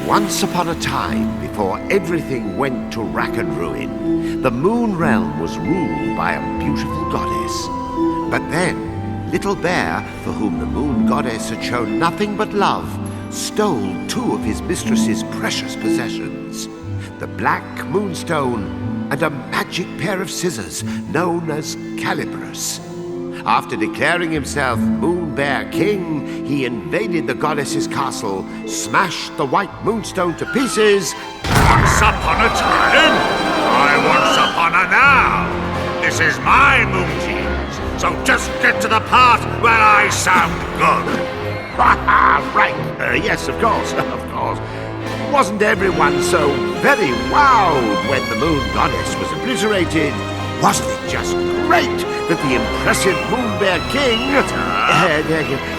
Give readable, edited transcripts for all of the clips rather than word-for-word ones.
Once upon a time, before everything went to rack and ruin, the Moon Realm was ruled by a beautiful goddess. But then, Little Bear, for whom the Moon Goddess had shown nothing but love, stole two of his mistress's precious possessions, the Black Moonstone and a magic pair of scissors known as Calibris. After declaring himself Moon Bear King, he invaded the goddess's castle, smashed the White Moonstone to pieces. Once upon a time, I once upon a now. This is my Moonteens, so just get to the part where I sound good. Right, yes, of course, of course. Wasn't everyone so very wowed when the Moon Goddess was obliterated? Wasn't it just great that the impressive Moon Bear King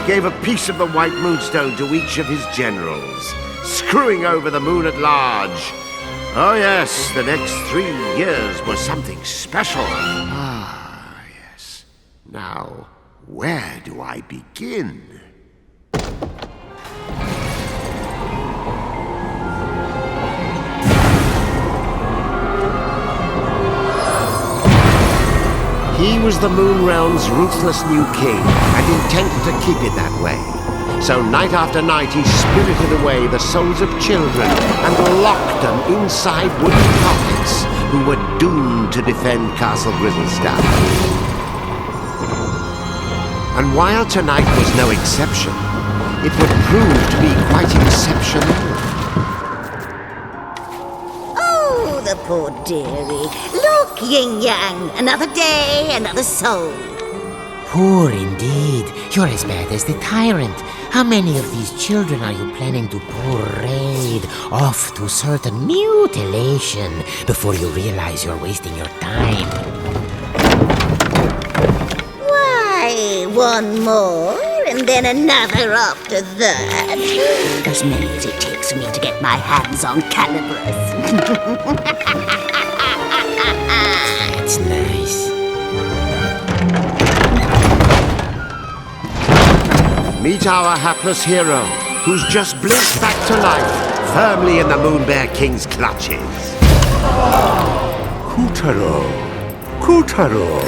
gave a piece of the White Moonstone to each of his generals, screwing over the moon at large? Oh yes, the next 3 years were something special. Ah, yes. Now, where do I begin? He was the Moon Realm's ruthless new king, and intended to keep it that way. So night after night he spirited away the souls of children and locked them inside wooden puppets who were doomed to defend Castle Grizzlestone. And while tonight was no exception, it would prove to be quite exceptional. Oh, the poor dearie. Look, Yin-Yang, another day, another soul. Poor indeed. You're as bad as the tyrant. How many of these children are you planning to parade off to certain mutilation before you realize you're wasting your time? Why, one more, and then another after that. As many as it takes me to get my hands on Calibris. That's nice. Meet our hapless hero, who's just blinked back to life, firmly in the Moon Bear King's clutches. Kutaro, Kutaro,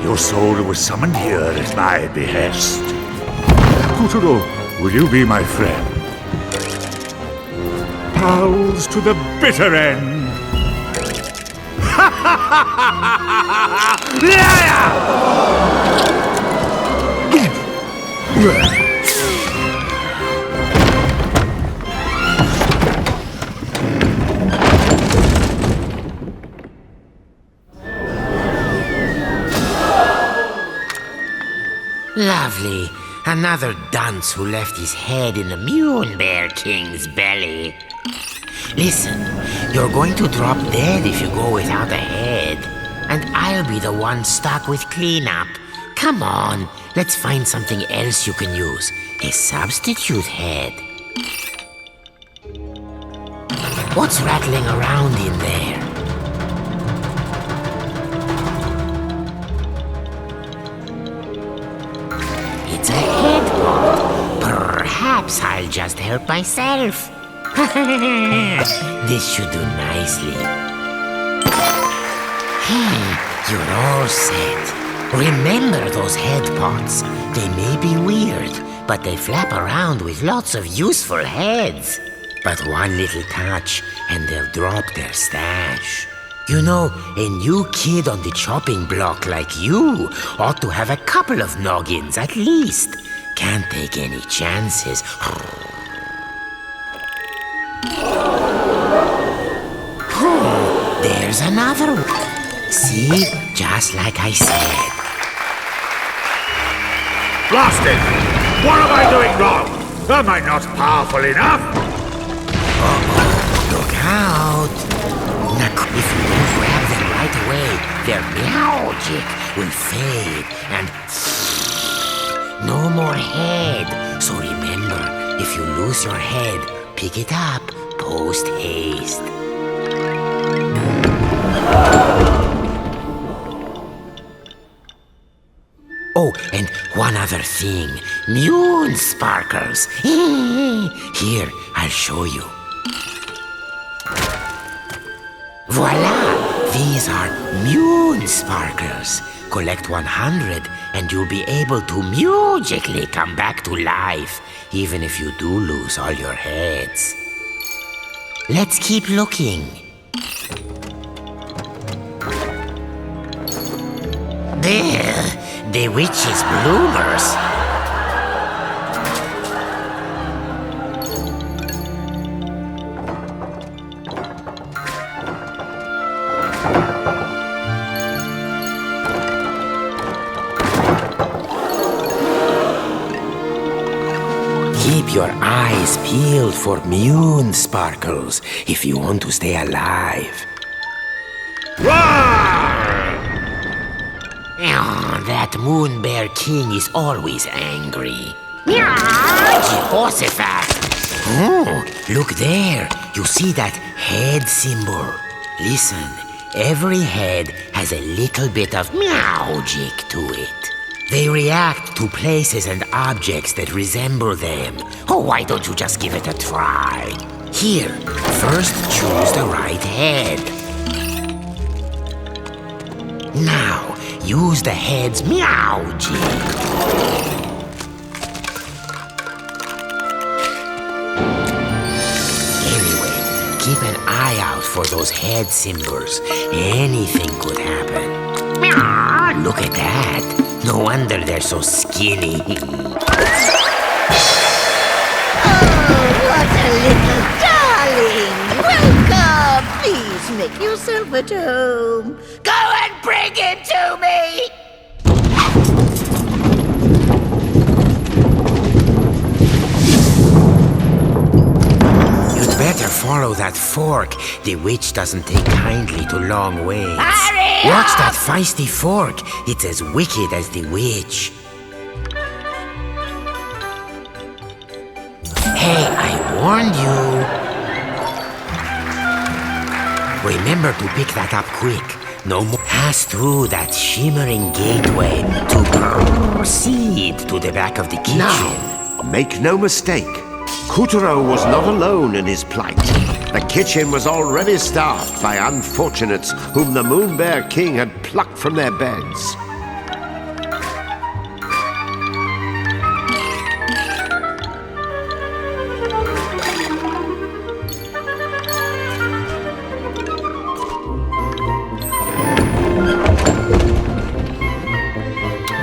your soul was summoned here at my behest. Kutaro, will you be my friend? Pals to the bitter end. Lovely. Another dunce who left his head in the Moon Bear King's belly. Listen, you're going to drop dead if you go without a head. And I'll be the one stuck with cleanup. Come on, let's find something else you can use. A substitute head. What's rattling around in there? It's a head pot. Perhaps I'll just help myself. This should do nicely. Hey, you're all set. Remember those head pots. They may be weird, but they flap around with lots of useful heads. But one little touch, and they'll drop their stash. You know, a new kid on the chopping block like you ought to have a couple of noggins at least. Can't take any chances. There's another one. See? Just like I said. Blast it! What am I doing wrong? Am I not powerful enough? Look out! If you don't grab them right away, their magic will fade and no more head. So remember, if you lose your head, pick it up post haste. Oh, and one other thing. Moon sparkles. Here, I'll show you. Voila! These are Moon Sparkles. Collect 100 and you'll be able to magically come back to life, even if you do lose all your heads. Let's keep looking. There, the witch's bloomers. Keep your eyes peeled for Moon Sparkles if you want to stay alive. Oh, that Moon Bear King is always angry. Jehoshaphat! Oh, look there. You see that head symbol? Listen, every head has a little bit of magic to it. They react to places and objects that resemble them. Oh, why don't you just give it a try? Here, first choose the right head. Now, use the head's magic. Anyway, keep an eye out for those head symbols. Anything could happen. Look at that. No wonder they're so skinny. Oh, what a little darling! Welcome! Please make yourself at home. Go and bring him to me! You'd better follow that fork. The witch doesn't take kindly to long waits. Hurry Watch up! that feisty fork. It's as wicked as the witch. Hey, I warned you. Remember to pick that up quick. No more. Pass through that shimmering gateway to proceed to the back of the kitchen. Now, make no mistake. Kuturo was not alone in his plight. The kitchen was already staffed by unfortunates whom the Moon Bear King had plucked from their beds.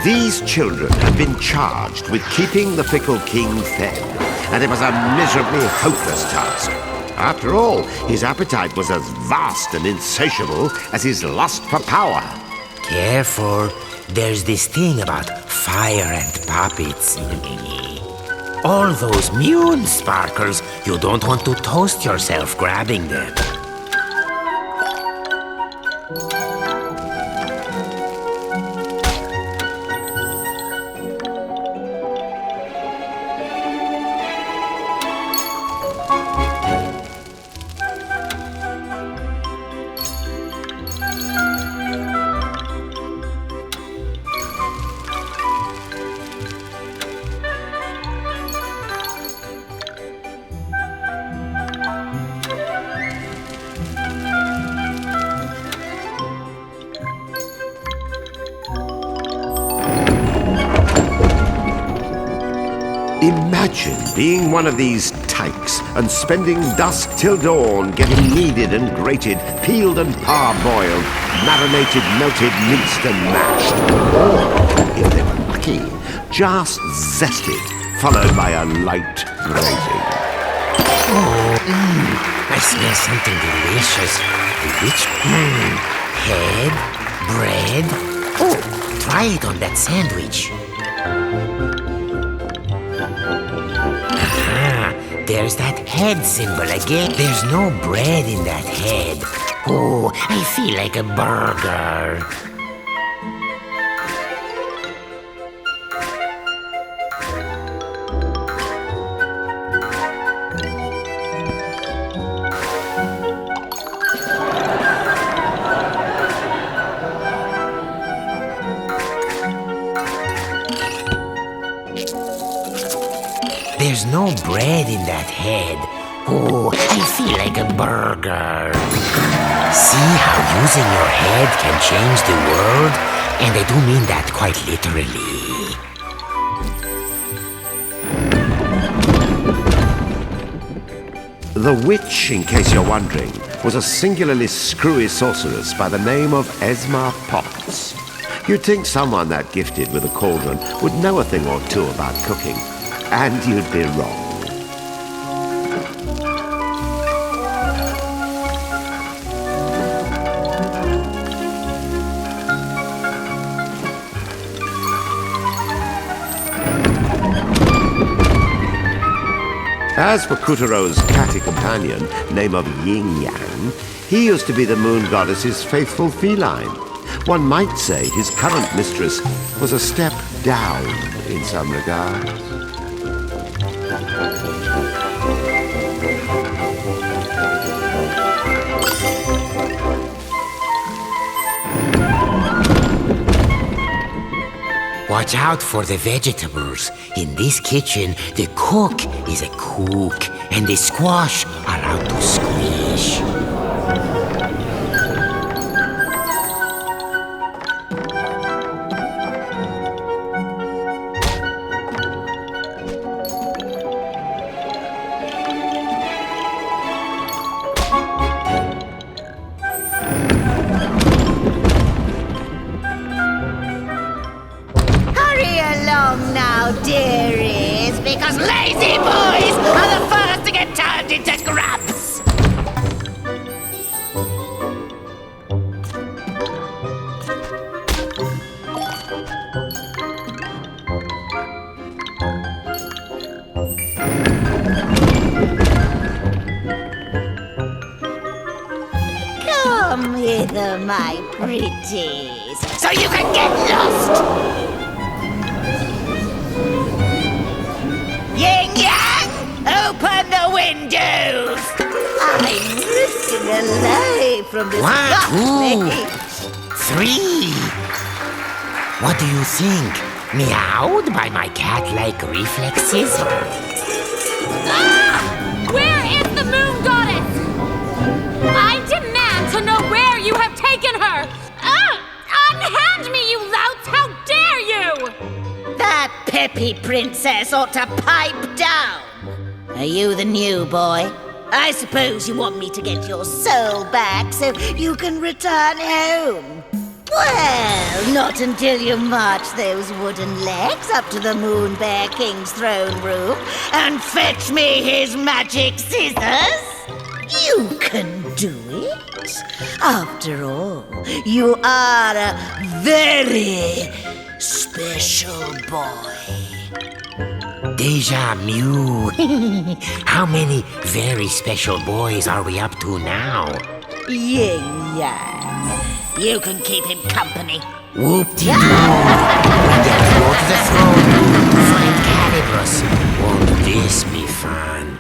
These children had been charged with keeping the fickle king fed, and it was a miserably hopeless task. After all, his appetite was as vast and insatiable as his lust for power. Careful. There's this thing about fire and puppets. All those Moon Sparkles, you don't want to toast yourself grabbing them. Imagine being one of these tykes and spending dusk till dawn getting kneaded and grated, peeled and parboiled, marinated, melted, minced and mashed. Or, if they were lucky, just zested, followed by a light grating. I smell something delicious. Which? Head? Bread? Oh, try it on that sandwich. There's that head symbol again. There's no bread in that head. Oh, I feel like a burger. There's no bread in that head. Oh, I feel like a burger. See how using your head can change the world? And I do mean that quite literally. The witch, in case you're wondering, was a singularly screwy sorceress by the name of Esma Potts. You'd think someone that gifted with a cauldron would know a thing or two about cooking, and you'd be wrong. As for Kutero's catty companion, name of Yin Yang, he used to be the moon goddess's faithful feline. One might say his current mistress was a step down in some regards. Watch out for the vegetables. In this kitchen, the cook is a cook, and the squash are out to squish. Dearies, because lazy boys are the first to get turned into grubs! Come hither, my pretties, so you can get lost! Yin Yang, open the windows! I'm risking a life from this 1, 2, 3. What do you think? Meowed by my cat-like reflexes? Ah! Where is the moon goddess? I demand to know where you have taken her! Unhand me, you louts! How dare you! That peppy princess ought to pipe down. Are you the new boy? I suppose you want me to get your soul back so you can return home. Well, not until you march those wooden legs up to the Moon Bear King's throne room and fetch me his magic scissors. You can do it. After all, you are a very special boy. Deja Mew. How many very special boys are we up to now? Yin Yang. You can keep him company. Whoop-de-doo. We get to go to the throne room to find Calibros. Won't this be fun?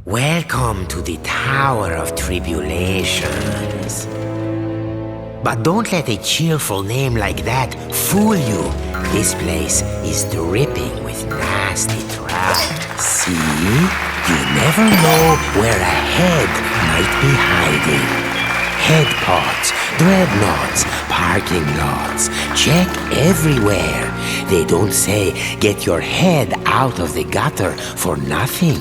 Welcome to the Tower of Tribulations. But don't let a cheerful name like that fool you. This place is dripping with nasty traps. See? You never know where a head might be hiding. Head pots, dreadnoughts, parking lots. Check everywhere. They don't say get your head out of the gutter for nothing.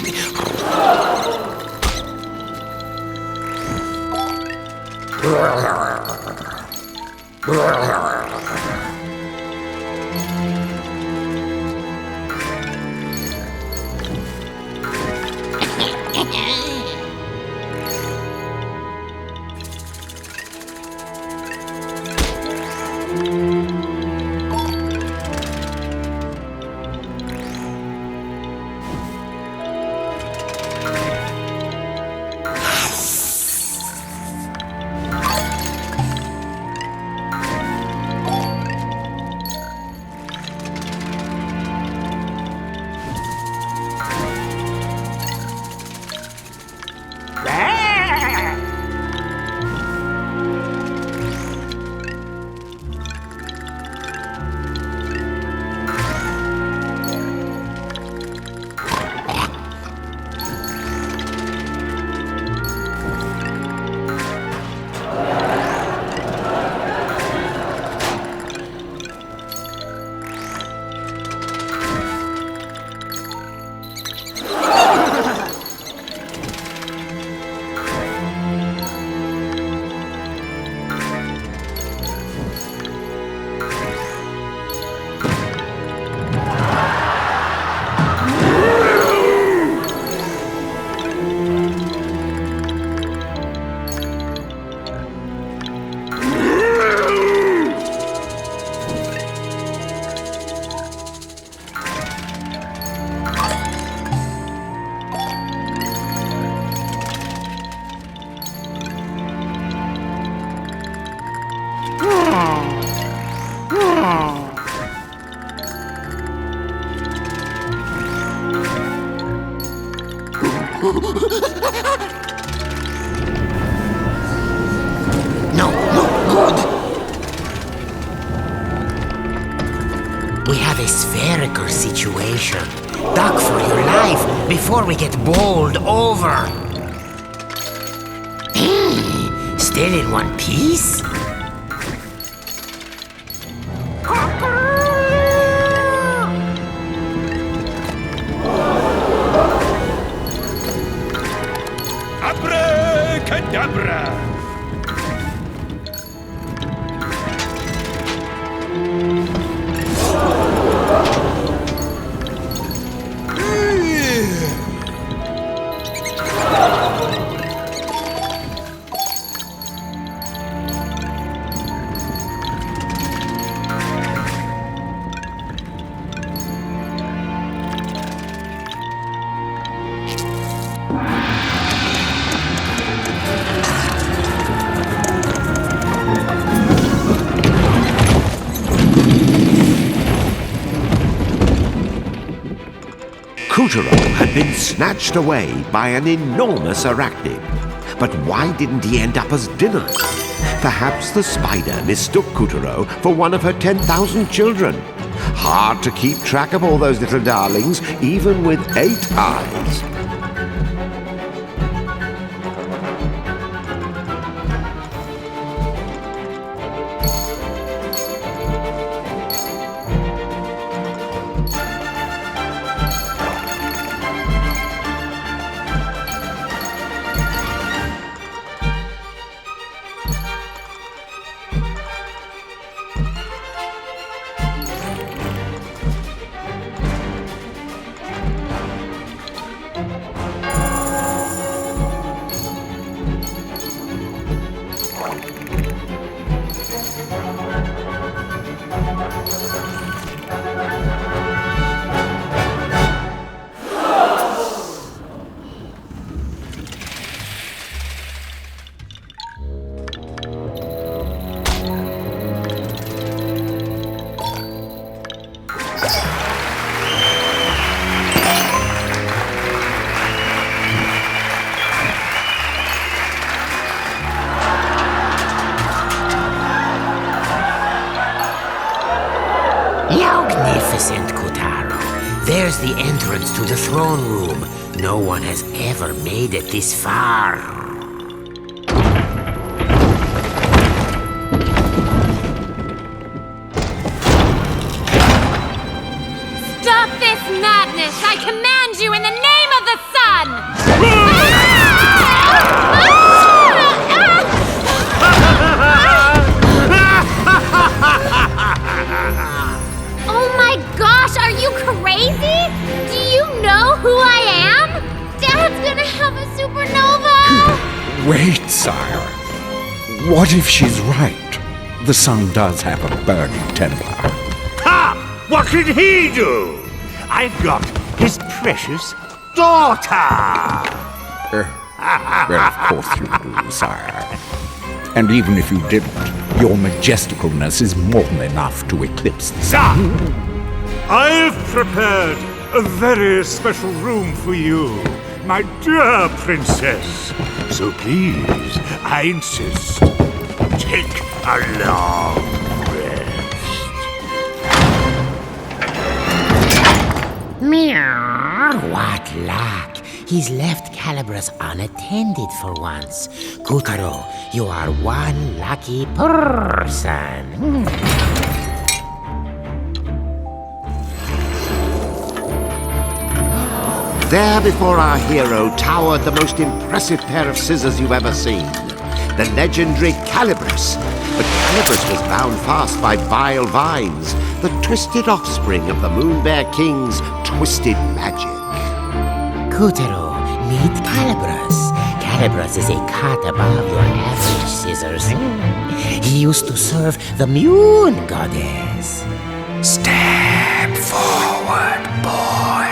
No, good. We have a spherical situation. Duck for your life before we get bowled over. Still in one piece? Abracadabra! Kutaro had been snatched away by an enormous arachnid. But why didn't he end up as dinner? Perhaps the spider mistook Kutaro for one of her 10,000 children. Hard to keep track of all those little darlings, even with 8 eyes. Magnificent, Kutaro. There's the entrance to the throne room. No one has ever made it this far. Stop this madness! I command you in the name of the sun! Oh my gosh, are you crazy? Do you know who I am? Dad's gonna have a supernova! Wait, sire. What if she's right? The sun does have a burning temper. Ha! What can he do? I've got his precious daughter! Well, of course you do, sire. And even if you didn't, your majesticalness is more than enough to eclipse the sun. I've prepared a very special room for you, my dear princess. So please, I insist, take a long rest. Meow. What luck. He's left Calibras unattended for once. Kutaro, you are one lucky person. There before our hero towered the most impressive pair of scissors you've ever seen. The legendary Calibras. But Calibras was bound fast by vile vines, the twisted offspring of the Moon Bear King's twisted magic. Kutaro, meet Calibras. Calibras is a cut above your average scissors. He used to serve the Moon Goddess. Step forward, boy,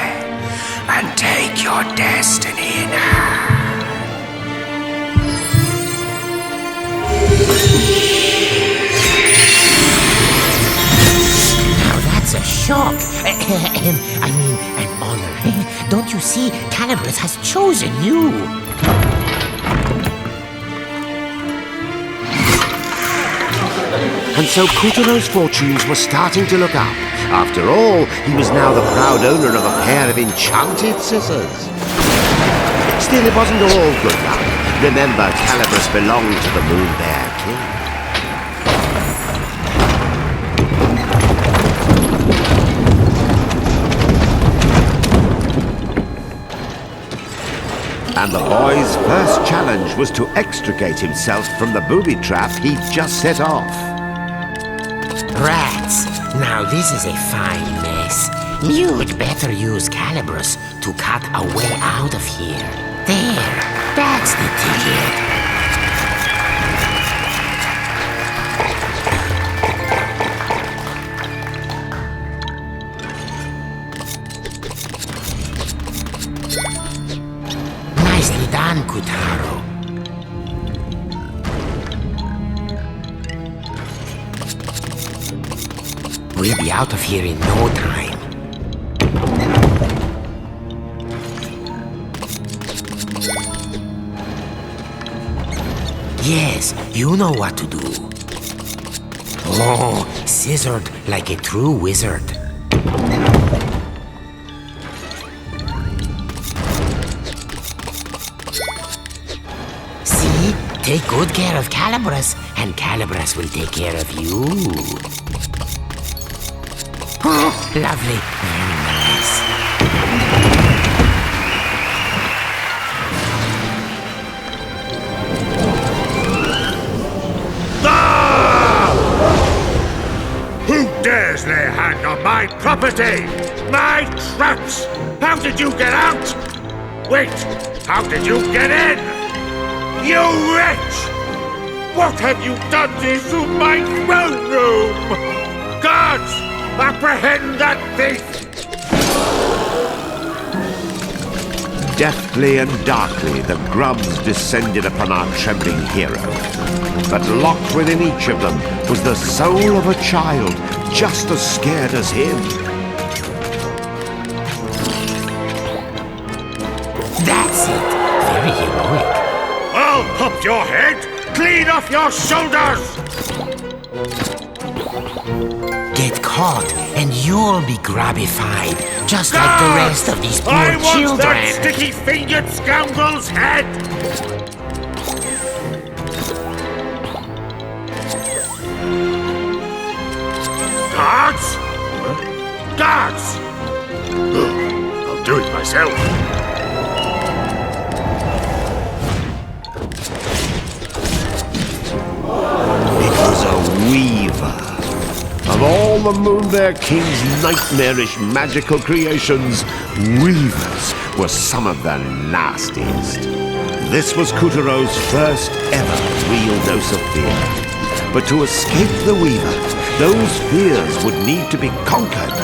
and take your destiny in hand. Now that's a shock. I mean, an honor. Don't you see? Calibras has chosen you. And so Kuturo's fortunes were starting to look up. After all, he was now the proud owner of a pair of enchanted scissors. Still, it wasn't all good luck. Remember, Calibras belonged to the Moon Bear King. And the boy's first challenge was to extricate himself from the booby trap he'd just set off. Rats, now this is a fine mess. You'd better use Calibras to cut a way out of here. There, that's the ticket. Nicely done, Kutaro. We'll be out of here in no time. Yes, you know what to do. Oh, scissored like a true wizard. See? Take good care of Calibras, and Calibras will take care of you. Oh, lovely. Very nice. Who dares lay a hand on my property? My traps! How did you get out? Wait, how did you get in? You wretch! What have you done to my throne room? Guards! Apprehend that thief! Deftly and darkly, the grubs descended upon our trembling hero. But locked within each of them was the soul of a child, just as scared as him. That's it. Very heroic. I'll pop your head clean off your shoulders! Get caught, and you'll be grabbified, just like the rest of these poor I want children. that sticky-fingered scoundrel's head! Guards? Guards! I'll do it myself. It was a weaver. Of all the Moonbear King's nightmarish magical creations, weavers were some of the nastiest. This was Kuturo's first ever real dose of fear. But to escape the weaver, those fears would need to be conquered.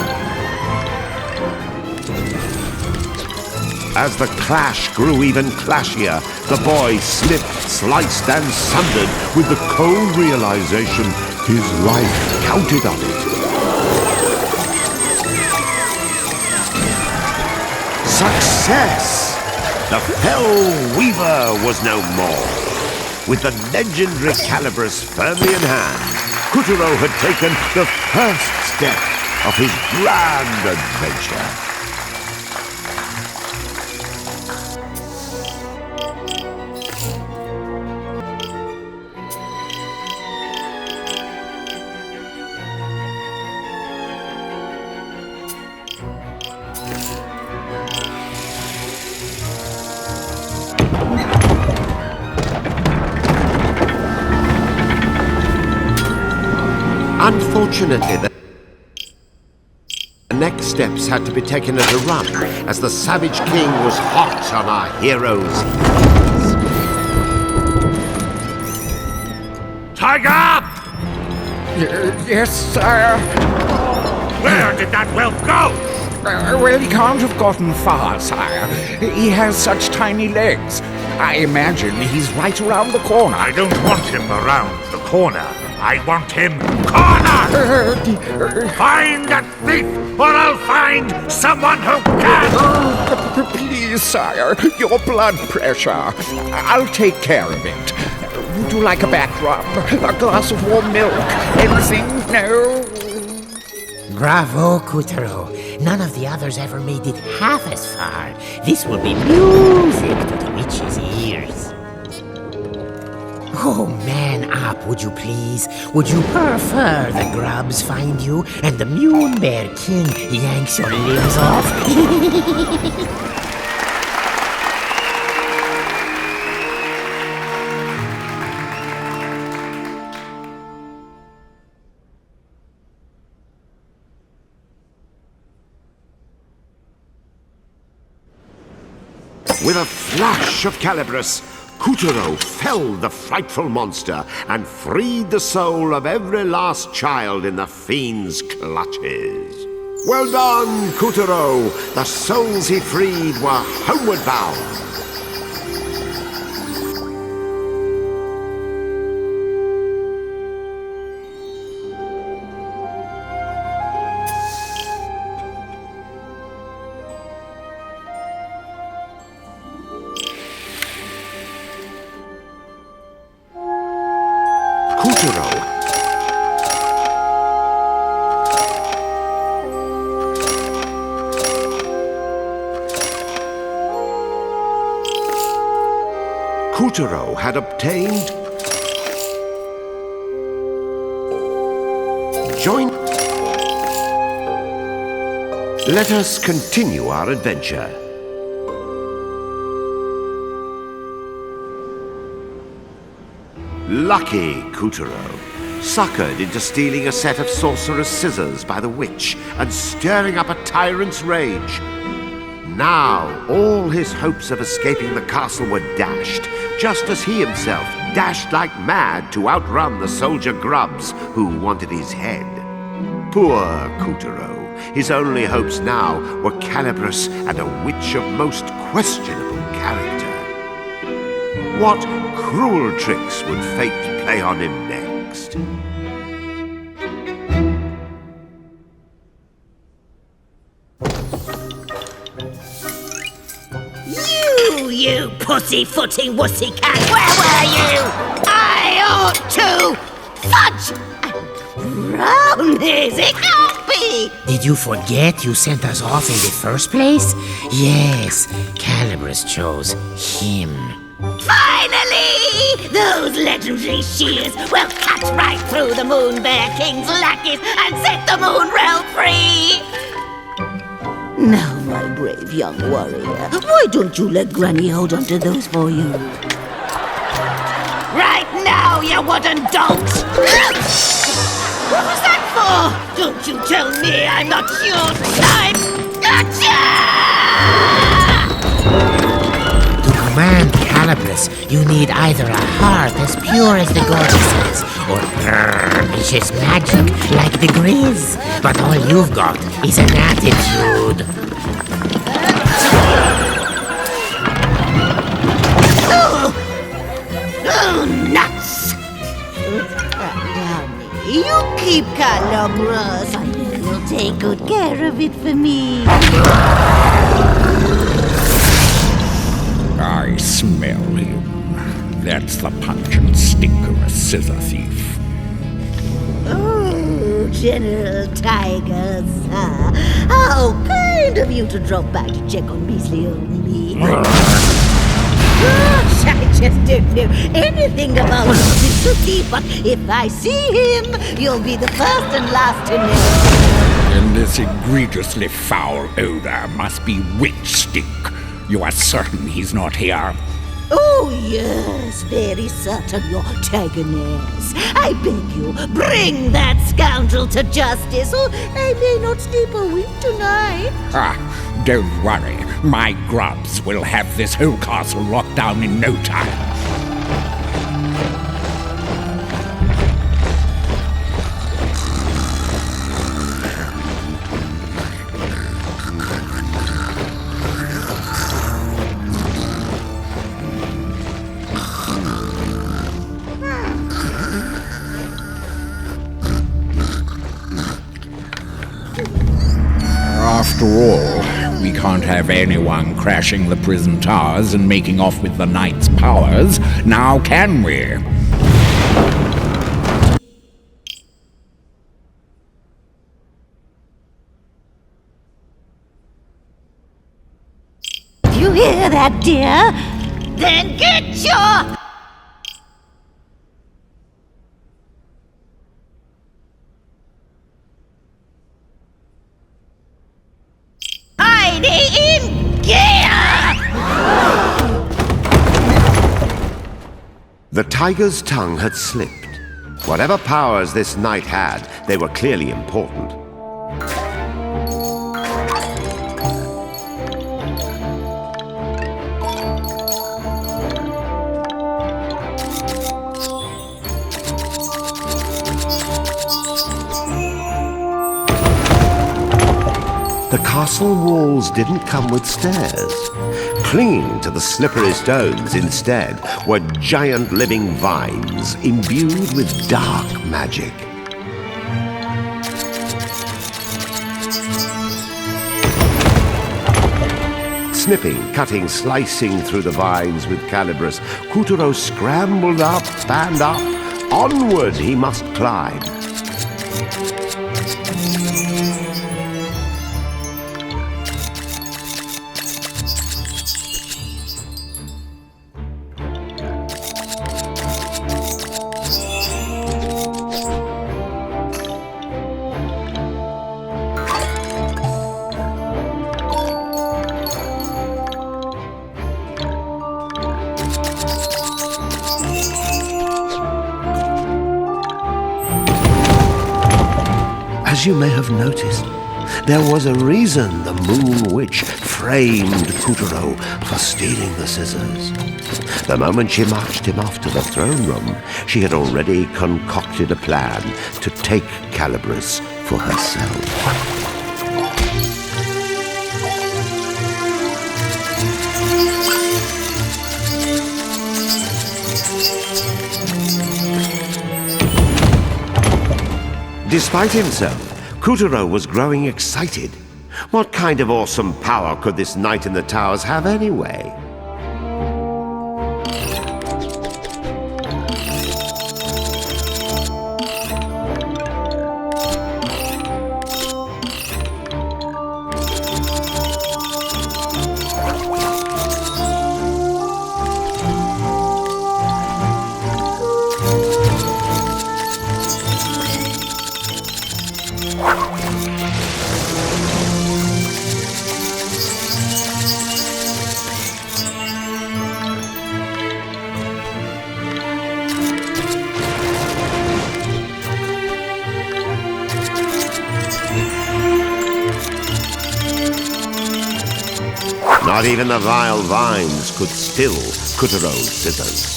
As the clash grew even clashier, the boy slipped, sliced, and sundered with the cold realization his life counted on it. Success! The Fell Weaver was no more. With the legendary Calibras firmly in hand, Kuturo had taken the first step of his grand adventure. Unfortunately, the next steps had to be taken at a run, as the Savage King was hot on our heroes' heels. Tiger! Yes, sire. Where did that whelp go? Well, he can't have gotten far, sire. He has such tiny legs. I imagine he's right around the corner. I don't want him around the corner. I want him cornered! Find that thief, or I'll find someone who can! Please, sire, your blood pressure. I'll take care of it. Would you like a back rub? A glass of warm milk? Anything? No? Bravo, Coutreau. None of the others ever made it half as far. This will be music to the witch's ears. Oh, man up, would you please? Would you prefer the grubs find you and the Mune Bear King yanks your limbs off? With a flash of Calibris, Coutreau felled the frightful monster and freed the soul of every last child in the fiend's clutches. Well done, Coutreau! The souls he freed were homeward bound. Coutreau had obtained joint. Let us continue our adventure. Lucky Coutreau, suckered into stealing a set of sorcerer's scissors by the witch and stirring up a tyrant's rage. Now all his hopes of escaping the castle were dashed, just as he himself dashed like mad to outrun the soldier grubs who wanted his head. Poor Coutreau. His only hopes now were Calibris and a witch of most questionable character. What cruel tricks would fate play on him next? You pussy-footing wussy cat! Where were you? I ought to fudge! Brownies! It can't be! Did you forget you sent us off in the first place? Yes, Calibris chose him. Finally! Those legendary shears will cut right through the Moon Bear King's lackeys and set the Moon Realm free! Now, my brave young warrior, why don't you let Granny hold on to those for you? Right now, you wooden dolt! What was that for? Don't you tell me I'm not your type! Gotcha! To command Calibris, you need either a heart as pure as the goddesses, or vicious magic like the Grizz. But all you've got is an attitude. Oh, nuts! You keep Calibris. I know you'll take good care of it for me. I smell him. That's the pungent stink of a scissor thief. Oh, General Tiger, sir. How kind of you to drop by to check on measly old me. Gosh, I just don't know anything about Mr. Thief, but if I see him, you'll be the first and last to know. And this egregiously foul odor must be witch stink. You are certain he's not here? Oh, yes, very certain, your Tigeress. I beg you, bring that scoundrel to justice, or I may not sleep a wink tonight. Ah, don't worry. My grubs will have this whole castle locked down in no time. After all, we can't have anyone crashing the prison towers and making off with the knight's powers, now can we? You hear that, dear? Then get your... in gear! The tiger's tongue had slipped. Whatever powers this knight had, they were clearly important. The castle walls didn't come with stairs. Clinging to the slippery stones instead were giant living vines imbued with dark magic. Snipping, cutting, slicing through the vines with Calibris, Kuturo scrambled up and up. Onward he must climb. As you may have noticed, there was a reason the Moon Witch framed Kuturo for stealing the scissors. The moment she marched him off to the throne room, she had already concocted a plan to take Calibris for herself. Despite himself, Kuturo was growing excited. What kind of awesome power could this knight in the towers have anyway? Not even the vile vines could still Kuturo's scissors.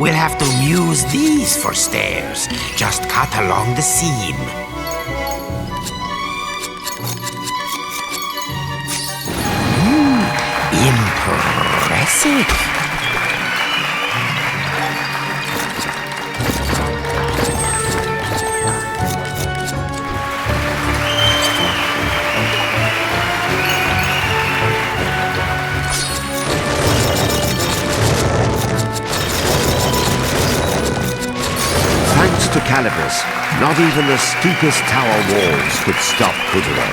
We'll have to use these for stairs. Just cut along the seam. Impressive. Thanks to Calibris, not even the steepest tower walls could stop Kuturo.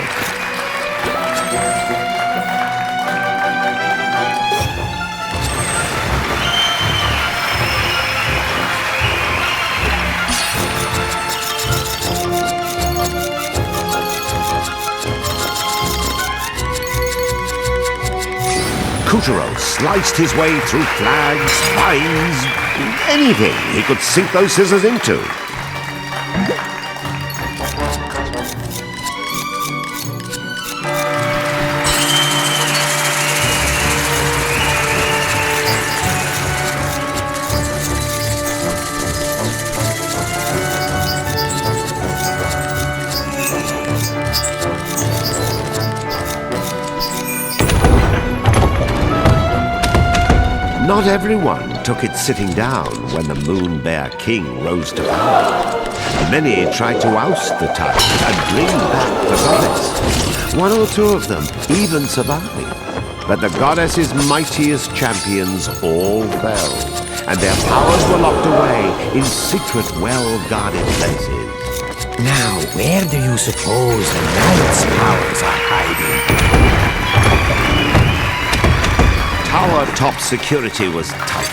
Kuturo sliced his way through flags, vines, anything he could sink those scissors into. Not everyone took its sitting down when the Moon Bear King rose to power. Many tried to oust the tyrant and bring back the goddess. One or two of them even survived. But the goddess's mightiest champions all fell, and their powers were locked away in secret, well-guarded places. Now, where do you suppose the knight's powers are hiding? Tower top security was tight.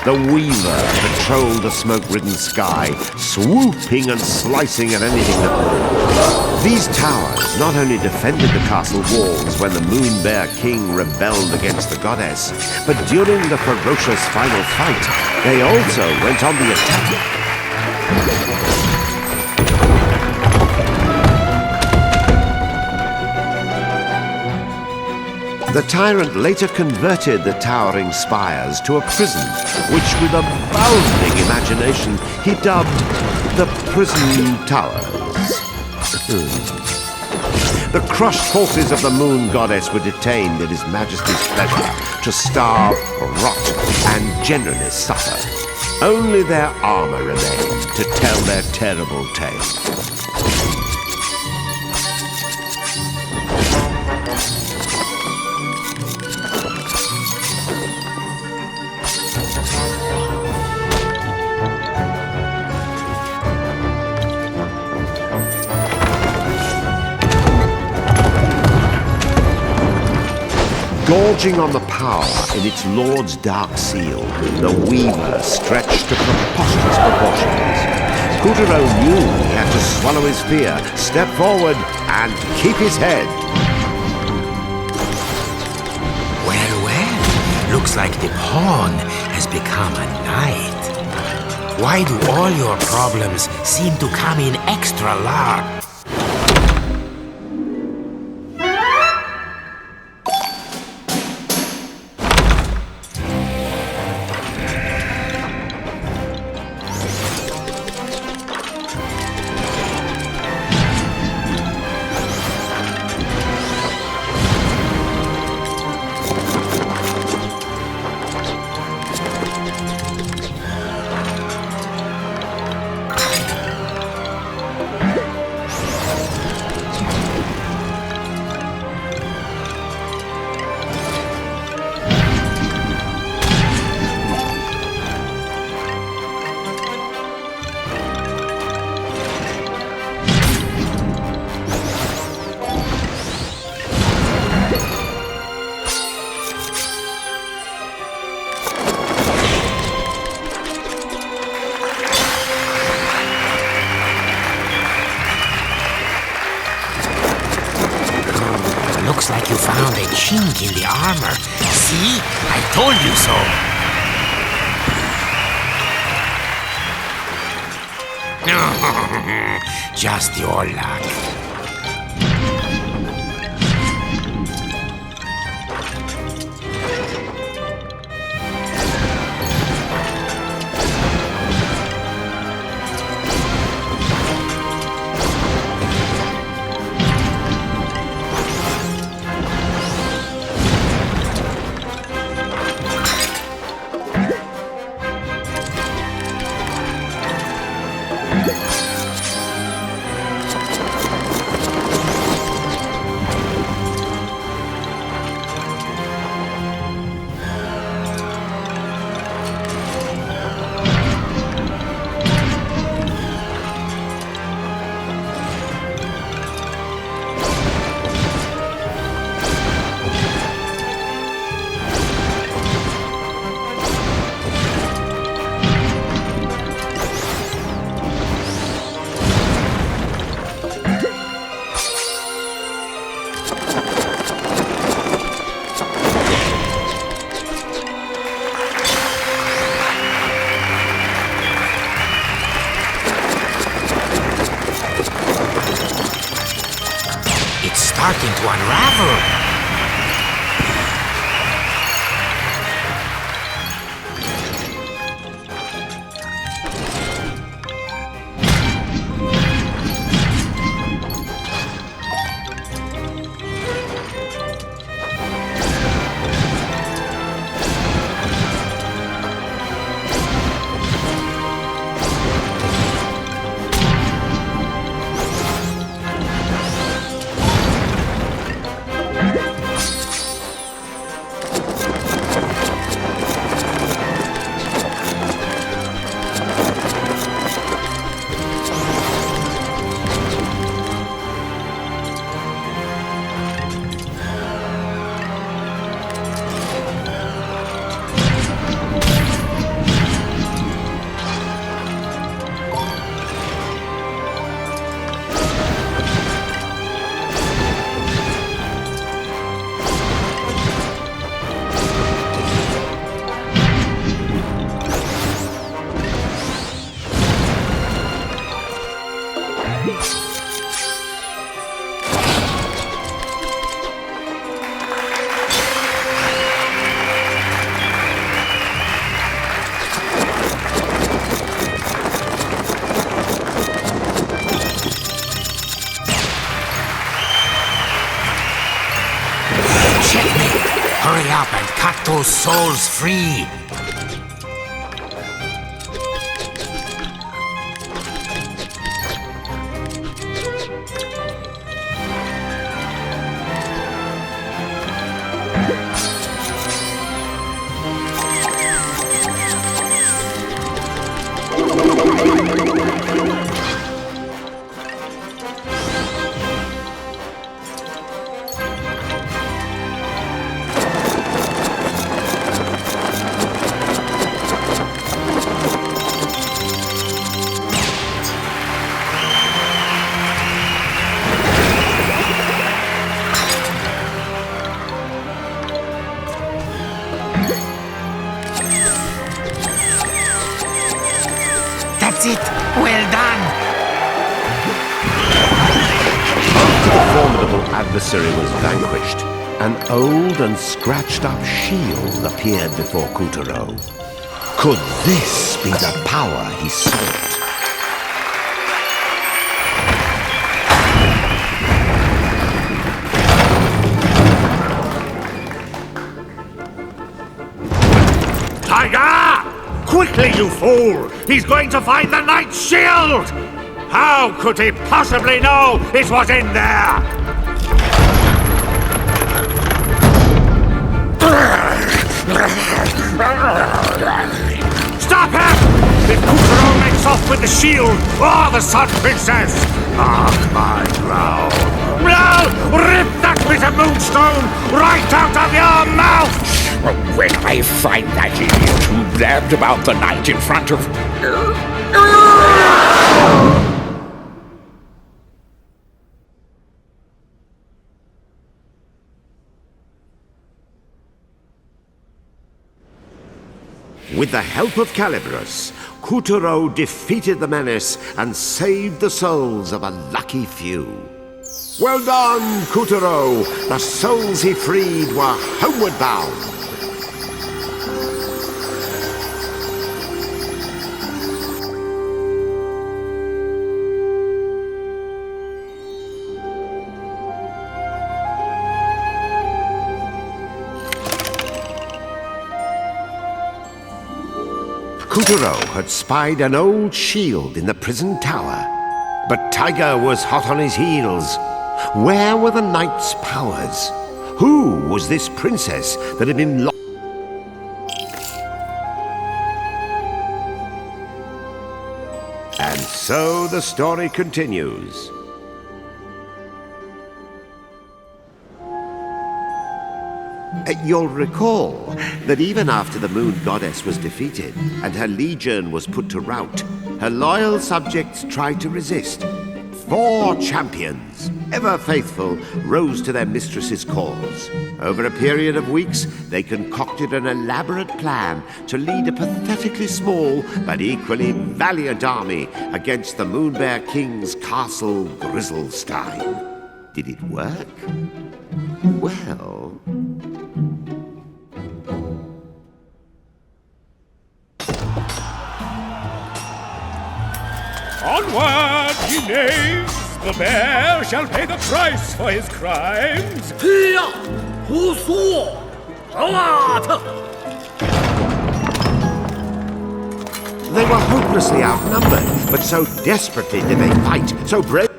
The Weaver patrolled the smoke-ridden sky, swooping and slicing at anything that moved. These towers not only defended the castle walls when the Moon Bear King rebelled against the goddess, but during the ferocious final fight, they also went on the attack. The tyrant later converted the towering spires to a prison, which with a bounding imagination he dubbed the Prison Towers. The crushed forces of the Moon Goddess were detained at His Majesty's pleasure to starve, rot, and generally suffer. Only their armor remained to tell their terrible tale. Gorging on the power in its lord's dark seal, the Weaver stretched to preposterous proportions. Couturier knew he had to swallow his fear, step forward, and keep his head. Well, looks like the pawn has become a knight. Why do all your problems seem to come in extra large? Looks like you found a chink in the armor. See? I told you so. Just your luck. Starting to unravel. Hurry up and cut those souls free! That's it! Well done! After the formidable adversary was vanquished, an old and scratched-up shield appeared before Kutaro. Could this be the power he sought? Tiger! Quickly, you fool! He's going to find the Knight's shield! How could he possibly know it was in there? Stop him! If Kutaro makes off with the shield or the Sun Princess, mark my ground. No! Rip that bit of moonstone right out of your mouth! When I find that idiot who blabbed about the night in front of... With the help of Calibrus, Kutaro defeated the menace and saved the souls of a lucky few. Well done, Kutaro! The souls he freed were homeward bound. Kutaro had spied an old shield in the prison tower, but Tiger was hot on his heels. Where were the knight's powers? Who was this princess that had been lost? And so the story continues. You'll recall that even after the Moon Goddess was defeated and her legion was put to rout, her loyal subjects tried to resist. 4 champions, ever faithful, rose to their mistress's cause. Over a period of weeks, they concocted an elaborate plan to lead a pathetically small but equally valiant army against the Moonbear King's castle Grizzlestein. Did it work? Well... Onward, ye knaves! The bear shall pay the price for his crimes! They were hopelessly outnumbered, but so desperately did they fight, so brave.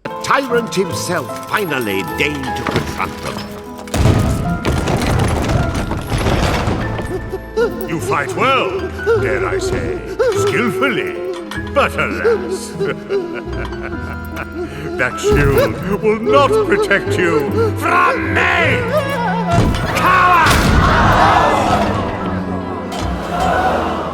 The tyrant himself finally deigned to confront them. You fight well, dare I say, skillfully. But alas, that shield will not protect you from me! Coward!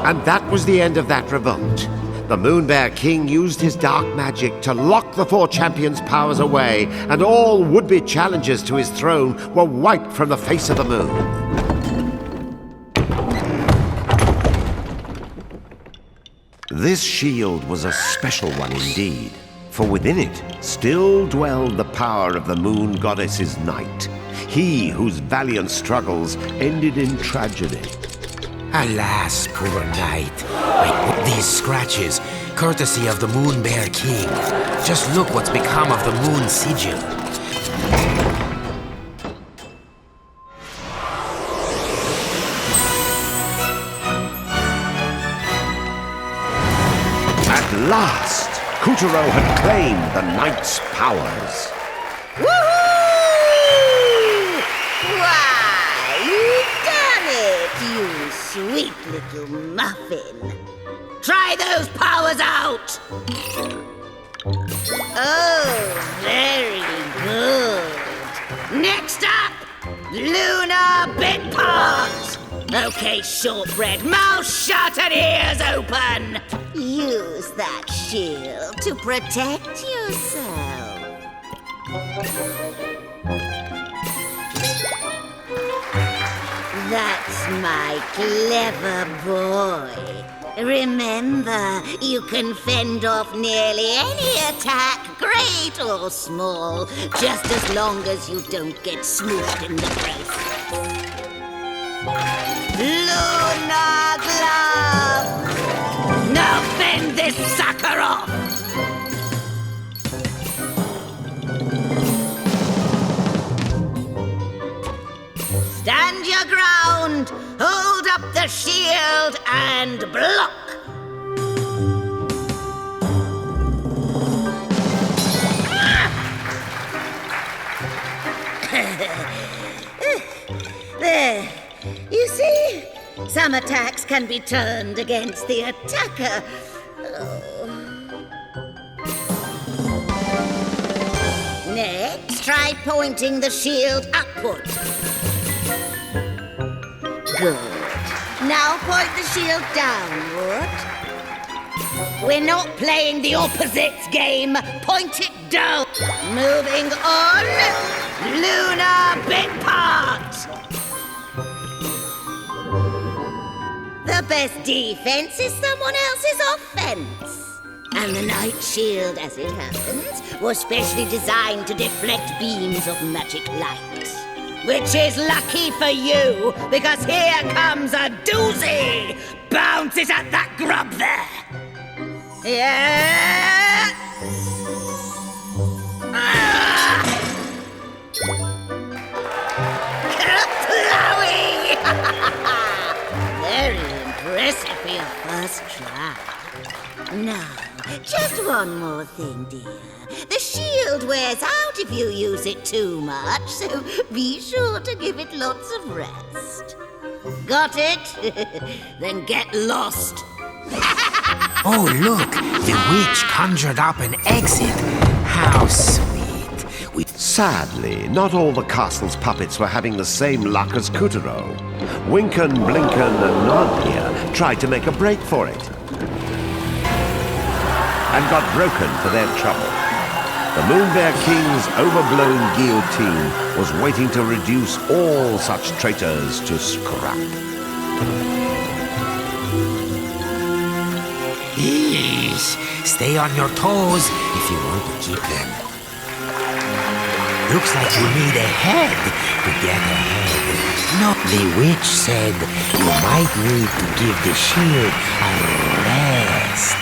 And that was the end of that revolt. The Moonbear King used his dark magic to lock the 4 champions' powers away, and all would-be challengers to his throne were wiped from the face of the moon. This shield was a special one indeed, for within it still dwelled the power of the moon goddess's knight, he whose valiant struggles ended in tragedy. Alas, poor knight. These scratches, courtesy of the Moon Bear King. Just look what's become of the moon sigil. At last, Kuturo had claimed the knight's powers. Woohoo! Why, you've done it, you sweet little muffin. Try those powers out! Oh, very good. Next up, Lunar Bit Part! Okay, shortbread, mouth shut and ears open! Use that shield to protect yourself. That's my clever boy. Remember, you can fend off nearly any attack, great or small, just as long as you don't get smooshed in the face. Lunar Glove! Now fend this sucker off! Stand your ground, hold up the shield, and block! There. You see? Some attacks can be turned against the attacker. Next, try pointing the shield upward. Good. Now point the shield downward. We're not playing the opposites game. Point it down. Moving on. Lunar Bit Part. The best defense is someone else's offense. And the Night Shield, as it happens, was specially designed to deflect beams of magic light. Which is lucky for you, because here comes a doozy! Bounces at that grub there! Yeah! Kerplowing! Very impressive for your first try. Now, just one more thing, dear. The shield wears out if you use it too much, so be sure to give it lots of rest. Got it? Then get lost. Oh, look! The witch conjured up an exit. How sweet. Sadly, not all the castle's puppets were having the same luck as Kuturo. Winken, Blinken, and Nod here tried to make a break for it. And got broken for their trouble. The Moon Bear King's overblown guillotine was waiting to reduce all such traitors to scrap. Yeesh. Stay on your toes if you want to keep them. Looks like you need a head to get ahead. No, the witch said you might need to give the shield a rest.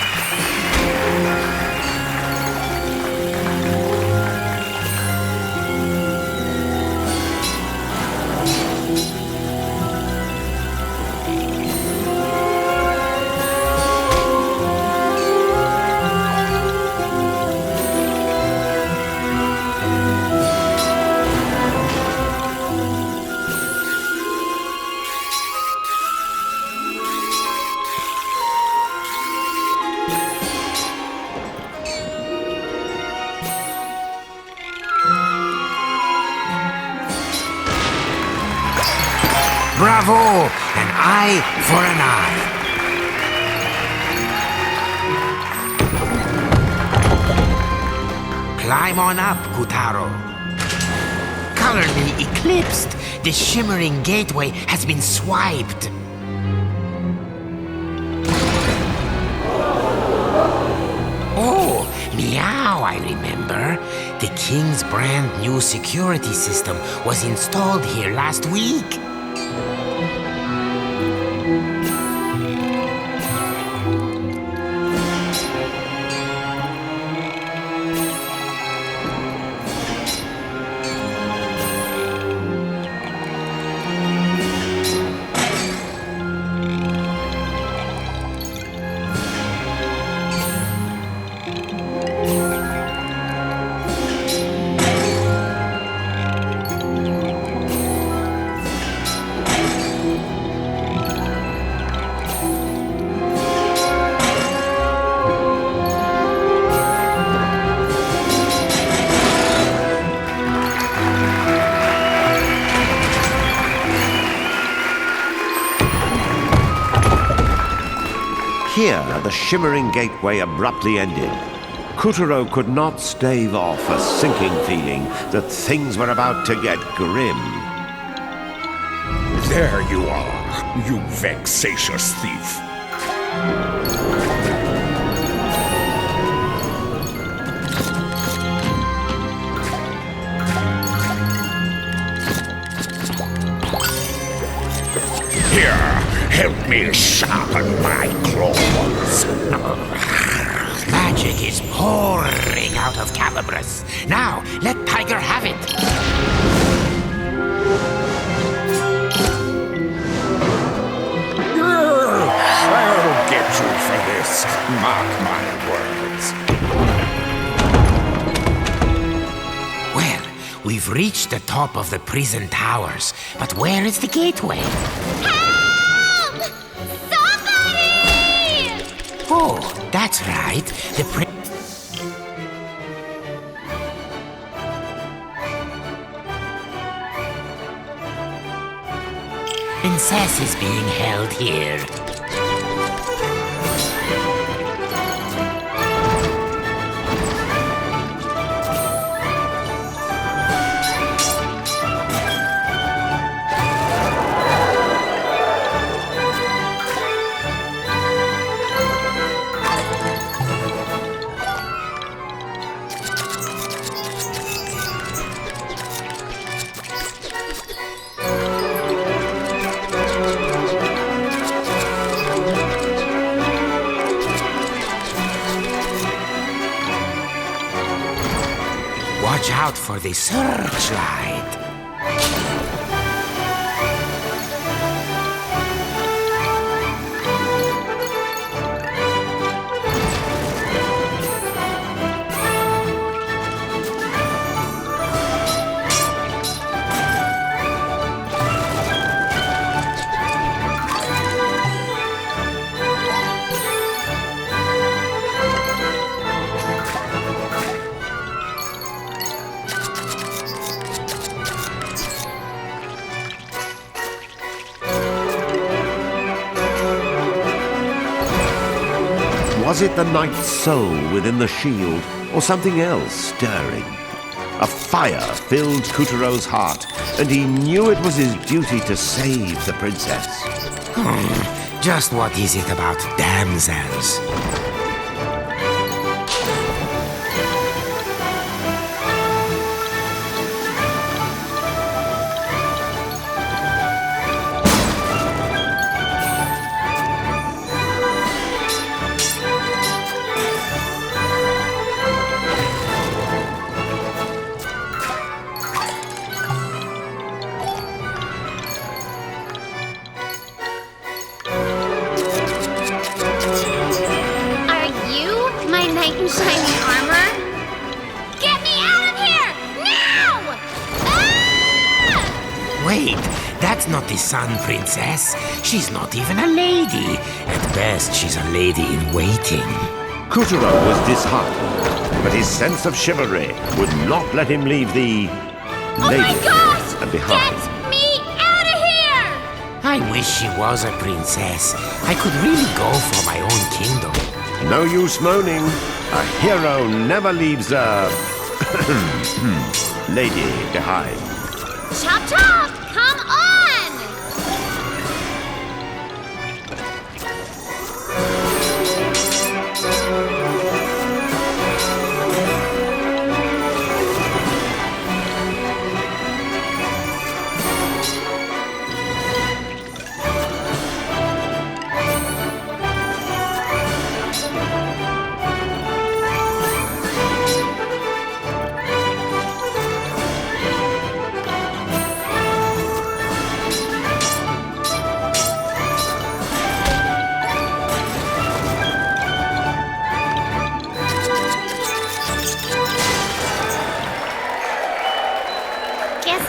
Bravo! An eye for an eye. Climb on up, Kutaro. Colorly eclipsed, the shimmering gateway has been swiped. remember? The king's brand new security system was installed here last week. Here, the shimmering gateway abruptly ended. Kuturo could not stave off a sinking feeling that things were about to get grim. There you are, you vexatious thief. Here, help me sharpen my claws. Magic is pouring out of Calibras. Now, let Tiger have it. I'll get you for this. Mark my words. Well, we've reached the top of the prison towers, but where is the gateway? Help! Somebody! Oh, that's right. The princess is being held here. Watch out for the searchlight. Was it the knight's soul within the shield, or something else stirring? A fire filled Kuturo's heart, and he knew it was his duty to save the princess. Just what is it about damsels? Shiny armor? Get me out of here! Now! Ah! Wait, that's not the Sun Princess. She's not even a lady. At best, she's a lady in waiting. Kuturo was disheartened, but his sense of chivalry would not let him leave the Oh lady my gosh! behind. Get me out of here! I wish she was a princess. I could really go for my own kingdom. No use moaning. A hero never leaves a lady behind. Chop chop! Come on!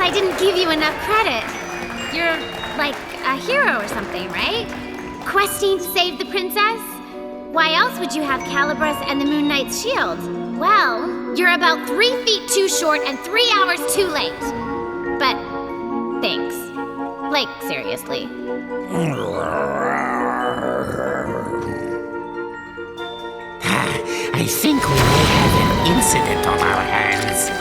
I didn't give you enough credit. You're like a hero or something, right? Questing to save the princess? Why else would you have Calabrus and the Moon Knight's shield? Well, you're about 3 feet too short and 3 hours too late. But thanks. Like, seriously. I think we may have an incident on our hands.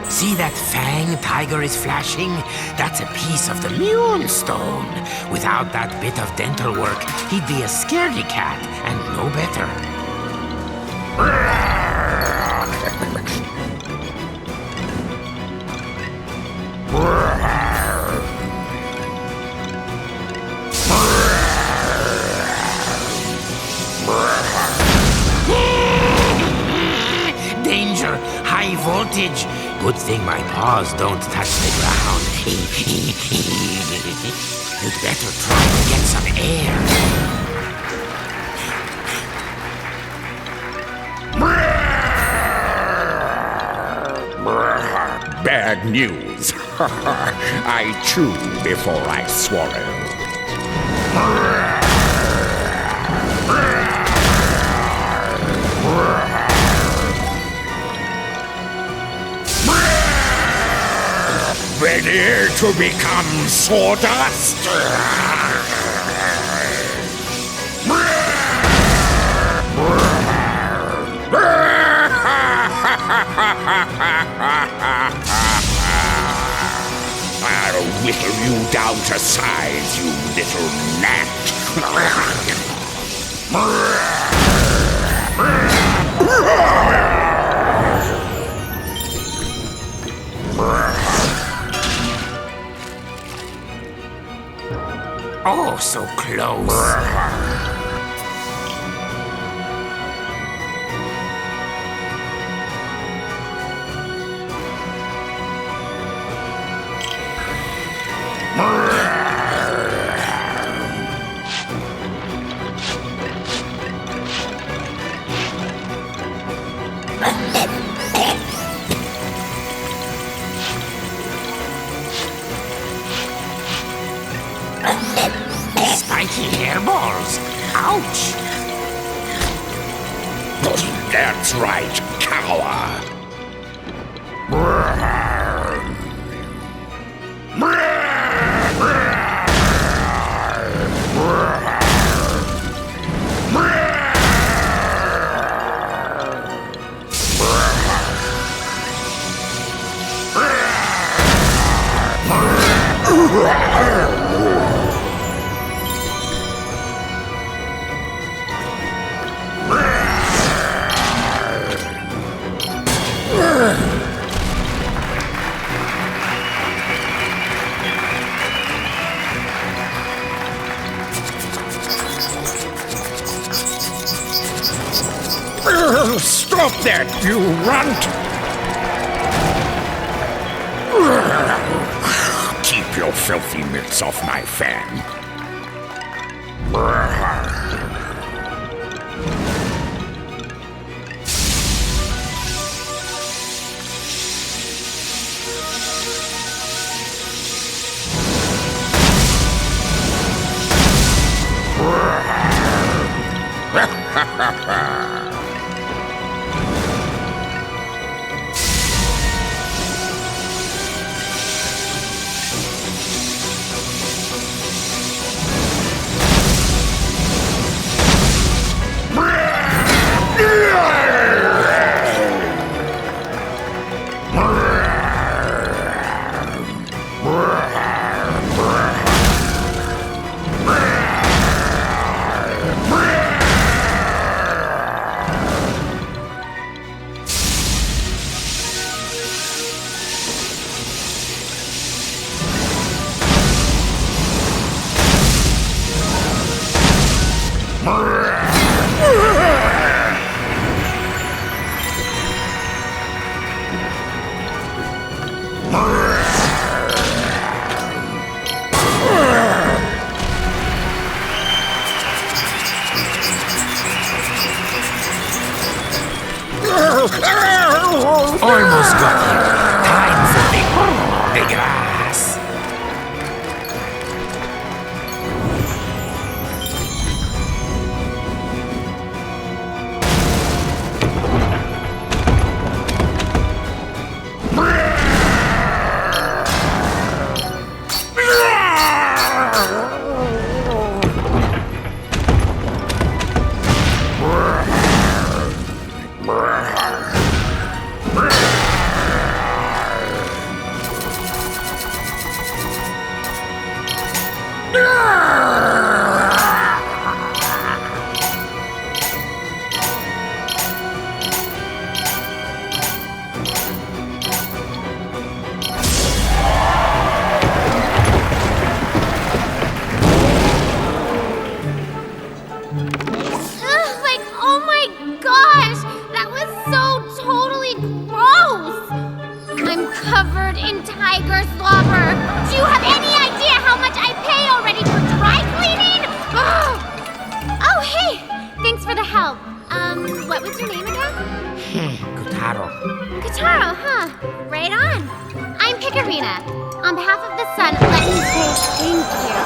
See that fang Tiger is flashing? That's a piece of the Moonstone. Without that bit of dental work, he'd be a scaredy cat and no better. Danger! High voltage! Good thing my paws don't touch the ground. You'd better try to get some air. Bad news. I chew before I swallow. Ready to become sawdust? I'll whittle you down to size, you little gnat. Oh, so close. Spiky hairballs. Ouch! That's right, cower. Stop that, you runt! Keep your filthy mitts off my fan. Like, oh my gosh! That was so totally gross! I'm covered in tiger slobber. Do you have any idea how much I pay already for dry cleaning? Ugh. Oh, hey! Thanks for the help. What was your name again? Kotaro. Kotaro, huh? Right on. I'm Picarina. On behalf of the sun, let me say thank you.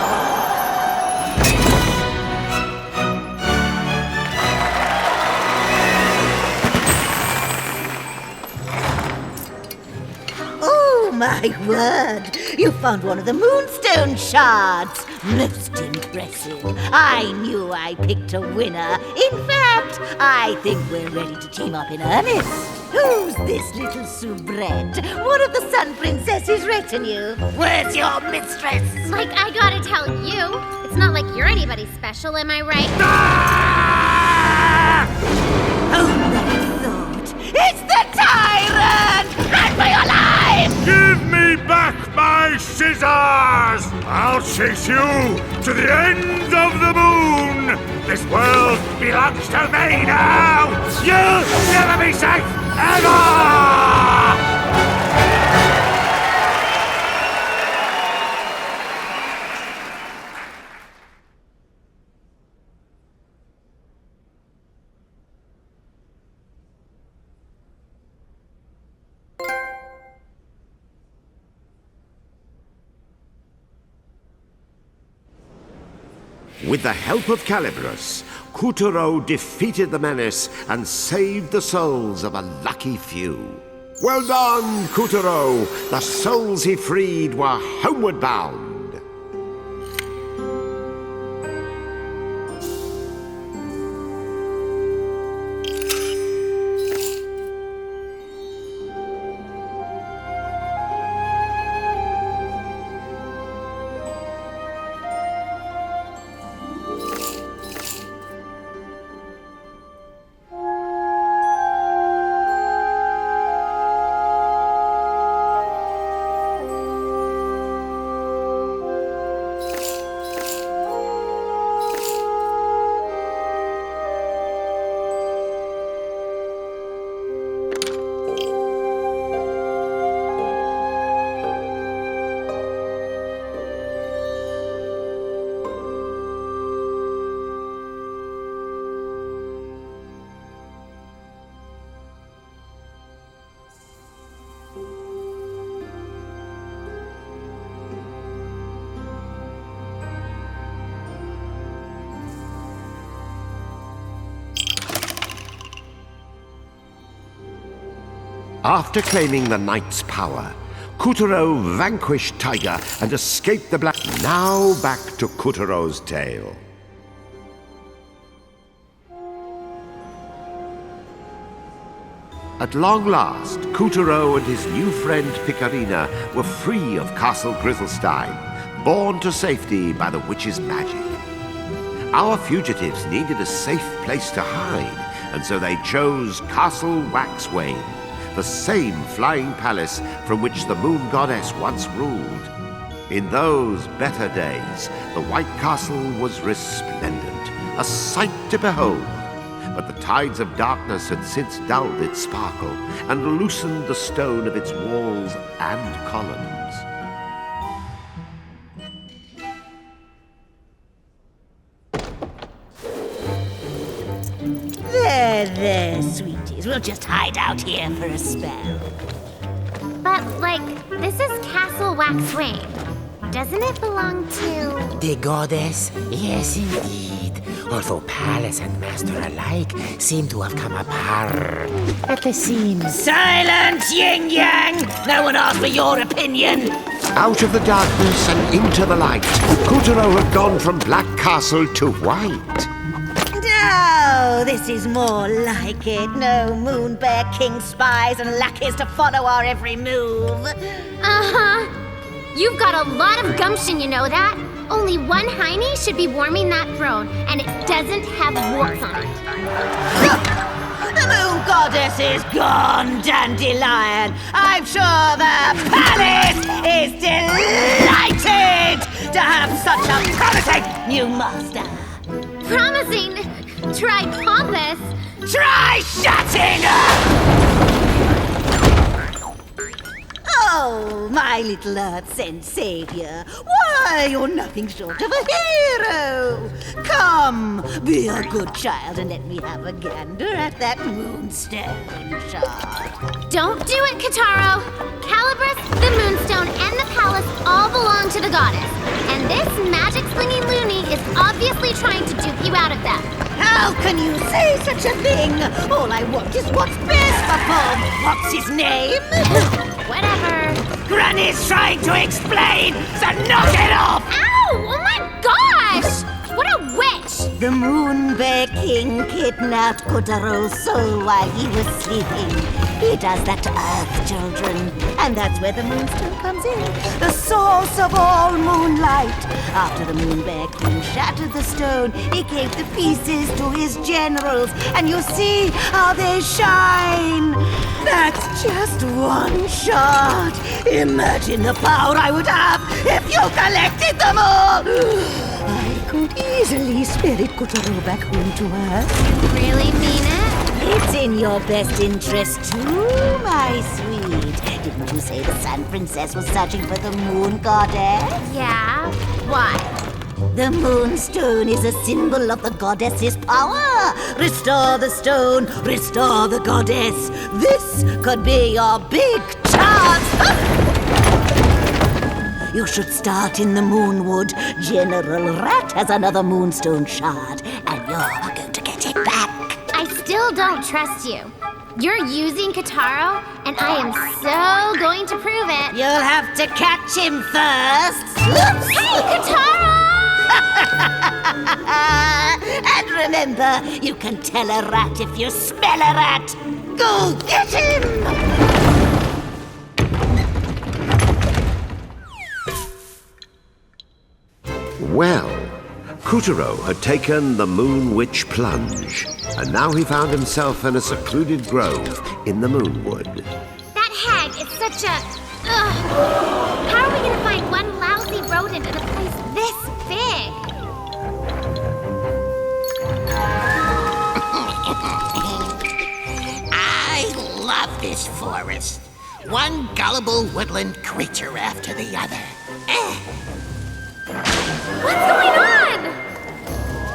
Oh, my word! You found one of the moonstone shards! Most impressive. I knew I picked a winner. In fact, I think we're ready to team up in earnest. Who's this little soubrette? One of the Sun Princess's retinue. Where's your mistress? Like, I gotta tell you, it's not like you're anybody special, am I right? Oh, my thought! It's the tyrant! Run for your life! Give me back my scissors! I'll chase you to the end of the moon! This world belongs to me now! You'll never be safe, ever! With the help of Calibros, Kuturo defeated the menace and saved the souls of a lucky few. Well done, Kuturo! The souls he freed were homeward bound. After claiming the knight's power, Kuturo vanquished Tiger and escaped the black... Now back to Kuturo's tale. At long last, Kuturo and his new friend Picarina were free of Castle Grizzlestein, borne to safety by the witch's magic. Our fugitives needed a safe place to hide, and so they chose Castle Waxwane, the same flying palace from which the moon goddess once ruled. In those better days, the White Castle was resplendent, a sight to behold. But the tides of darkness had since dulled its sparkle and loosened the stone of its walls and columns. There, sweeties. We'll just hide out here for a spell. But, like, this is Castle Waxwane. Doesn't it belong to... The goddess? Yes, indeed. Although palace and master alike seem to have come apart at the seams. Silence, yin-yang! No one asked for your opinion! Out of the darkness and into the light, Kuturo had gone from Black Castle to White. No, this is more like it. No Moon Bear King spies and lackeys to follow our every move. Uh-huh. You've got a lot of gumption, you know that? Only one hiney should be warming that throne, and it doesn't have warts on it. The moon goddess is gone, Dandelion. I'm sure the palace is delighted to have such a promising new master. Promising? Try pompous. Try shutting up! Oh, my little earth-sent savior. Why, you're nothing short of a hero. Come, be a good child and let me have a gander at that moonstone shard. Don't do it, Kataro. Calabrus, the moonstone, and the palace all belong to the goddess. And this magic-slinging loony is obviously trying to dupe you out of them. How can you say such a thing? All I want is what's best for Bob. What's his name? Whatever. Granny's trying to explain, so knock it off! Ow! Oh my gosh! What a witch! The Moon Bear King kidnapped Kotaro's soul while he was sleeping. He does that to Earth children, and that's where the Moonstone comes in. The source of all moonlight. After the Moon Bear King shattered the stone, he gave the pieces to his generals, and you see how they shine. That's just one shot. Imagine the power I would have if you collected them all. I could easily spirit Kotaro back home to Earth. Really mean it? It's in your best interest too, my sweet. Didn't you say the Sun Princess was searching for the Moon Goddess? Yeah. Why? The Moonstone is a symbol of the goddess's power. Restore the stone, restore the goddess. This could be your big chance. You should start in the Moonwood. General Rat has another Moonstone shard, and you're going to get it back. I still don't trust you. You're using Kataro, and I am so going to prove it. You'll have to catch him first. Hey, Kataro! And remember, you can tell a rat if you smell a rat. Go get him! Well, Kotaro had taken the Moon Witch plunge, and now he found himself in a secluded grove in the Moonwood. That hag is such a... Ugh. How are we going to find one lousy rodent in a place this big? I love this forest. One gullible woodland creature after the other. What's going on?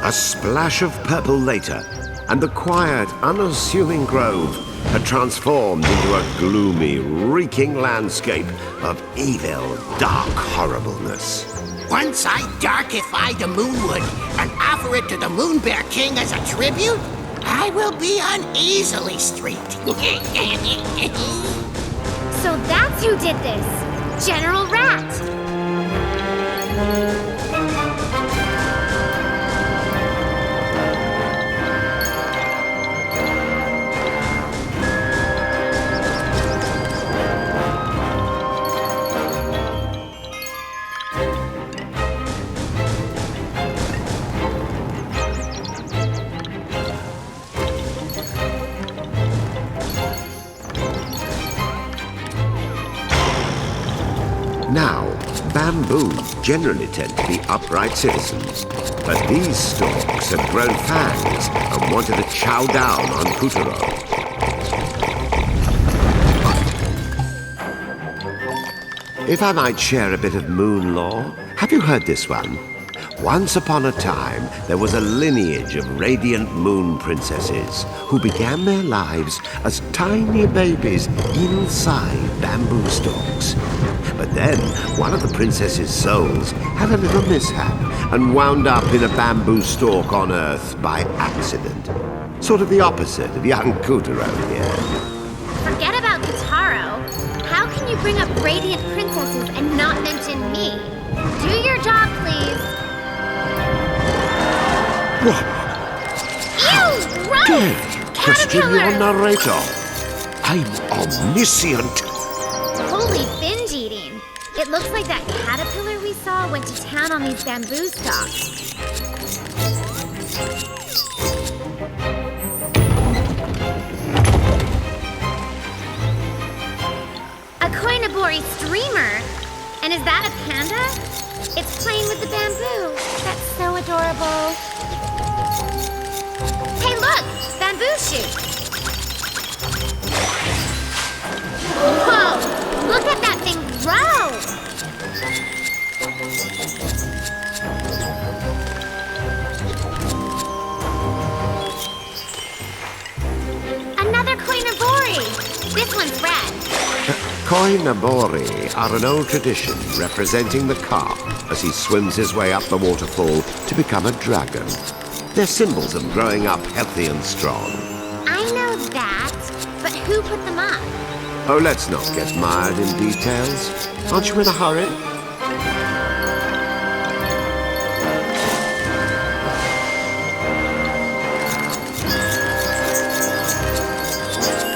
A splash of purple later, and the quiet, unassuming grove had transformed into a gloomy, reeking landscape of evil, dark horribleness. Once I darkify the Moonwood and offer it to the Moon Bear King as a tribute, I will be on Easily Street. So that's who did this. General Rat. Now, bamboos generally tend to be upright citizens, but these stalks had grown fangs and wanted to chow down on Kotaro. If I might share a bit of moon lore, have you heard this one? Once upon a time, there was a lineage of radiant moon princesses who began their lives as tiny babies inside bamboo stalks. But then, one of the princess's souls had a little mishap and wound up in a bamboo stalk on Earth by accident. Sort of the opposite of young Kotaro here. Forget about Kataro. How can you bring up radiant princesses and not mention me? Do your job, please. What? Ew! Gross! Don't question your Caterpillar! narrator. I'm omniscient. Holy binge eating. It It looks like that caterpillar we saw went to town on these bamboo stalks. A koinobori streamer? And is that a panda? It's playing with the bamboo. That's so adorable. Hey, look! Bamboo shoot! Whoa! Look at that thing grow! Another koinobori! This one's red. Koinobori are an old tradition representing the carp as he swims his way up the waterfall to become a dragon. They're symbols of growing up healthy and strong. I know that, but who put them up? Oh, let's not get mired in details. Aren't you in a hurry?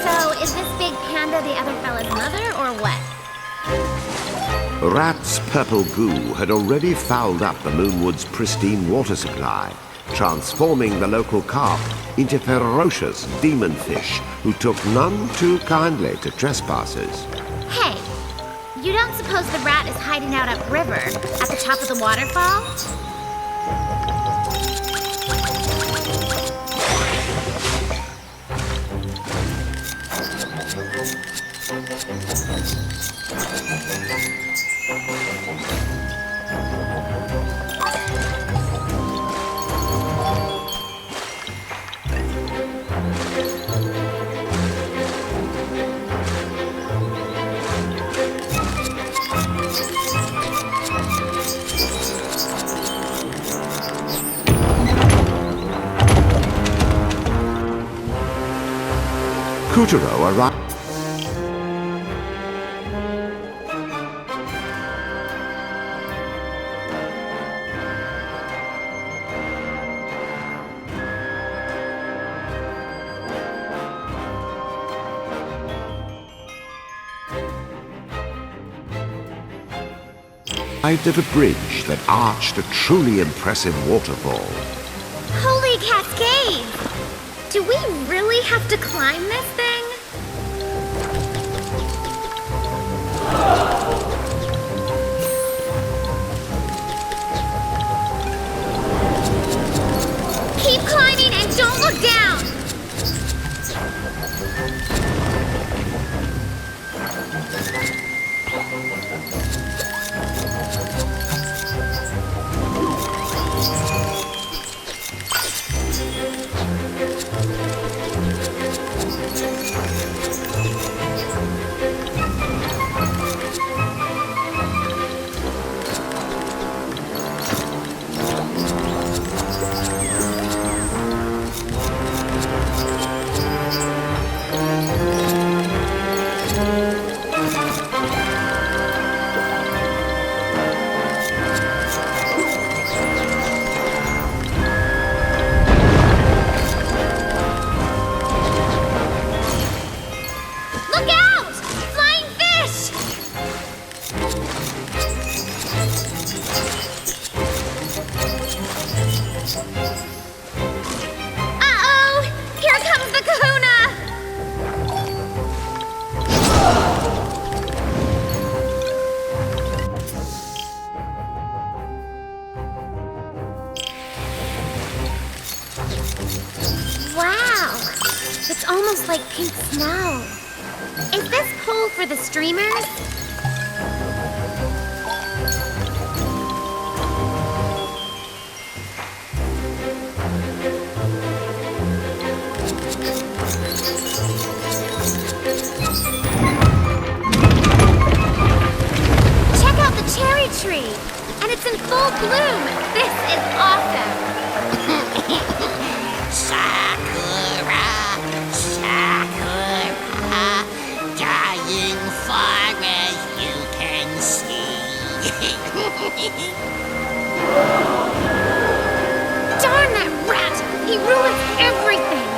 So, is this big panda the other fella's mother, or what? Rat's purple goo had already fouled up the Moonwood's pristine water supply, transforming the local carp into ferocious demon fish who took none too kindly to trespassers. Hey, you don't suppose the rat is hiding out upriver, at the top of the waterfall? Kutaro arrived. At a bridge that arched a truly impressive waterfall. Holy cascade! Do we really have to climb this thing? Keep climbing and don't look down! Wow! It's almost like pink snow. Is this pole for the streamers? Check out the cherry tree! And it's in full bloom! This is awesome! Sakura, Sakura, dying far as you can see. Darn that rat! He ruins everything!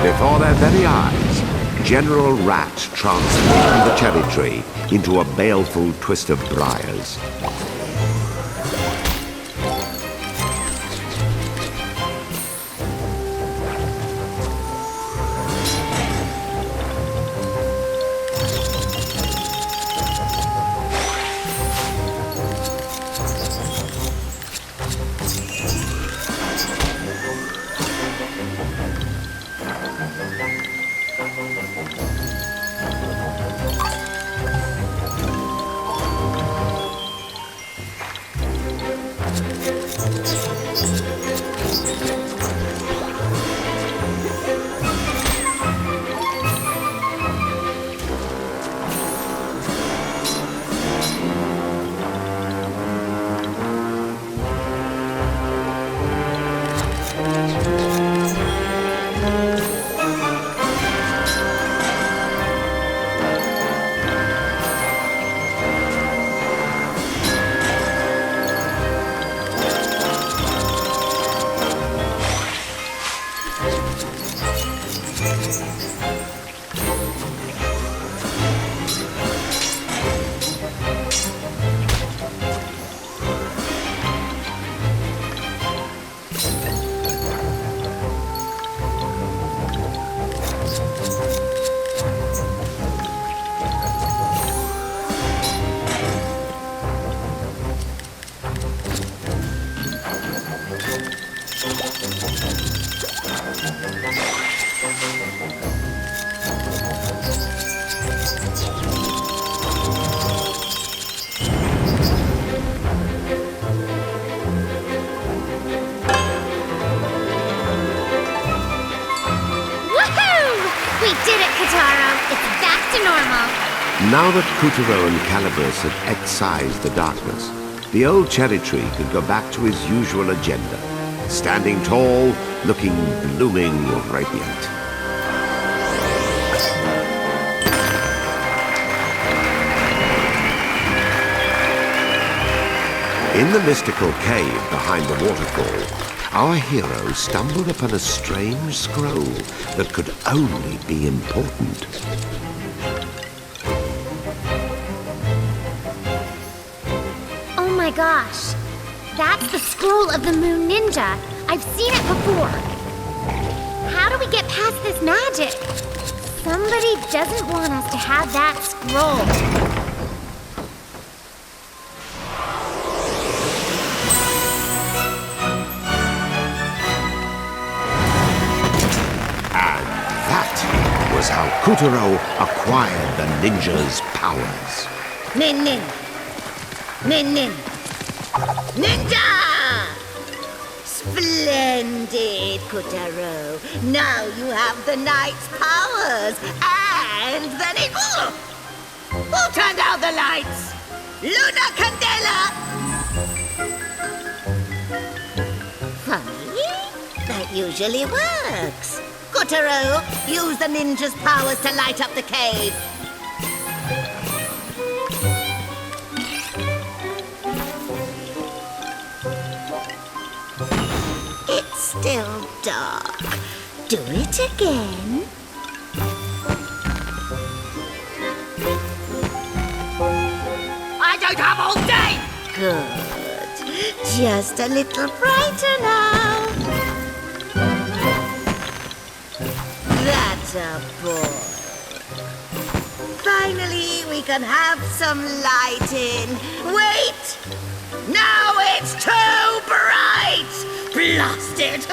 Before their very eyes, General Rat transformed the cherry tree into a baleful twist of briars. Now that Puppeteer and Calibros had excised the darkness, the old cherry tree could go back to his usual agenda, standing tall, looking blooming radiant. In the mystical cave behind the waterfall, our hero stumbled upon a strange scroll that could only be important. Oh my gosh, that's the scroll of the Moon Ninja. I've seen it before. How do we get past this magic? Somebody doesn't want us to have that scroll. Was how Puppeteer acquired the ninja's powers. Nin nin. Nin nin. Ninja! Splendid, Puppeteer. Now you have the knight's powers and the ninja. Who turned out the lights? Luna Candela! Funny. That usually works. Puppeteer, use the ninja's powers to light up the cave. It's still dark. Do it again. I don't have all day! Good. Just a little brighter now. That's a boy. Finally, we can have some lighting. Wait! Now it's too bright! Blast it!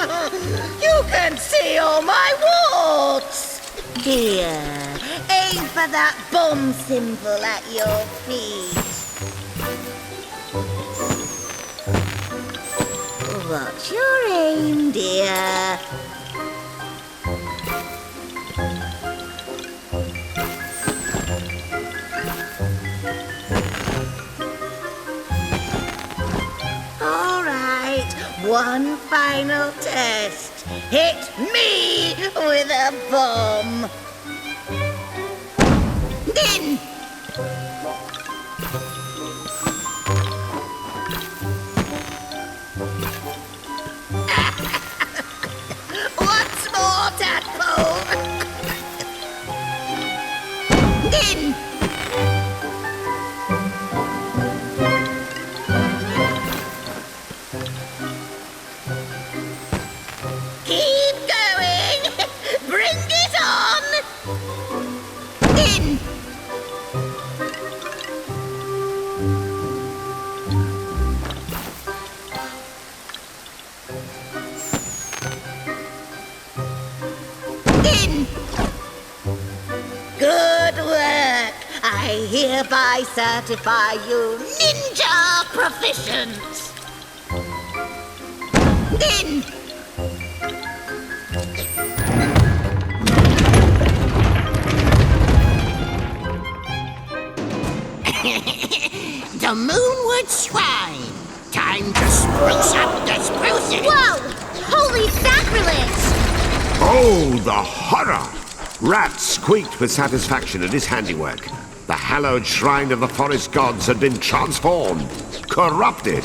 You can see all my warts! Here, aim for that bomb symbol at your feet. Watch your aim, dear. One final test. Hit me with a bomb. Din! Once more, tadpole. hereby certify you ninja proficient. In! The Moonwood Shrine. Time to spruce up the spruces. Whoa! Holy sacrilege! Oh, the horror! Rat squeaked with satisfaction at his handiwork. The hallowed shrine of the forest gods had been transformed, corrupted.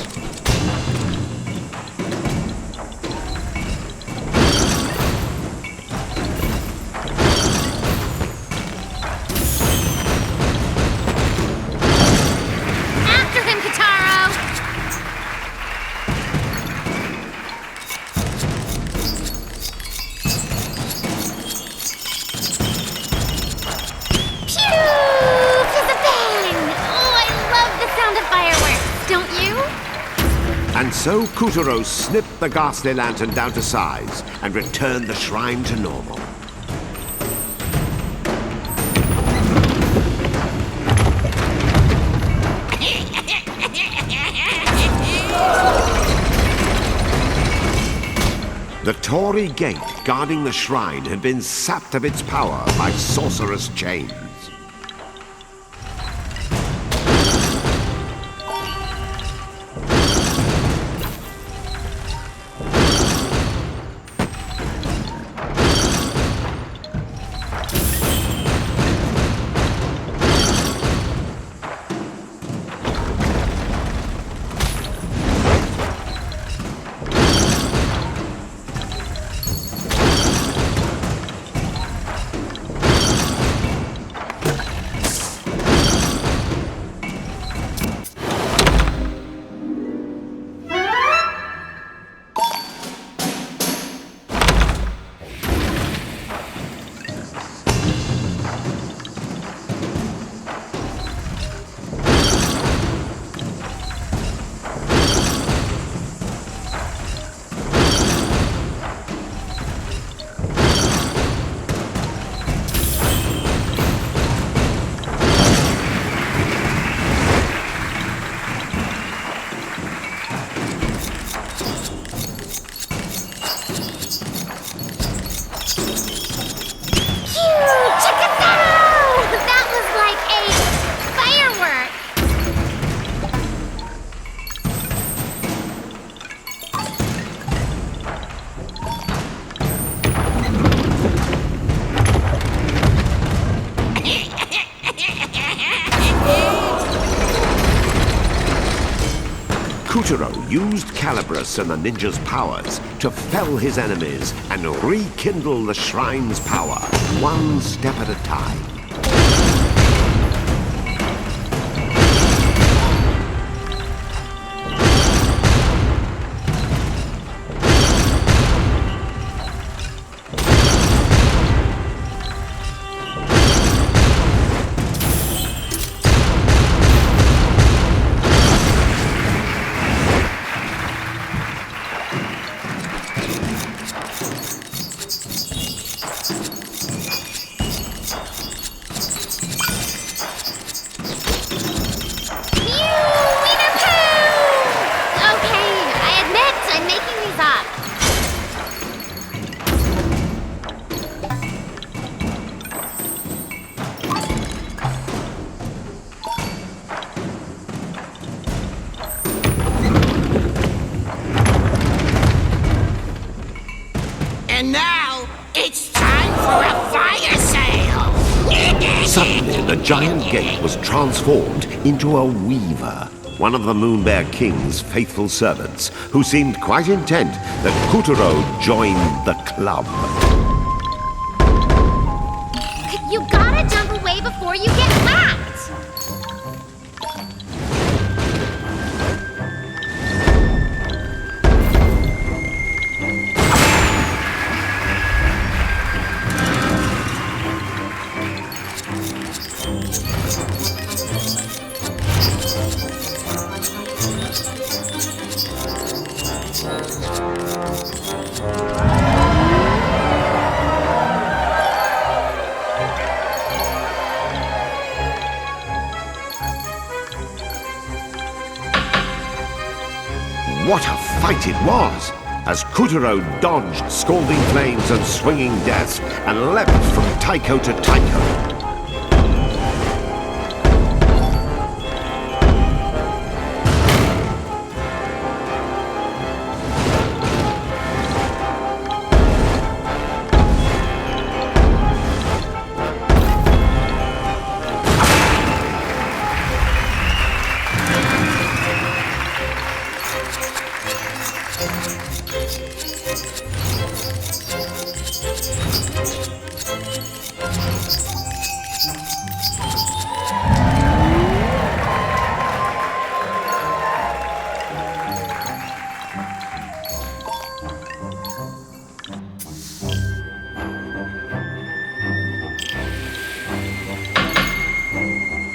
After him, Kataro! Pew! Pizzabang! Oh, I love the sound of fireworks, don't you? And so Kuturo snipped the ghastly lantern down to size and returned the shrine to normal. The Torii gate guarding the shrine had been sapped of its power by sorcerous chains. That was like a firework! Kuturo used Calibros and the ninja's powers to fell his enemies and rekindle the shrine's power, one step at a time. And now, it's time for a fire sale! Suddenly, the giant gate was transformed into a weaver, one of the Moon Bear King's faithful servants, who seemed quite intent that Kuturo join the club. You gotta jump away before you get whacked! what a fight it was! As Kuturo dodged scalding flames and swinging deaths and leapt from Tycho to Tycho.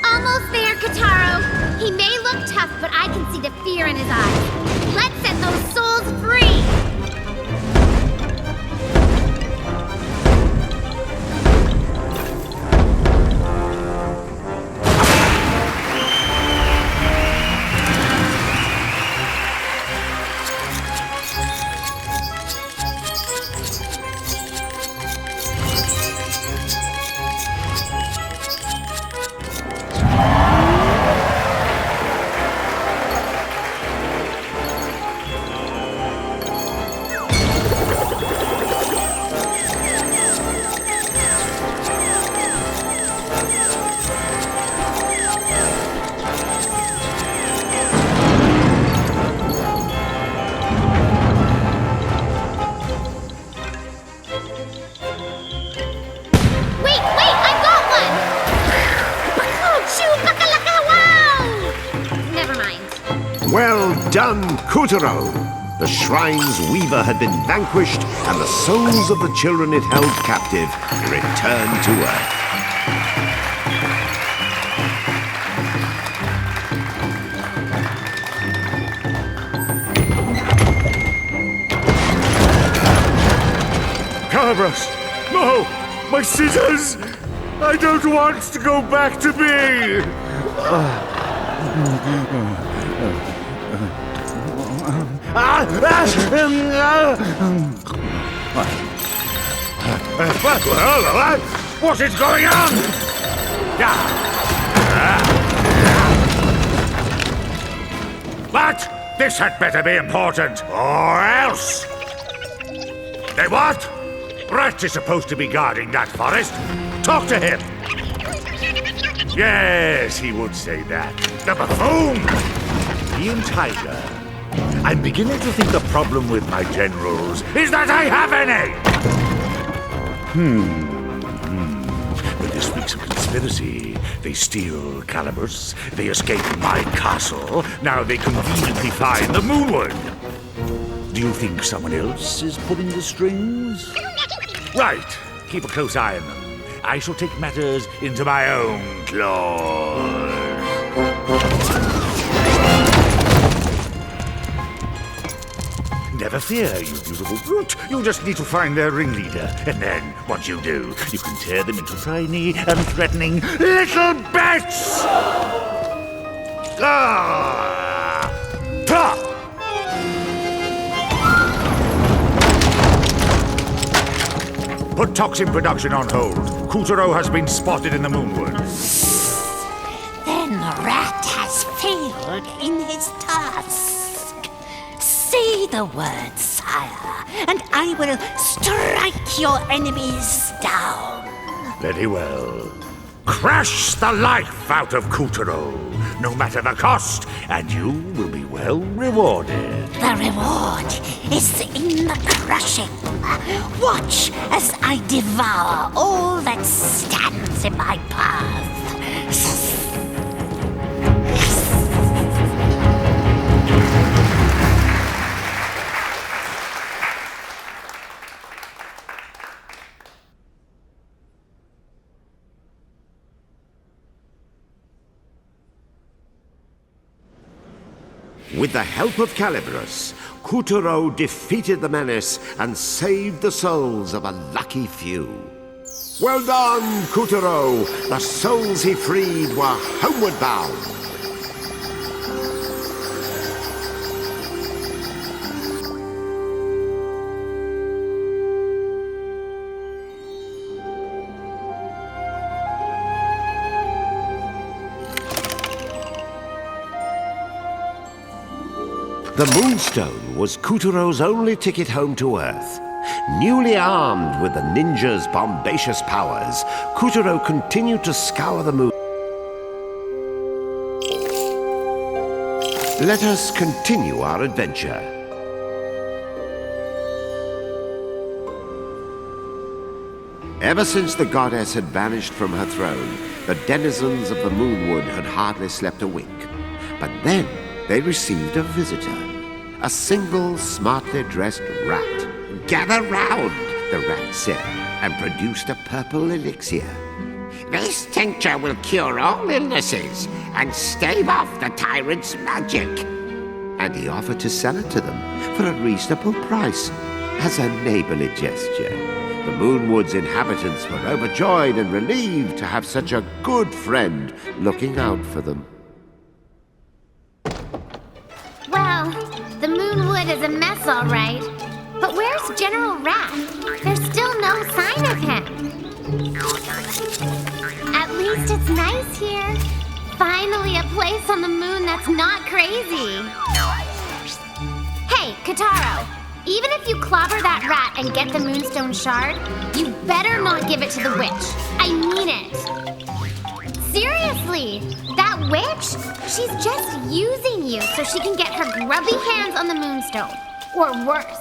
Almost there, Kataro. He may look tough, but I can see the fear in his eyes. Let's set those souls free! Well done, Kuturo! The shrine's weaver had been vanquished, and the souls of the children it held captive returned to Earth. Calibros! No! My scissors! I don't want to go back to me! What is going on? But this had better be important, or else. They what? Rat is supposed to be guarding that forest. Talk to him. Yes, he would say that. The buffoon! Ian Tiger, I'm beginning to think the problem with my generals is that I have any! But this week's a conspiracy. They steal Calibros, they escape my castle, now they conveniently find the Moonward. Do you think someone else is pulling the strings? Right, keep a close eye on them. I shall take matters into my own claws. Never fear, you beautiful brute. You just need to find their ringleader. And then, once you do, you can tear them into tiny and threatening little bits! Put toxin production on hold. Kuturo has been spotted in the Moonwood. Then Rat has failed in his task. Say the word, sire, and I will strike your enemies down. Very well. Crush the life out of Kuturo, no matter the cost, and you will be well rewarded. The reward is in the crushing. Watch as I devour all that stands in my path. With the help of Calibros, Kuturo defeated the menace and saved the souls of a lucky few. Well done, Kuturo! The souls he freed were homeward bound. The Moonstone was Kuturo's only ticket home to Earth. Newly armed with the ninja's bombacious powers, Kuturo continued to scour the moon. Let us continue our adventure. Ever since the goddess had vanished from her throne, the denizens of the Moonwood had hardly slept a wink. But then they received a visitor, a single smartly dressed rat. "Gather round," the rat said, and produced a purple elixir. "This tincture will cure all illnesses and stave off the tyrant's magic." And he offered to sell it to them for a reasonable price, as a neighborly gesture. The Moonwood's inhabitants were overjoyed and relieved to have such a good friend looking out for them. Well, the Moonwood is a mess, all right. But where's General Rat? There's still no sign of him. At least it's nice here. Finally a place on the moon that's not crazy. Hey, Kataro. Even if you clobber that rat and get the Moonstone Shard, you better not give it to the witch. I mean it. Seriously, that witch? She's just using you so she can get her grubby hands on the Moonstone. Or worse.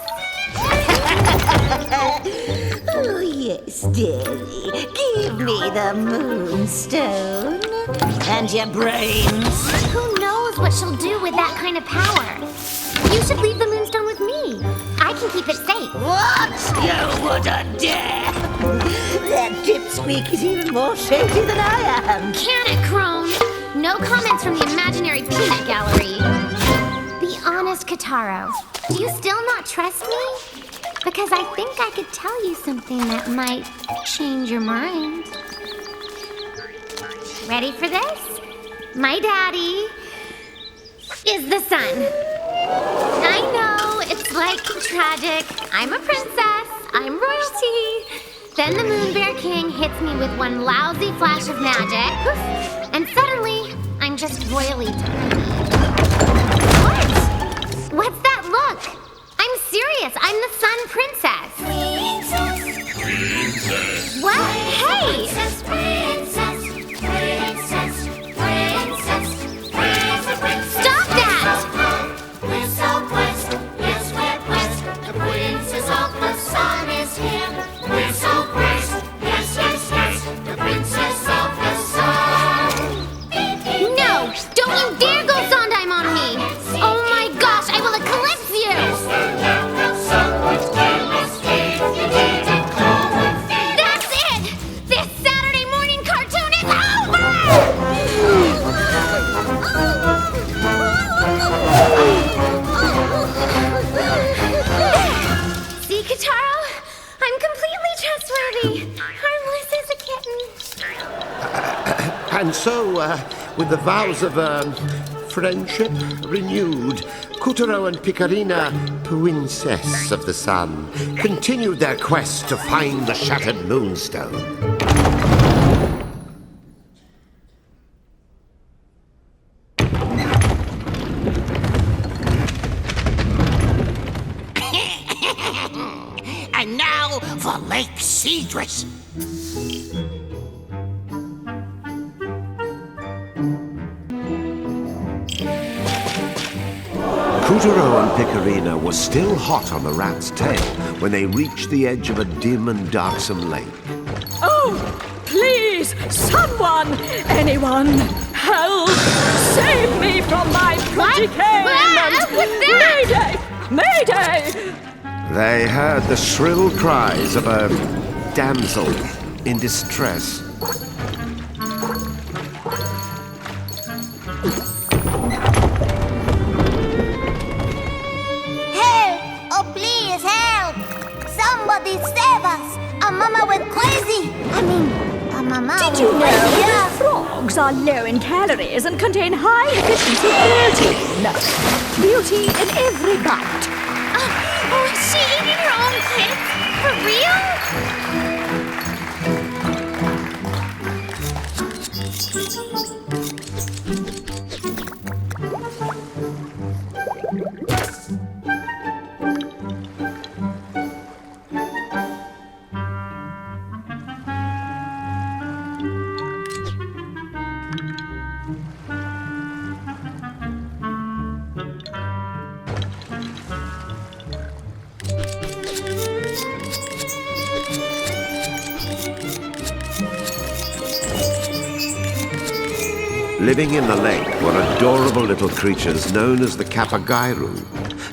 Oh, yes, dearie. Give me the Moonstone. And your brains. Who knows what she'll do with that kind of power? You should leave the Moonstone with me. I can keep it safe. What? You wouldn't dare! That dipsqueak is even more shady than I am. Can it, Crone? No comments from the imaginary peanut gallery. Be honest, Kataro. Do you still not trust me? Because I think I could tell you something that might change your mind. Ready for this? My daddy is the sun. I know, it's like tragic. I'm a princess. I'm royalty. Then the Moon Bear King hits me with one lousy flash of magic. Poof, and suddenly, I'm just royally tiny. What? What's that look? I'm serious. I'm the Sun Princess. Princess. What? Hey! Princess, princess, princess, princess, princess. Stop that! We're southwest, yes, we're west. The princess of the sun is here. We're southwest, yes, yes, yes. The princess of the sun. No! Don't you dare go Sondheim on me! Oh my gosh, I will eclipse you! That's it! This Saturday morning cartoon is over! See, Kataro? I'm completely trustworthy. Harmless as a kitten. And so, with the vows of friendship renewed, Kuturo and Picarina, Princess of the Sun, continued their quest to find the shattered Moonstone. And now for Lake Cedrus. Kuturo and Picarina were still hot on the rat's tail when they reached the edge of a dim and darksome lake. Oh, please, someone, anyone, help! Save me from my predicament! What's that? Mayday! Mayday! They heard the shrill cries of a damsel in distress. Help! Oh, please, help! Somebody save us! Our mama went crazy! A mama. Did you know that frogs are low in calories and contain high efficiency protein? Beauty in every bite. Oh, is she eating her own kids? For real? Living in the lake were adorable little creatures known as the Kapagairu,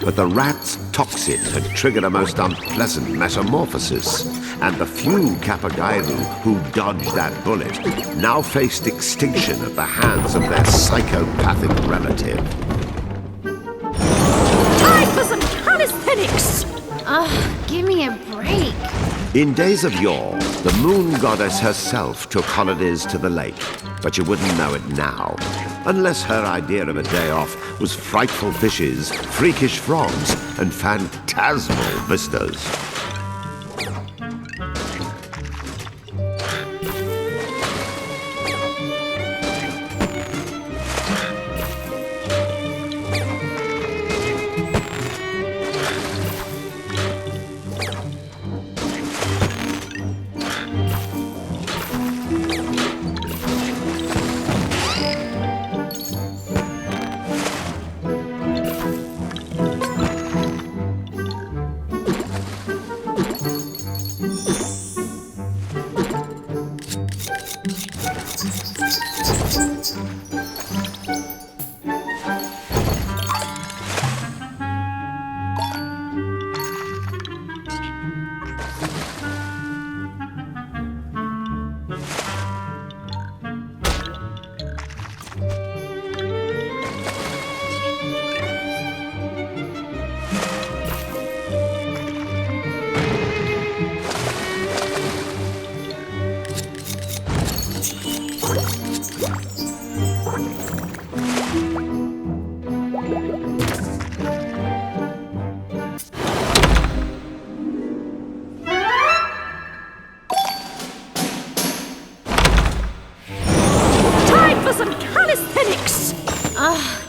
but the rat's toxin had triggered a most unpleasant metamorphosis, and the few Kapagairu who dodged that bullet now faced extinction at the hands of their psychopathic relative. Time for some calisthenics! Ugh, give me a break. In days of yore, the moon goddess herself took holidays to the lake, but you wouldn't know it now, unless her idea of a day off was frightful fishes, freakish frogs, and phantasmal vistas.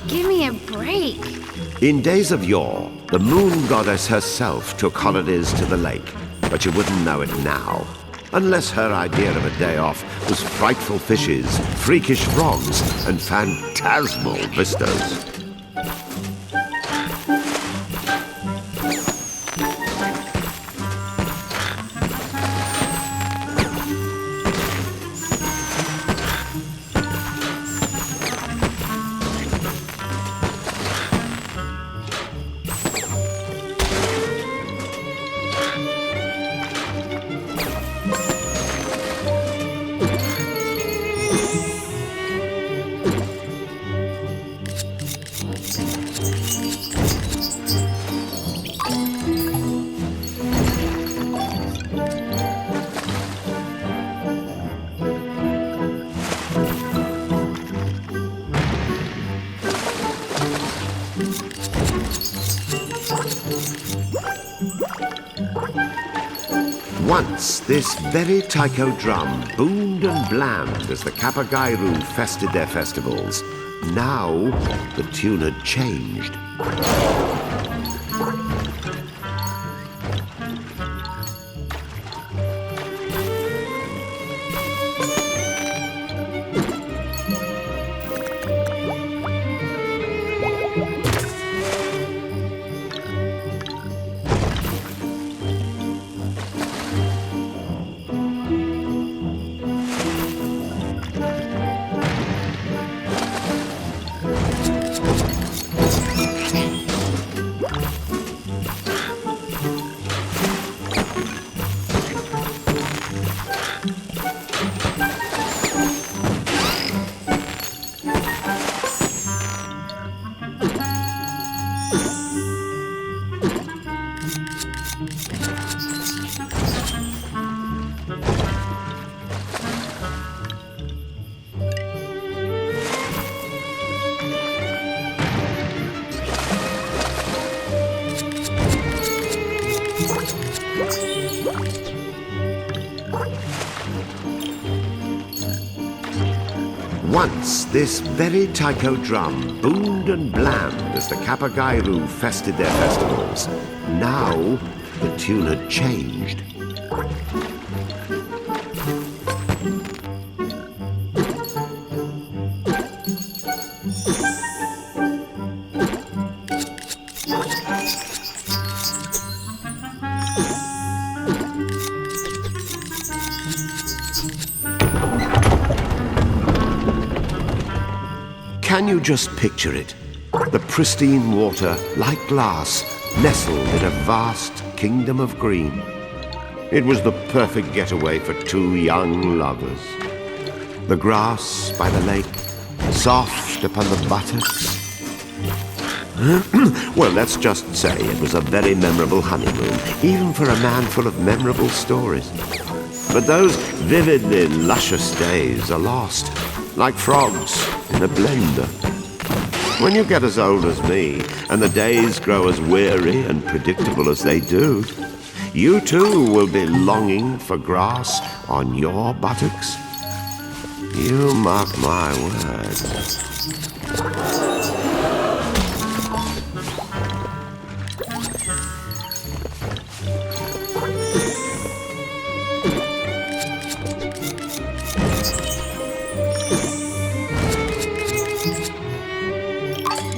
Give me a break. In days of yore, the moon goddess herself took holidays to the lake, but you wouldn't know it now, unless her idea of a day off was frightful fishes, freakish frogs, and phantasmal vistas. Once, this very taiko drum boomed and blammed as the Kapagairu fested their festivals. Now, the tune had changed. Once, this very taiko drum boomed and blammed as the Kapagairu fested their festivals. Now, the tune had changed. you just picture it? The pristine water, like glass, nestled in a vast kingdom of green. It was the perfect getaway for two young lovers. The grass by the lake, soft upon the buttocks. Well, let's just say it was a very memorable honeymoon, even for a man full of memorable stories. But those vividly luscious days are lost, like frogs in a blender. When you get as old as me, and the days grow as weary and predictable as they do, you too will be longing for grass on your buttocks. You mark my words.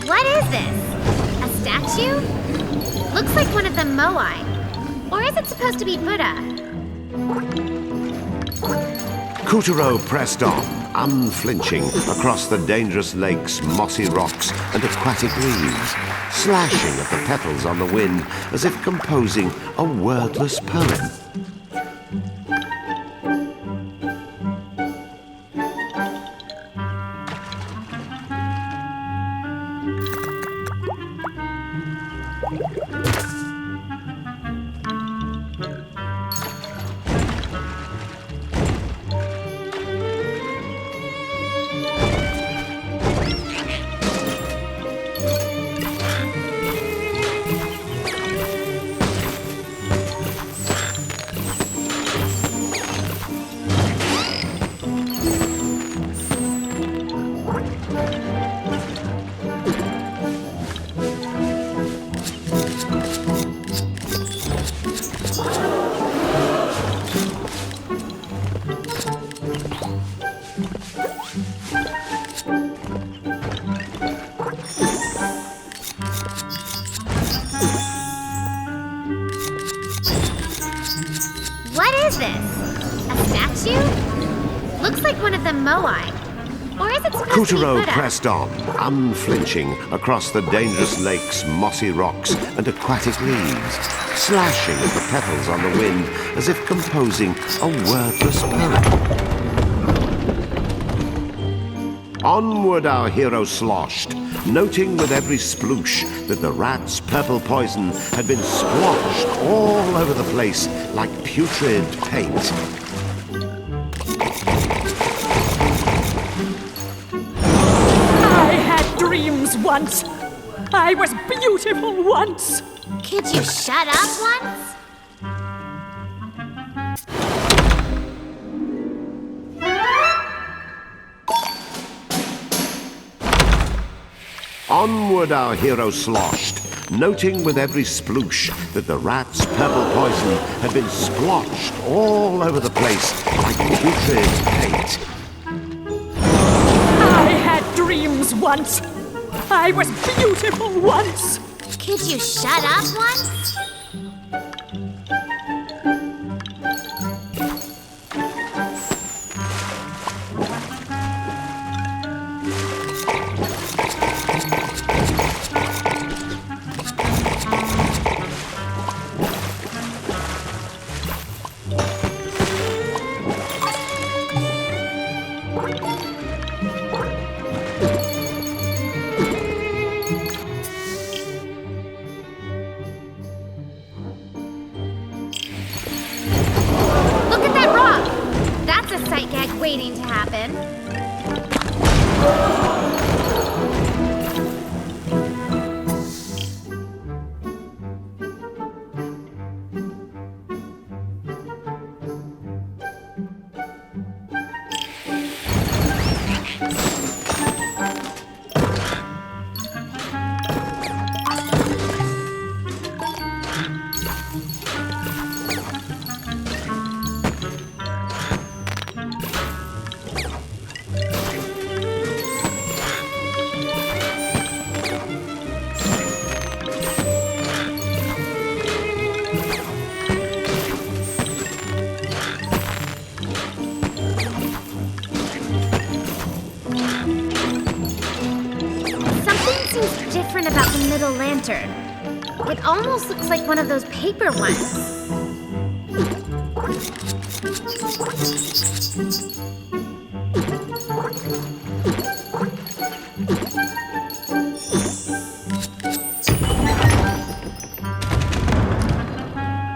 What is this? A statue? Looks like one of the Moai. Or is it supposed to be Buddha? Kutaro pressed on, unflinching, across the dangerous lakes, mossy rocks, and aquatic leaves, slashing at the petals on the wind as if composing a wordless poem. What is this? A statue? Looks like one of the Moai. Or is it supposed to be Kutaro Buddha? pressed on, unflinching, across the dangerous lakes, mossy rocks, and aquatic leaves, slashing at the petals on the wind as if composing a wordless poem. Onward our hero sloshed, noting with every sploosh that the rat's purple poison had been splotched all over the place like putrid paint. I had dreams once. I was beautiful once. Could you shut up once? Onward our hero sloshed, noting with every sploosh that the rat's purple poison had been splotched all over the place like putrid paint. I had dreams once. I was beautiful once. Could you shut up once? about the middle lantern. It almost looks like one of those paper ones.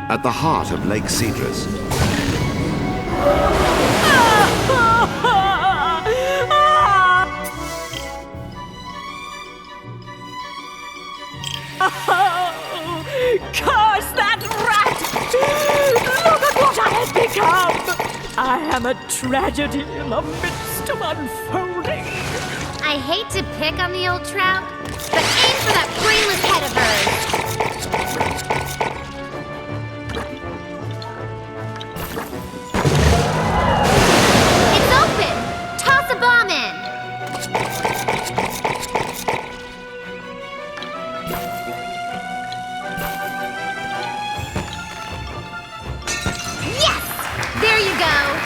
At the heart of Lake Cedrus, Curse that rat! Look at what I have become! I am a tragedy in the midst of unfolding. I hate to pick on the old trout, but aim for that brainless head of hers. It's open! Toss a bomb in! Yes! There you go!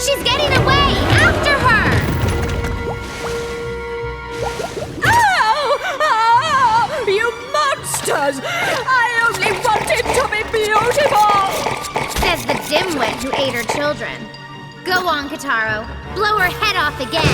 She's getting away! After her! Oh! You monsters! I only wanted to be beautiful! Says the dimwit who ate her children. Go on, Kataro. Blow her head off again.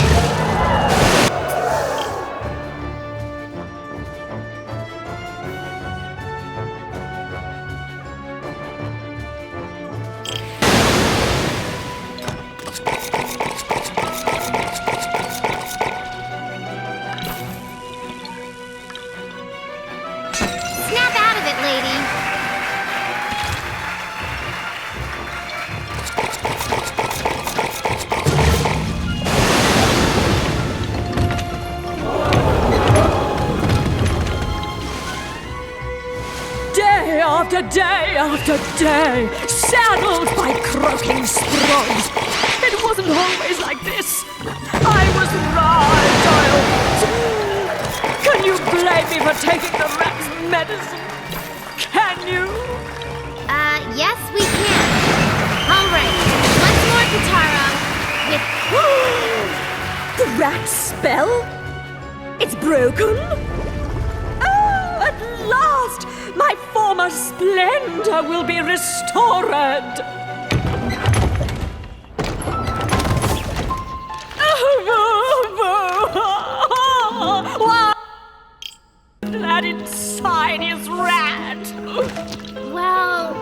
Snap out of it, lady. Day after day after day, saddled by croaking sprugs. It wasn't always like this. I was right, Can you blame me for taking the rat's medicine? Can you? Yes, we can. All right, once more, Kataro. With The rat spell? It's broken? Oh, at last! My former splendor will be restored! That inside is rat! well,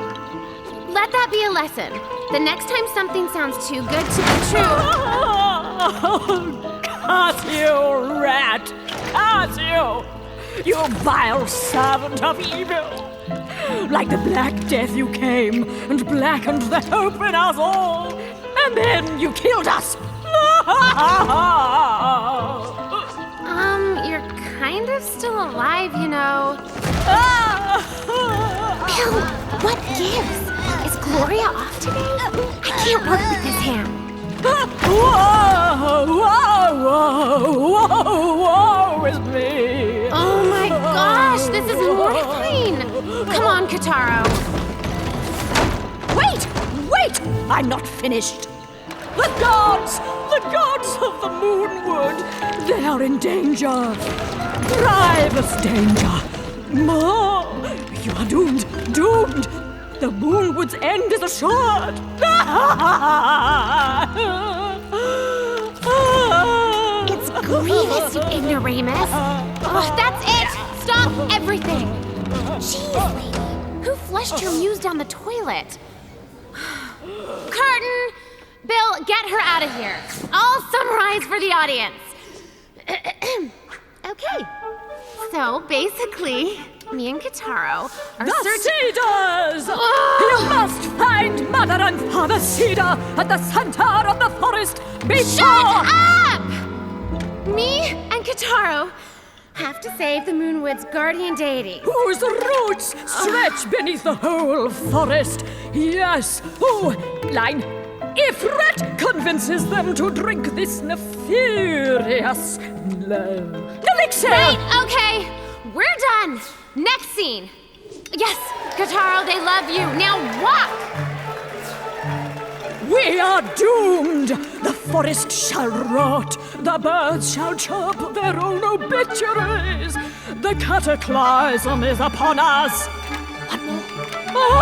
let that be a lesson. The next time something sounds too good to be true. Oh, curse you, rat! Curse you! You vile servant of evil! Like the Black Death you came and blackened the hope in us all, and then you killed us! You're kind of still alive, you know. Bill, what gives? Is Gloria off today? I can't work with this hand. Whoa, whoa, whoa, whoa, whoa is me! Oh my gosh, this is mortifying! Come on, Kataro. Wait! I'm not finished. The gods of the Moonwood, they are in danger. Grievous danger. You are doomed. The Moonwood's end is assured. It's grievous, you ignoramus. Oh, that's it! Stop everything! Jeez, lady. Who flushed your muse down the toilet? Curtain! Bill, get her out of here. I'll summarize for the audience. Okay. So, basically, me and Kataro are The Cedars! You must find Mother and Father Cedar at the center of the forest before... Shut up! Me and Kataro have to save the Moonwood's guardian deity. Whose roots stretch beneath the whole forest. Yes. Oh, line. If Rat convinces them to drink this nefarious elixir... Wait, okay. We're done. Next scene. Yes, Kataro, they love you. Now walk! We are doomed! The forest shall rot, the birds shall chirp their own obituaries. The cataclysm is upon us. One more.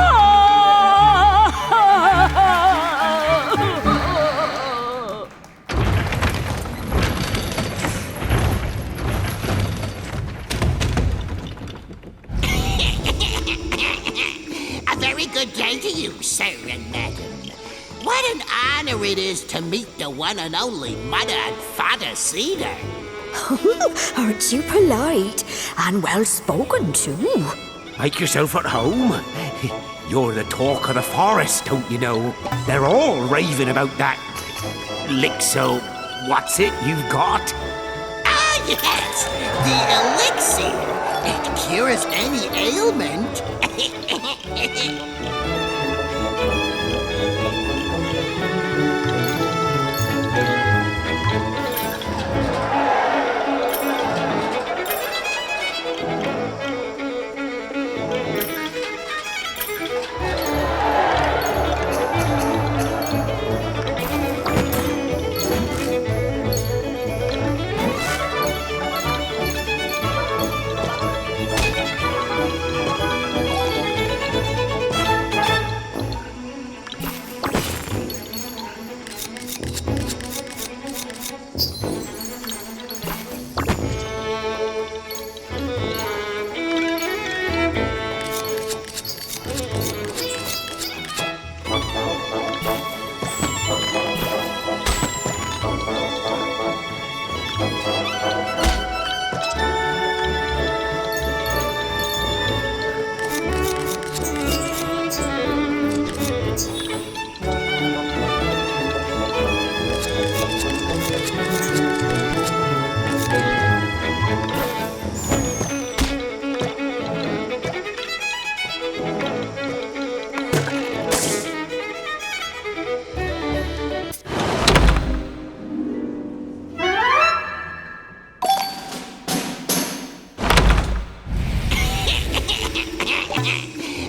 A very good day to you, sir and madam. What an honor it is to meet the one and only Mother and Father Cedar. Aren't you polite and well spoken too? Make yourself at home. You're the talk of the forest, don't you know? They're all raving about that elixir. What's it you've got? Ah, yes, the elixir. It cures any ailment.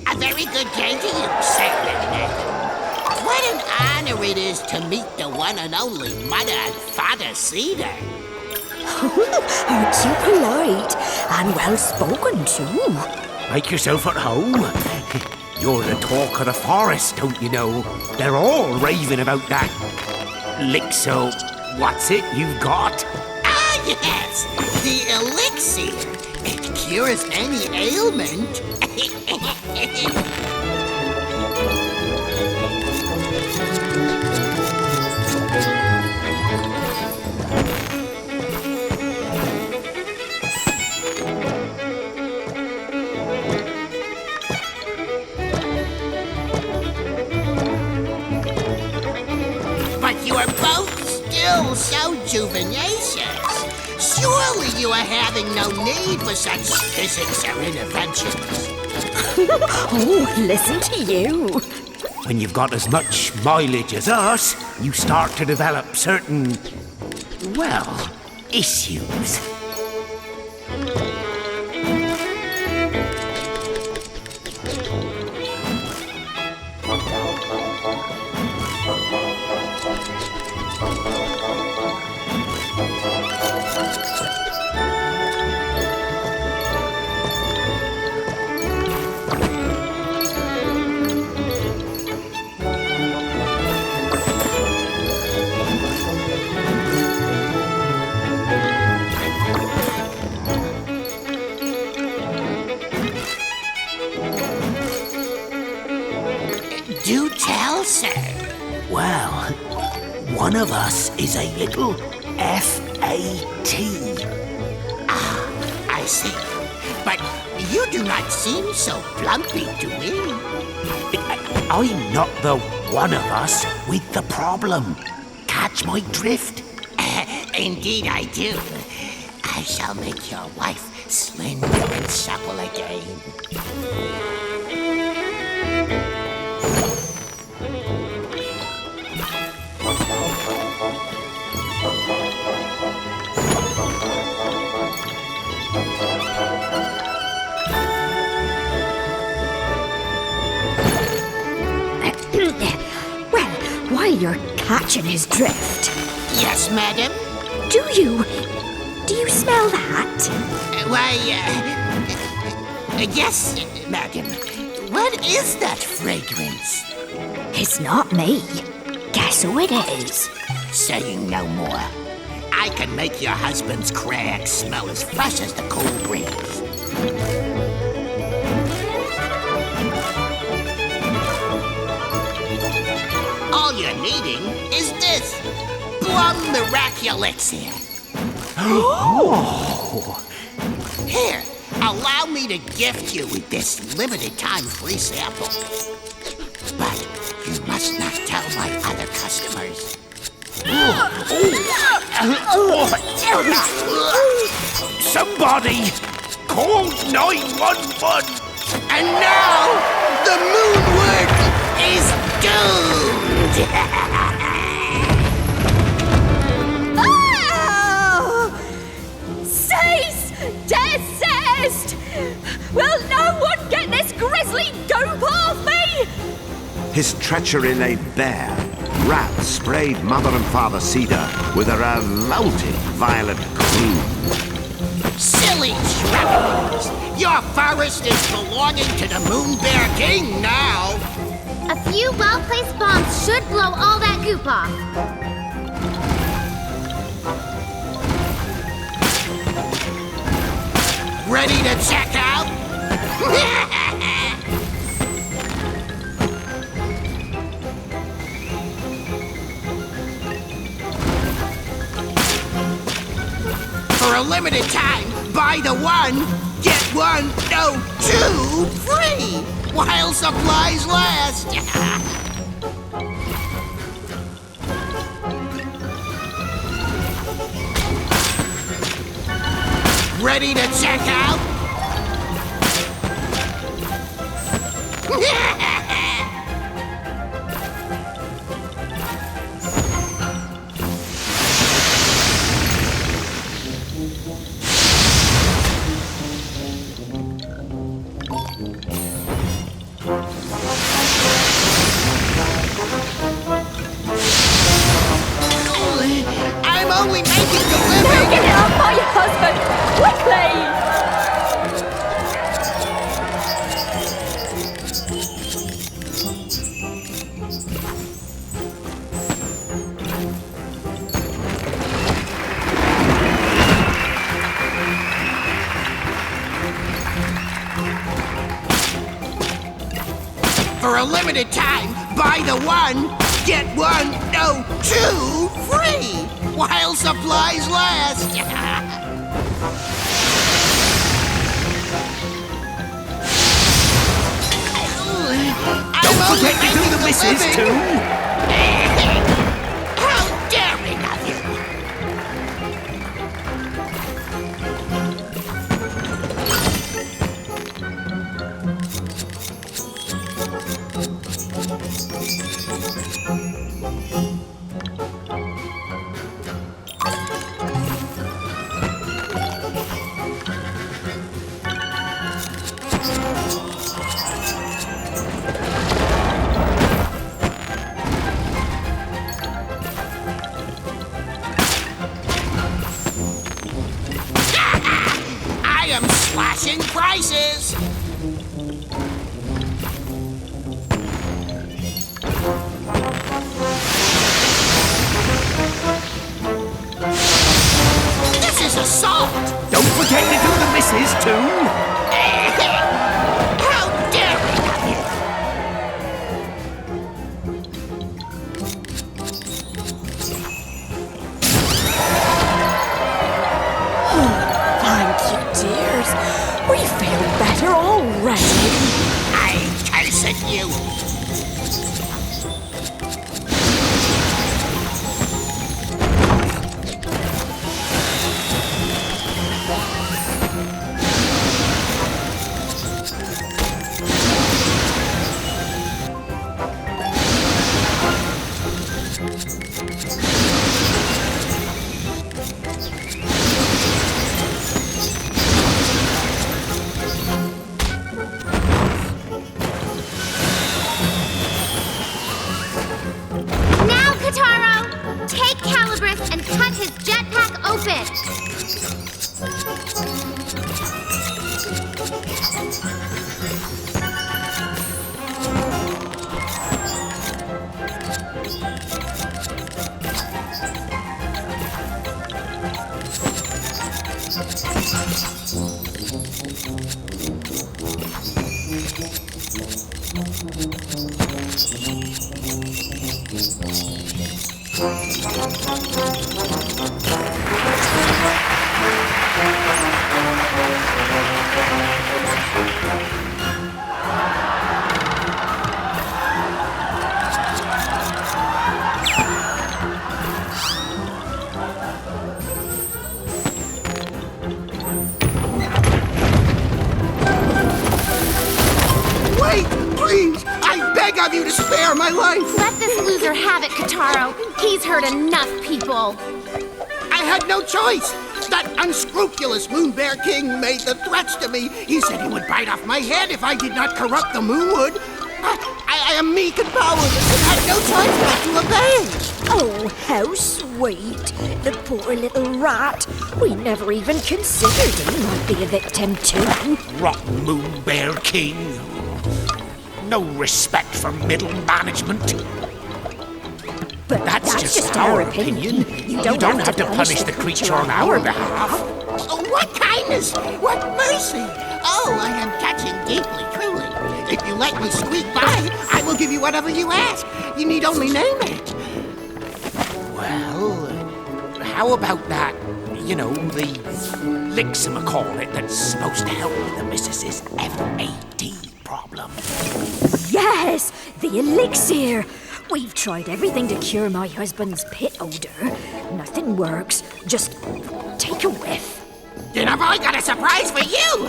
A very good day to you, sir and madam. What an honor it is to meet the one and only Mother and Father Cedar. Aren't you polite and well spoken too? Make yourself at home. You're the talk of the forest, don't you know? They're all raving about that elixir. What's it you've got? Ah, yes, the elixir. It cures any ailment. But you are both still so juveniacious. Surely you are having no need for such physics or interventions. Oh, listen to you. When you've got as much mileage as us, you start to develop certain, well, issues. Do tell, sir. Well, one of us is a little FAT. Ah, I see. But you do not seem so plumpy to me. I'm not the one of us with the problem. Catch my drift? Indeed I do. I shall make your wife slender and supple again. while you're catching his drift. Yes, madam? Do you smell that? Yes, madam. What is that fragrance? It's not me. Guess who it is? Saying no more. I can make your husband's crags smell as fresh as the cool breeze. All you're needing is this. Plum Miraculixir. Oh! Here, allow me to gift you with this limited-time free sample. But you must not tell my other customers. Somebody call 911! And now, the moonwork is doomed! Oh! Cease! Desist! Will no one get this grisly goop off me? His treachery laid bare. Rats sprayed Mother and Father Cedar with a revolting violet gloom. Silly travelers! Your forest is belonging to the Moon Bear King now! A few well-placed bombs should blow all that goop off. Ready to check out? For a limited time, buy the one, get one, no, two free, while supplies last. Ready to check out? I'm only making the living! Get it off my husband! Quickly! For a limited time, buy the one, get one, no, two free, while supplies last. Don't forget to do the misses, too! How daring of you! I am slashing prices! This is assault! Don't forget to do the misses, too! How daring of you! Thank you, dears. We feel better already. I curse at you! Take Calibris and cut his jetpack open. Wait, please! I beg of you to spare my life! Let this loser have it, Kataro. He's hurt enough people. I had no choice! That unscrupulous Moon Bear King made the threats to me. He said he would bite off my head if I did not corrupt the Moonwood. I am meek and powerless and had no choice but to obey. Oh, how sweet. The poor little rat. We never even considered he might be a victim too. Rotten Moon Bear King. No respect for middle management. But that's just our opinion. You don't have to punish the creature on our behalf. Oh, what kindness! What mercy! Oh, I am touching deeply, truly. If you let me squeak by, I will give you whatever you ask. You need only name it. Well, how about that, the licksamacornet that's supposed to help with the missus's FAT problem? Yes, the elixir. We've tried everything to cure my husband's pit odor. Nothing works. Just take a whiff. Then I've only got a surprise for you.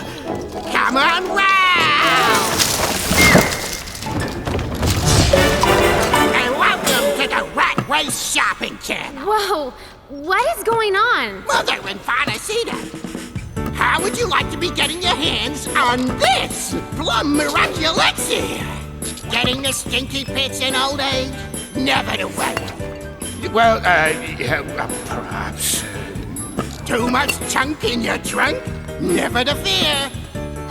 Come on round. And welcome to the Rat Race Shopping Channel. Whoa, what is going on? Mother and Father Cedar, how would you like to be getting your hands on this Plum Miraculexir? Getting the stinky pits in old age? Never the way. Well, perhaps. Too much chunk in your trunk? Never to fear.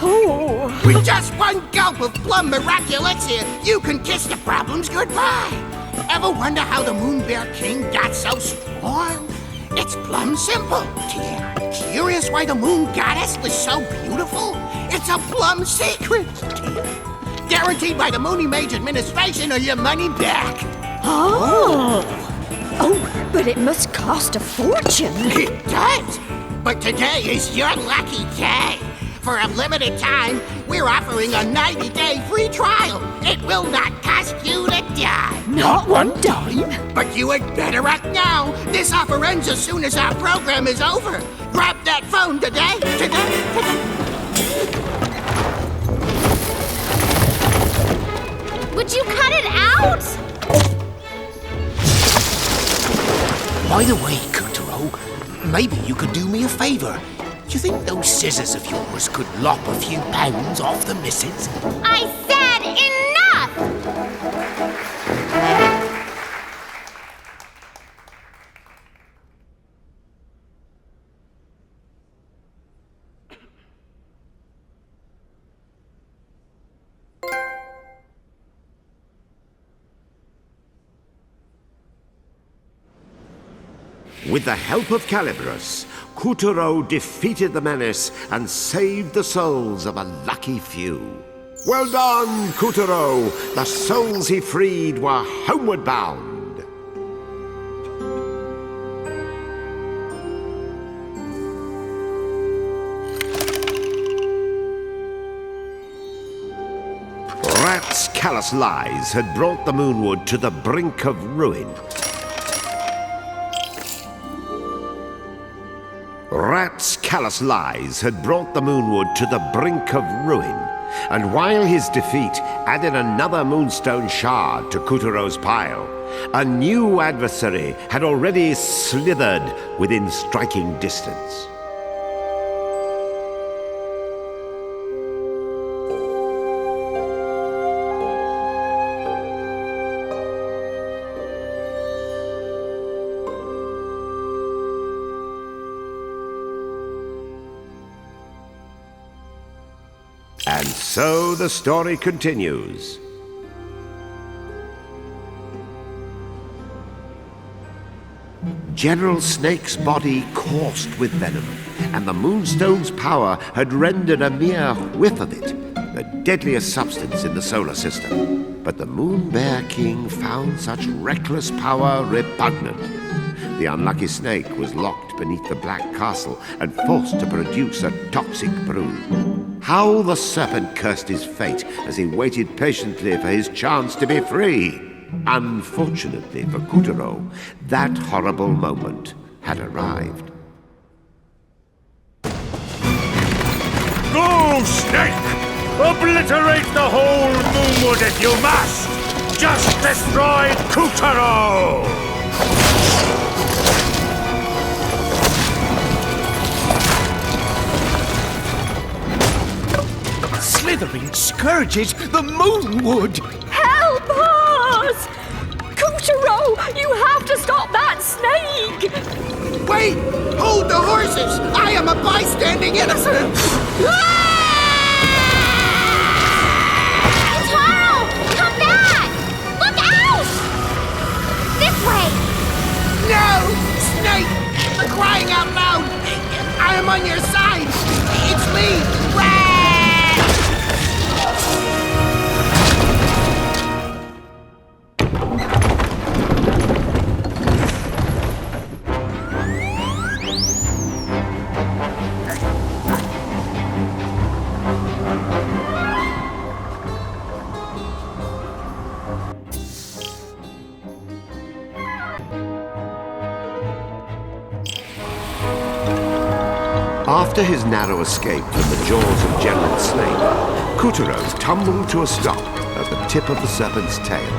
Oh. With just one gulp of Plum Miraculexir, you can kiss the problems goodbye. Ever wonder how the Moon Bear King got so strong? It's plumb simple. Curious why the Moon Goddess was so beautiful? It's a plum secret. Guaranteed by the Moony Mage administration or your money back. Oh, but it must cost a fortune. It does. But today is your lucky day. For a limited time, we're offering a 90-day free trial. It will not cost you a dime. Not one dime? But you had better act now. This offer ends as soon as our program is over. Grab that phone today. Would you cut it out? By the way, Kutaro, maybe you could do me a favor. Do you think those scissors of yours could lop a few pounds off the missus? I said enough! With the help of Calibris, Kutaro defeated the menace and saved the souls of a lucky few. Well done, Kutaro! The souls he freed were homeward bound. Rat's callous lies had brought the Moonwood to the brink of ruin. Rat's callous lies had brought the Moonwood to the brink of ruin, and while his defeat added another Moonstone shard to Kutaro's pile, a new adversary had already slithered within striking distance. And so the story continues. General Snake's body coursed with venom, and the Moonstone's power had rendered a mere whiff of it the deadliest substance in the solar system. But the Moon Bear King found such reckless power repugnant. The unlucky snake was locked beneath the Black Castle and forced to produce a toxic brood. How the serpent cursed his fate as he waited patiently for his chance to be free. Unfortunately for Kutaro, that horrible moment had arrived. Go, Snake! Obliterate the whole Moonwood if you must! Just destroy Kutaro! Slithering scourges the Moonwood! Help us! Kutaro, you have to stop that snake! Wait! Hold the horses! I am a bystanding innocent! Taro! Come back! Look out! This way! No! Snake! For crying out loud! I am on your side! It's me! Rat! After his narrow escape from the jaws of General Snake, Kutaro tumbled to a stop at the tip of the serpent's tail.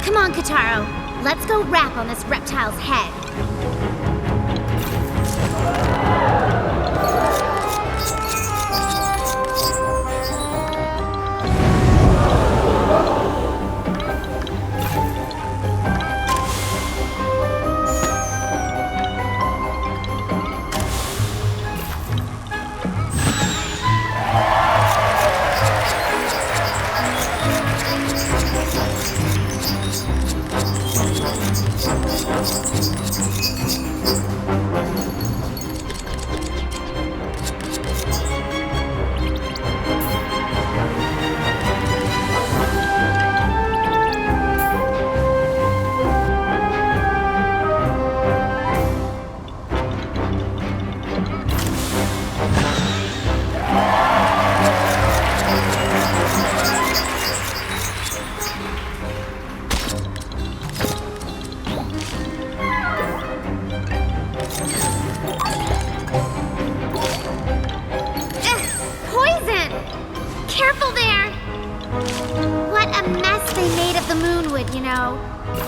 Come on, Kutaro. Let's go rap on this reptile's head.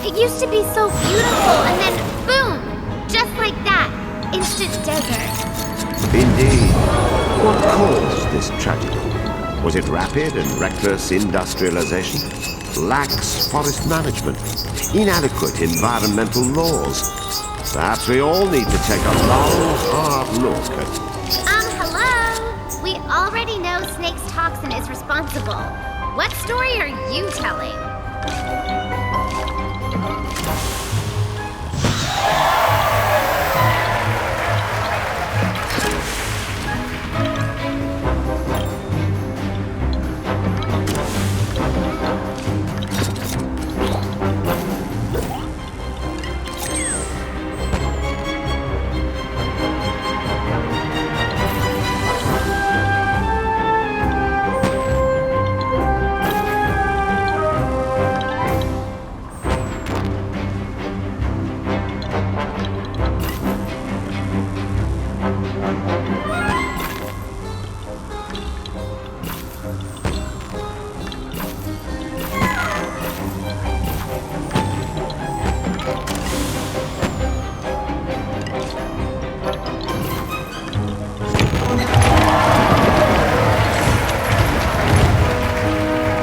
It used to be so beautiful, and then boom! Just like that. Instant desert. Indeed. What caused this tragedy? Was it rapid and reckless industrialization? Lax forest management? Inadequate environmental laws? Perhaps we all need to take a long, hard look at... Hello? We already know Snake's toxin is responsible. What story are you telling?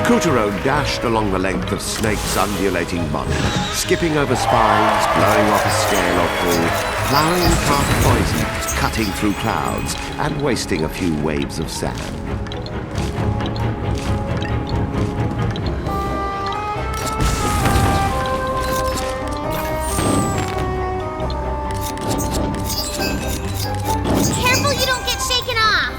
Kutaro dashed along the length of Snake's undulating body, skipping over spines, blowing off a scale or two, plowing past poison, cutting through clouds, and wasting a few waves of sand. Careful you don't get shaken off!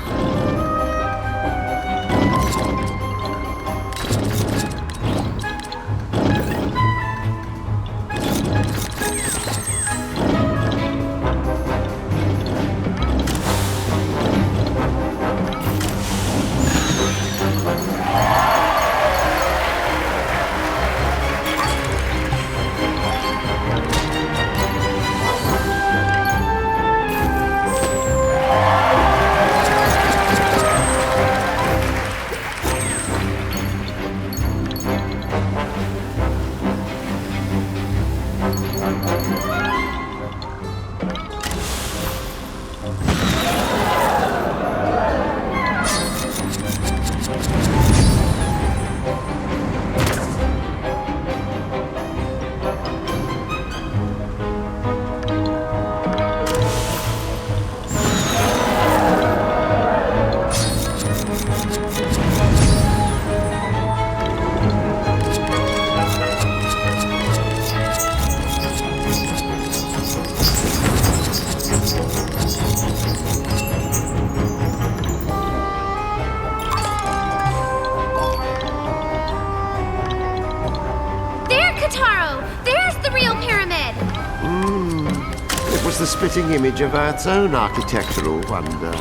The spitting image of Earth's own architectural wonder.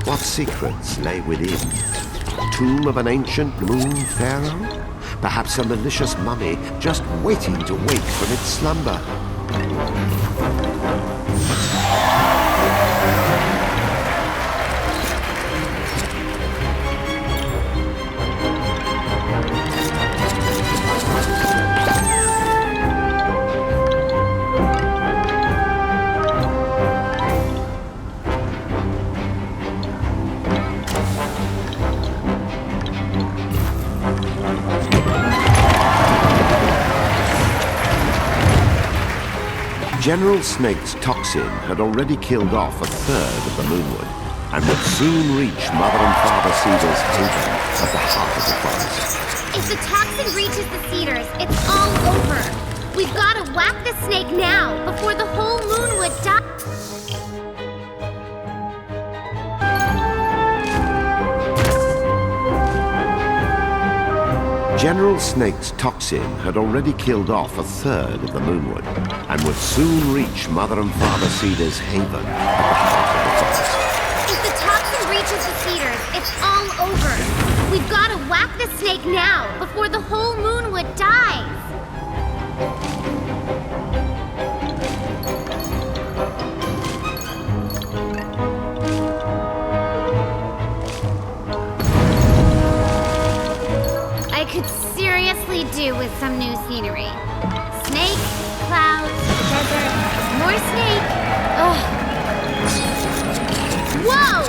What secrets lay within? Tomb of an ancient moon pharaoh? Perhaps a malicious mummy just waiting to wake from its slumber. General Snake's toxin had already killed off a third of the Moonwood, and would soon reach Mother and Father Cedar's haven at the heart of the forest. If the toxin reaches the cedars, it's all over. We've got to whack the snake now, before the whole Moonwood dies. General Snake's toxin had already killed off a third of the Moonwood, and would soon reach Mother and Father Cedar's haven at the heart of the forest. If the toxin reaches the cedars, it's all over. We've got to whack the snake now, before the whole Moonwood dies. I could seriously do with some new scenery. Snake, clouds, desert, more snake. Ugh. Whoa!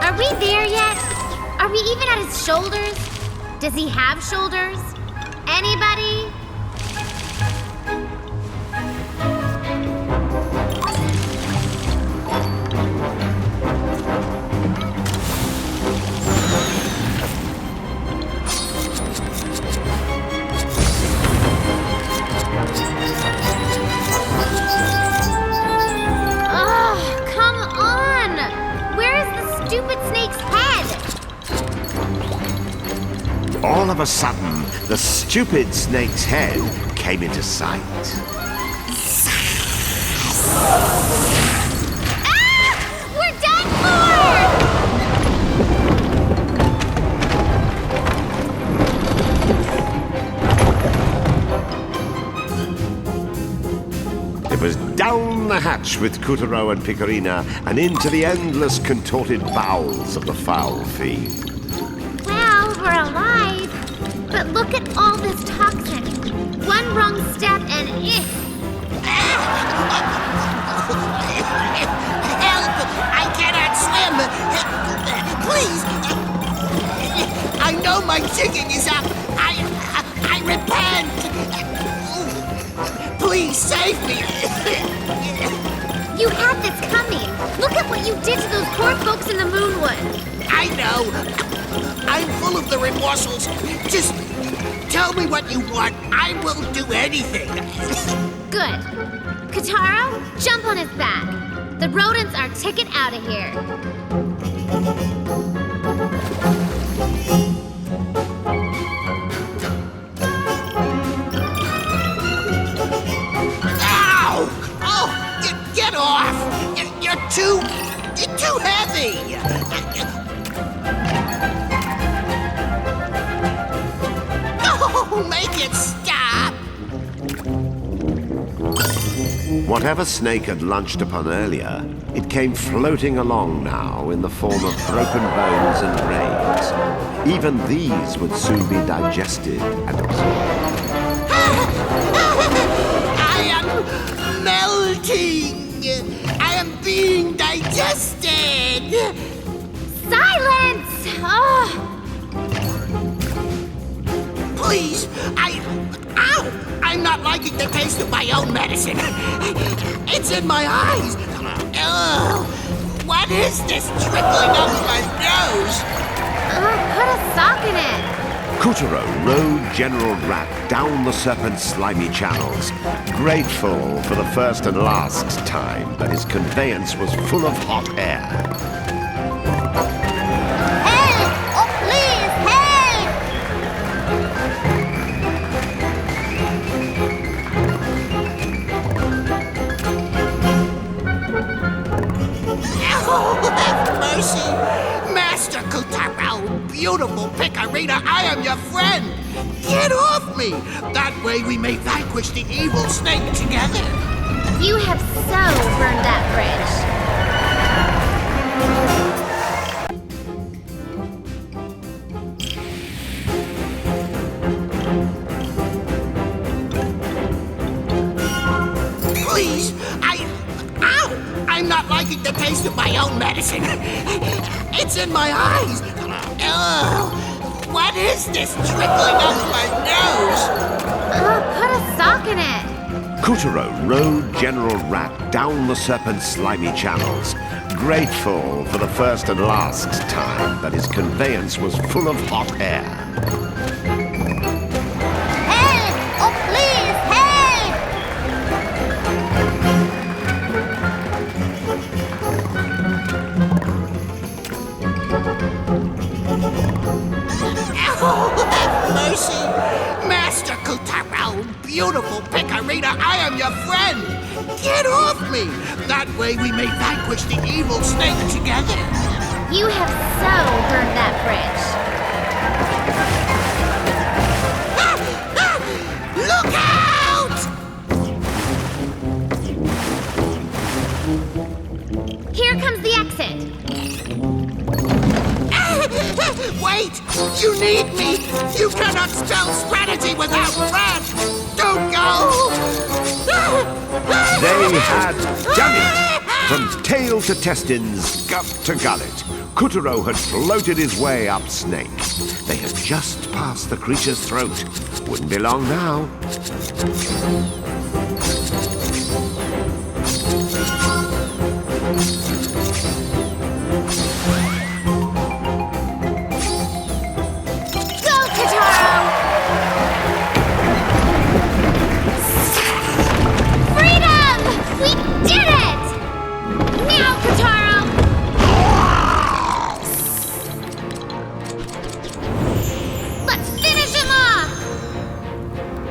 Are we there yet? Are we even at his shoulders? Does he have shoulders? Anybody? Oh, come on! Where is the stupid snake's head? All of a sudden, the stupid snake's head came into sight. Ah! We're done It was down the hatch with Kutaro and Picorina, and into the endless contorted bowels of the foul fiend. Well, we're alive. But look at all this toxin. One wrong step and Help! I cannot swim! Please! my chicken is up. I repent. Please save me. You had this coming. Look at what you did to those poor folks in the Moonwood. I know. I'm full of the remorsals. Just tell me what you want. I will do anything. Good. Kataro, jump on his back. The rodents are ticket out of here. Ow! Oh, get off! You're too heavy. Oh, make it stop! Whatever Snake had lunched upon earlier, it came floating along now in the form of broken bones and brains. Even these would soon be digested and absorbed. I am melting! I am being digested! Silence! Oh, Please, Ow! I'm not liking the taste of my own medicine. It's in my eyes. Ugh! What is this trickling up my nose? put a sock in it. Kutaro rode General Rat down the serpent's slimy channels, grateful for the first and last time that his conveyance was full of hot air. Help! Oh, please, help! Oh, have mercy! Master Kutaro, beautiful Picarina, I am your friend! Get off me! That way we may vanquish the evil snake together! You have so burned that bridge. Please, Ow! I'm not liking the taste of my own medicine. It's in my eyes. Ugh! What is this trickling up my nose? Put a sock in it. Kutaro rode General Rat down the serpent's slimy channels, grateful for the first and last time that his conveyance was full of hot air. Help! Oh, please, help! Oh, have mercy! Master Kutaro, beautiful Picarina, I am your friend! Get off me! That way we may vanquish the evil snake together! You have so burned that bridge. Look out! Here comes the exit. Wait! You need me! You cannot spell strategy without Rat! Don't go! They had done it! From tail to testins, gut to gullet, Kutaro had floated his way up Snake. They had just passed the creature's throat. Wouldn't be long now.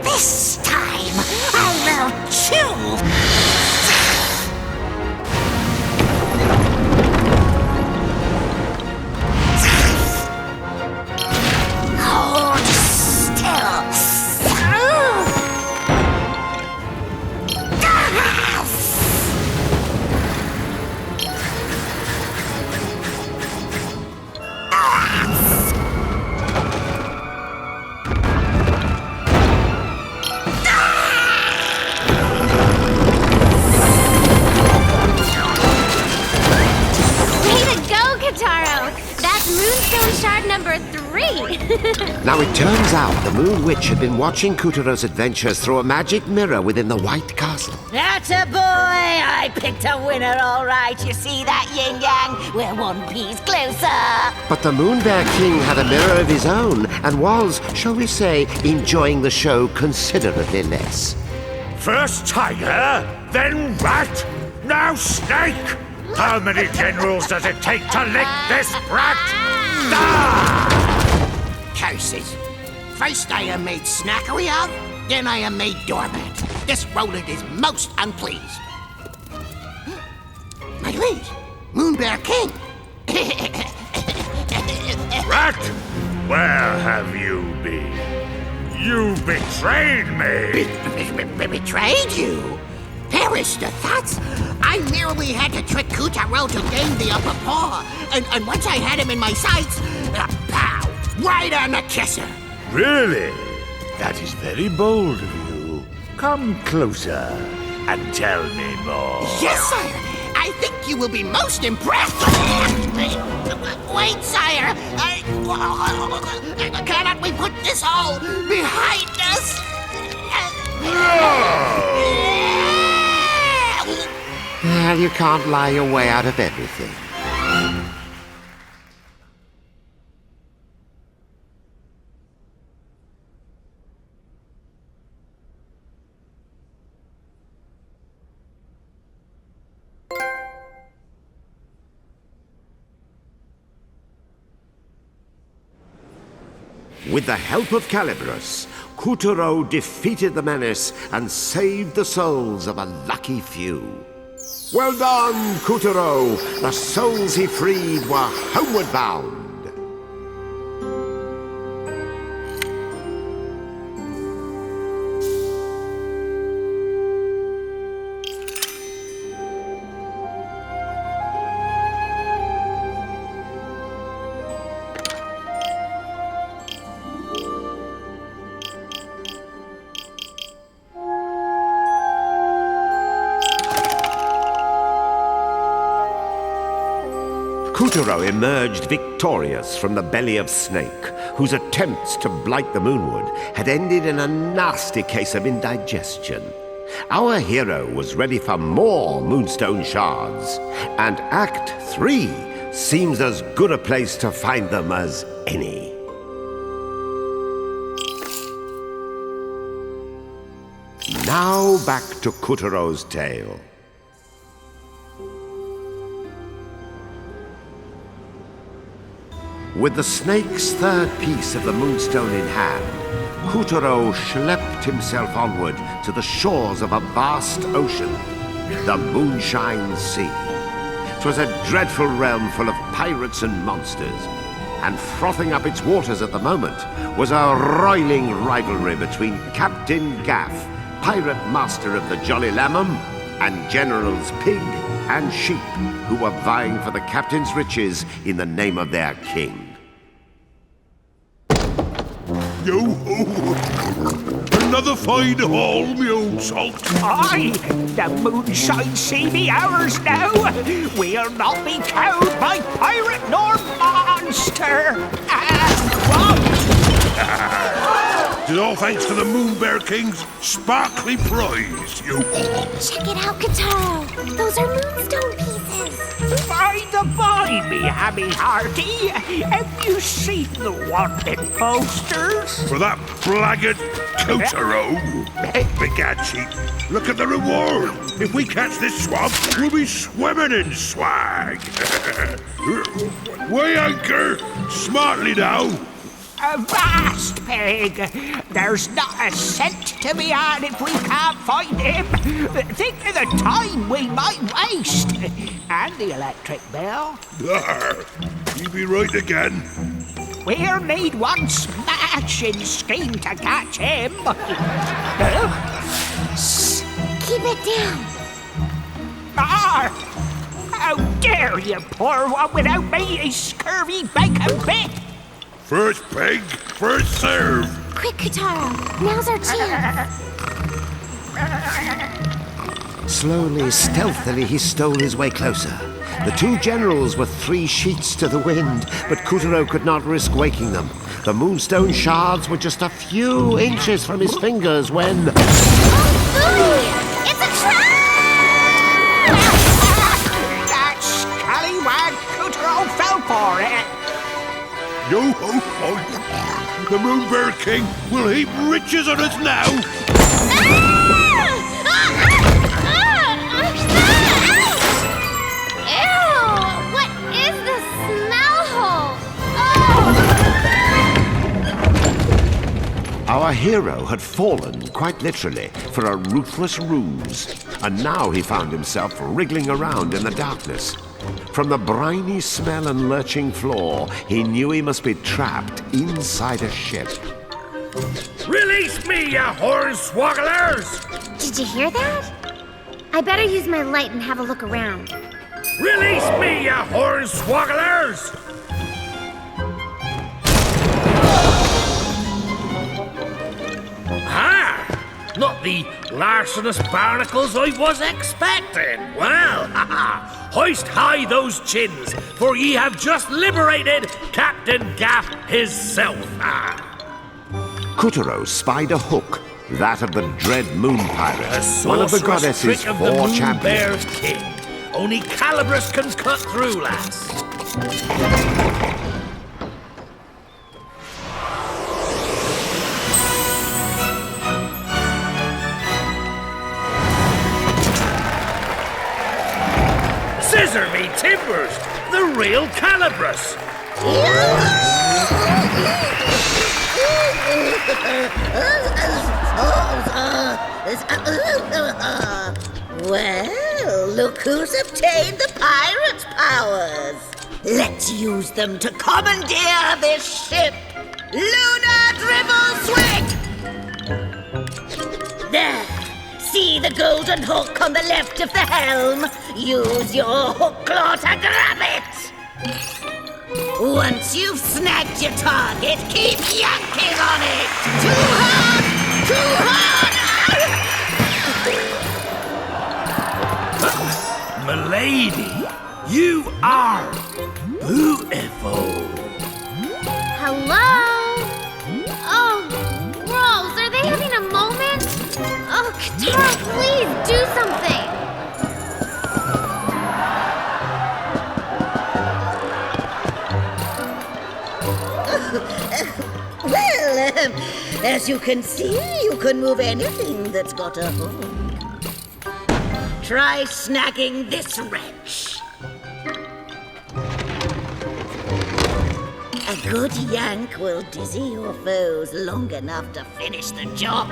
This time, I'll Now, it turns out the Moon Witch had been watching Kuturo's adventures through a magic mirror within the White Castle. Atta boy! I picked a winner, all right. You see that, Yin Yang? We're one piece closer. But the Moon Bear King had a mirror of his own and was, shall we say, enjoying the show considerably less. First tiger, then rat, now snake! How many generals does it take to lick this brat? Curses. First I am made snackery of, then I am made doormat. This Roland is most unpleased. My liege, Moon Bear King. Rat, where have you been? You betrayed me! Betrayed you? Perish the thoughts! I merely had to trick Kutaro to gain the upper paw, and once I had him in my sights, pow! Right on the kisser! Really? That is very bold of you. Come closer and tell me more. Yes, sire! I think you will be most impressed! Wait, sire! Cannot we put this all behind us? Well, you can't lie your way out of everything. With the help of Calibros, Kuturo defeated the menace and saved the souls of a lucky few. Well done, Kuturo! The souls he freed were homeward bound. Kuturo emerged victorious from the belly of Snake, whose attempts to blight the Moonwood had ended in a nasty case of indigestion. Our hero was ready for more Moonstone shards, and Act 3 seems as good a place to find them as any. Now back to Kuturo's tale. With the snake's third piece of the Moonstone in hand, Kuturo schlepped himself onward to the shores of a vast ocean, the Moonshine Sea. 'Twas a dreadful realm full of pirates and monsters, and frothing up its waters at the moment was a roiling rivalry between Captain Gaff, pirate master of the Jolly Lamham, and Generals Pig and Sheep, who were vying for the captain's riches in the name of their king. Yo-ho! Another fine haul, me old salt. Aye, the Moonshine Sea be ours now. We'll not be cowed by pirate nor monster. It's all thanks to the Moon Bear King's sparkly prize, you. Check it out, Kataro. Those are moonstone pieces. By the by, me hammy hearty, have you seen the wanted posters? For that blackguard Kotaro. Begad, sheep. Look at the reward. If we catch this swamp, we'll be swimming in swag. Weigh anchor. Smartly now. Avast, Pig! There's not a cent to be had if we can't find him. Think of the time we might waste. And the electric bill. You be right again. We'll need one smashing scheme to catch him. Shh! Keep it down. How dare you pour one without me, you scurvy bacon bit! First pig, first serve. Quick, Kataro. Now's our chance. Slowly, stealthily, he stole his way closer. The two generals were 3 sheets to the wind, but Kuturo could not risk waking them. The moonstone shards were just a few inches from his fingers when... It's a trap! That scallywag Cootero fell for it. Yo ho ho! The Moon Bear King will heap riches on us now! Ew! What is this smell hole? Our hero had fallen, quite literally, for a ruthless ruse. And now he found himself wriggling around in the darkness. From the briny smell and lurching floor, he knew he must be trapped inside a ship. Release me, you hornswogglers! Did you hear that? I better use my light and have a look around. Release me, you hornswogglers! Ah! Not the larcenous barnacles I was expecting. Well, hoist high those chins, for ye have just liberated Captain Gaff hisself. Cootero spied a hook, that of the dread Moon Pirate, A one of the sorcerous goddess's trick of the four Moon champions. Bear's king. Only Calabrus can cut through, lass. Scissor me timbers, the real Calabrus. Well, look who's obtained the pirate's powers. Let's use them to commandeer this ship. Lunar Dribble Swig! There. See the golden hook on the left of the helm? Use your hook claw to grab it! Once you've snagged your target, keep yanking on it! Too hard! Too hard! Milady, you are beautiful. Hello? Oh, Rose, are they having a moment? Oh, Katara, please do something. Well, as you can see, you can move anything that's got a hook. Try snagging this wrench. A good yank will dizzy your foes long enough to finish the job.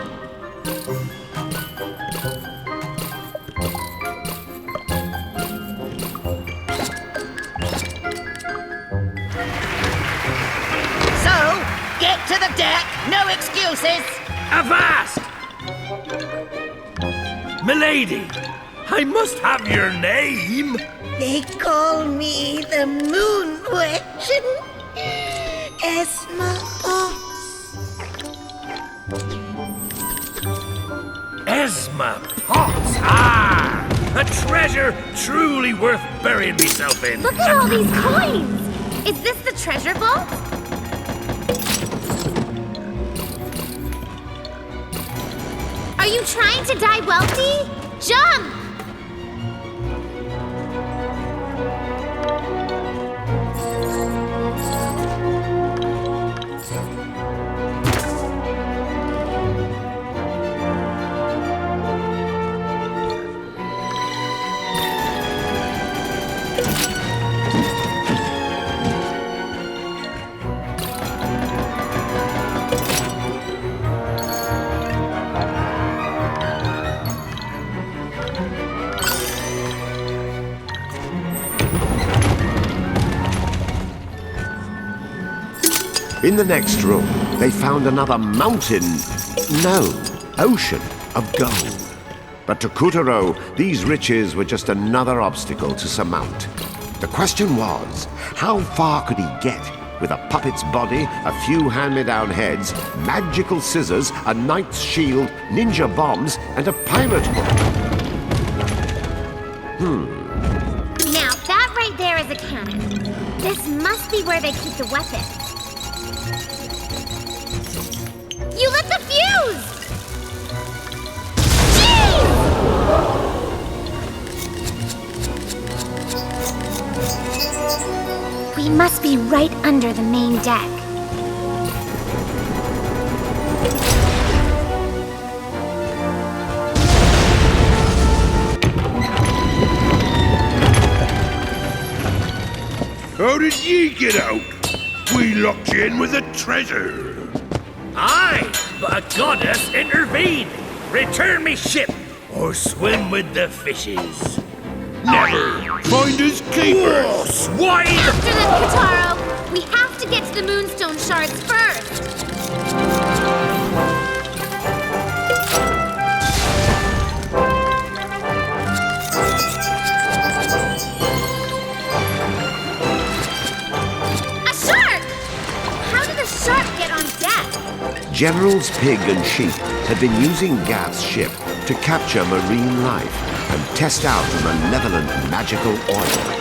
So, get to the deck, no excuses. Avast! Milady, I must have your name. They call me the Moon Witch. Esma Potts. Esma Potts. Ah! A treasure truly worth burying myself in. Look at all these coins. Is this the treasure vault? Are you trying to die wealthy? Jump! In the next room, they found another mountain, no, ocean of gold. But to Cootero, these riches were just another obstacle to surmount. The question was, how far could he get with a puppet's body, a few hand-me-down heads, magical scissors, a knight's shield, ninja bombs, and a pirate hook? Now, that right there is a cannon. This must be where they keep the weapons. You lit the fuse! Jeez! We must be right under the main deck. How did ye get out? We locked you in with a treasure. Aye, but a goddess intervened. Return me ship, or swim with the fishes. Never. Find his keepers. Oh, swine! After them, Kataro! We have to get to the Moonstone Shards first! A shark! How did a shark get on deck? Generals Pig and Sheep had been using Gath's ship to capture marine life and test out a malevolent magical oil.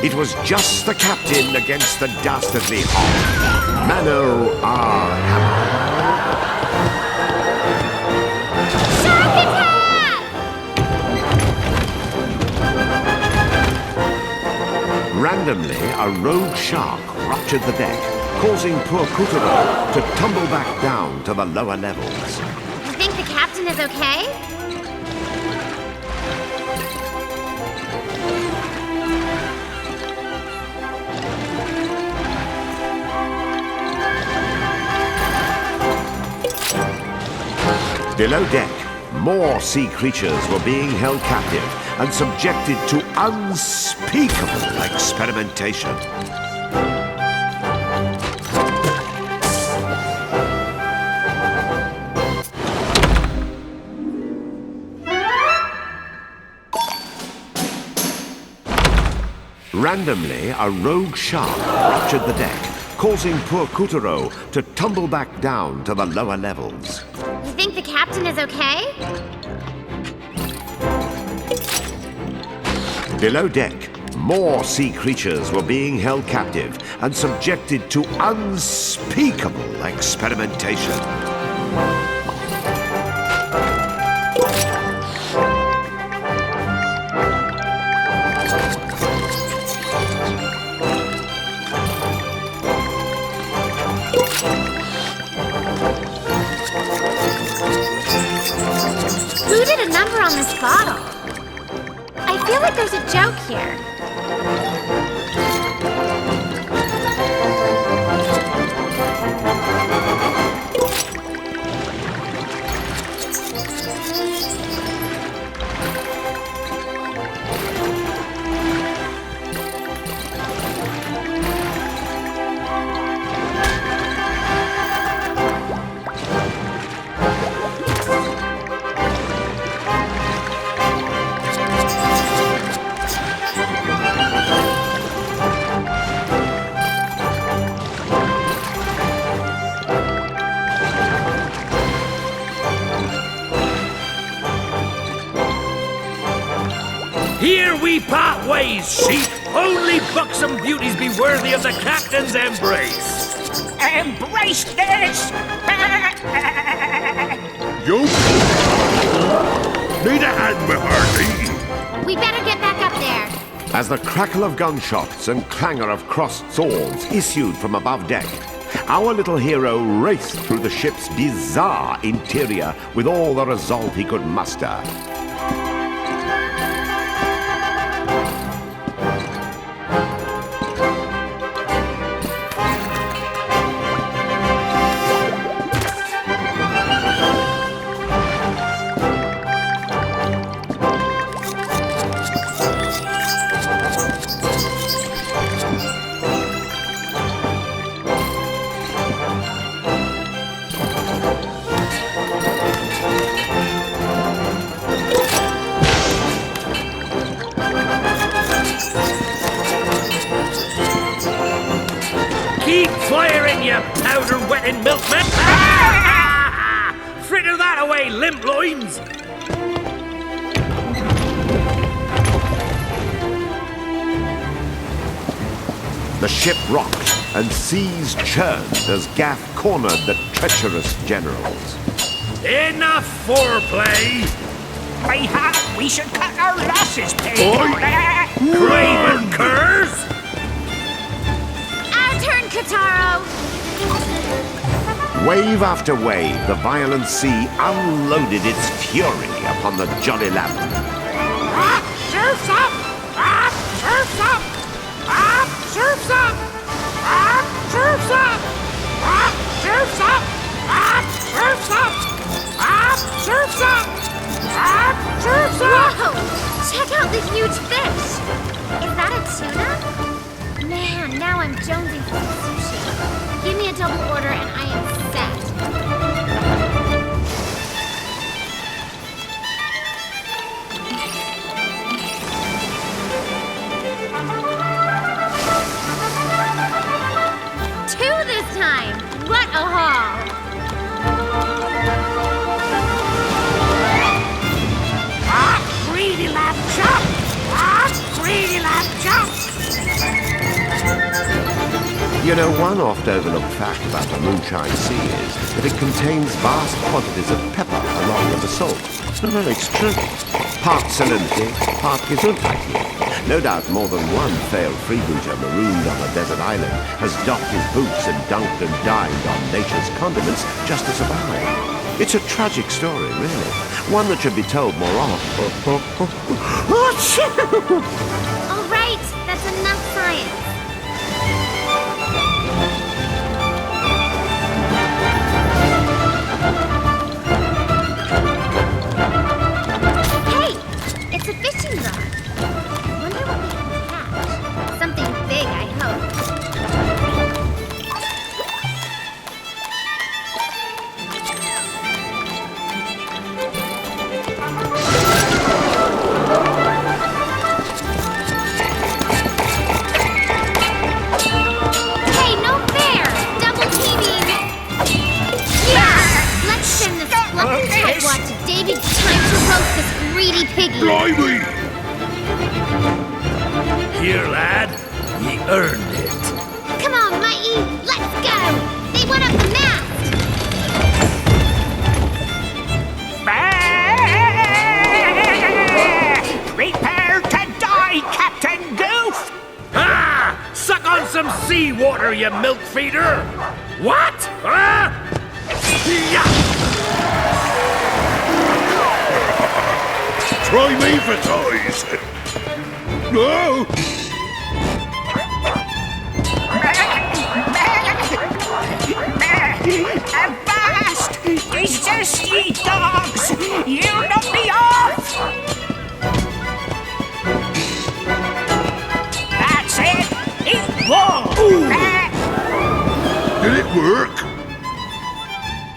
It was just the captain against the dastardly Hog. Mano R. Hammer. Shark attack! Randomly, a rogue shark ruptured the deck, causing poor Kutaro to tumble back down to the lower levels. You think the captain is okay? Below deck, more sea creatures were being held captive and subjected to unspeakable experimentation. Randomly, a rogue shark ruptured the deck, causing poor Kutaro to tumble back down to the lower levels. You think the captain is okay? Below deck, more sea creatures were being held captive and subjected to unspeakable experimentation. Who did a number on this bottle? I feel like there's a joke here. Here we part ways, sheep. Only buxom beauties be worthy of the captain's embrace. Embrace this! You need a hand, McHardy. We better get back up there. As the crackle of gunshots and clangor of crossed swords issued from above deck, our little hero raced through the ship's bizarre interior with all the resolve he could muster. rotten milkman! Fritter that away, limp loins! The ship rocked and seas churned as Gaff cornered the treacherous generals. Enough foreplay! We should cut our losses, Pig. Craven curs! Our turn, Kataro! Wave after wave, the violent sea unloaded its fury upon the Jolly Lamp. Surf's up! Surf's up! Surf's up! Surf's up! Surf's up! Surf's up! Surf's up! Surf's up! Whoa! Check out the huge fish! Is that a tuna? Man, now I'm jonesing for some sushi. Give me a double order and I am set. Two this time! What a haul! Greedy lamb chop! Greedy lamb chop! You know, one oft-overlooked fact about the Moonshine Sea is that it contains vast quantities of pepper along with the salt. Well, it's true. Part salinity, part gesundheitlich. No doubt more than one failed freebooter marooned on a desert island has doffed his boots and dunked and dined on nature's condiments just to survive. It's a tragic story, really. One that should be told more often. All right, that's enough science. Hey, it's a fishing rod. Wonder what we can catch. Something big, I hope. Hey, no fair! Double teaming! Yeah! Let's send this fluffy tightwad to Davy. Time to roast this greedy piggy. Blimey! Here, lad. Ye earned it. Come on, Mighty! Let's go! They went up the mast! Prepare to die, Captain Goof! Ah! Suck on some seawater, you milk feeder! What? Huh? Yeah! Try me for toys! No! Avast! Desist, ye dogs! You knock me off! That's it! Equal! Did it work?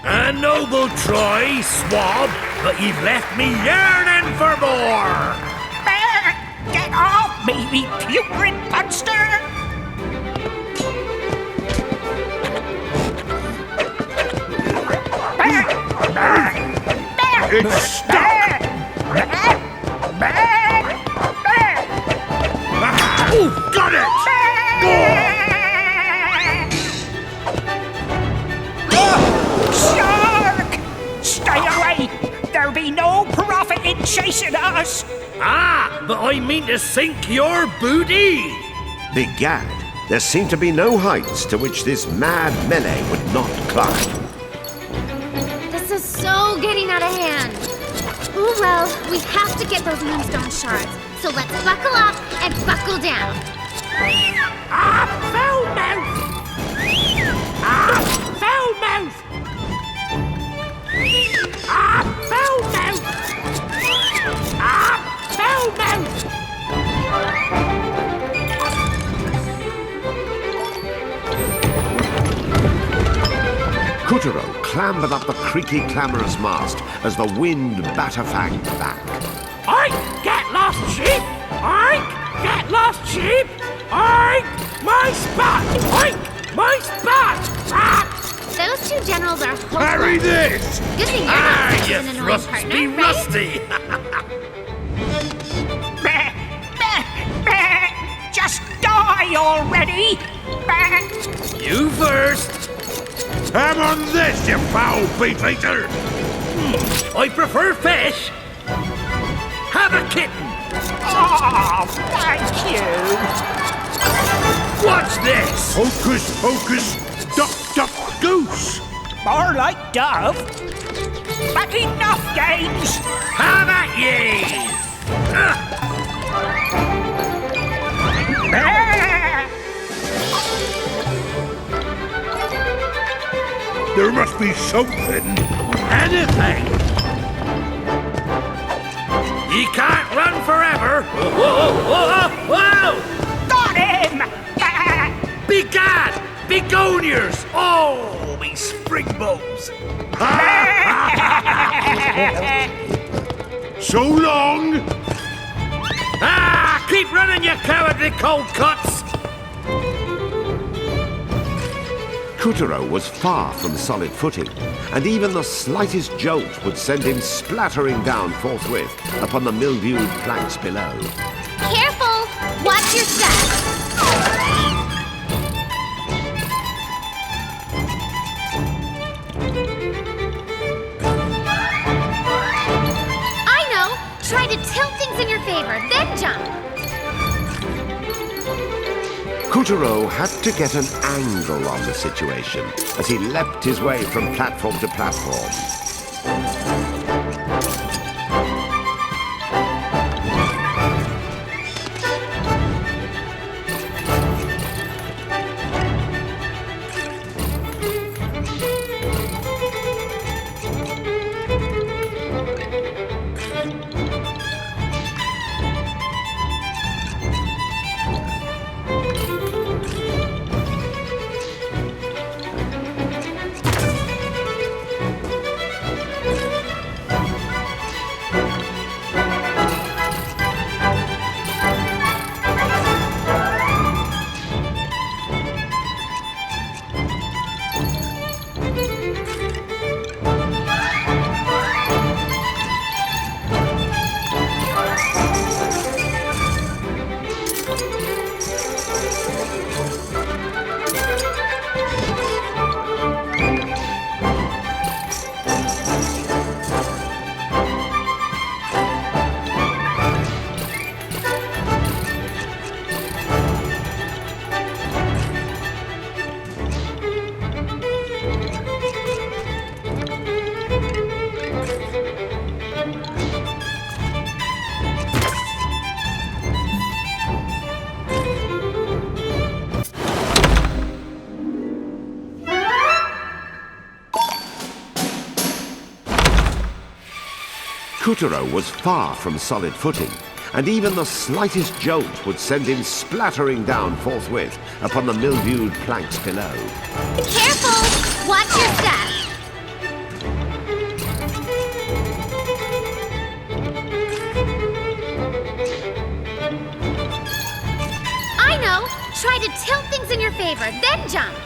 A noble try, swab, but you've left me yearning for more! Get off me, me putrid monster! It's stuck! Ooh, got it! Shark! Stay away! There'll be no profit in chasing us! Ah, but I mean to sink your booty! Begad, there seemed to be no heights to which this mad melee would not climb. This is so getting out of hand. Ooh, well, we have to get those moonstone shards. So let's buckle up and buckle down. Foul mouth! Foul mouth! Foul mouth! Foul mouth! Kutaro clambered up the creaky, clamorous mast as the wind batterfanged back. Oink! Get lost, sheep! Oink! Get lost, sheep! Oink! My spot! Oink! My spot! those two generals are hopeless. Harry this! Good thing you're not such an annoying partner, be right? rusty! Just die already! You first! Have on this, you foul beef eater! I prefer fish! Have a kitten! Oh, thank you! Watch this! Hocus pocus, duck duck goose! More like dove. But enough games! Have at ye! There must be something. Anything! Ye can't run forever! Whoa, whoa, whoa, whoa! Got him! Begad! Begonias! Oh, me springbones! So long! Ah! Keep running, you cowardly cold cuts! Kuturo was far from solid footing, and even the slightest jolt would send him splattering down forthwith upon the mildewed planks below. Careful! Watch your step! I know! Try to tilt things in your favor, then jump! Kuturo had to get an angle on the situation as he leapt his way from platform to platform. Kuturo was far from solid footing, and even the slightest jolt would send him splattering down forthwith upon the mildewed planks below. Careful! Watch your step! I know! Try to tilt things in your favor, then jump!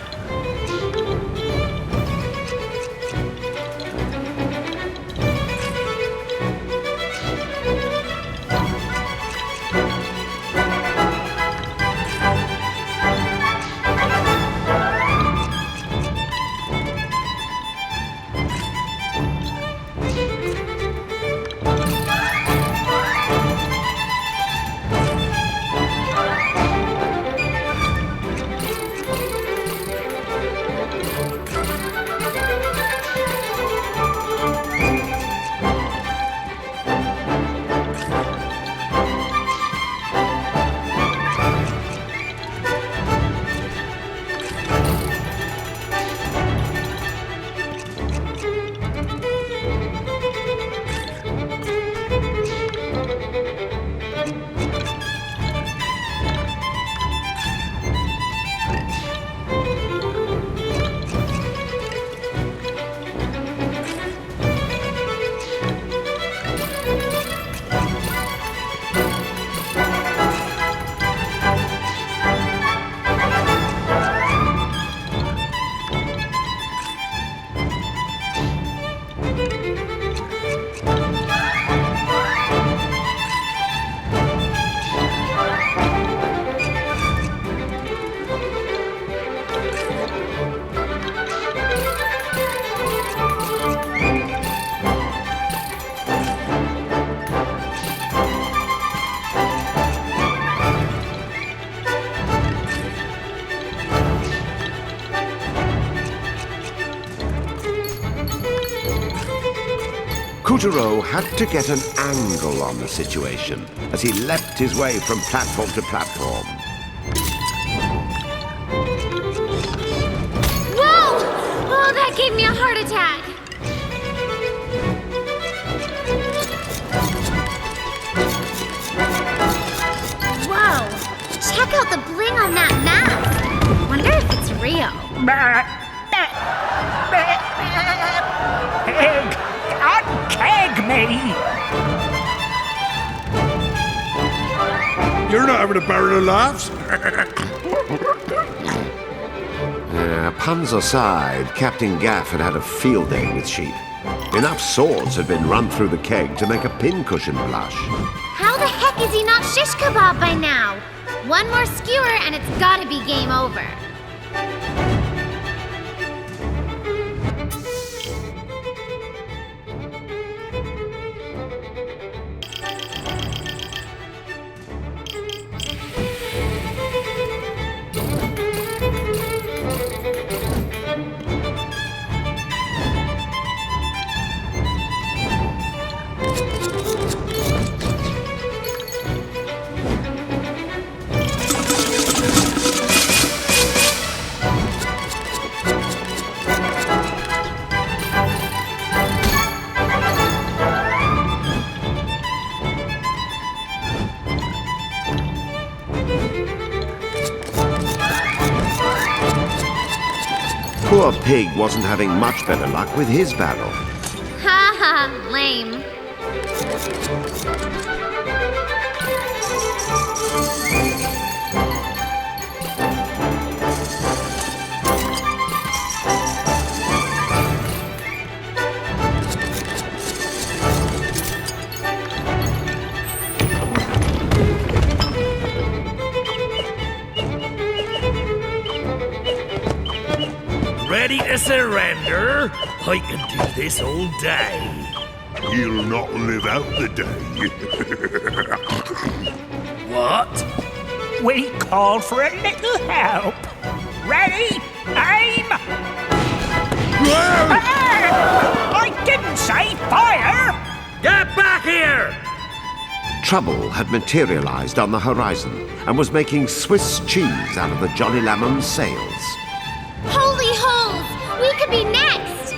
Couturier had to get an angle on the situation as he leapt his way from platform to platform. Whoa! Oh, that gave me a heart attack. Whoa! Check out the bling on that mask. Wonder if it's real. Pig! Unkeg me! You're not having a barrel of laughs? Puns aside, Captain Gaff had had a field day with sheep. Enough swords had been run through the keg to make a pincushion blush. How the heck is he not shish kebab by now? One more skewer and it's gotta be game over. Poor Pig wasn't having much better luck with his barrel. Ha ha, lame. Ready to surrender? I can do this all day. He'll not live out the day. What? We call for a little help. Ready? Aim! I didn't say fire! Get back here! Trouble had materialized on the horizon and was making Swiss cheese out of the Jolly Lammon's sails. Holy holes! We could be next!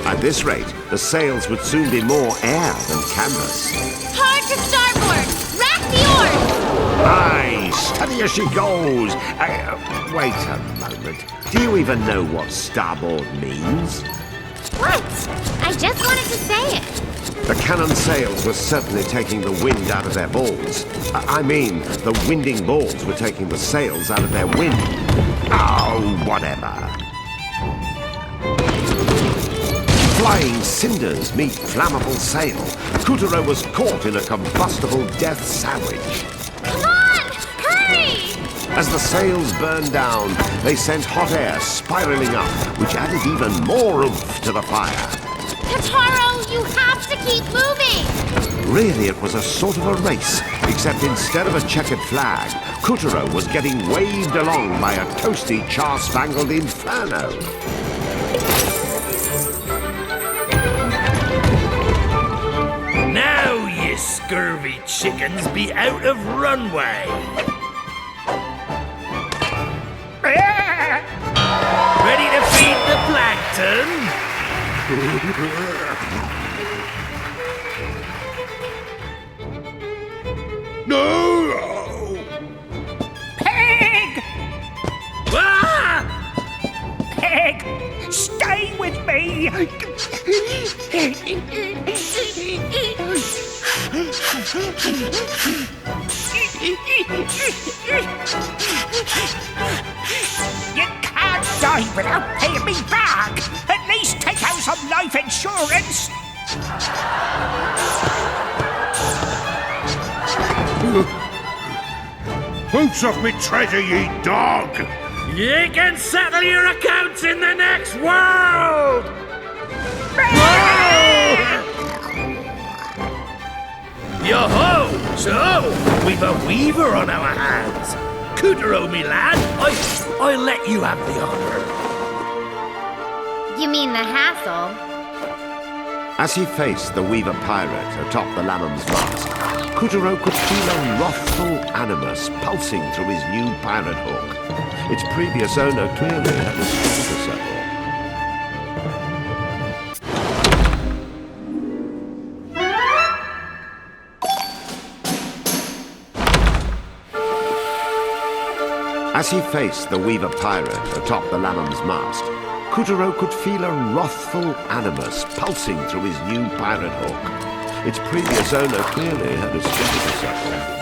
At this rate, the sails would soon be more air than canvas. Hard to starboard! Rack the oars! Aye, steady as she goes. Wait a moment. Do you even know what starboard means? What? I just wanted to say it. The cannon sails were certainly taking the wind out of their balls. I mean, the winding balls were taking the sails out of their wind. Oh, whatever. Flying cinders meet flammable sail. Couturier was caught in a combustible death sandwich. Come on! Hurry! As the sails burned down, they sent hot air spiraling up, which added even more oomph to the fire. Kataro, you have to keep moving! Really, it was a sort of a race, except instead of a checkered flag, Couturier was getting waved along by a toasty, char-spangled inferno. Now, you scurvy chickens, be out of runway. Ready to feed the plankton? No! Pig! Ah! Pig! Stay with me! You can't die without paying me back! At least take out some life insurance! Boots off me treasure, ye dog! You can settle your accounts in the next world! Yo-ho! So, we've a weaver on our hands. Cootero, me lad, I'll let you have the honor. You mean the hassle? As he faced the Weaver pirate atop the Lambam's mast, Cootero could feel a wrathful animus pulsing through his new pirate hook. Its previous owner clearly had a score to settle. As he faced the Weaver pirate atop the Lambam's mast, Cootero could feel a wrathful animus pulsing through his new pirate hook. Its previous owner clearly had a score to settle.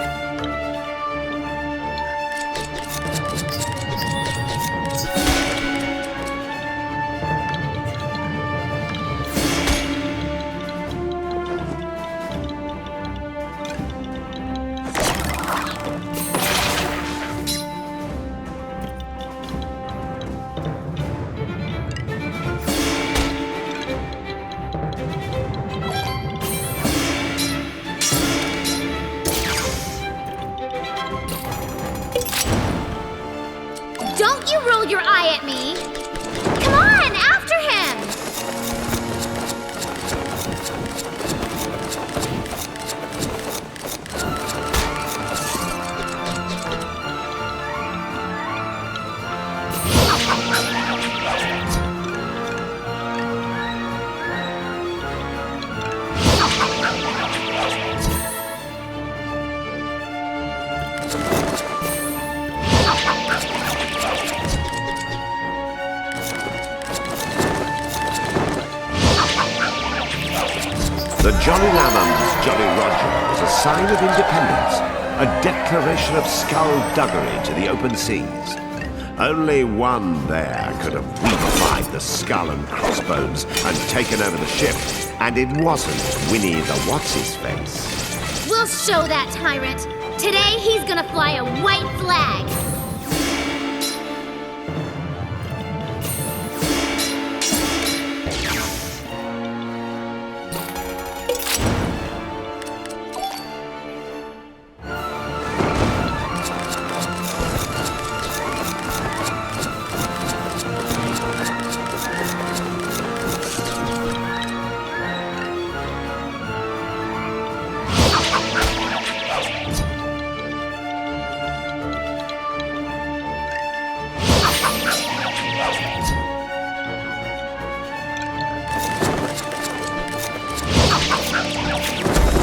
Don't you roll your eye at me! Come on, after him! The Jolly Lambam's Jolly Roger was a sign of independence, a declaration of skullduggery to the open seas. Only one there could have weavified the skull and crossbones and taken over the ship, and it wasn't Winnie the What's-His-Face. We'll show that tyrant. Today he's gonna fly a white flag.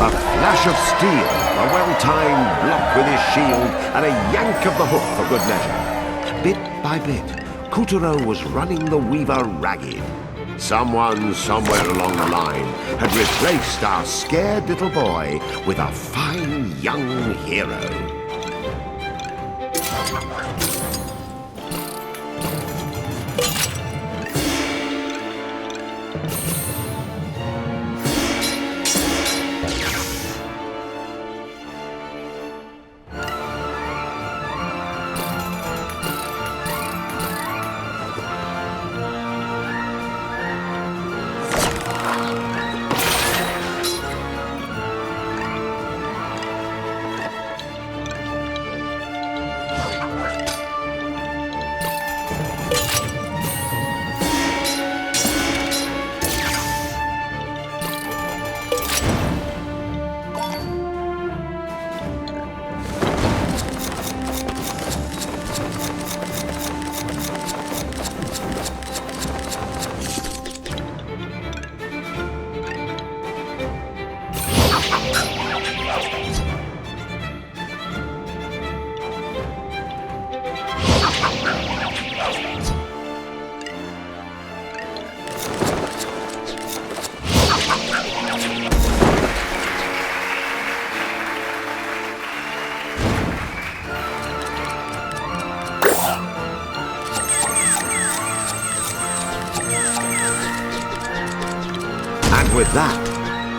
A flash of steel, a well-timed block with his shield, and a yank of the hook for good measure. Bit by bit, Cootero was running the Weaver ragged. Someone, somewhere along the line, had replaced our scared little boy with a fine young hero. And with that,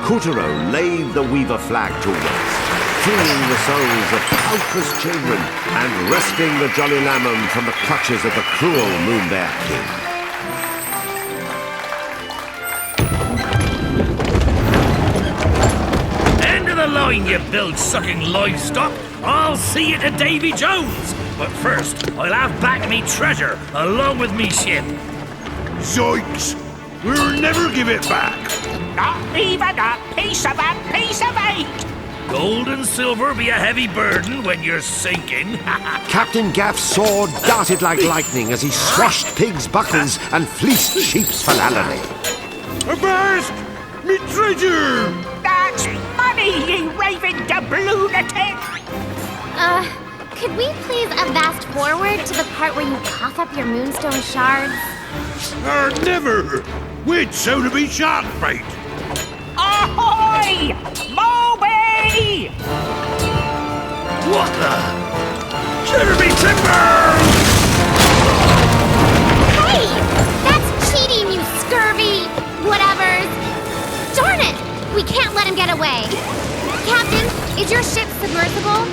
Couturier laid the Weaver flag to rest, freeing the souls of countless children and rescuing the Jolly Lamb from the clutches of the cruel Moon Bear King. End of the line, you bilge-sucking livestock! I'll see you to Davy Jones! But first, I'll have back me treasure, along with me ship. Zoinks! We'll never give it back! Not even a piece of eight! Gold and silver be a heavy burden when you're sinking. Captain Gaff's sword darted like lightning as he swashed pigs' buckles and fleeced sheep's philality. Avast! Me treasure! That's money, you raving lunatic! Could we please avast forward to the part where you cough up your moonstone shards? Never! We'd sooner be shark bait! Ahoy! Moby! What the? Shiver me timbers! Hey! That's cheating, you scurvy whatevers! Darn it! We can't let him get away. Captain, is your ship submersible?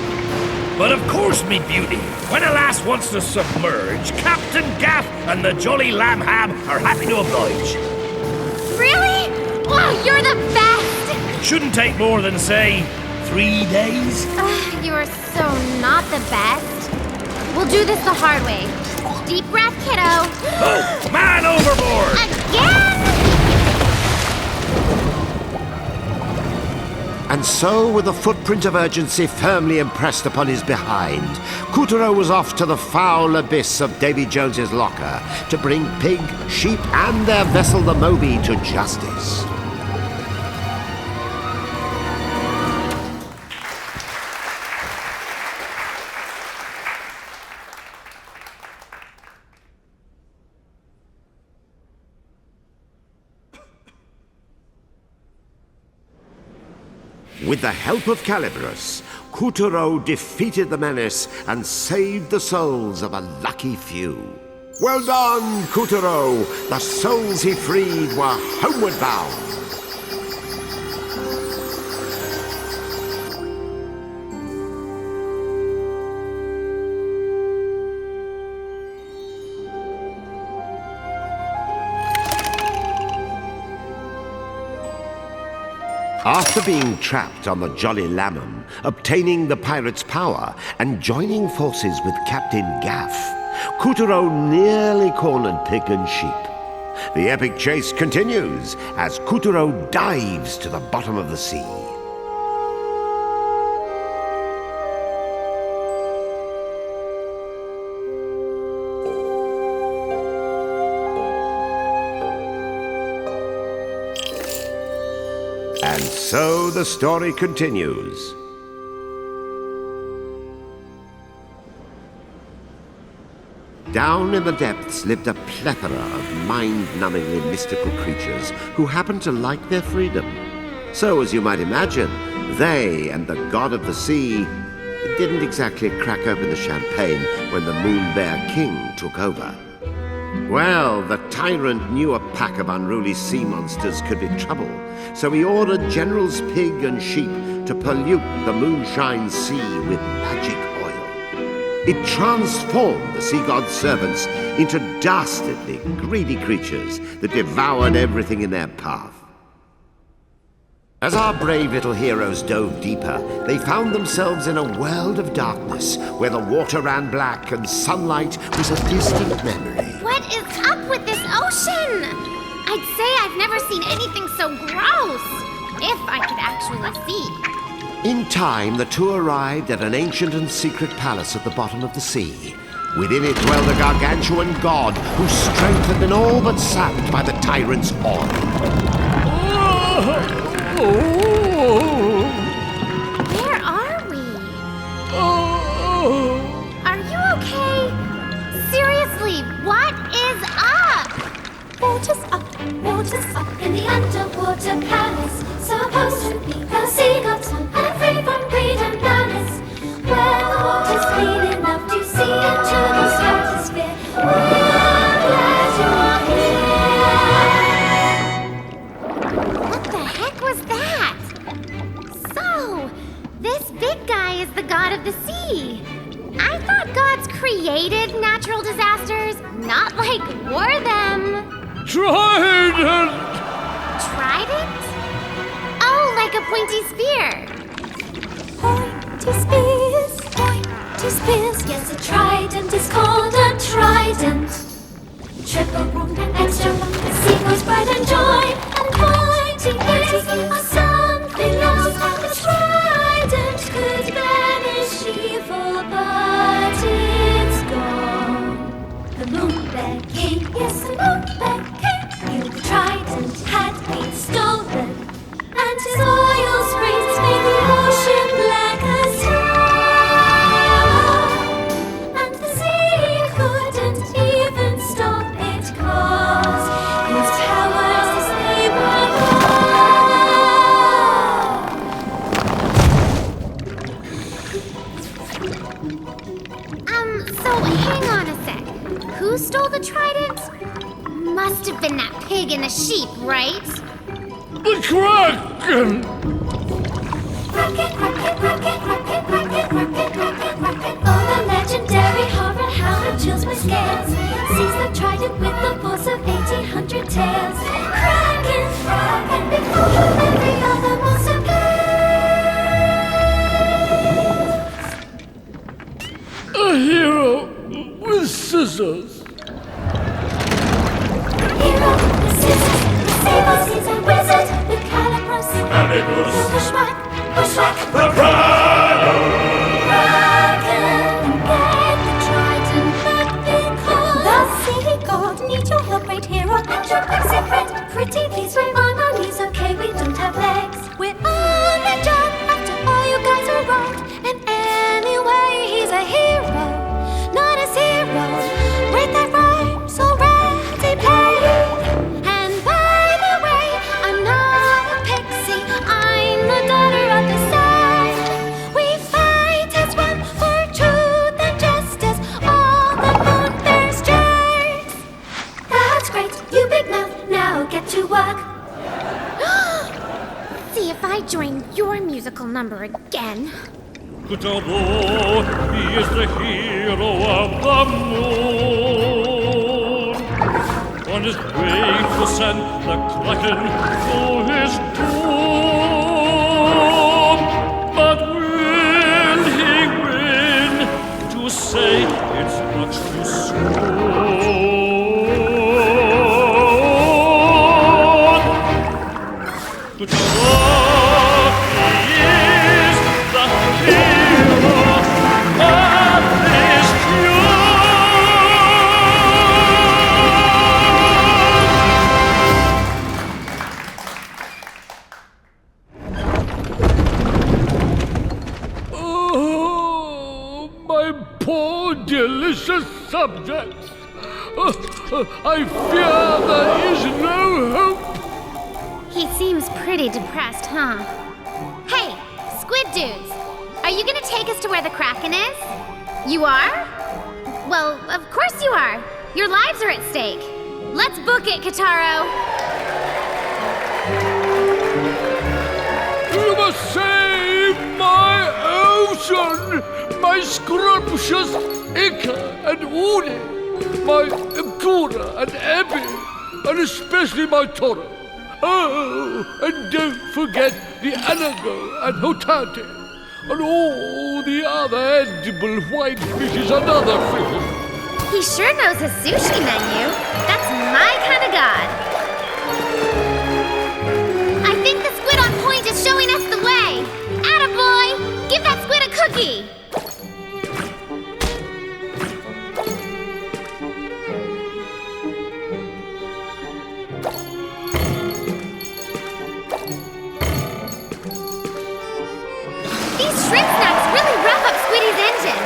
But of course, me beauty. When a lass wants to submerge, Captain Gaff and the Jolly Lamb are happy to oblige. Really? Wow, you're the best! Shouldn't take more than, say, 3 days. You are so not the best. We'll do this the hard way. Deep breath, kiddo. Oh, man overboard! Again? And so, with the footprint of urgency firmly impressed upon his behind, Couturier was off to the foul abyss of Davy Jones's locker to bring pig, sheep, and their vessel the Moby to justice. With the help of Calibrus, Couturier defeated the menace and saved the souls of a lucky few. Well done, Couturier! The souls he freed were homeward bound. After being trapped on the Jolly Lamb, obtaining the pirate's power, and joining forces with Captain Gaff, Couturier nearly cornered pig and sheep. The epic chase continues as Couturier dives to the bottom of the sea. And so the story continues. Down in the depths lived a plethora of mind-numbingly mystical creatures who happened to like their freedom. So, as you might imagine, they and the god of the sea didn't exactly crack open the champagne when the Moon Bear King took over. Well, the tyrant knew a pack of unruly sea monsters could be trouble, so he ordered Generals Pig and Sheep to pollute the moonshine sea with magic oil. It transformed the sea god's servants into dastardly, greedy creatures that devoured everything in their path. As our brave little heroes dove deeper, they found themselves in a world of darkness where the water ran black and sunlight was a distant memory. What is up with this ocean? I'd say I've never seen anything so gross. If I could actually see. In time, the two arrived at an ancient and secret palace at the bottom of the sea. Within it dwelled a gargantuan god whose strength had been all but sapped by the tyrant's oil. Where are we? Are you okay? Seriously, what is up? Water's up in the underwater palace. Supposed to be the sea gods and free from greed and malice. Where the water's clean enough to see into the stratosphere. We're glad you're here. What the pointy spear. Pointy spears. Yes, a trident is called a trident. Triple wound and extra wound, the seagulls pride and joy. And pointy ears are something else. A trident could banish evil, but it's gone. The moon bear king, yes, the moon bear king. Knew the trident had been stolen, and his oil springs made the ocean black as snow. And the sea couldn't even stop it, 'cause his towers, they were gone. So hang on a sec. Who stole the trident? Must have been that pig and the sheep, right? The Kraken! Kraken, Kraken, Kraken, Kraken, Kraken, Kraken, Kraken, Kraken. Oh, the legendary horror hound who chills my scales. Sees the trident with the force of 1,800 tails. Kraken, Kraken, before every other monster plays. A hero with scissors. Hero, the scissors, the saber, he's a wizard. The Calibros, Calibros. Bushwhack, Bushwhack. The Prado! Kraken, get the trident back because the sea god needs your help, great hero, and your pixie friend. Pretty please, we're on our knees, okay, we don't have legs. We're on the job after all you guys are wrong. And anyway, he's a hero, not a zero. With that rhymes already played. And by the way, I'm not a pixie, I'm the daughter of the sun. We fight as one for truth and justice, all the moon bears jerks. That's great, you big mouth, now get to work. See if I join your musical number again. Kutaro, he is the hero of the moon. On his way to send the Kraken to his doom. But will he win to say it's much too soon? Kutaro, he is the hero of this tune. Oh, my poor delicious subjects. I fear there is no hope. He seems pretty depressed, huh? Hey, squid dudes! Are you gonna take us to where the Kraken is? You are? Well, of course you are. Your lives are at stake. Let's book it, Kitaro. You must save my ocean! My scrumptious Ika and Uni! My Ikura and Abby! And especially my Toro! Oh, and don't forget the Anago and Hotante! And all the other edible white fishes and other fishes! He sure knows his sushi menu. That's my kind of god. I think the squid on point is showing us the way. Attaboy! Give that squid a cookie! These shrimp snacks really rev up Squiddy's engine.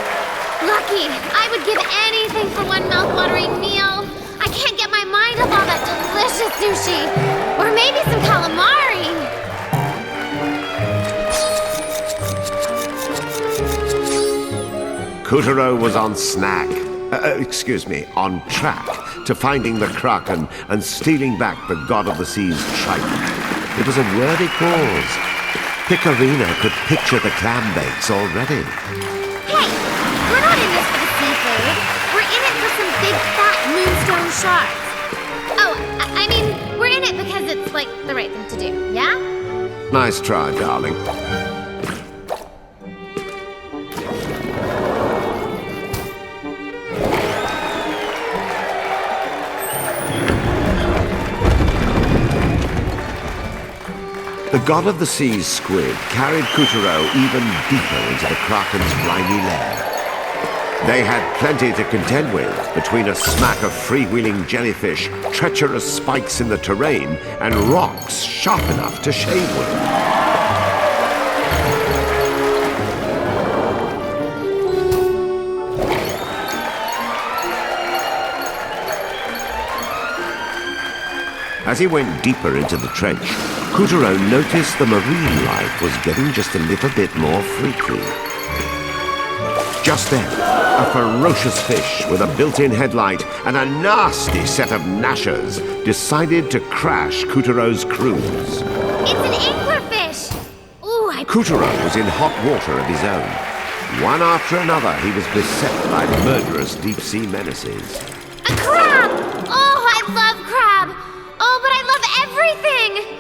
Lucky, I would give anything for one mouth-watering meal. I can't get my mind off all that delicious sushi. Or maybe some calamari. Kutaro was on track to finding the Kraken and stealing back the god of the sea's trident. It was a worthy cause. Picarina could picture the clam bakes already. Hey, we're not in this for the seafood. We're in it for some big fat moonstone sharks. Oh, I mean, we're in it because it's like the right thing to do, yeah? Nice try, darling. The god of the sea's squid carried Kuturo even deeper into the Kraken's briny lair. They had plenty to contend with between a smack of freewheeling jellyfish, treacherous spikes in the terrain, and rocks sharp enough to shave with. As he went deeper into the trench, Kuturo noticed the marine life was getting just a little bit more freaky. Just then, a ferocious fish with a built-in headlight and a nasty set of gnashers decided to crash Kuturo's cruise. It's an anglerfish! Ooh, Kuturo was in hot water of his own. One after another, he was beset by murderous deep-sea menaces. A crab! Oh, I love crab! Oh, but I love everything!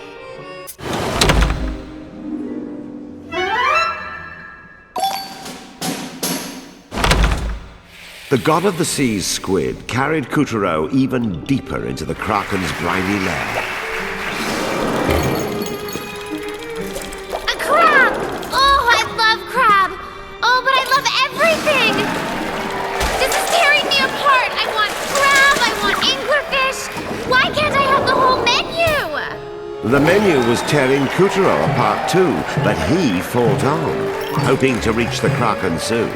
The god of the sea's squid carried Kuturo even deeper into the Kraken's briny lair. A crab! Oh, I love crab! Oh, but I love everything! This is tearing me apart! I want crab, I want anglerfish! Why can't I have the whole menu? The menu was tearing Kuturo apart too, but he fought on, hoping to reach the Kraken soon.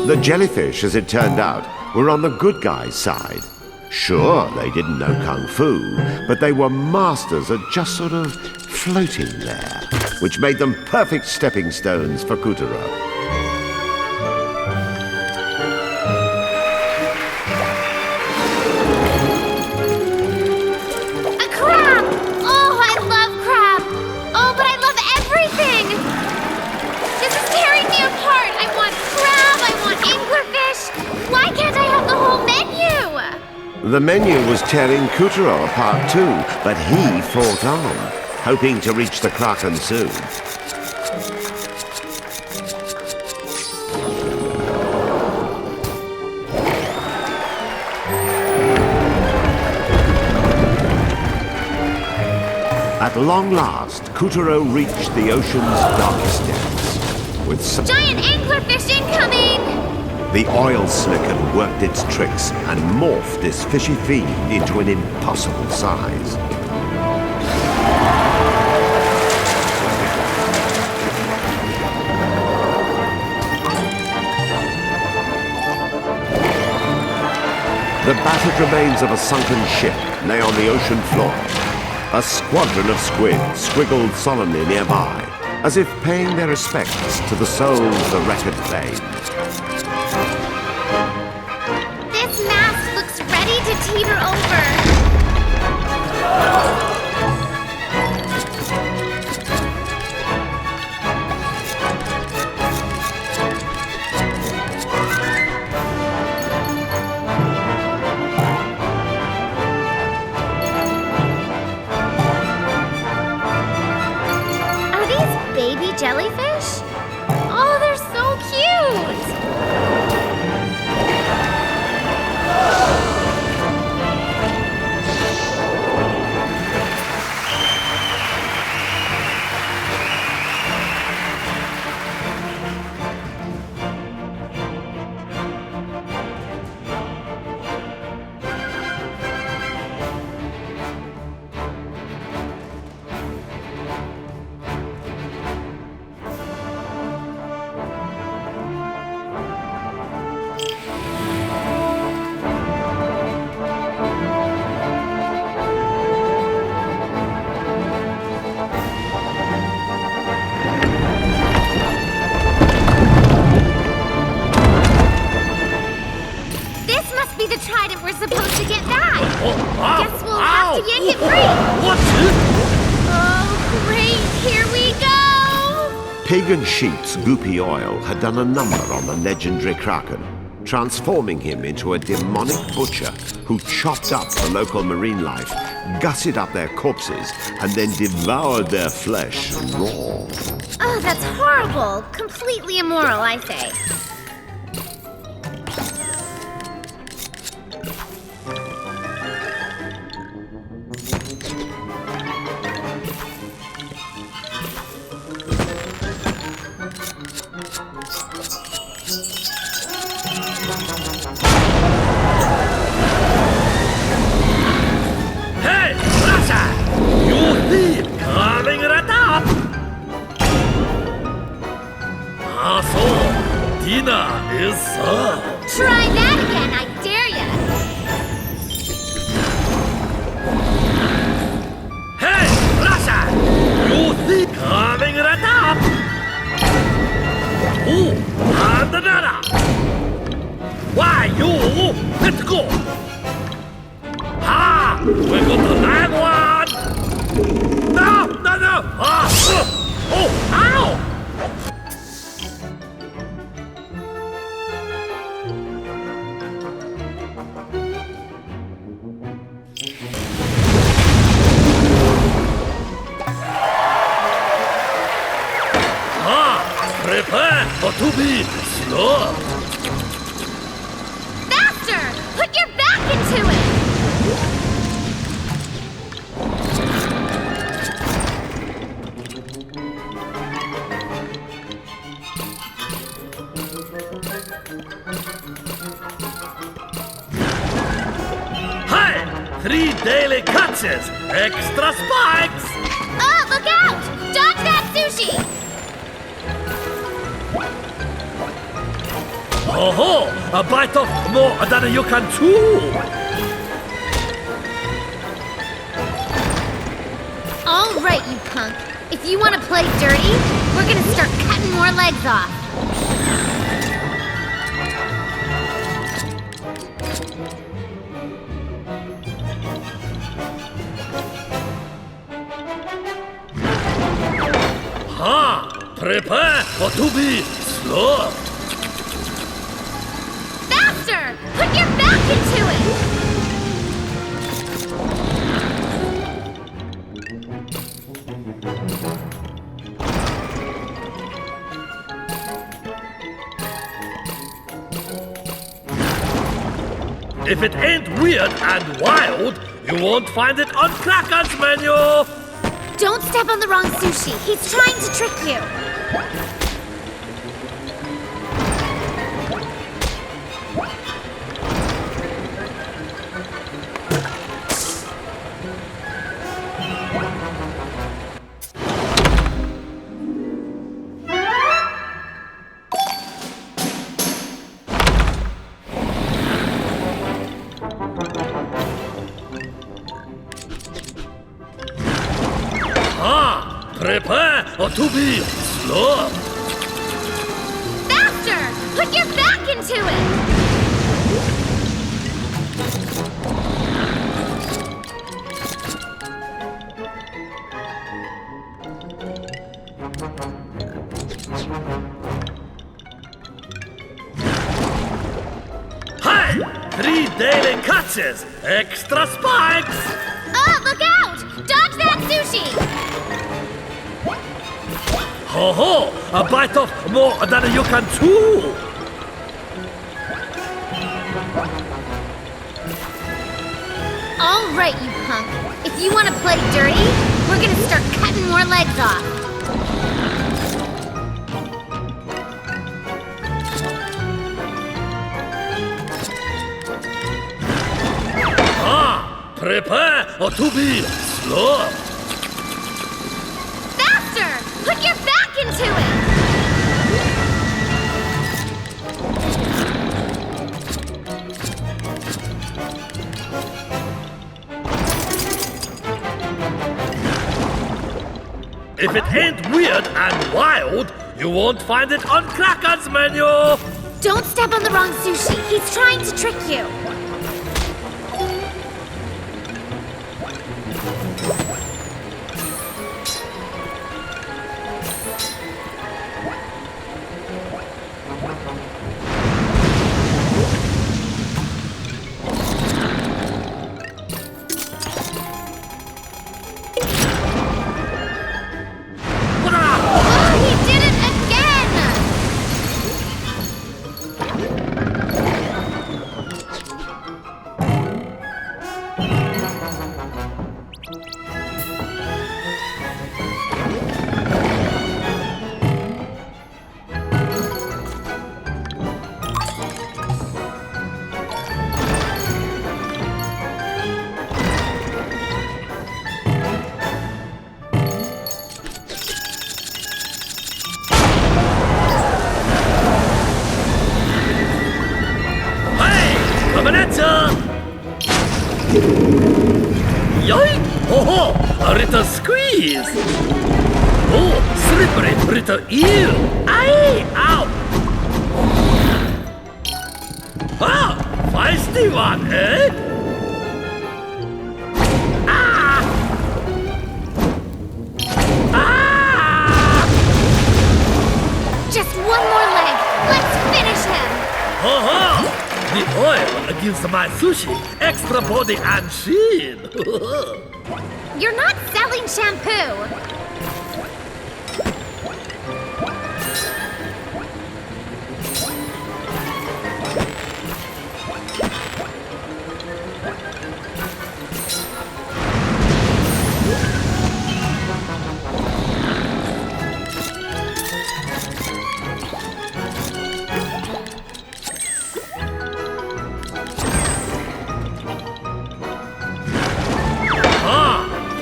The jellyfish, as it turned out, were on the good guy's side. Sure, they didn't know kung fu, but they were masters at just sort of floating there, which made them perfect stepping stones for Kuturo. A crab! Oh, I love crab! Oh, but I love everything! This is tearing me apart! I want crab, I want anglerfish! Why can't I have the whole menu? The menu was tearing Kuturo apart too, but he fought on, hoping to reach the Kraken soon. At long last, Kuturo reached the ocean's darkest depths. With some Giant anglerfish incoming! The oil slick had worked its tricks and morphed this fishy fiend into an impossible size. The battered remains of a sunken ship lay on the ocean floor. A squadron of squid squiggled solemnly nearby, as if paying their respects to the souls the wreck had claimed. This mast looks ready to teeter over. Are these baby jellyfish? Oh, they're so cute! This must be the trident we're supposed to get back. Guess we'll have to yank it free. What's it? Oh, great. Here we go. Pig and sheep's goopy oil had done a number on the legendary Kraken. transforming him into a demonic butcher who chopped up the local marine life, gutted up their corpses, and then devoured their flesh raw. Oh, that's horrible. Completely immoral, I say. Hey, Russia! You thief coming right up! So, dinner is served. Try that again, I dare ya! Hey, Russia! You thief coming right up! Oh, and another! Why, you? Let's go! Ha! We're going to land one! No! Oh, ow! Prepare to be slow. Faster! Put your back into it! Hey! 3 daily catches! Extra spikes! Oh, look out! Dodge that sushi! Oh, a bite of more than you can chew! All right, you punk. If you want to play dirty, we're gonna start cutting more legs off. Prepare to be slow. Faster! Put your back into it! If it ain't weird and wild, you won't find it on Cracker's menu! Don't step on the wrong sushi. He's trying to trick you. Prepare to be slow. Faster! Put your back into it! Hey! 3 daily catches! Extra spikes! Oh, look out! Dodge that sushi! Ho, a bite of more than you can chew! All right, you punk. If you want to play dirty, we're gonna start cutting more legs off. Prepare to be slow. Faster! Put your back into it! If it ain't weird and wild, you won't find it on Cracker's menu! Don't step on the wrong sushi. He's trying to trick you. Brittle squeeze! Oh, slippery brittle eel! Aye! Ow! Ah! Feisty one, eh? Ah! Ah! Just one more leg. Let's finish him. Ho ho! The oil gives my sushi extra body and sheen. You're not selling shampoo.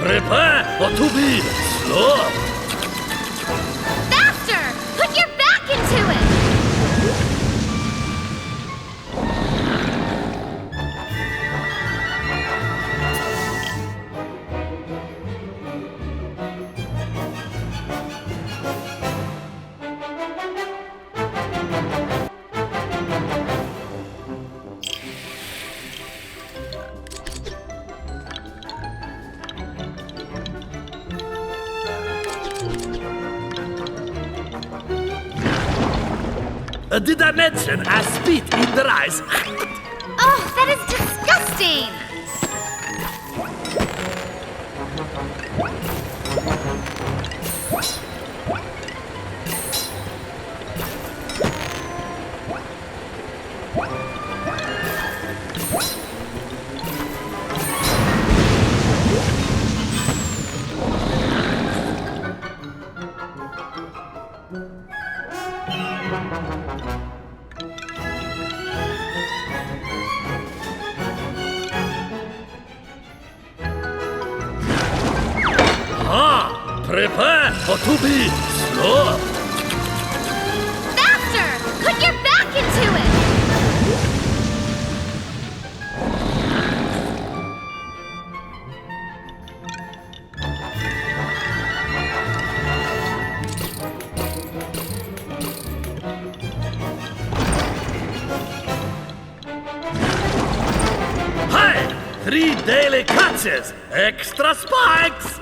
Prepare to be slow. Faster! Put your back into it! Did I mention I spit in the rice? Oh, that is disgusting! Prepare to be slow. Faster! Put your back into it! Hey! 3 daily catches! Extra spikes!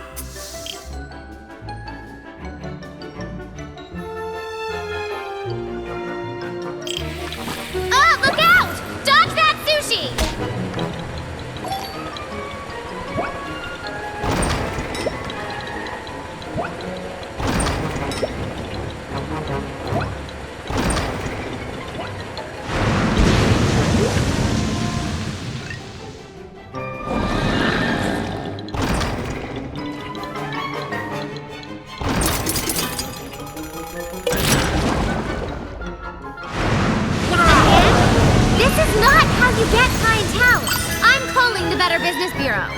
Oh, look out! Dodge that sushi! This is not how you get clientele. I'm calling the Better Business Bureau.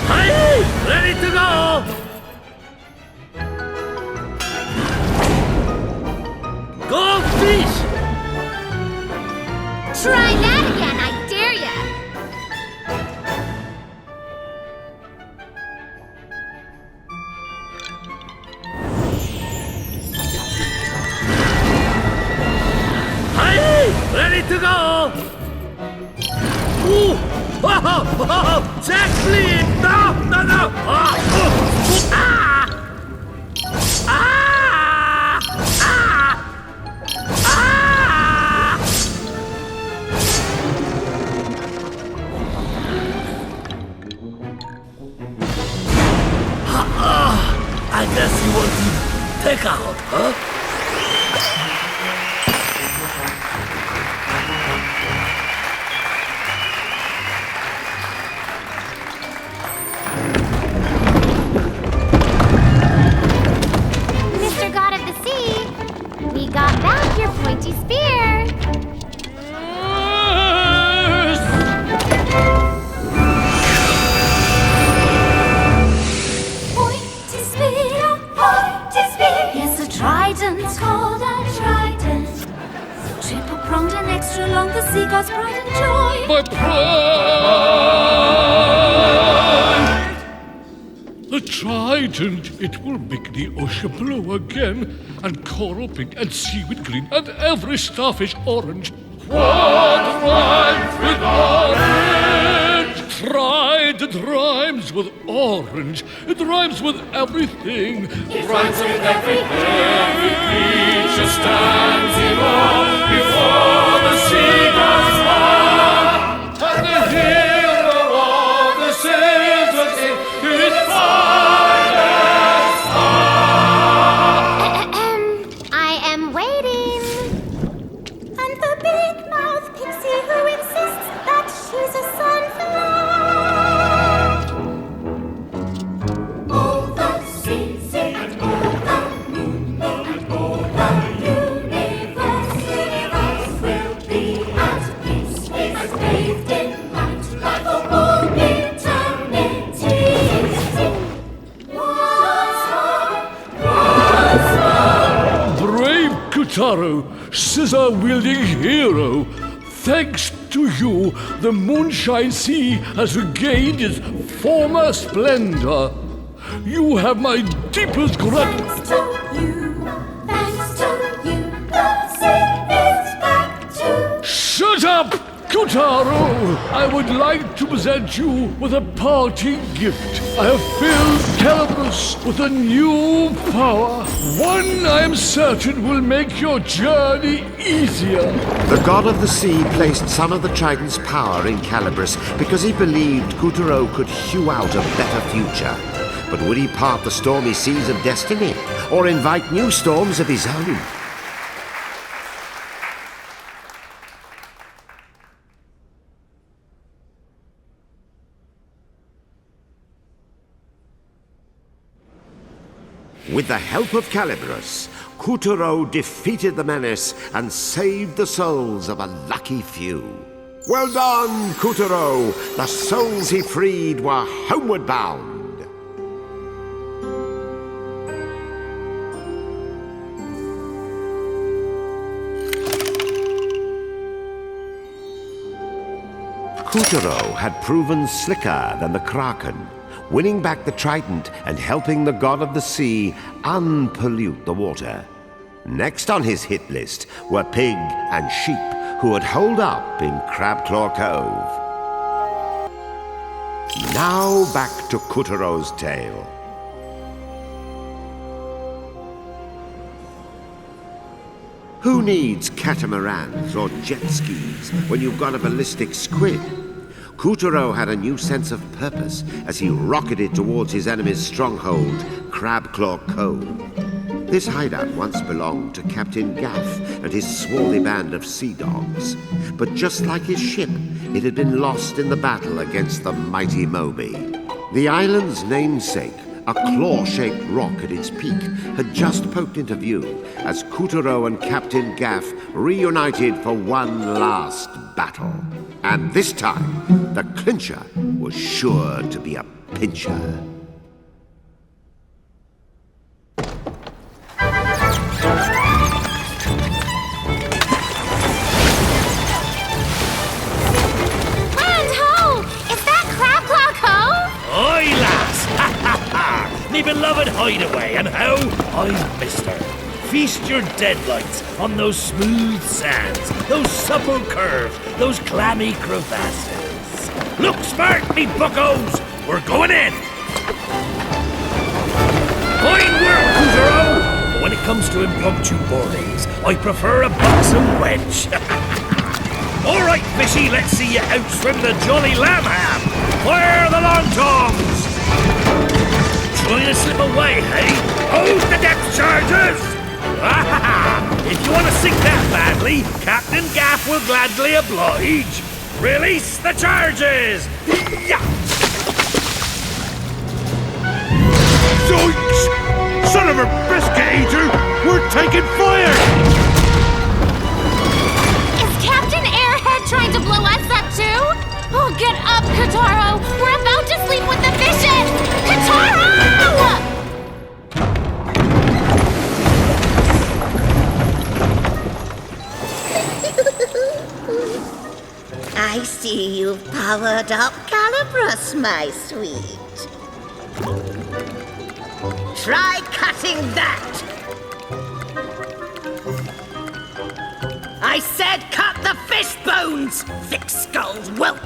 Hey! Ready to go! Go fish! Try that again, I dare ya! to go! Ooh! Oh! Jack, please! No! No, no! Ah! Ah! Ah! Ah! I guess you want to take out, huh? Mr. God of the Sea, we got back your pointy spear. Pointy spear, pointy spear. Yes, a trident called a trident. Triple pronged and extra long, the sea god's pride and joy. My pride! The trident, it will make the ocean blue again, and coral pink, and seaweed green, and every starfish orange. What rhymes with orange? Trident rhymes with orange. It rhymes with everything. It rhymes with everything. Every creature stands in awe before the sea god's power. And the hero of the sailors in his finest I am waiting. And the big mouth pixie who insists that she's a sunflower. All the seas and all the moon and all the universe will be at peace, as bathed in light, like for all eternity. Once more. brave Kutaro, scissor-wielding hero. Thanks to you, the Moonshine Sea has regained its former splendor. You have my deepest gratitude. Thanks to you, the sea is back to. Shut up, Kutaro! I would like to present you with a parting gift. I have filled Calabas with a new power. One I am certain will make your journey easier. The god of the sea placed some of the trident's power in Calabas because he believed Kutaro could hew out a better future. But would he part the stormy seas of destiny, or invite new storms of his own? With the help of Calabas, Kutaro defeated the menace and saved the souls of a lucky few. Well done, Kutaro! The souls he freed were homeward bound. Kutaro had proven slicker than the Kraken, winning back the trident and helping the god of the sea unpollute the water. Next on his hit list were Pig and Sheep, who had holed up in Crabclaw Cove. Now back to Kutaro's tale. Who needs catamarans or jet skis when you've got a ballistic squid? Kutaro had a new sense of purpose as he rocketed towards his enemy's stronghold, Crabclaw Cove. This hideout once belonged to Captain Gaff and his swarthy band of sea dogs. But just like his ship, it had been lost in the battle against the mighty Moby. The island's namesake, a claw-shaped rock at its peak, had just poked into view as Kutaro and Captain Gaff reunited for one last battle. And this time, the clincher was sure to be a pincher. Me beloved hideaway, and how I missed her. Feast your deadlights on those smooth sands, those supple curves, those clammy crevasses. Look smart, me buckos! We're going in! Fine work, Couturo! But when it comes to impromptu boardings, I prefer a buxom wedge. All right, fishy, let's see you outswim the jolly lamb ham. Fire the long toms! Trying to slip away, hey? Hold the depth charges! If you want to sink that badly, Captain Gaff will gladly oblige. Release the charges! Yeah. Zoinks! Son of a biscuit eater! We're taking fire! Is Captain Airhead trying to blow us up too? Oh, get up, Kataro! We're about to sleep with the fishes! Kataro! I see you've powered up Calabrus, my sweet. Try cutting that! I said cut the fish bones, thick-skulled whelp!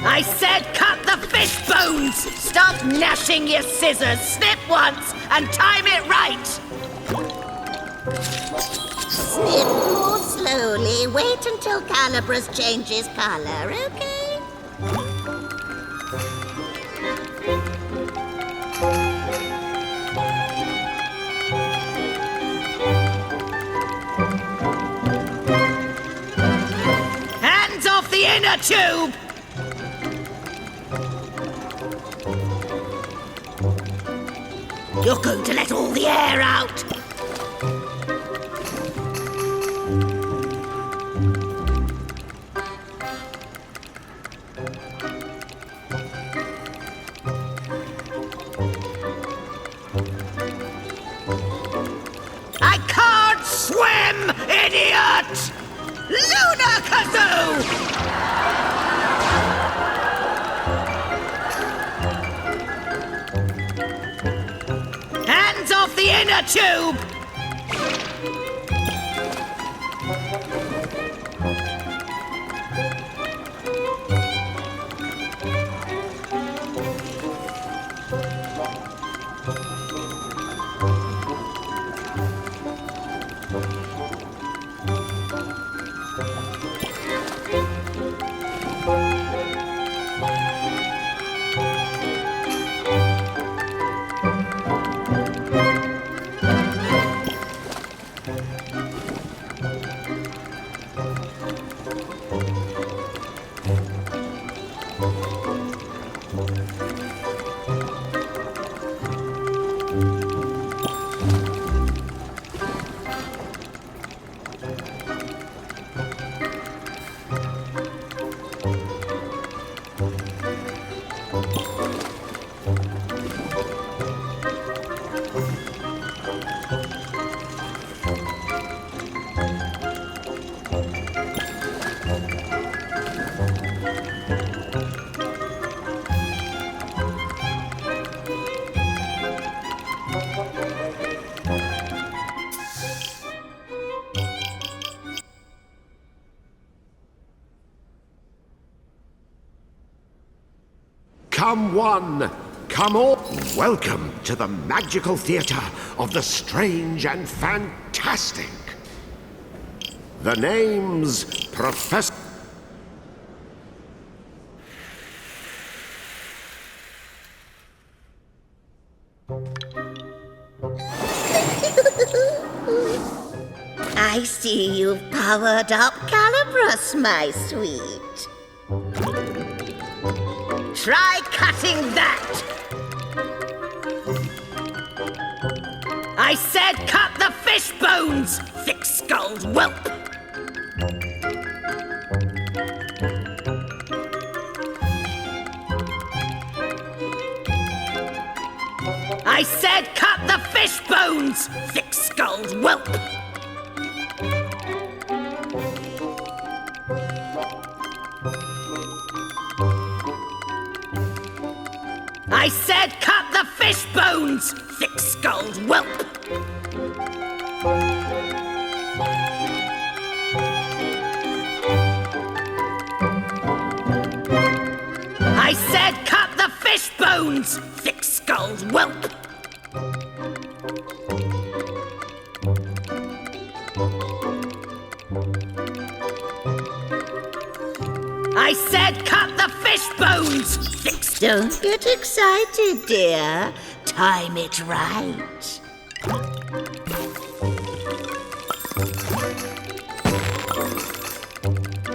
I said cut the fish bones! Stop gnashing your scissors! Snip once and time it right! Snip more slowly. Wait until Calabrus changes color, okay? Hands off the inner tube! You're going to let all the air out! I can't swim, idiot! Lunar Kazoo! Hands off the inner tube! Come one, come all. Welcome to the magical theater of the strange and fantastic. The name's Professor... I see you've powered up Calabrus, my sweet. Try cutting that! I said cut the fish bones, thick-skulled whelp! I said cut the fish bones, thick-skulled whelp! I said cut the fish bones, thick-skulled whelp! I said cut the fish bones, thick-skulled whelp! I said cut the fish bones! Don't get excited, dear. Time it right.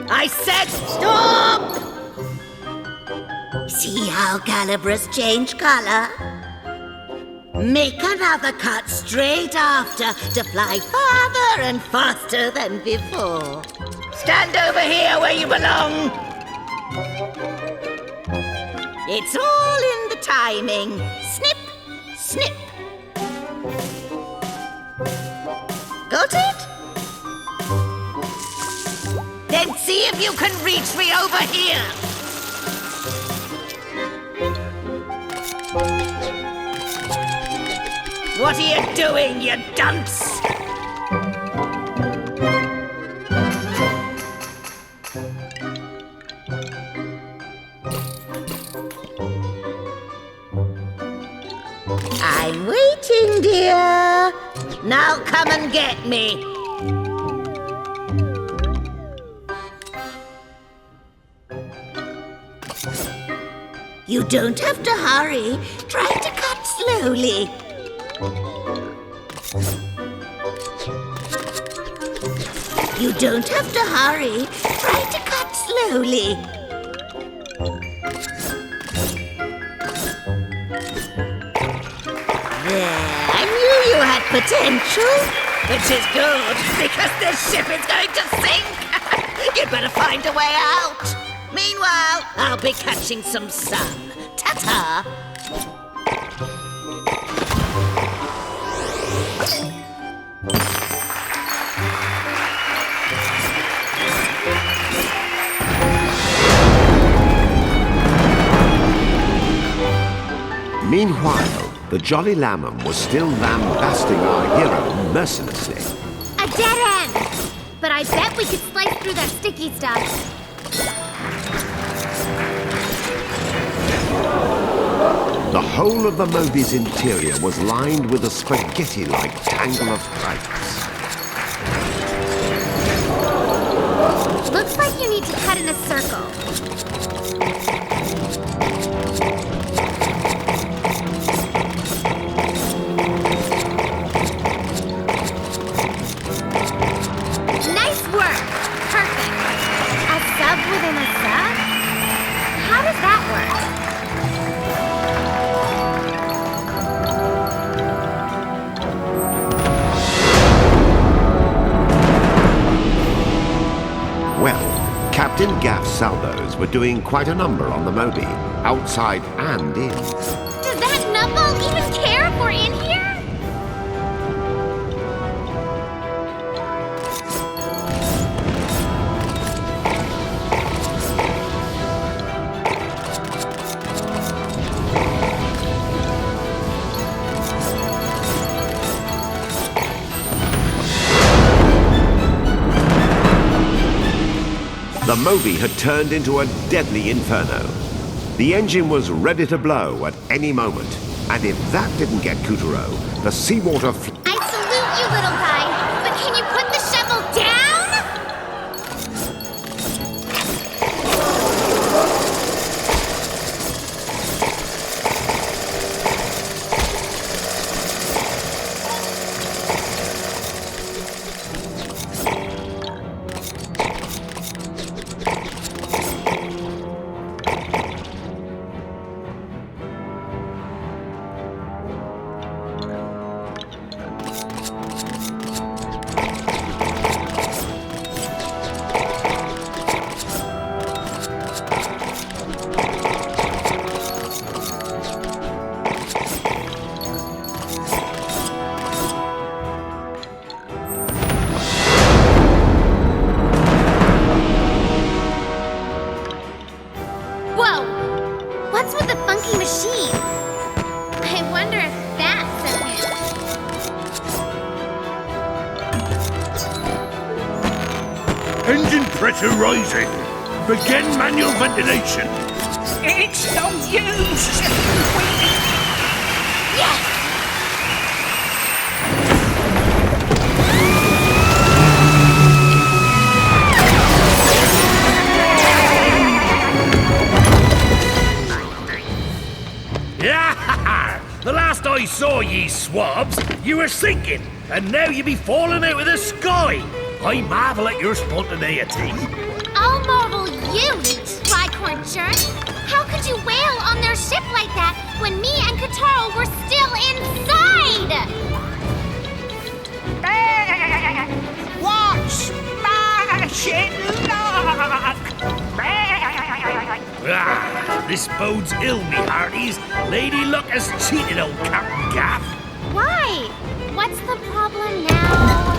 I said stop! See how Calabra's changed color? Make another cut straight after to fly farther and faster than before. Stand over here where you belong. It's all in the timing. Snip, snip. Got it? Then see if you can reach me over here. What are you doing, you dunce? I'm waiting, dear. Now come and get me. You don't have to hurry. Try to cut slowly. You don't have to hurry. Try to cut slowly. I knew you had potential, which is good, because this ship is going to sink. You'd better find a way out. Meanwhile, I'll be catching some sun. Ta-ta! Meanwhile, the Jolly Lamb was still lambasting our hero mercilessly. A dead end! But I bet we could slice through that sticky stuff. The whole of the Moby's interior was lined with a spaghetti-like tangle of pipes. Looks like you need to cut in a circle. Nice work! Perfect. A sub within a sub? How does that work? Well, Captain Gaff's salvos were doing quite a number on the Moby, outside and in. Does that number even care if we're in here? The Moby had turned into a deadly inferno. The engine was ready to blow at any moment, and if that didn't get Kuturo, the seawater I salute you, little guy, but can you put the shovel down? What's with the funky machine? I wonder if that's a hint. Engine pressure rising. Begin manual ventilation. It's no use. Yes! Yeah! The last I saw ye swabs, you were sinking, and now you be falling out of the sky. I marvel at your spontaneity. I'll marvel you, tricorn churn. How could you wail on their ship like that when me and Kataro were still inside? Watch my shit lock. Ah, this bodes ill, me hearties. Lady Luck has cheated old Captain Gaff. Why? What's the problem now?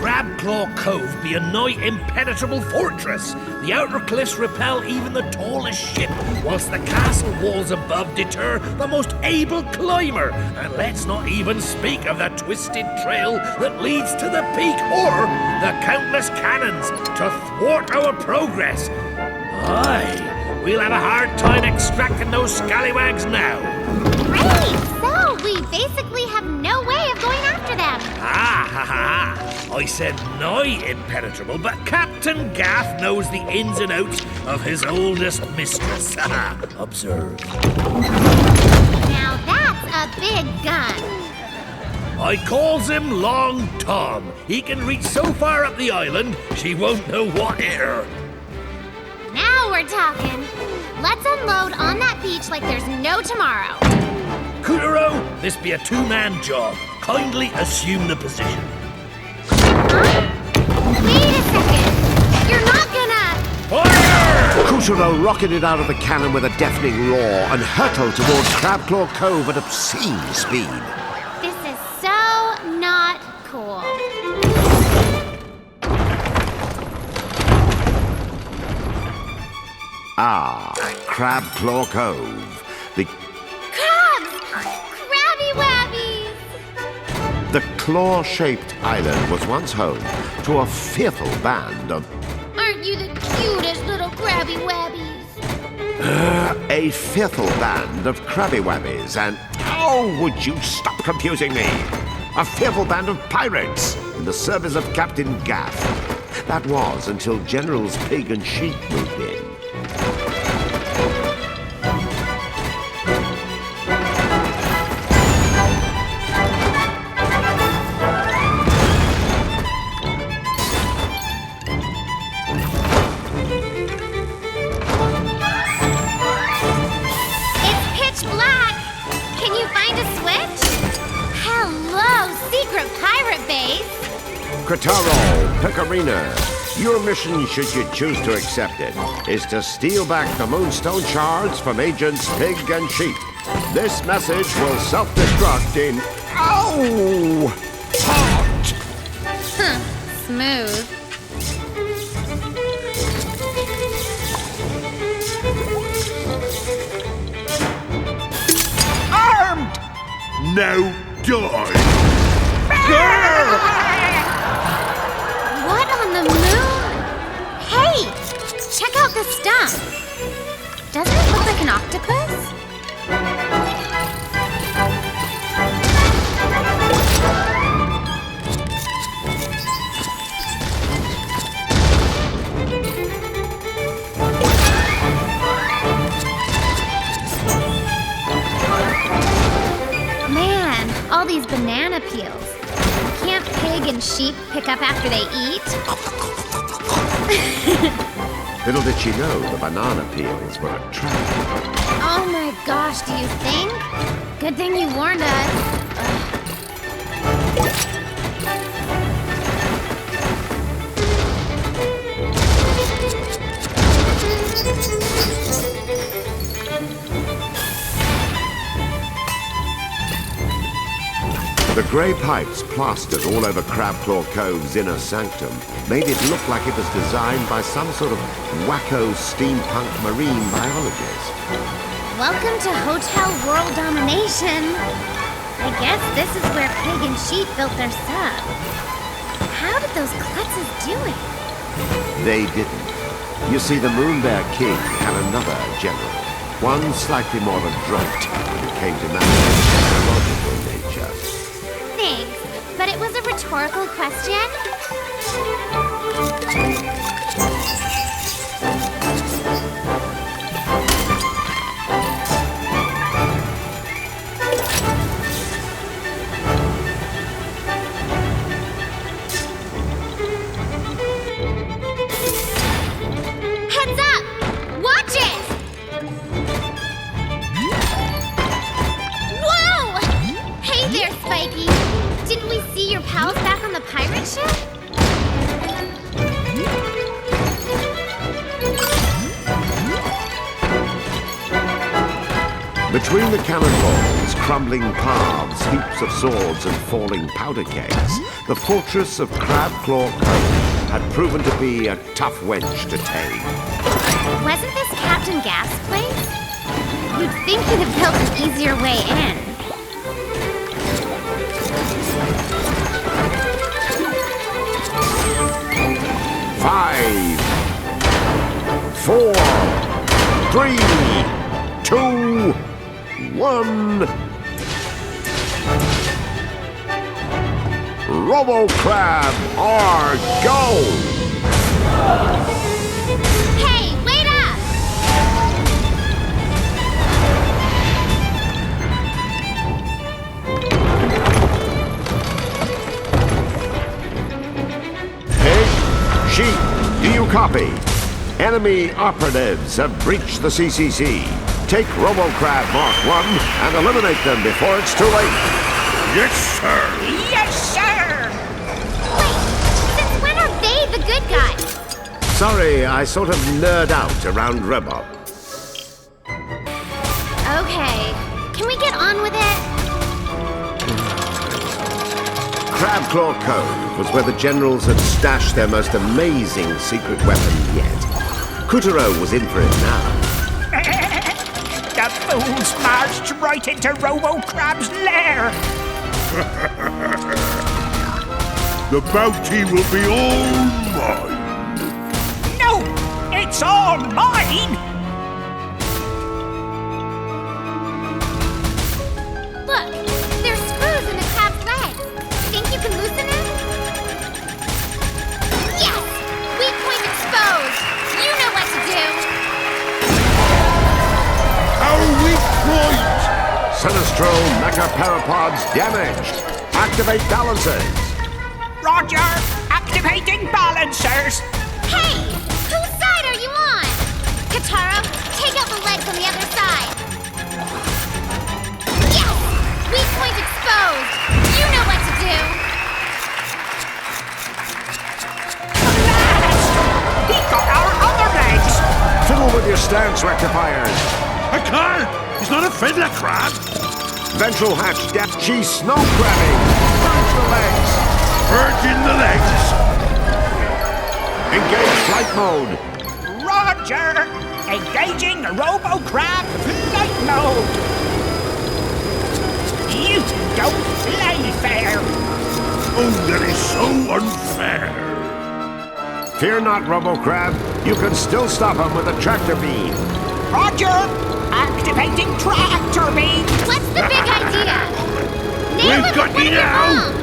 Crabclaw Cove be a nigh impenetrable fortress. The outer cliffs repel even the tallest ship, whilst the castle walls above deter the most able climber. And let's not even speak of the twisted trail that leads to the peak or the countless cannons to thwart our progress. Aye, we'll have a hard time extracting those scallywags now. Great! So, we basically have no way of going after them. Ah, ha, ha. I said nigh impenetrable, but Captain Gaff knows the ins and outs of his oldest mistress. Observe. Now that's a big gun. I calls him Long Tom. He can reach so far up the island, she won't know what hit her. Now we're talking. Let's unload on that beach like there's no tomorrow. Kutaro, this be a two-man job. Kindly assume the position. Huh? Wait a second. You're not gonna... Fire! Kutaro rocketed out of the cannon with a deafening roar and hurtled towards Crabclaw Cove at obscene speed. This is so not cool. Ah, Crabclaw Cove. The Crabs! Crabby wabbies! The claw-shaped island was once home to a fearful band of... Aren't you the cutest little crabby wabbies? a fearful band of crabby-wabbies and... Oh, would you stop confusing me? A fearful band of pirates in the service of Captain Gaff. That was until Generals Pig and Sheep moved in. Kataro, Picarina, your mission, should you choose to accept it, is to steal back the Moonstone shards from Agents Pig and Sheep. This message will self-destruct in... Ow! Hot! Smooth. Armed! Now die! What on the moon? Hey! Check out the stump. Doesn't it look like an octopus? Man, all these banana peels. Can't Pig and Sheep pick up after they eat? Little did she know the banana peels were a trap. Oh my gosh, do you think? Good thing you warned us. The grey pipes plastered all over Crabclaw Cove's inner sanctum made it look like it was designed by some sort of wacko steampunk marine biologist. Welcome to Hotel World Domination. I guess this is where Pig and Sheep built their sub. How did those klutzes do it? They didn't. You see, the Moonbear King had another general, one slightly more adroit when it came to matters of technological nature. Thanks, but it was a rhetorical question. Heads up! Watch it! Whoa! Hey there, Spiky. Didn't we see your pals back on the pirate ship? Between the cannonballs, crumbling paths, heaps of swords, and falling powder kegs, the fortress of Crabclaw Cove had proven to be a tough wench to tame. Wasn't this Captain Gas's place? You'd think he'd have built an easier way in. Five, 4, 3, 2, 1. Robo-Crab, or go! Hey, wait up! Pig, Sheep, do you copy? Enemy operatives have breached the CCC. Take Robo-Crab Mark 1 and eliminate them before it's too late. Yes, sir. Yes, sir! Wait, since when are they the good guys? Sorry, I sort of nerd out around Robo. Okay, can we get on with it? Crabclaw Cove was where the generals had stashed their most amazing secret weapon yet. Couturier was in for it now. The fools marched right into Robo-Crab's lair! The bounty will be all mine. No! It's all mine! Look, there's screws in the crab's legs. Think you can loosen it? Yes! Weak point exposed! You know what to do! Our weak point! Sinistro Mecha Parapods damaged. Activate balancers. Roger! Activating balancers! Hey! Whose side are you on? Katara, take out the legs on the other side. Yes! Weak point exposed! You know what to do! He got our other legs! Fiddle with your stance rectifiers. I can't! He's not a fiddler crab! Ventral hatch depth G snow crabbing. Purge the legs. Purging the legs! Engage flight mode. Roger! Engaging Robo-Crab flight mode! You don't play fair! Oh, that is so unfair! Fear not, Robo-Crab. You can still stop him with a tractor beam. Roger! Activating tractor beam! What's the big idea? Nail We've it got with one you of your now. bombs.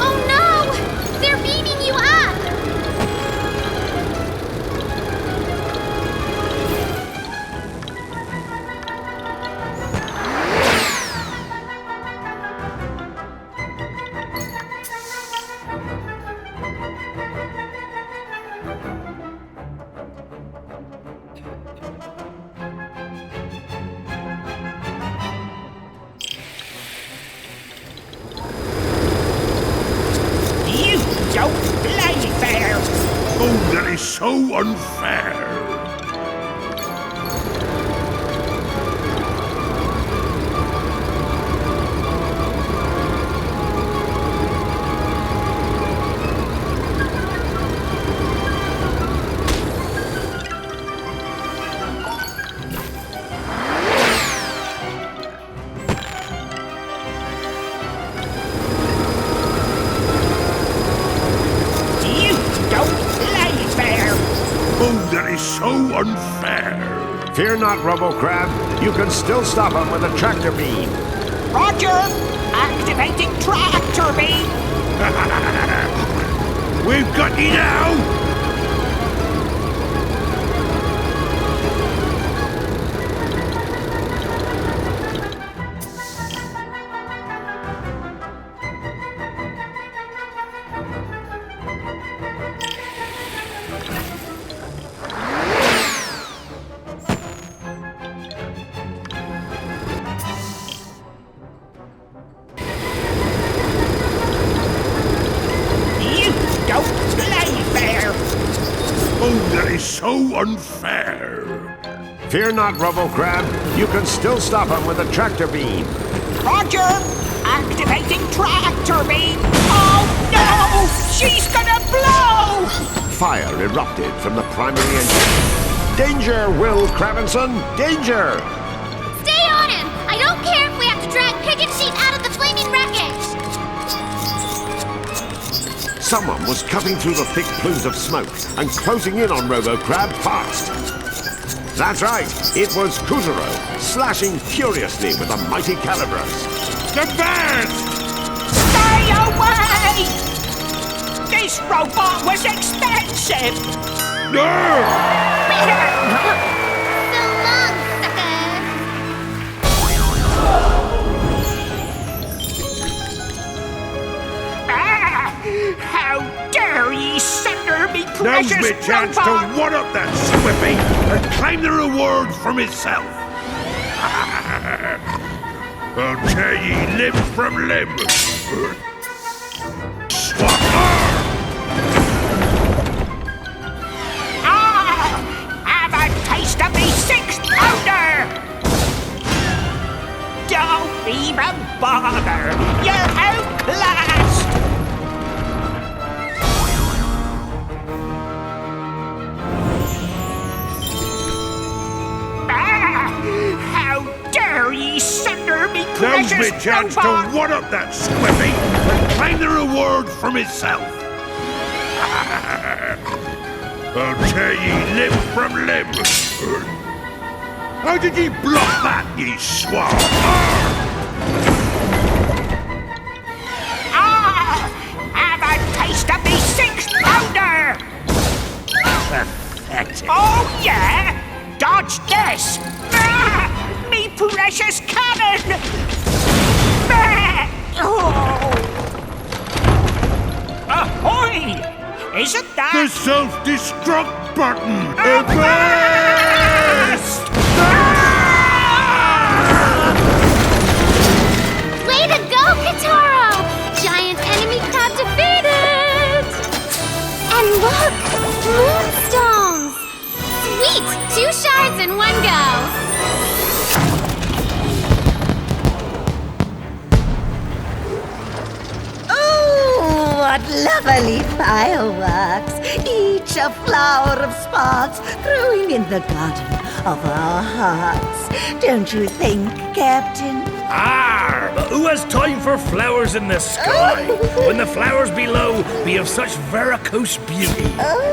Oh no! They're beaming you up! You don't play fair! Oh, that is so unfair! Fear not, Robo-Crab. You can still stop him with a tractor beam. Roger! Activating tractor beam! We've got you now! So unfair. Fear not, Robo-Crab. You can still stop him with a tractor beam. Roger! Activating tractor beam! Oh no! She's gonna blow! Fire erupted from the primary engine. Danger, Will Cravenson! Danger! Stay on him! I don't care if we have to drag Pig and Sheep out of the flaming wreckage! Someone was cutting through the thick plumes of smoke and closing in on Robo-Crab fast. That's right, it was Kutaro, slashing furiously with a mighty Calibros. Advance! Stay away! This robot was expensive! No! So long, sucker! How dare ye sunder me Now's precious my chance robot! to one-up that Swippy and claim the reward for myself. I'll tear ye limb from limb. Swap arm! Have a taste of me 6-pounder! Don't even bother! You're outclassed! How dare ye sunder me Now's precious my chance robot! to one-up that Swippy and claim the reward for myself. I'll tear ye limb from limb. How did ye block that, ye swab? Have a taste of me 6-pounder! Pathetic. Oh, yeah? Dodge this! Me precious cannon! Ahoy! Isn't that... The self-destruct button! Avast! Way to go, Kutaro! Giant enemy crab defeated! And look! Moonstones! Sweet! 2 shards in one go! Oh, what lovely fireworks! Each a flower of sparks growing in the garden of our hearts. Don't you think, Captain? But who has time for flowers in the sky, when the flowers below be of such varicose beauty?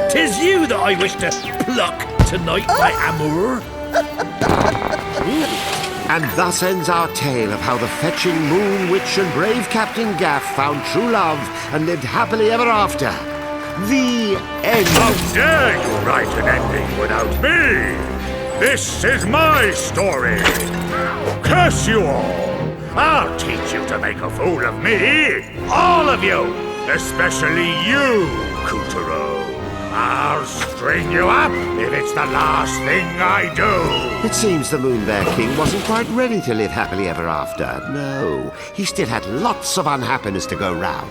'Tis you that I wish to pluck tonight, my amour. And thus ends our tale of how the fetching Moon Witch and brave Captain Gaff found true love and lived happily ever after. The end. How dare you write an ending without me? This is my story. Curse you all! I'll teach you to make a fool of me! All of you! Especially you, Kutaro! I'll string you up if it's the last thing I do! It seems the Moon Bear King wasn't quite ready to live happily ever after. No, he still had lots of unhappiness to go round.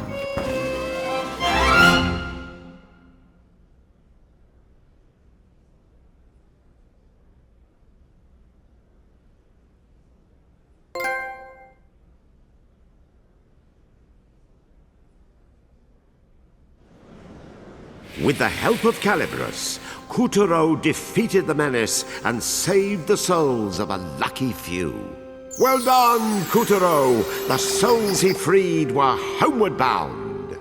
With the help of Calibros, Kutaro defeated the menace and saved the souls of a lucky few. Well done, Kutaro! The souls he freed were homeward bound.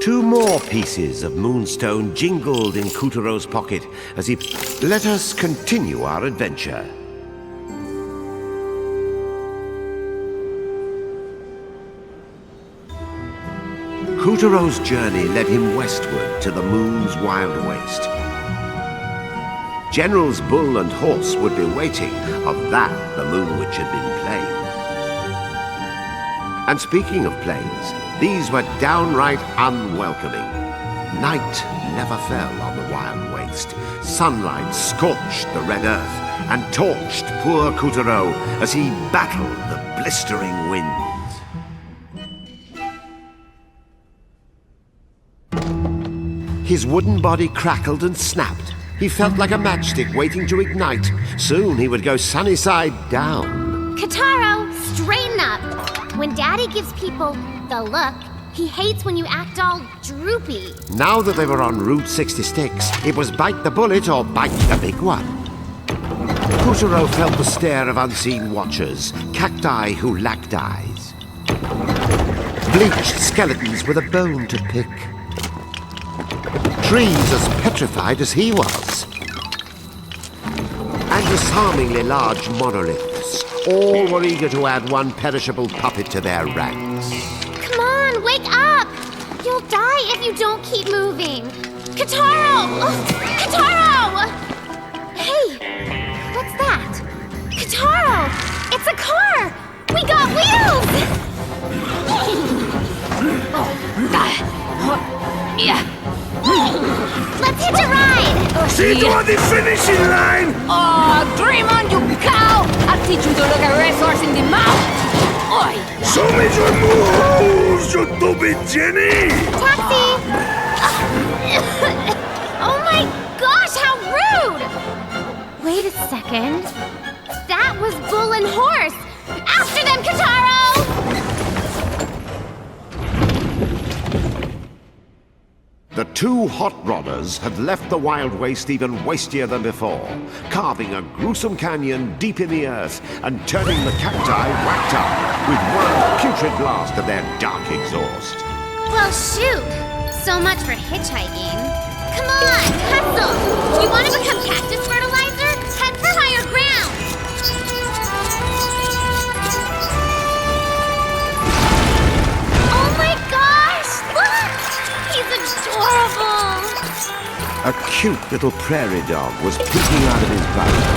2 more pieces of moonstone jingled in Kuturo's pocket as he... Let us continue our adventure. Kuturo's journey led him westward to the moon's wild waste. Generals Bull and Horse would be waiting, of that the Moon Witch had been plain. And speaking of plains, these were downright unwelcoming. Night never fell on the wild waste. Sunlight scorched the red earth and torched poor Kuturo as he battled the blistering winds. His wooden body crackled and snapped. He felt like a matchstick waiting to ignite. Soon he would go sunny side down. Kataro, straighten up. When Daddy gives people the look, he hates when you act all droopy. Now that they were en Route 66, it was bite the bullet or bite the big one. Kuturo felt the stare of unseen watchers, cacti who lacked eyes. Bleached skeletons with a bone to pick. Trees as petrified as he was. And disarmingly large monoliths. All were eager to add one perishable puppet to their ranks. Come on, wake up! You'll die if you don't keep moving. Kataro! Oh, Kataro! Hey, what's that? Kataro! It's a car! We got wheels! Yeah. Let's hitch a ride! See you on the finishing line! Oh, dream on, you cow! I'll teach you to look a racehorse in the mouth! Oi! Show me your moves, you stupid Jenny! Taxi! Oh my gosh, how rude! Wait a second. That was Bull and Horse! After them, Kataro! The 2 hot rodders had left the wild waste even wastier than before, carving a gruesome canyon deep in the earth and turning the cacti whacked up with one putrid blast of their dark exhaust. Well, shoot! So much for hitchhiking. Come on, hustle! Do you want to become cactus fertilizer? Head for higher ground! Oh my gosh! Look! He's adorable! A cute little prairie dog was peeking out of his burrow,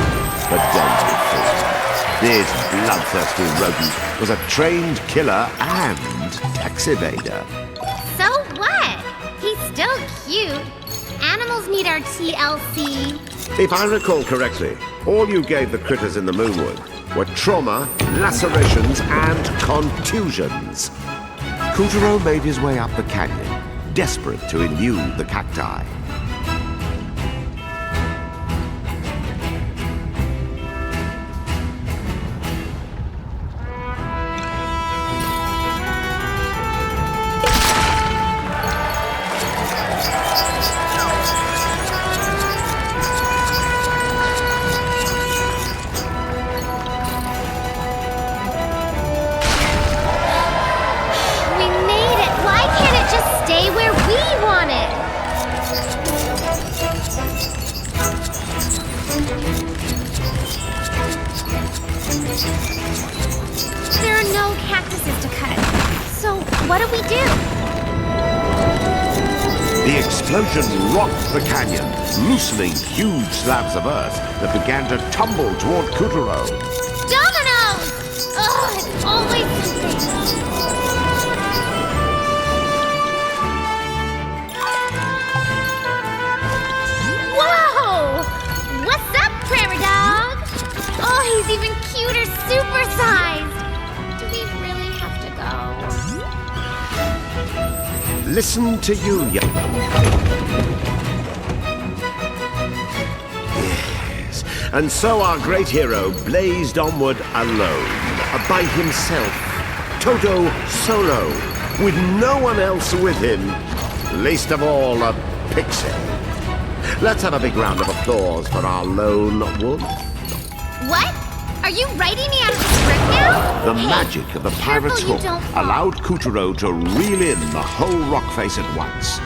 but don't be fooled. This bloodthirsty rodent was a trained killer and tax evader. So what? He's still cute. Animals need our TLC. If I recall correctly, all you gave the critters in the Moonwood were trauma, lacerations, and contusions. Kuturo made his way up the canyon, desperate to elude the cacti. There are no cactuses to cut. So what do we do? The explosion rocked the canyon, loosening huge slabs of earth that began to tumble toward Kuturo. Dominoes! Ugh, it's always something. Whoa! What's up, prairie dog? Oh, he's even cuter, supersized. Do we really have to go? Listen to you, young. Yes, and so our great hero blazed onward alone, by himself, toto solo, with no one else with him, least of all a pixie. Let's have a big round of applause for our lone wolf. What? Are you writing me out of the script now? The Hey, magic of the pirate's careful you hook don't fall. allowed Kuturo to reel in the whole rock face at once.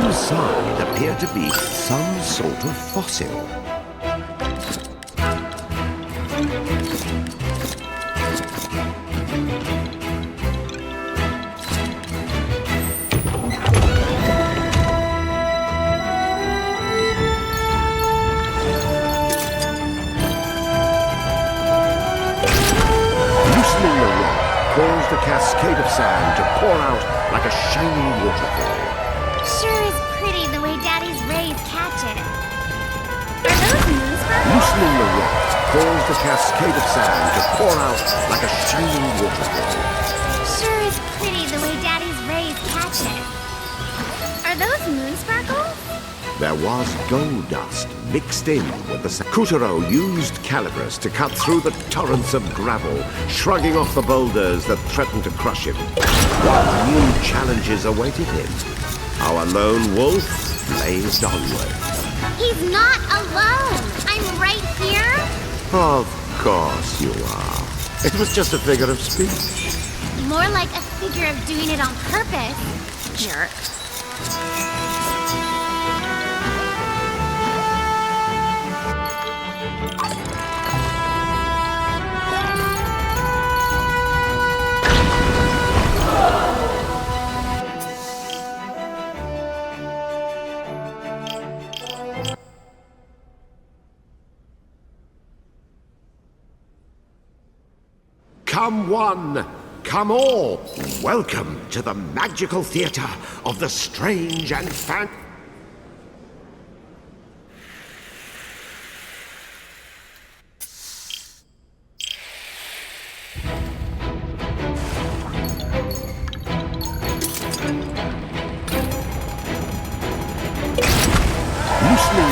Inside appeared to be some sort of fossil. Loosening the rock caused a cascade of sand to pour out like a shining waterfall. Sure is pretty the way Daddy's rays catch it. Are those moon sparkles? Loosening the rock caused a cascade of sand to pour out like a shining waterfall. Sure is pretty the way Daddy's rays catch it. Are those moon sparkles? There was gold dust mixed in with the sand. Kuturo used Calibris to cut through the torrents of gravel, shrugging off the boulders that threatened to crush him. What new challenges awaited him? Our lone wolf blazed onward. He's not alone. I'm right here. Of course you are. It was just a figure of speech. More like a figure of doing it on purpose. Jerk. Come one, come all. Welcome to the magical theater of the strange and Loosening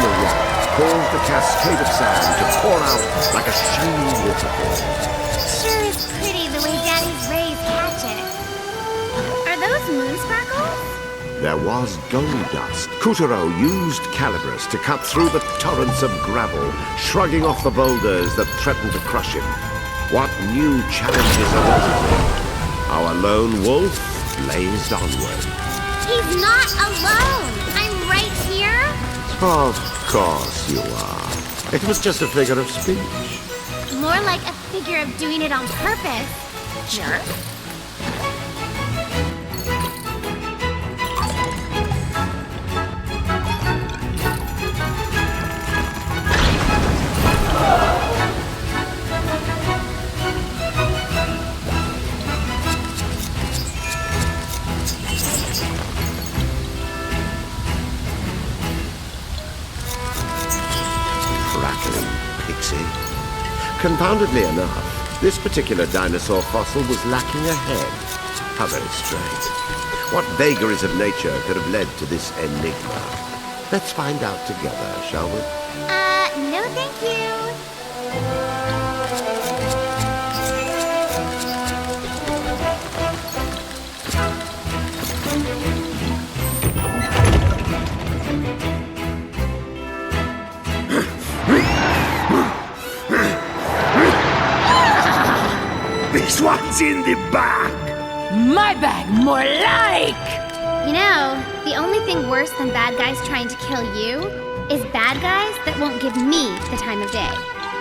the rock caused a cascade of sand to pour out like a shining waterfall. Sure is pretty the way Daddy's rays catch it. Are those moon sparkles? There was gold dust. Kuturo used Calibris to cut through the torrents of gravel, shrugging off the boulders that threatened to crush him. What new challenges awaited him? Our lone wolf blazed onward. He's not alone. I'm right here. Of course you are. It was just a figure of speech. More like a figure of doing it on purpose. Jerk. Crackling pixie. Confoundedly enough, this particular dinosaur fossil was lacking a head. How very strange. What vagaries of nature could have led to this enigma? Let's find out together, shall we? No thank you. This one's in the bag! My bag, more like! You know, the only thing worse than bad guys trying to kill you is bad guys that won't give me the time of day.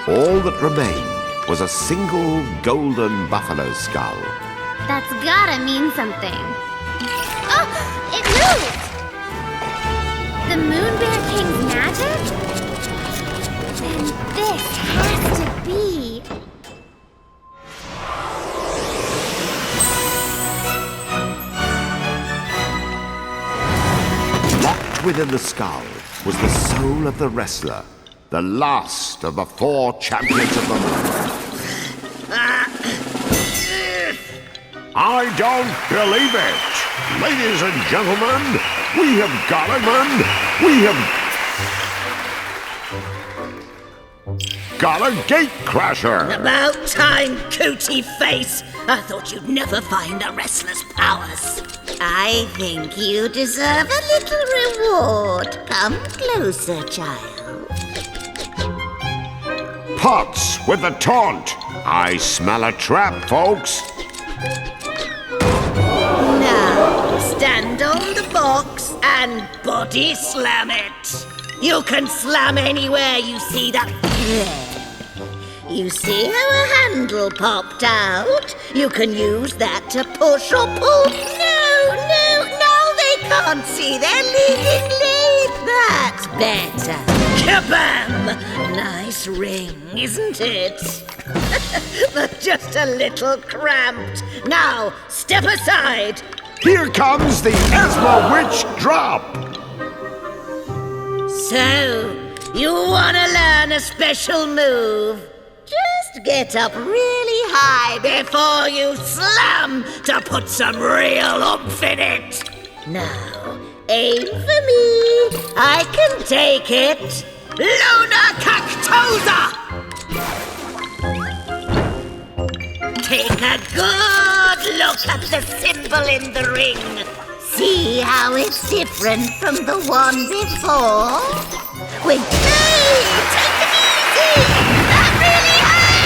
All that remained was a single golden buffalo skull. That's gotta mean something. Oh! It moved! The Moon Bear King's magic? Then this has to be... Locked within the skull was the soul of the wrestler, the last of the 4 champions of the moon. I don't believe it! Ladies and gentlemen, we have got him, and we have got a gate crasher! About time, cootie face! I thought you'd never find a restless powers. I think you deserve a little reward. Come closer, child. Pots with the taunt! I smell a trap, folks! Now, stand on the box and body slam it. You can slam anywhere you see that flare. You see how a handle popped out? You can use that to push or pull. No, they can't see. They're leading lead. That's better. Kabam! Nice ring, isn't it? But just a little cramped. Now, step aside. Here comes the Esma Witch Drop! So, you want to learn a special move? Just get up really high before you slam to put some real oomph in it. Now, aim for me. I can take it. Luna Cactosa! Take a good look at the symbol in the ring. See how it's different from the one before? With me! Take it easy! That really hurts!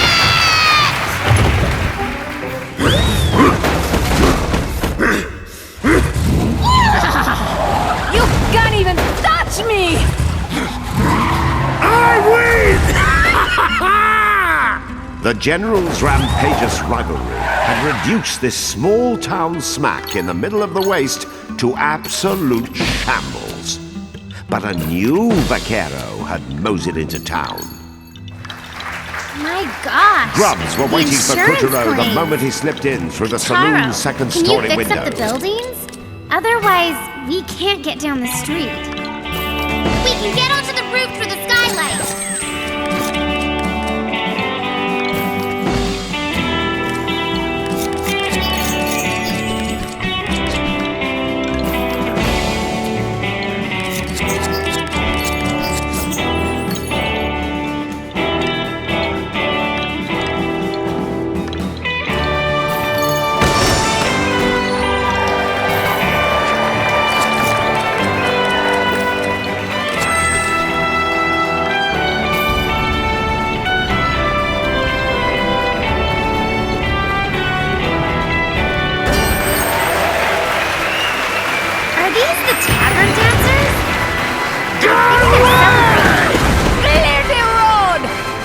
You can't even touch me! I win! The General's rampageous rivalry had reduced this small town smack in the middle of the waste to absolute shambles. But a new vaquero had moseyed into town. My gosh! Grubs were waiting for Couturier the moment he slipped in through the saloon's second-story window. Can you fix up the buildings? Otherwise, we can't get down the street. We can get onto the roof through the skylight!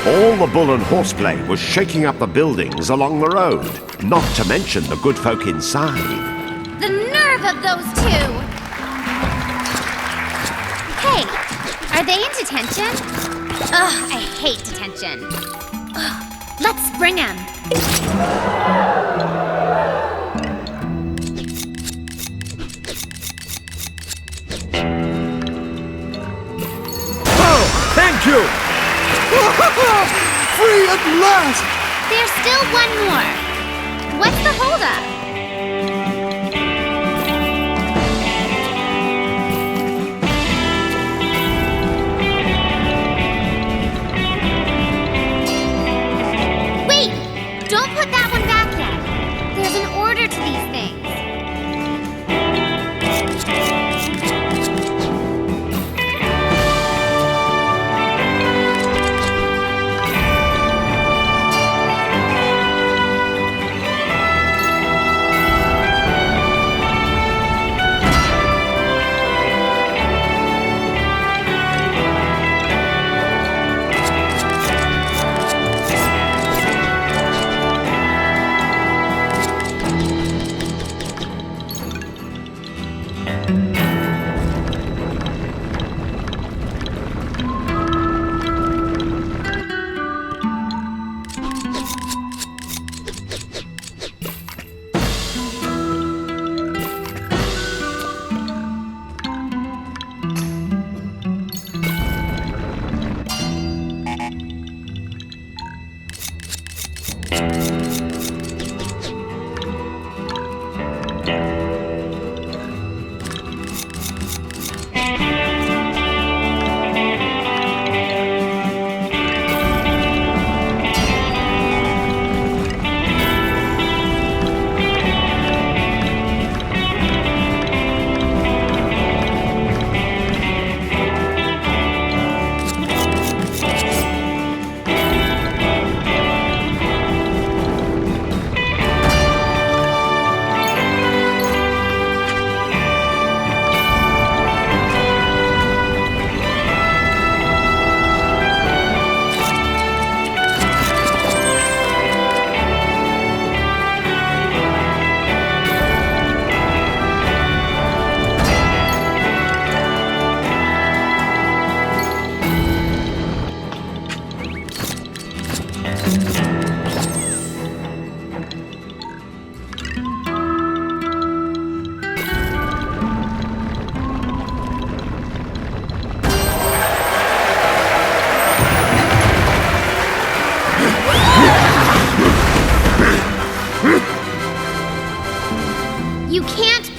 All the bull and horseplay was shaking up the buildings along the road, not to mention the good folk inside. The nerve of those two! Hey, are they in detention? Ugh, I hate detention. Ugh, let's bring them. Oh, thank you! Free at last! There's still one more. What's the holdup? Wait! Don't put that one back yet. There's an order to these things.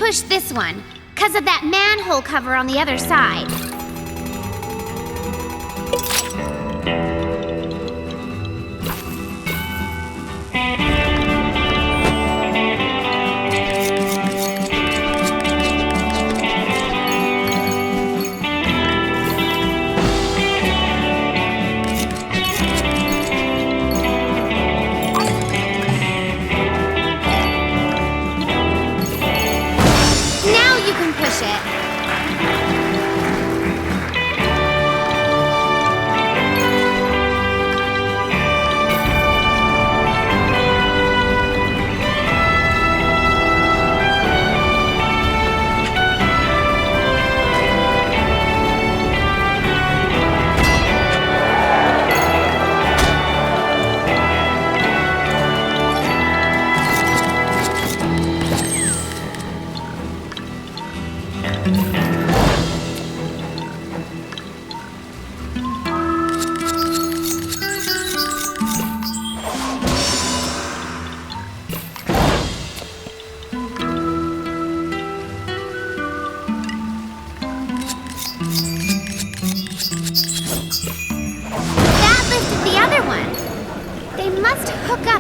push this one, 'cause of that manhole cover on the other side.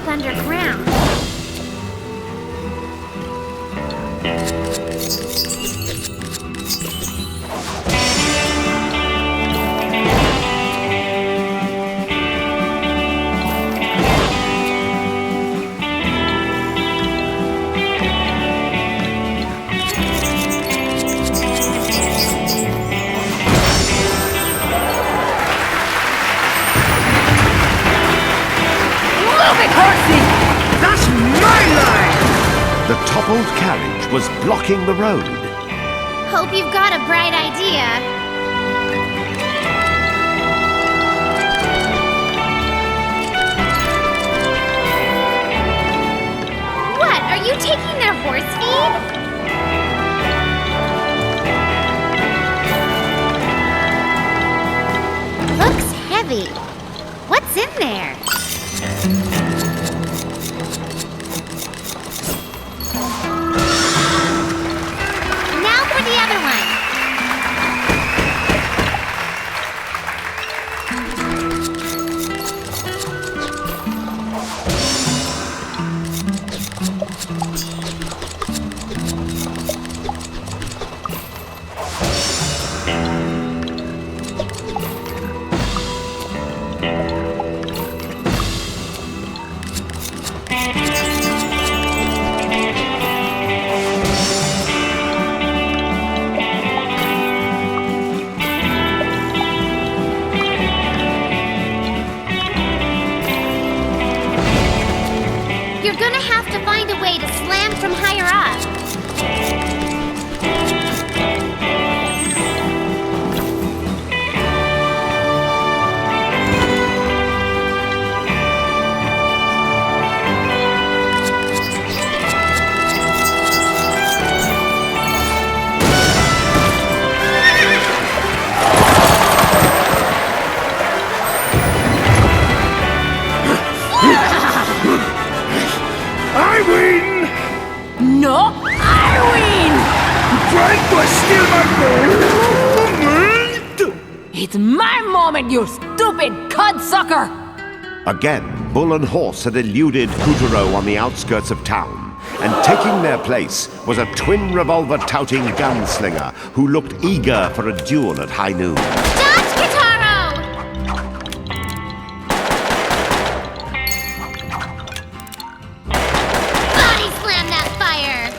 Underground. The toppled carriage was blocking the road. Hope you've got a bright idea. What? Are you taking their horse feed? Looks heavy. What's in there? You're gonna have to find a way to slam from higher up. I win! No, I win! Trying to steal my moment! It's my moment, you stupid cudsucker! Again, Bull and Horse had eluded Kuturo on the outskirts of town, and taking their place was a twin revolver-touting gunslinger who looked eager for a duel at high noon. Dodge, Kitaro! Body slam that fire!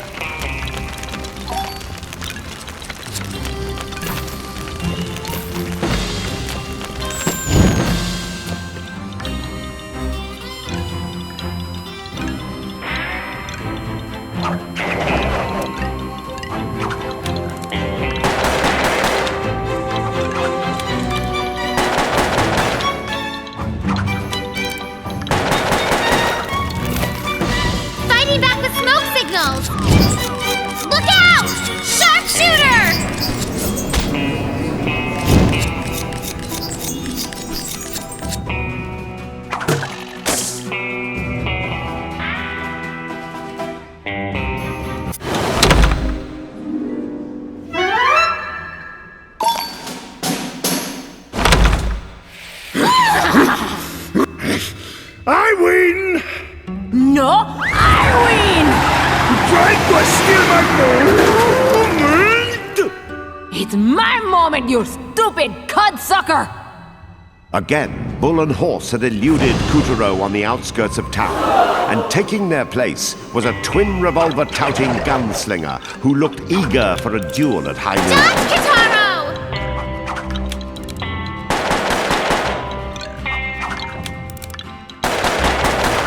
Fighting back with smoke signals! Look out! Sharpshooter! trying to steal my moment? It's my moment, you stupid cudsucker! Again, Bull and Horse had eluded Kuturo on the outskirts of town, and taking their place was a twin revolver-touting gunslinger who looked eager for a duel at high noon. Dodge, Kitaro!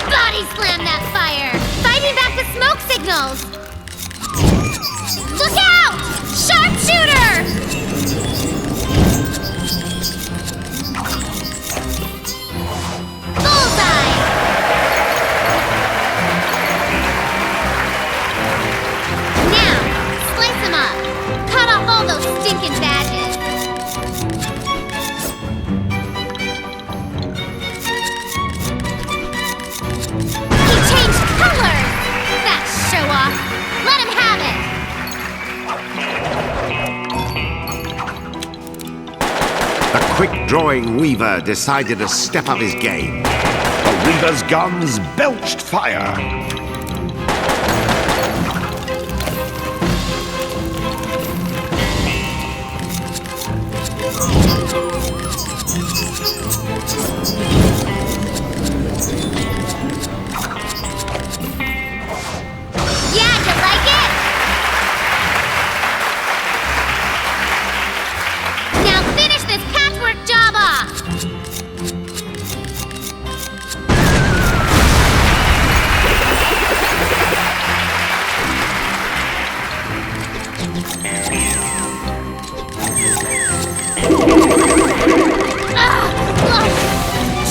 Body slam that fire! Fighting back the smoke signals! Look out! Sharpshooter! Bullseye! Now, slice him up. Cut off all those stinking badges. He changed colors! That show-off! Let him have it! The quick-drawing Weaver decided to step up his game. The Weaver's guns belched fire. Yeah, you like it? Now finish this patchwork job off!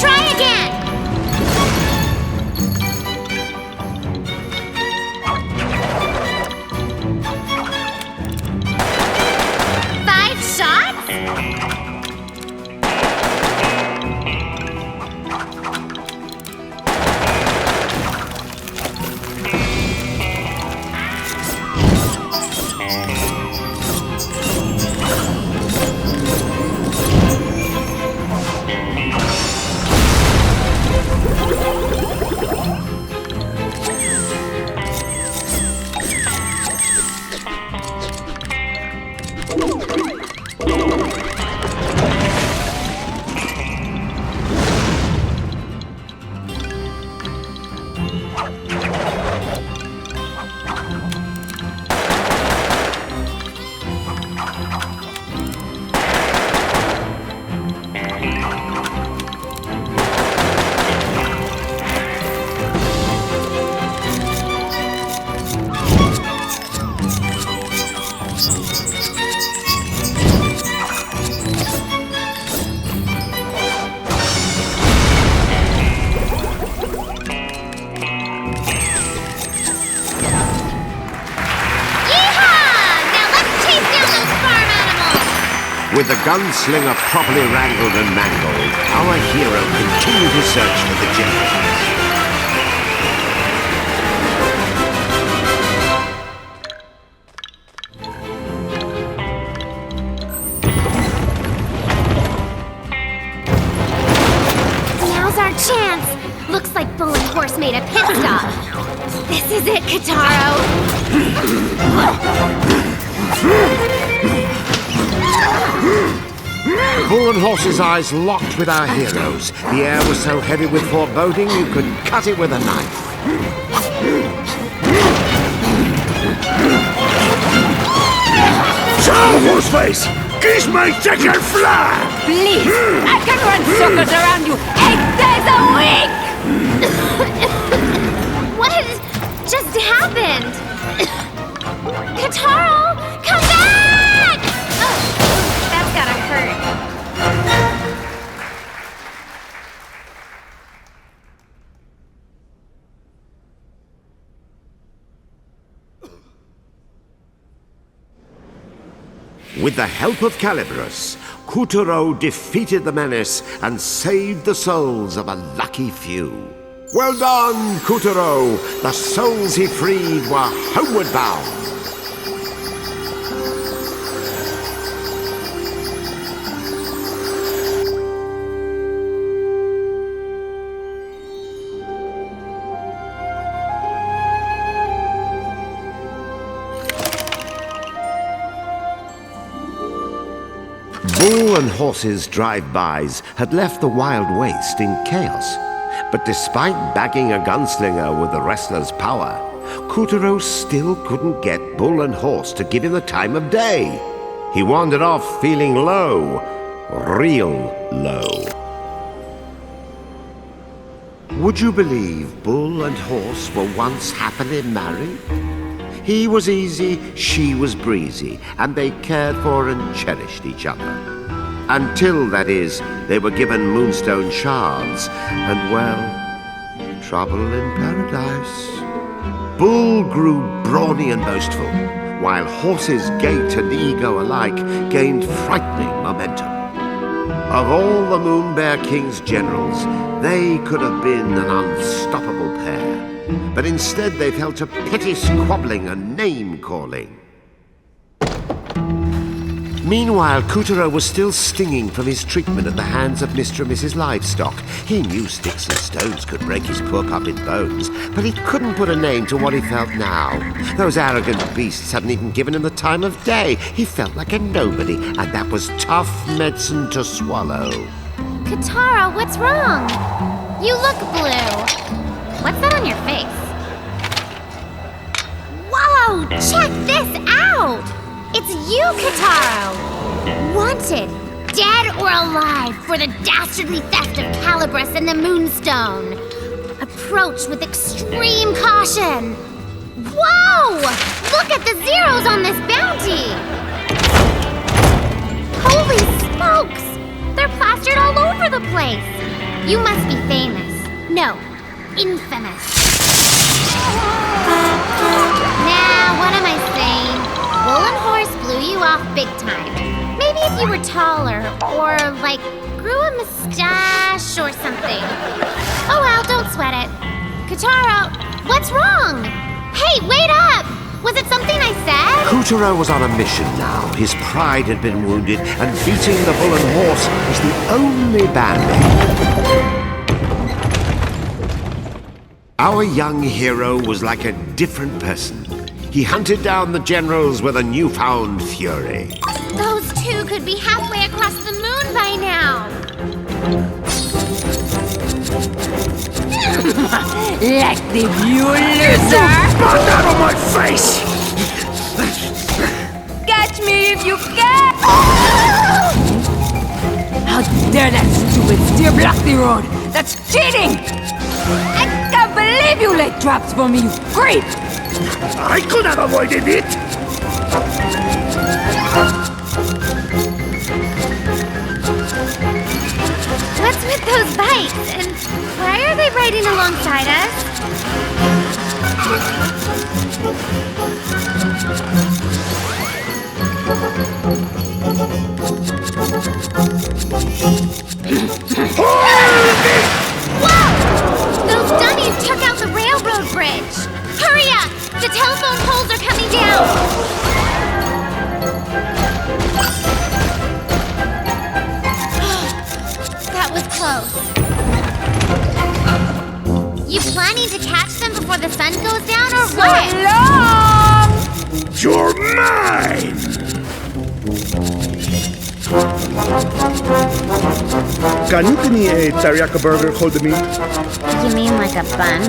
Try again! Five shots? With the gunslinger properly wrangled and mangled, our hero continued his search for the gem. Now's our chance! Looks like Bull and Horse made a pit stop. This is it, Kitaro! Bull and Horse's eyes locked with our heroes. The air was so heavy with foreboding you could cut it with a knife. So, Horseface! Kiss my chicken fly! Please, I can run circles around you 8 days a week! What just happened? Kitaro, come back! Oh, that's gotta hurt. With the help of Calibros, Kuturo defeated the menace and saved the souls of a lucky few. Well done, Kuturo! The souls he freed were homeward bound. Bull and Horse's drive-bys had left the Wild Waste in chaos. But despite bagging a gunslinger with the wrestler's power, Kuturo still couldn't get Bull and Horse to give him the time of day. He wandered off feeling low, real low. Would you believe Bull and Horse were once happily married? He was easy, she was breezy, and they cared for and cherished each other. Until, that is, they were given moonstone shards, and, well, trouble in paradise. Bull grew brawny and boastful, while Horse's gait and ego alike gained frightening momentum. Of all the Moon Bear King's generals, they could have been an unstoppable pair. But instead they fell to petty squabbling and name-calling. Meanwhile, Kuturo was still stinging from his treatment at the hands of Mr. and Mrs. Livestock. He knew sticks and stones could break his poor puppet bones, but he couldn't put a name to what he felt now. Those arrogant beasts hadn't even given him the time of day. He felt like a nobody, and that was tough medicine to swallow. Katara, what's wrong? You look blue. What's that on your face? Whoa! Check this out! It's you, Katara! Wanted, dead or alive, for the dastardly theft of Calibris and the Moonstone. Approach with extreme caution. Whoa! Look at the zeros on this bounty! Holy smokes! They're plastered all over the place. You must be famous. No, infamous. Now, what am I saying? Bull and Horse blew you off big time. Maybe if you were taller, or, like, grew a mustache or something. Oh well, don't sweat it. Katara, what's wrong? Hey, wait up! Was it something I said? Kuturo was on a mission now. His pride had been wounded, and beating the Bull and Horse was the only band-aid. Our young hero was like a different person. He hunted down the generals with a newfound fury. Those two could be halfway across the moon by now. Like the view, loser! Get out of my face! Catch me if you can! How dare that stupid steer block the road! That's cheating! I can't believe you laid traps for me, you creep! I could have avoided it! What's with those bikes? And why are they riding alongside us? Whoa! Those dummies took out the railroad bridge! Hurry up! The telephone poles are coming down! That was close. You planning to catch them before the sun goes down, or what? So long! You're mine! Can you give me a teriyaki burger, hold the meat? You mean like a bun?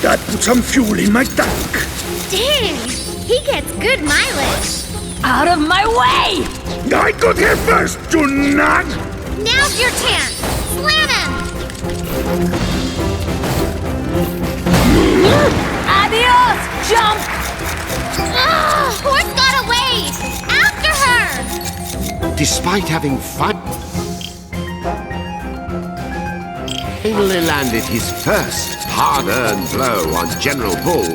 That put some fuel in my tank. Dang! He gets good mileage. Out of my way! I got here first, you nut! Now's your chance! Slam him! Adios, jump! Horse got away! After her! Despite having finally landed his first hard-earned blow on General Bull,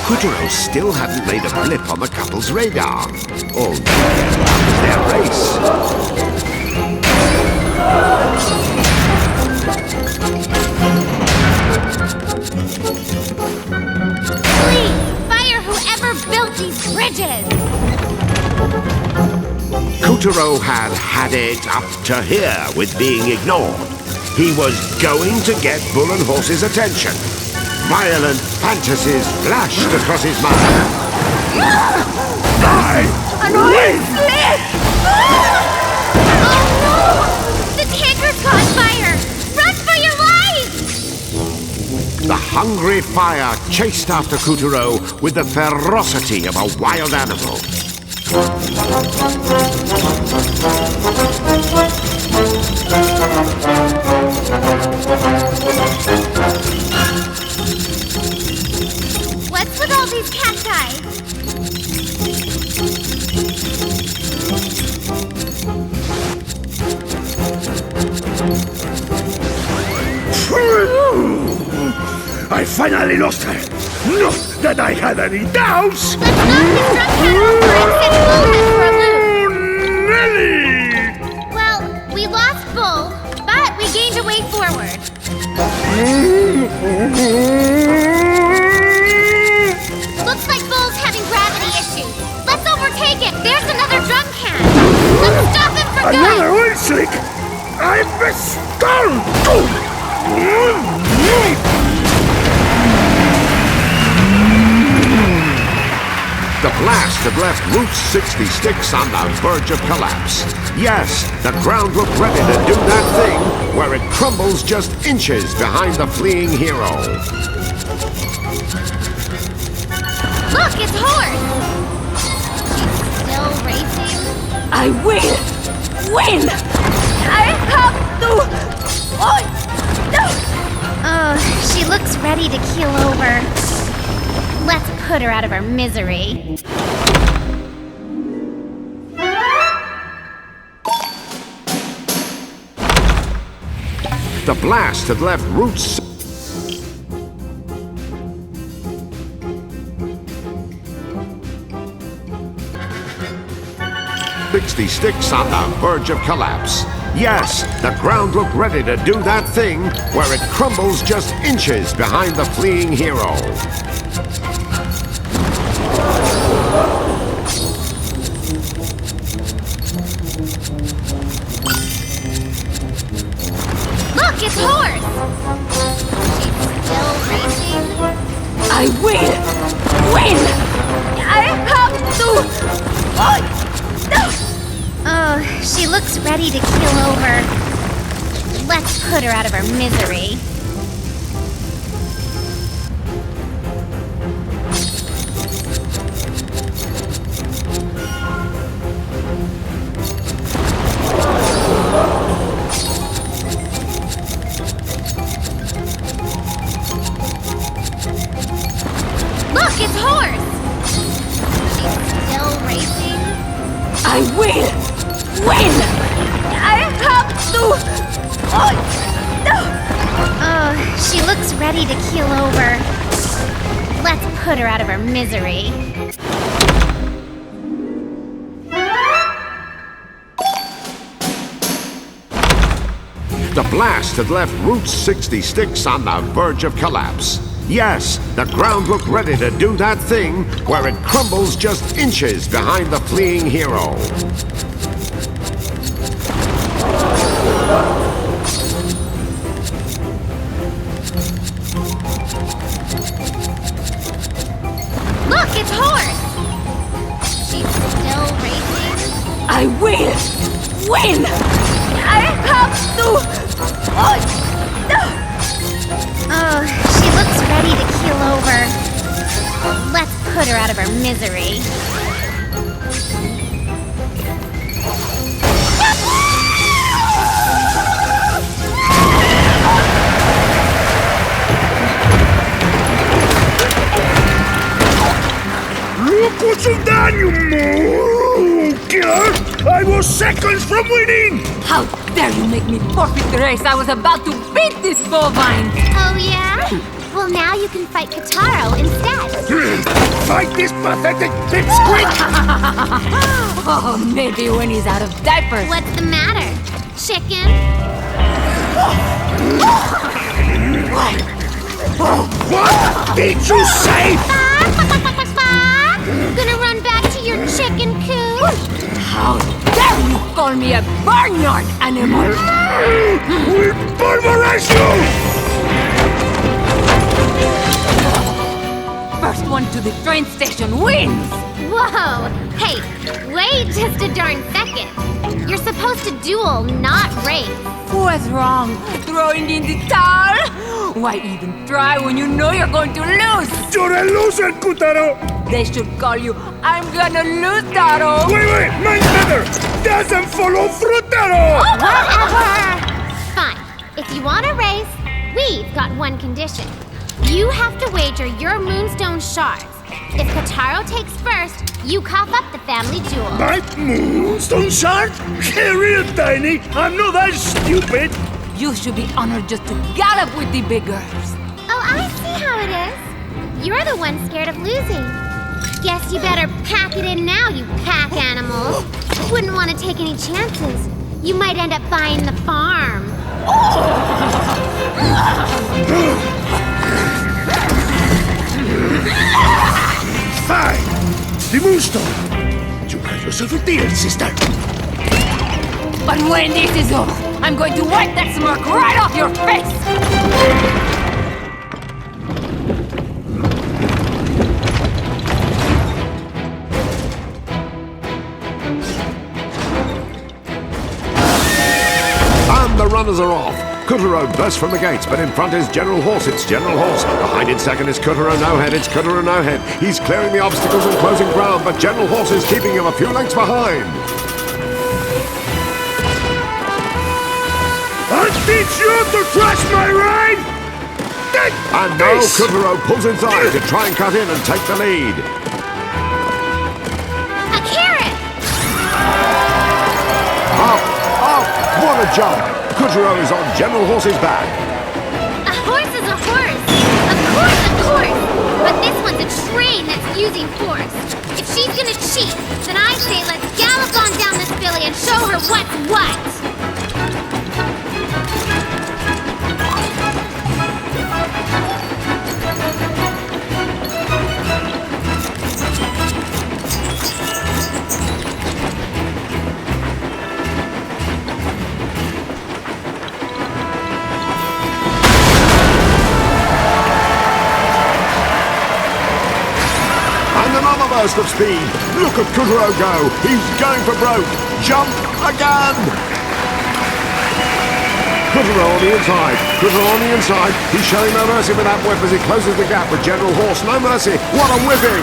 Kuturo still hadn't made a blip on the couple's radar. All their race. Please, fire whoever built these bridges! Kuturo had it up to here with being ignored. He was going to get Bull and Horse's attention. Violent fantasies flashed across his mind. An oil slick! Oh no! The tanker's caught fire! Run for your life! The hungry fire chased after Kuturo with the ferocity of a wild animal. What's with all these cacti? I finally lost her. Not that I had any doubts. Let's knock this drunk cat over and set Bullhead for a loop. Nelly! Well, we lost Bull, but we gained a way forward. Looks like Bull's having gravity issues. Let's overtake it. There's another drunk cat. Let's stop him for Another good. oil slick! I'm stunned! The blast had left Route 66 on the verge of collapse. Yes, the ground looked ready to do that thing where it crumbles just inches behind the fleeing hero. Look, it's Horse. She's still racing. I will win! I have to... Oh, she looks ready to keel over. Let's put her out of her misery. The blast had left Route 66 on the verge of collapse. Yes, the ground looked ready to do that thing where it crumbles just inches behind the fleeing hero. Look, it's Horse. She's still racing. I will win! I have to... Oh, she looks ready to keel over. Let's put her out of her misery. Look, it's Horse. She's still racing. I will win! I have to... Oh, she looks ready to keel over. Let's put her out of her misery. The blast had left Route 66 on the verge of collapse. Yes, the ground looked ready to do that thing where it crumbles just inches behind the fleeing hero. Look, it's Horse. She's still racing. I will win! I have to... Oh, she looks ready to keel over. Let's put her out of her misery. Look what you've done, you moo killer! I was seconds from winning! How dare you make me forfeit the race? I was about to beat this bovine! Oh, yeah? Well, now you can fight Kataro instead. Fight this pathetic pipsqueak! Oh, maybe when he's out of diapers. What's the matter? Chicken? What did you say? Gonna run back to your chicken coop? How dare you call me a barnyard animal? We'll pulverize you! First one to the train station wins! just a darn second. You're supposed to duel, not race. What's wrong? Throwing in the towel? Why even try when you know you're going to lose? You're a loser, Kutaro! They should call you I'm gonna lose, Taro! Wait! My mother doesn't follow Frutaro! Whatever! Fine. If you want to race, we've got one condition. You have to wager your moonstone shards. If Kotaro takes first, you cough up the family jewel. My moonstone shard? Real tiny. I'm not that stupid. You should be honored just to gallop with the big girls. Oh, I see how it is. You're the one scared of losing. Guess you better pack it in now, you pack animals. Wouldn't want to take any chances. You might end up buying the farm. Fine! The moonstone! You got yourself a deal, sister! But when this is over, I'm going to wipe that smirk right off your face! And the runners are off. Kotaro bursts from the gates, but in front is General Horse. It's General Horse. Behind in second is Kotaro No Head. It's Kotaro No Head. He's clearing the obstacles and closing ground, but General Horse is keeping him a few lengths behind. I'll teach you to trust my ride! And now Kotaro pulls inside to try and cut in and take the lead. A carrot! Up! What a jump! Kotaro is on General Horse's back. A horse is a horse! Of course! But this one's a train that's using force. If she's gonna cheat, then I say let's gallop on down this filly and show her what's what! Burst of speed. Look at Kotaro go. He's going for broke. Jump again. Kotaro on the inside. Kotaro on the inside. He's showing no mercy with that whip as he closes the gap with General Horse. No mercy. What a whipping.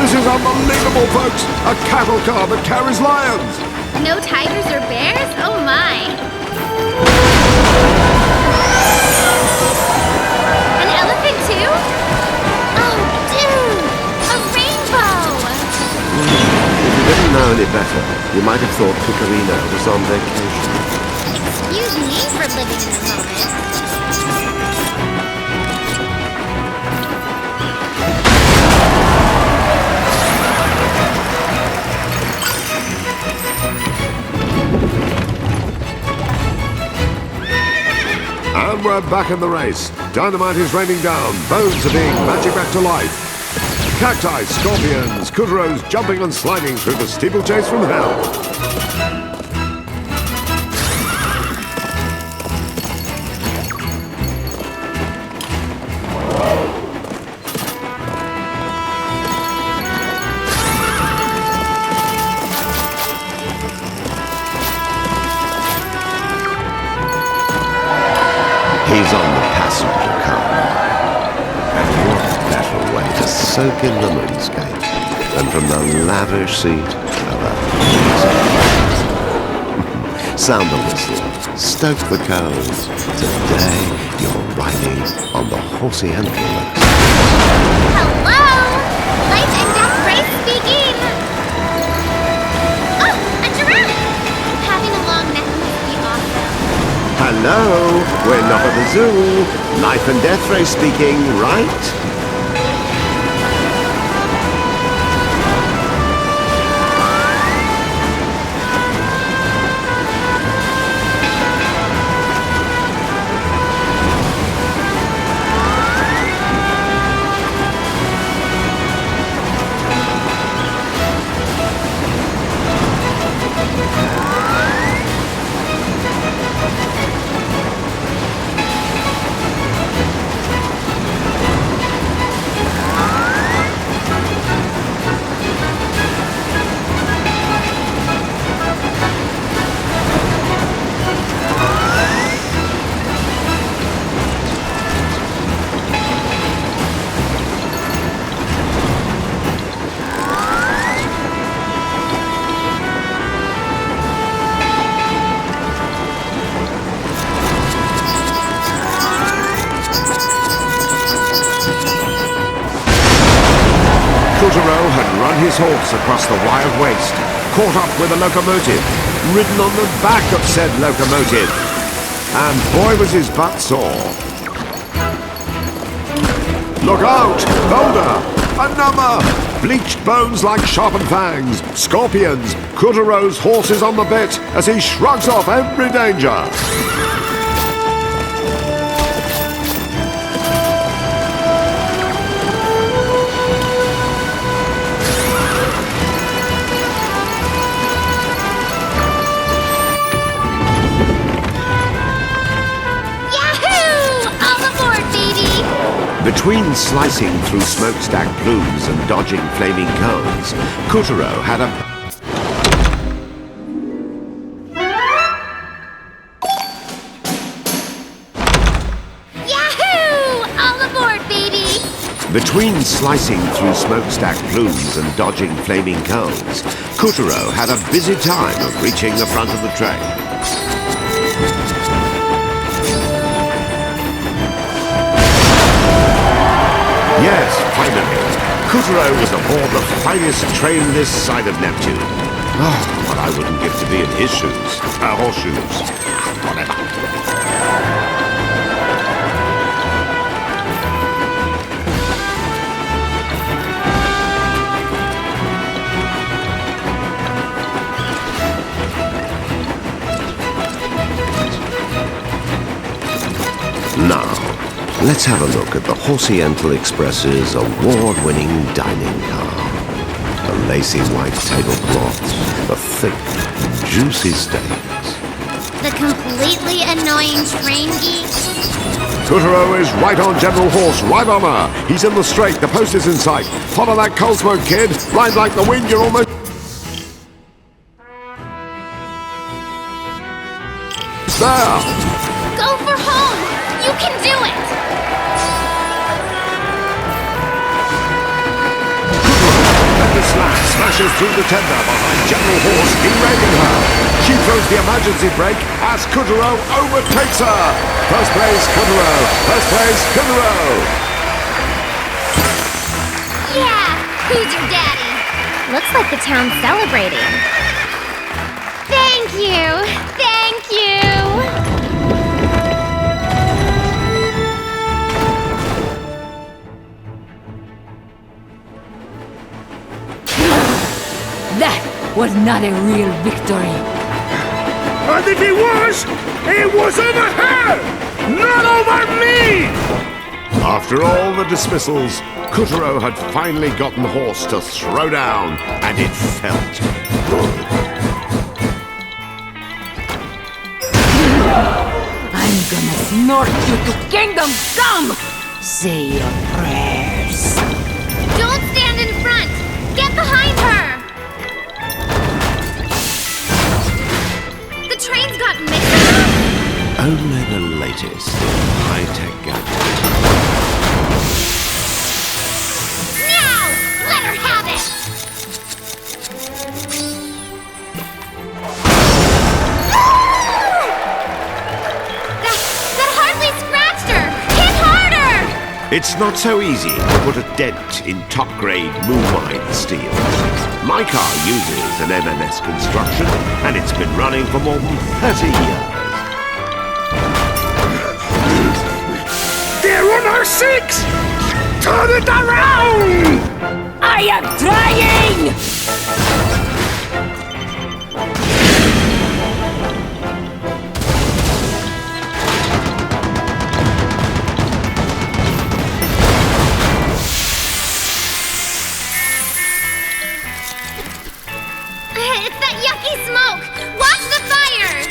This is unbelievable, folks! A cattle car that carries lions! No tigers or bears? Oh my! An elephant too? Oh dude! A rainbow! If you didn't know any better, you might have thought Puccarino was on vacation. Excuse me for living in the moment. And we're back in the race. Dynamite is raining down. Bones are being magic back to life. Cacti, scorpions, Kotaro's jumping and sliding through the steeplechase from hell. He's on the passenger car. And what better way to soak in the moonscape than from the lavish seat of a sound the whistle, stoke the coals. Today you're riding on the horsey antelopes. Hello! Life and death race speaking! Oh, a giraffe! Having a long neck must be awesome. Hello, we're not at the zoo. Life and death race speaking, right? Kuturo had run his horse across the wild waste, caught up with a locomotive, ridden on the back of said locomotive, and boy was his butt sore. Look out! Boulder! A number! Bleached bones like sharpened fangs, scorpions, Kuturo's horse is on the bit as he shrugs off every danger. Between slicing through smokestack plumes and dodging flaming coals, Kuturo had a... Yahoo! All aboard, baby! Between slicing through smokestack plumes and dodging flaming coals, Kuturo had a busy time of reaching the front of the train. Yes, finally, Kuturo was aboard the finest train this side of Neptune. Oh, what I wouldn't give to be in his shoes. Horseshoes. Whatever. Now, let's have a look at the Horseiental Express's award-winning dining car. The lacy white tablecloths, the thick, juicy steaks. The completely annoying train geek? Kuturo is right on General Horse, right on her. He's in the straight, the post is in sight. Follow that coal smoke, kid. Ride like the wind, you're almost... there! Go for home! You can do it! Smashes through the tender behind General Horse, derailing her. She throws the emergency brake as Kuturo overtakes her. First place, Kuturo. First place, Kuturo. Yeah! Who's your daddy? Looks like the town's celebrating. Thank you! Thank you! That was not a real victory. And if it was over her, not over me! After all the dismissals, Kuturo had finally gotten the horse to throw down, and it felt good. I'm gonna snort you to kingdom come! Say your prayers. Don't stand in front! Get behind her! The train's got missing! Only the latest high-tech gadgets. Now! Let her have it! That hardly scratched her! Hit harder! It's not so easy to put a dent in top-grade moonmine steel. My car uses an MMS construction, and it's been running for more than 30 years. They're on our six! Turn it around! I am trying! It's that yucky smoke! Watch the fire!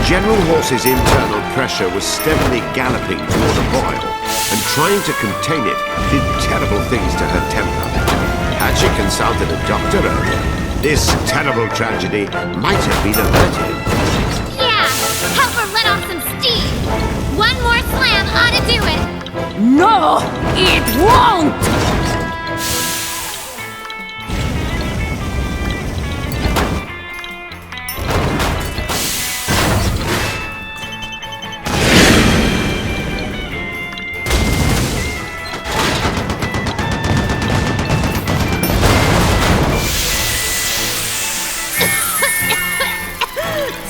General Horse's internal pressure was steadily galloping toward a boil, and trying to contain it did terrible things to her temper. Had she consulted a doctor earlier, this terrible tragedy might have been averted. Yeah, help her let off some steam. One more slam ought to do it. No, it won't!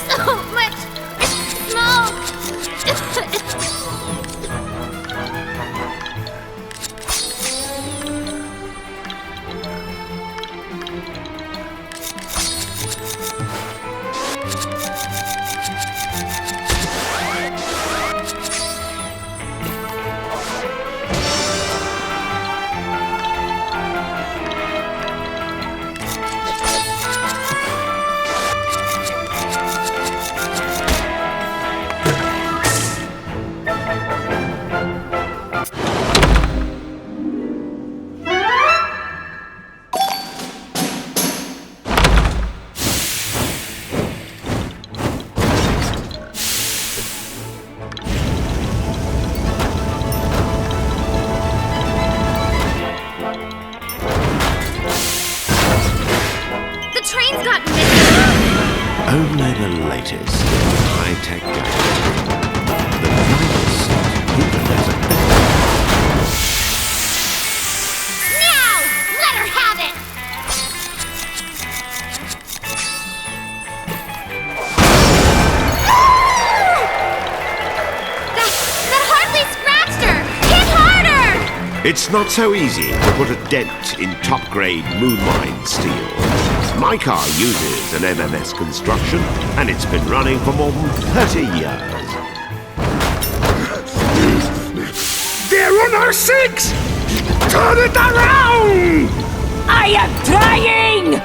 So much smoke. The train's got missing. Only the latest high-tech gadget. The driver's seat even has a Now! Let her have it! That hardly scratched her! Hit harder! It's not so easy to put a dent in top-grade moon mine steel. My car uses an MMS construction, and it's been running for more than 30 years. They're on our six! Turn it around! I am trying!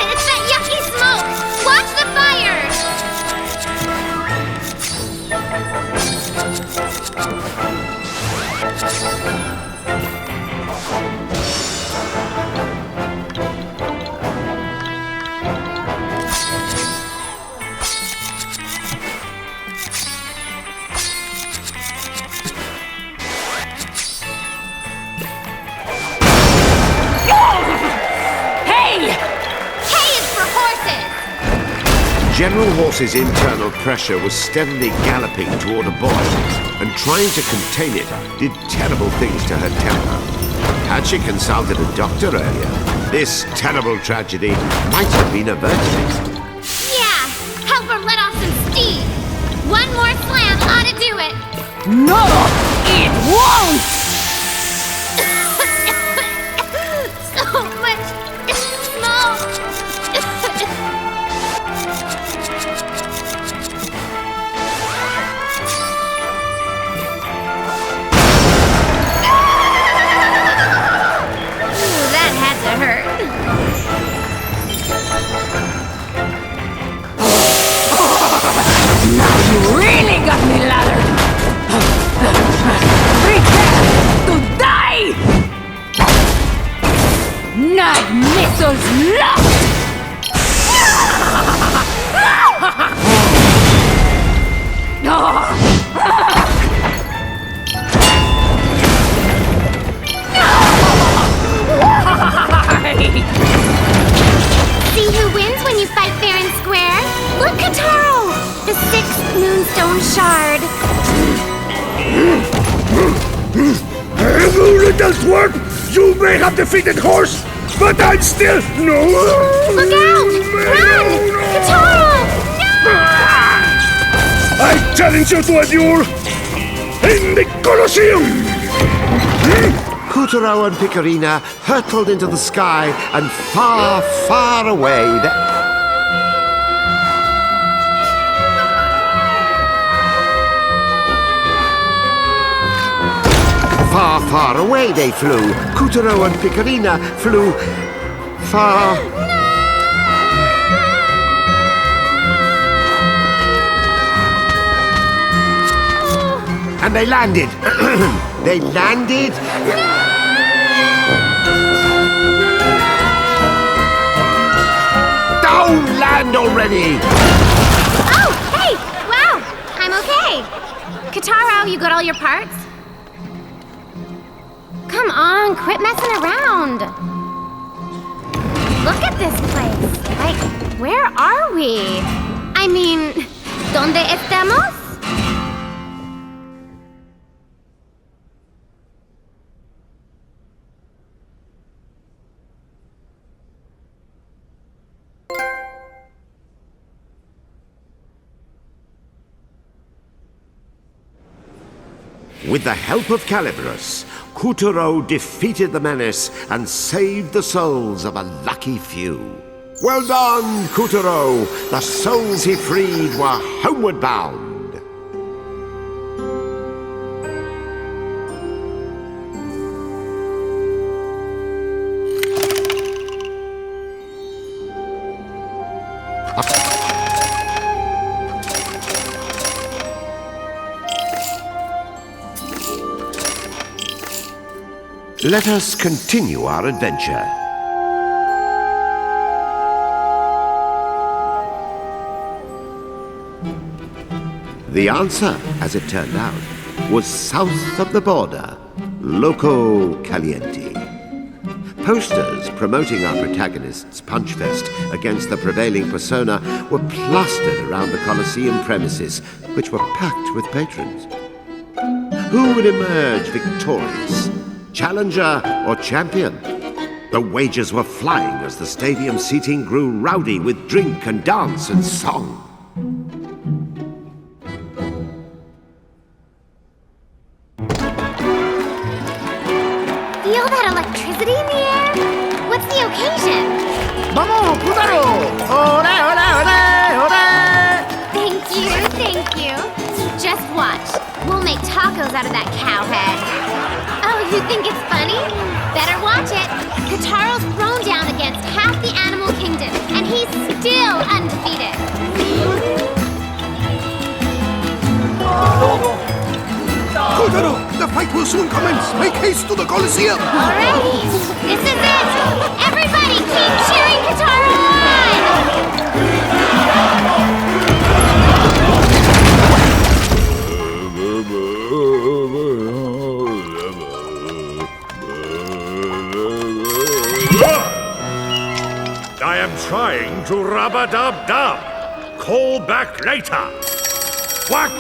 It's that yucky smoke! Watch the fire! Hey! Hay is for horses! General Horse's internal pressure was steadily galloping toward a boil, and trying to contain it did terrible things to her temper. Had she consulted a doctor earlier, this terrible tragedy might have been averted. Yeah, help her let off some steam. One more slam ought to do it. No, it won't! So much smoke. Ooh, that had to hurt. Now you really got me lathered! Prepare to die! Not missiles lost! See who wins when you fight fair and square? Look, Kataro! The sixth moonstone shard. It does work! You may have defeated Horse, but I'm still... No! Look out! Run! Kataro! No! I challenge you to a duel in the Colosseum! Kutaro and Picarina hurtled into the sky, and far, far away far, Far away they flew. Kutaro and Picarina flew far. And they landed. They landed. Don't land already! Oh, hey! Wow! I'm okay. Kataro, you got all your parts? Come on, quit messing around. Look at this place. Like, where are we? I mean, ¿dónde estamos? With the help of Calibrus, Kutaro defeated the menace and saved the souls of a lucky few. Well done, Kutaro! The souls he freed were homeward bound. Let us continue our adventure. The answer, as it turned out, was south of the border, Loco Caliente. Posters promoting our protagonist's punchfest against the prevailing persona were plastered around the Colosseum premises, which were packed with patrons. Who would emerge victorious? Challenger or champion? The wagers were flying as the stadium seating grew rowdy with drink and dance and song. Feel that electricity in the air? What's the occasion? Vamos, Kutaro! Ore, ore, ore, ore! Thank you. Just watch. We'll make tacos out of that cow head. Oh, you think it's funny? Better watch it. Kataro's thrown down against half the animal kingdom, and he's still undefeated. Kutaro, the fight will soon commence. Make haste to the Colosseum. Alrighty, this is it. Everybody keep cheering Kataro on! I am trying to rub-a-dub-dub. Call back later. What?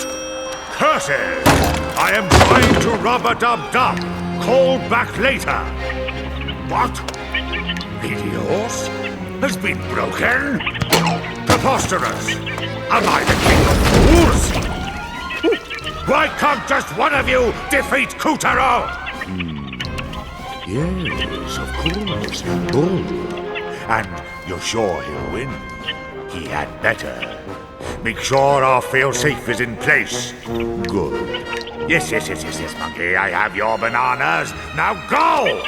Curses! I am trying to rub-a-dub-dub. Call back later. What? Helios has been broken? Preposterous! Am I the king of fools? Why can't just one of you defeat Kutaro? Yes, of course. Oh. And you're sure he'll win? He had better. Make sure our fail-safe is in place. Good. Yes, Monkey. I have your bananas. Now go!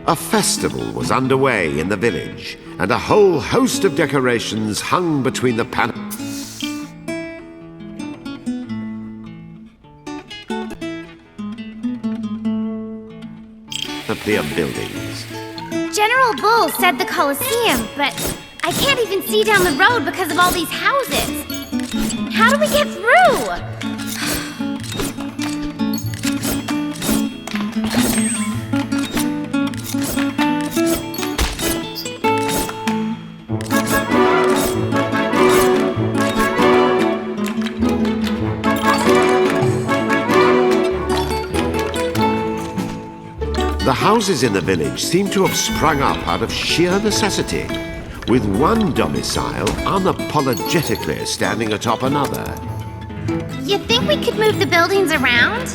A festival was underway in the village, and a whole host of decorations hung between the panels. Their buildings. General Bull said the Colosseum, but I can't even see down the road because of all these houses. How do we get through? The houses in the village seem to have sprung up out of sheer necessity, with one domicile unapologetically standing atop another. You think we could move the buildings around?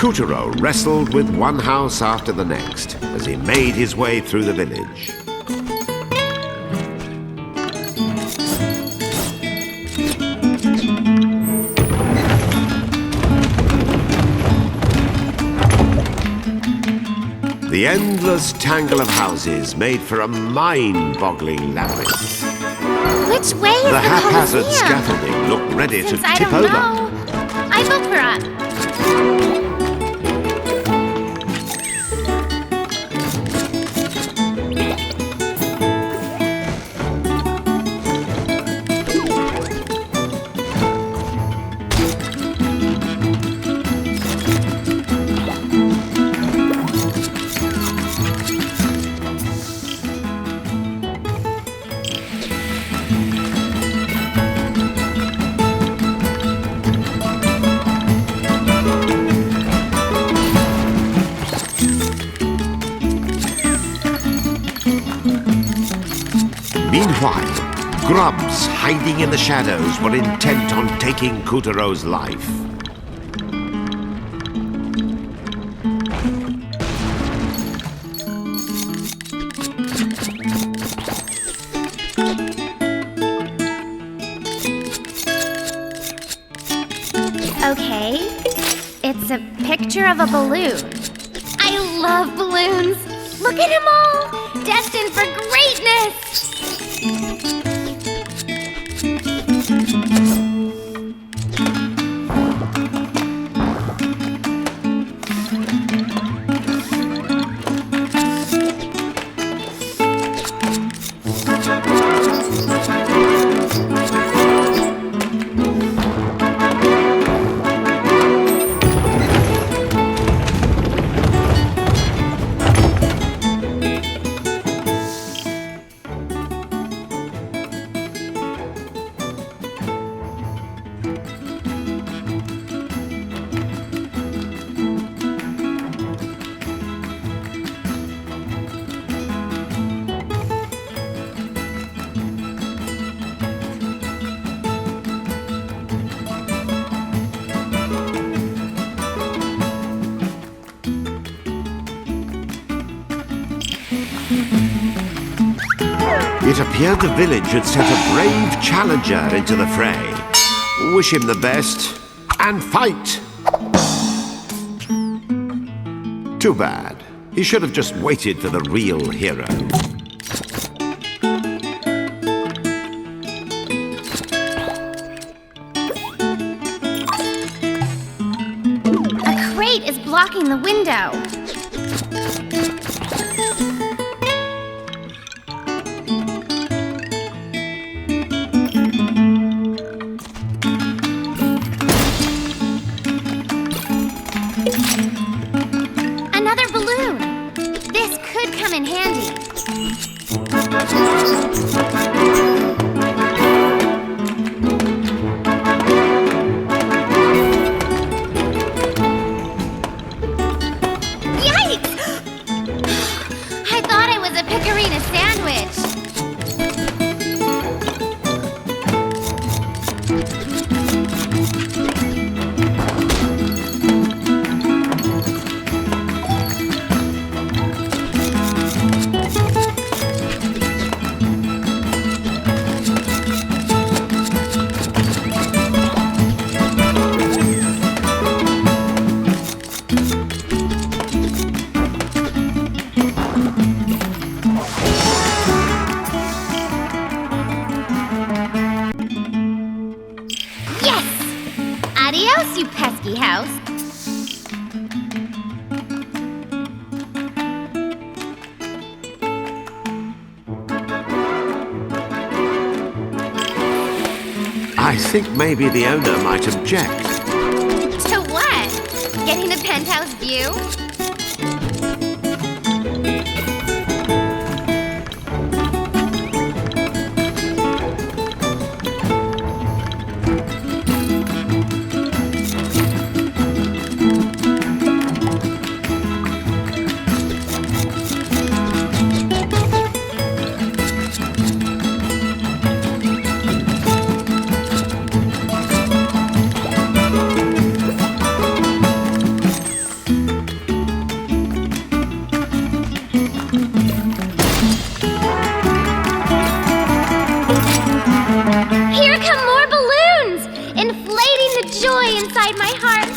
Kuturo wrestled with one house after the next as he made his way through the village. The endless tangle of houses made for a mind-boggling labyrinth. Which way is the haphazard Colosseum? scaffolding looked ready Since to I tip don't over. know, I vote for up. Meanwhile, grubs hiding in the shadows were intent on taking Kuturo's life. Okay, it's a picture of a balloon. I love balloons. Look at them all, destined for greatness. It appeared the village had sent a brave challenger into the fray. Wish him the best, and fight! Too bad. He should have just waited for the real hero. A crate is blocking the window. Another balloon. This could come in handy. Yikes! I thought I was a pecorino sandwich. Adios, you pesky house. I think maybe the owner might object. To what? Getting a penthouse view? Here come more balloons, inflating the joy inside my heart.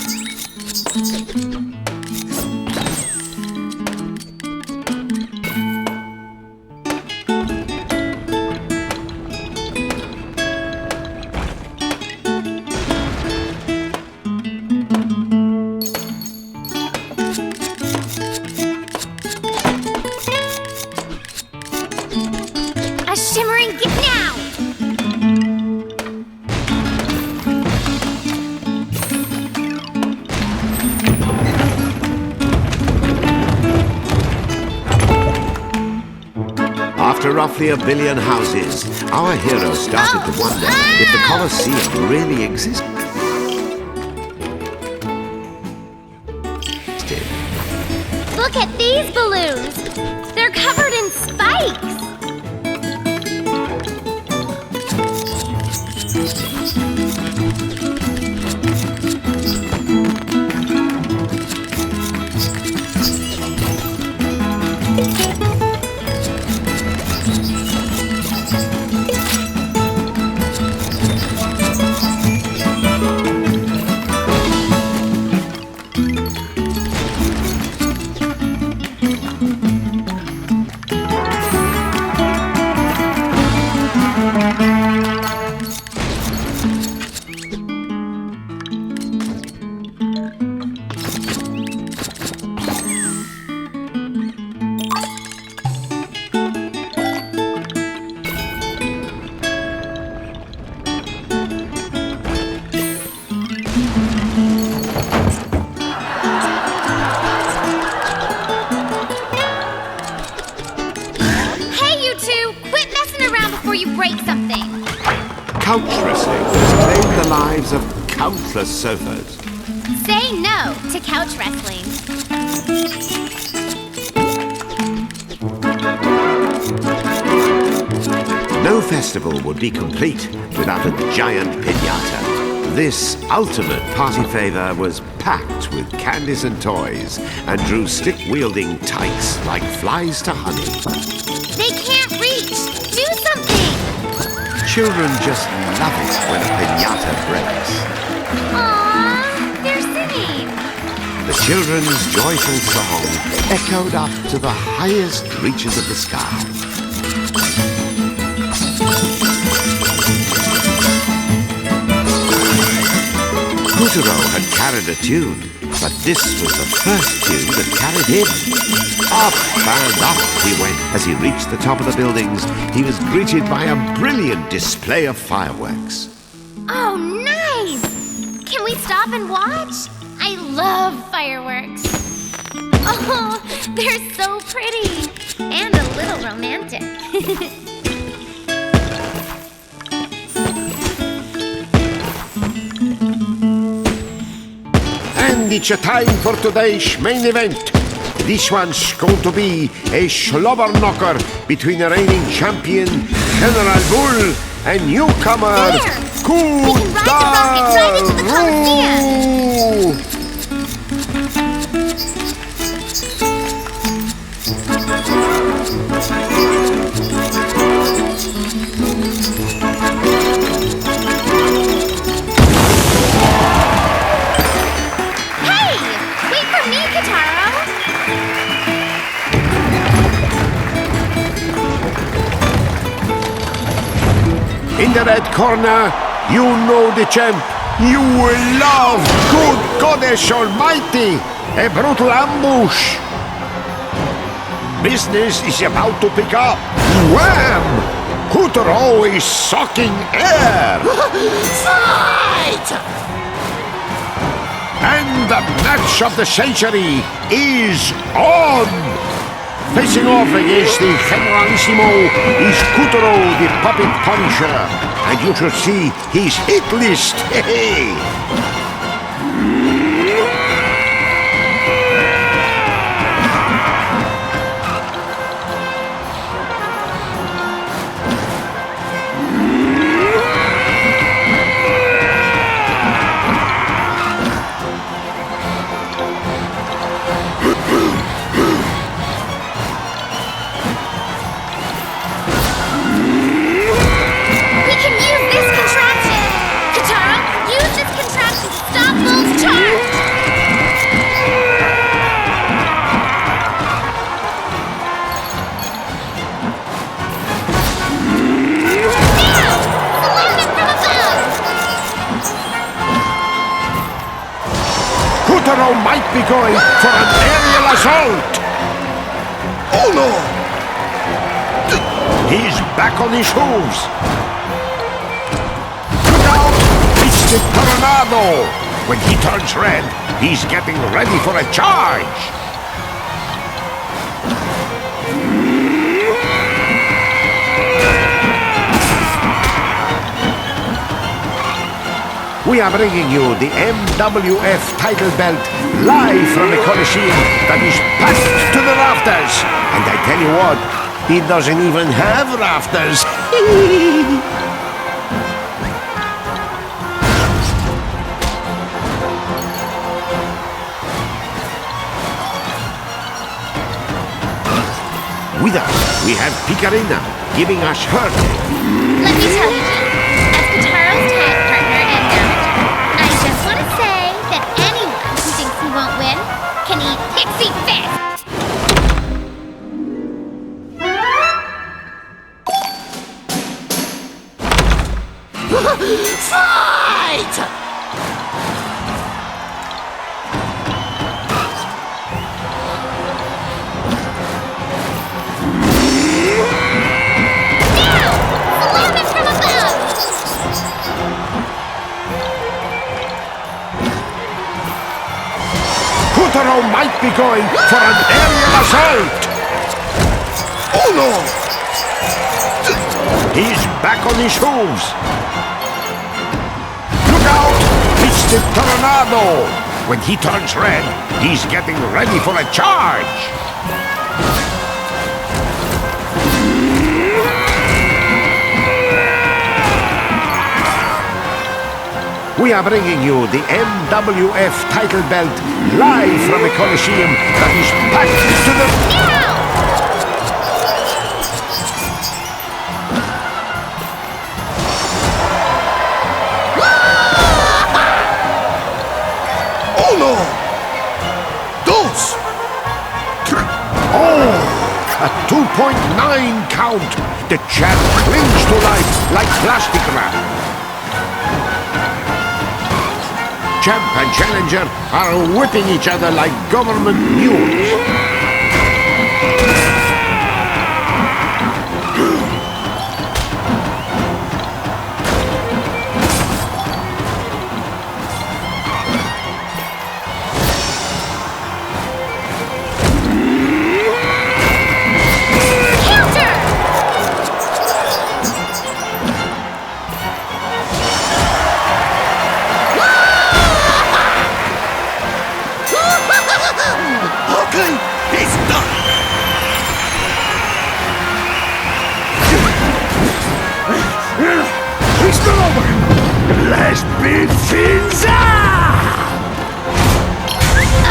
A shimmering gift now! After roughly 1 billion houses, our hero started to wonder if the Colosseum really existed. Look at these balloons! They're covered in spikes! Break something. Couch wrestling has claimed the lives of countless sofas. Say no to couch wrestling. No festival would be complete without a giant piñata. This ultimate party favor was packed with candies and toys and drew stick-wielding tykes like flies to honey. They can't reach! Do something! Children just love it when a piñata breaks. Aww, they're singing! The children's joyful song echoed up to the highest reaches of the sky. Kuturo had carried a tune, but this was the first tune that carried him. Up and up he went. As he reached the top of the buildings, he was greeted by a brilliant display of fireworks. Oh, nice! Can we stop and watch? I love fireworks. Oh, they're so pretty and a little romantic. And it's a time for today's main event. This one's going to be a slobber knocker between the reigning champion, General Bull, and newcomer, We can ride the rocket right into the Colosseum! Hey! Wait for me, Kataro! In the red corner, you know the champ. You will love Good Goddess Almighty, a brutal ambush. Business is about to pick up. Wham! Kuturo is sucking air. Fight! And the match of the century is on. Facing off against the Generalissimo is Kuturo the Puppet Punisher. And you should see his hit list. Hey! Kotaro might be going for an aerial assault! Oh no! He's back on his hooves! Look out! It's the Tornado! When he turns red, he's getting ready for a charge! We are bringing you the MWF title belt live from the Coliseum that is packed to the rafters. And I tell you what, he doesn't even have rafters. With us, we have Picarina giving us her take. Let me tell you, Gene, as Kataro's tag partner and manager, I just want to say that anyone who thinks he won't win can eat pixie fist! Fight! Kotaro might be going for an aerial assault! Oh no! He's back on his hooves! Look out! It's the Tornado! When he turns red, he's getting ready for a charge! We are bringing you the MWF title belt live from the Coliseum that is packed to the... Oh no! Dos! Oh! A 2.9 count! The champ clings to life like plastic wrap. Champ and challenger are whipping each other like government mules. Let's beat things up!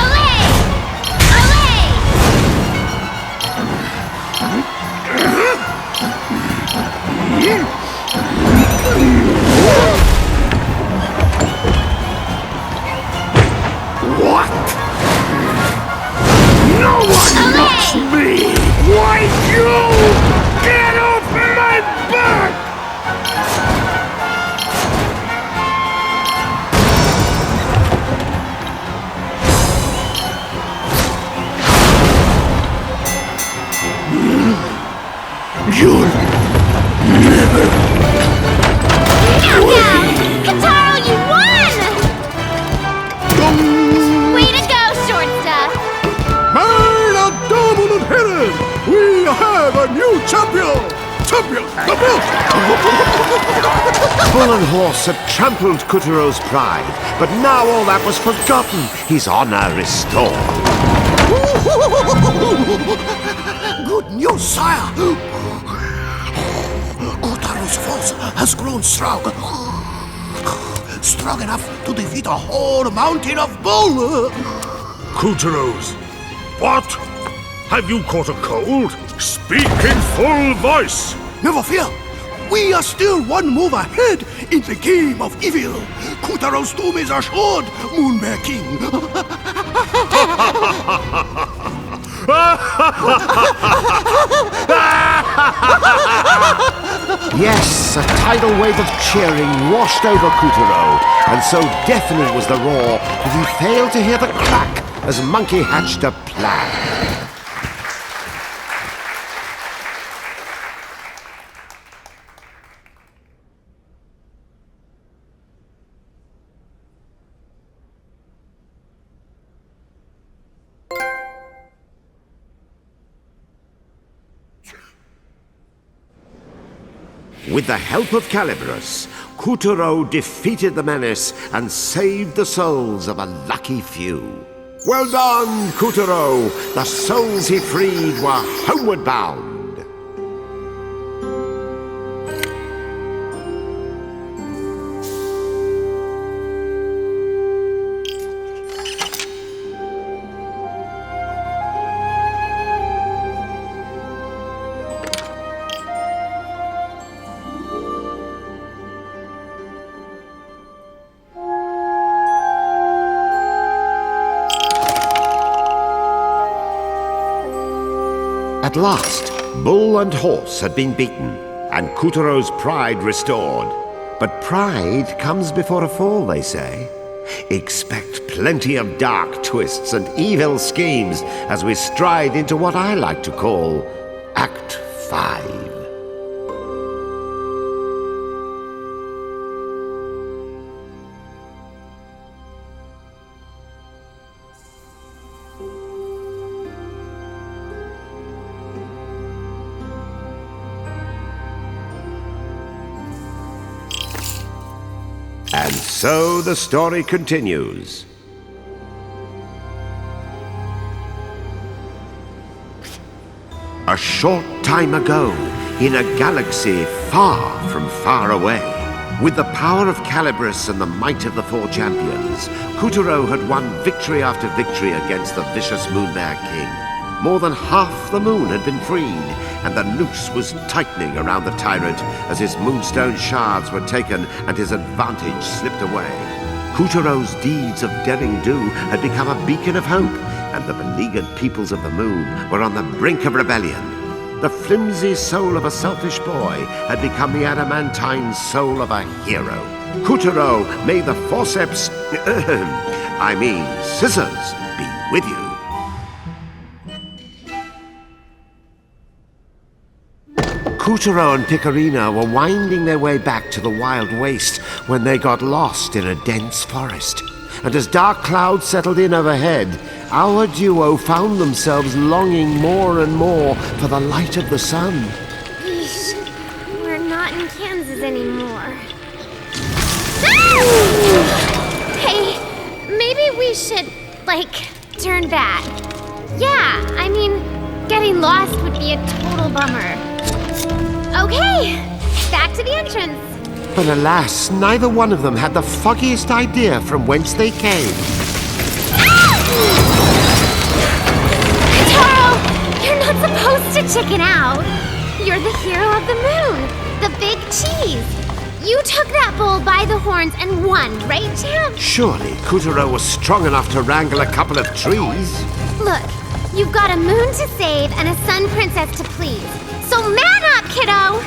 Away! Away! What? No one knocks me! Why you? Get off my back! You'll never Knockout! Kataro, you won! Way to go, short stuff! Man of double and hidden! We have a new champion! Champion! The belt! Bull and Horse had trampled Kotaro's pride, but now all that was forgotten. His honor restored. Good news, sire! Kotaro's force has grown strong. Strong enough to defeat a whole mountain of bull! Kotaros! What? Have you caught a cold? Speak in full voice! Never fear! We are still one move ahead in the game of evil! Kotaro's doom is assured, Moonbear King! Yes, a tidal wave of cheering washed over Kuturo, and so deafening was the roar that he failed to hear the crack as Monkey hatched a plan. With the help of Calibros, Kuturo defeated the menace and saved the souls of a lucky few. Well done, Kuturo! The souls he freed were homeward bound. At last, bull and horse had been beaten, and Kuturo's pride restored. But pride comes before a fall, they say. Expect plenty of dark twists and evil schemes as we stride into what I like to call Act 5. And so the story continues. A short time ago, in a galaxy far from far away, with the power of Calibros and the might of the four champions, Kuturo had won victory after victory against the vicious Moonbear King. More than half the moon had been freed, and the noose was tightening around the tyrant as his moonstone shards were taken and his advantage slipped away. Kuturo's deeds of derring-do had become a beacon of hope, and the beleaguered peoples of the moon were on the brink of rebellion. The flimsy soul of a selfish boy had become the adamantine soul of a hero. Kuturo, may the forceps, scissors, be with you. Kuturo and Picorina were winding their way back to the wild waste when they got lost in a dense forest. And as dark clouds settled in overhead, our duo found themselves longing more and more for the light of the sun. Yeesh, we're not in Kansas anymore. Hey, maybe we should, turn back. Yeah, getting lost would be a total bummer. Okay, back to the entrance. But alas, neither one of them had the foggiest idea from whence they came. Taro, you're not supposed to chicken out. You're the hero of the moon, the big cheese. You took that bull by the horns and won, right, champ? Surely Kuturo was strong enough to wrangle a couple of trees. Look, you've got a moon to save and a sun princess to please. So man up, kiddo!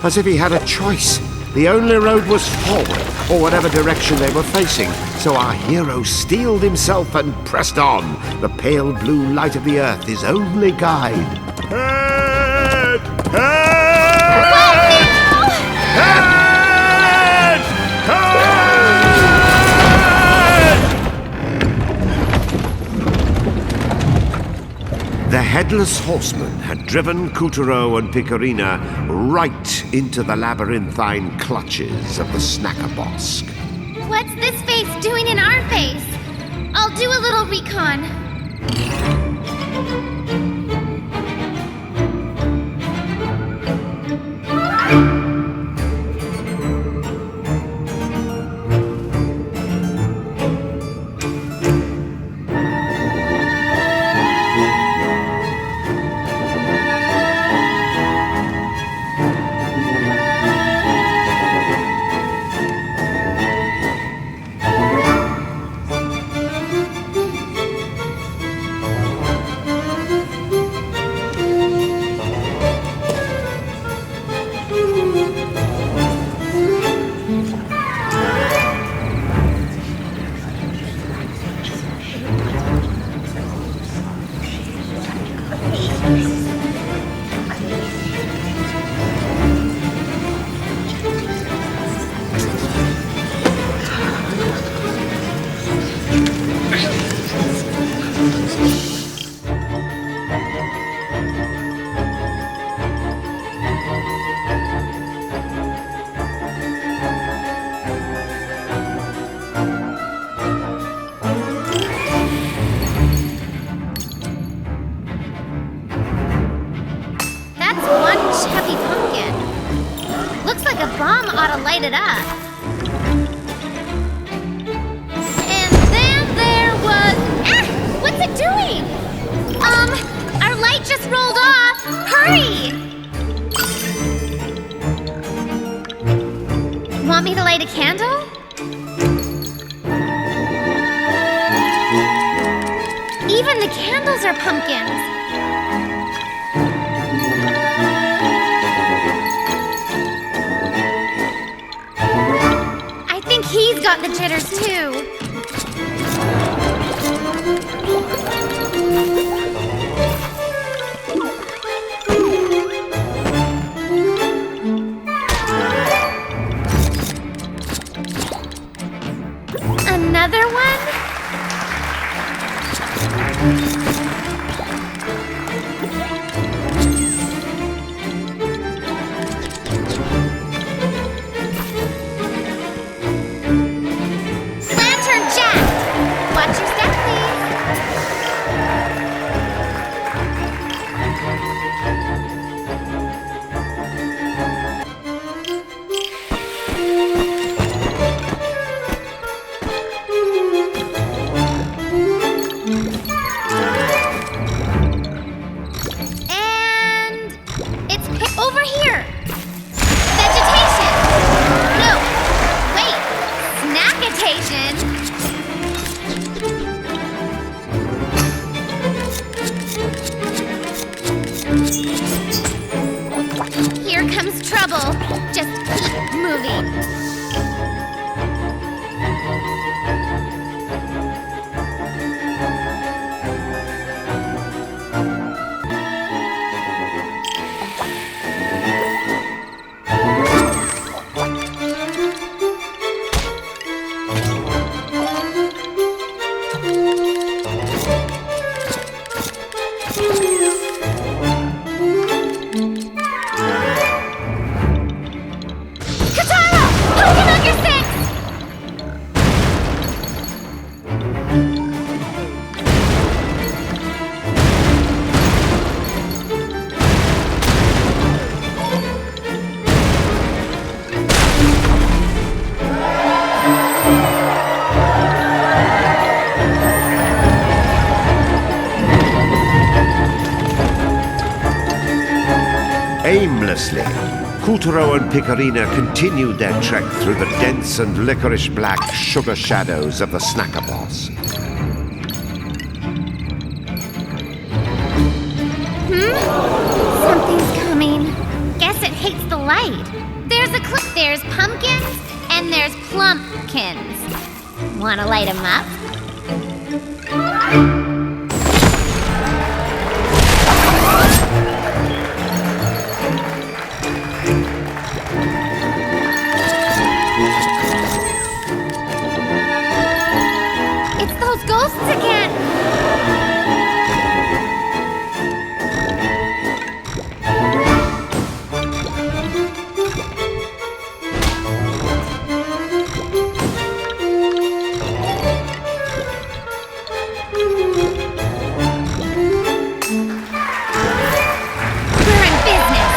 As if he had a choice. The only road was forward, or whatever direction they were facing. So our hero steeled himself and pressed on. The pale blue light of the earth, his only guide. Head! Head! Head! The Headless Horseman had driven Kuturo and Picorina right into the labyrinthine clutches of the Snacker Bosk. What's this face doing in our face? I'll do a little recon. plum ought to light it up. And then there was... Ah! What's it doing? Our light just rolled off. Hurry! Want me to light a candle? Even the candles are pumpkins. I think he's got the jitters too. Another one? Lantern Jack! Watch your step, please. And it's over here. Vegetation. No, wait. Snackitation. Here comes trouble. Just keep moving. Katara! Poking on your six! Aimlessly, Kutaro and Picarina continued their trek through the dense and licorice-black sugar shadows of the Snacker Boss. Something's coming. Guess it hates the light. There's pumpkins and there's plumpkins. Wanna light 'em up? It's those ghosts again! We're in business!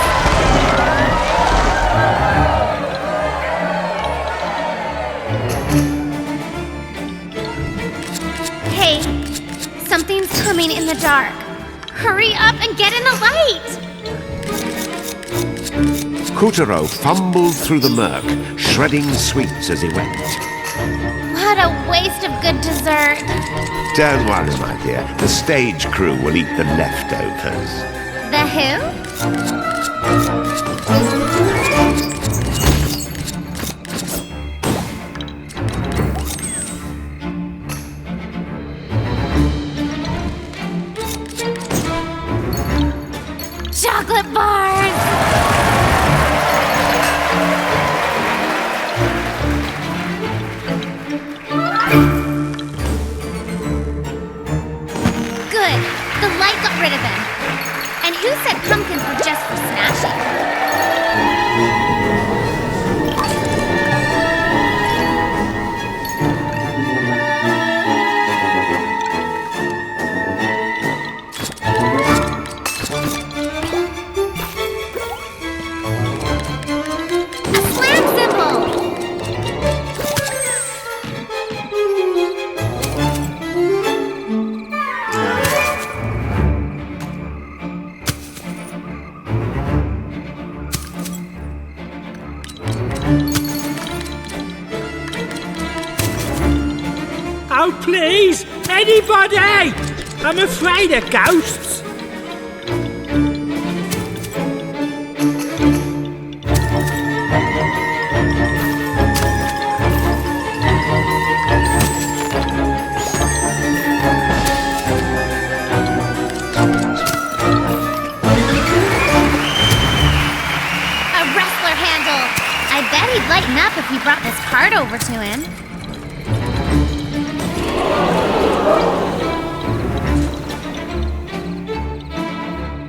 Hey, something's coming in the dark. Hurry up and get in the light! Kutaro fumbled through the murk, shredding sweets as he went. What a waste of good dessert. Don't worry, my dear. The stage crew will eat the leftovers. The who? Chocolate bars! Good. The light got rid of them. And who said pumpkins were just for please! Anybody! I'm afraid of ghosts. I bet he'd lighten up if we brought this card over to him.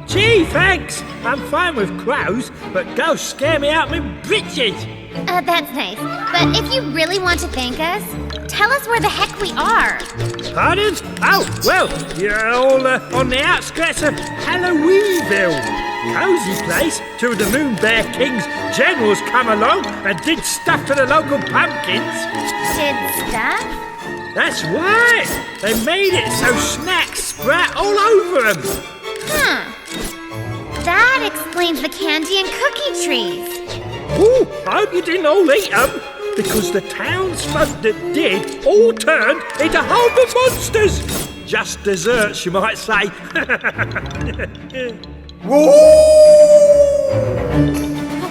Gee, thanks! I'm fine with crows, but ghosts scare me out my britches. That's nice. But if you really want to thank us, tell us where the heck we are. Pardon? Oh, well, you're all on the outskirts of Halloweenville. Cozy place till the Moon Bear King's generals come along and did stuff to the local pumpkins. Did stuff? That's right. They made it so snacks sprout all over them. Huh. That explains the candy and cookie trees. Ooh, I hope you didn't all eat them, because the townsfolk that did all turned into horrible monsters. Just desserts, you might say. What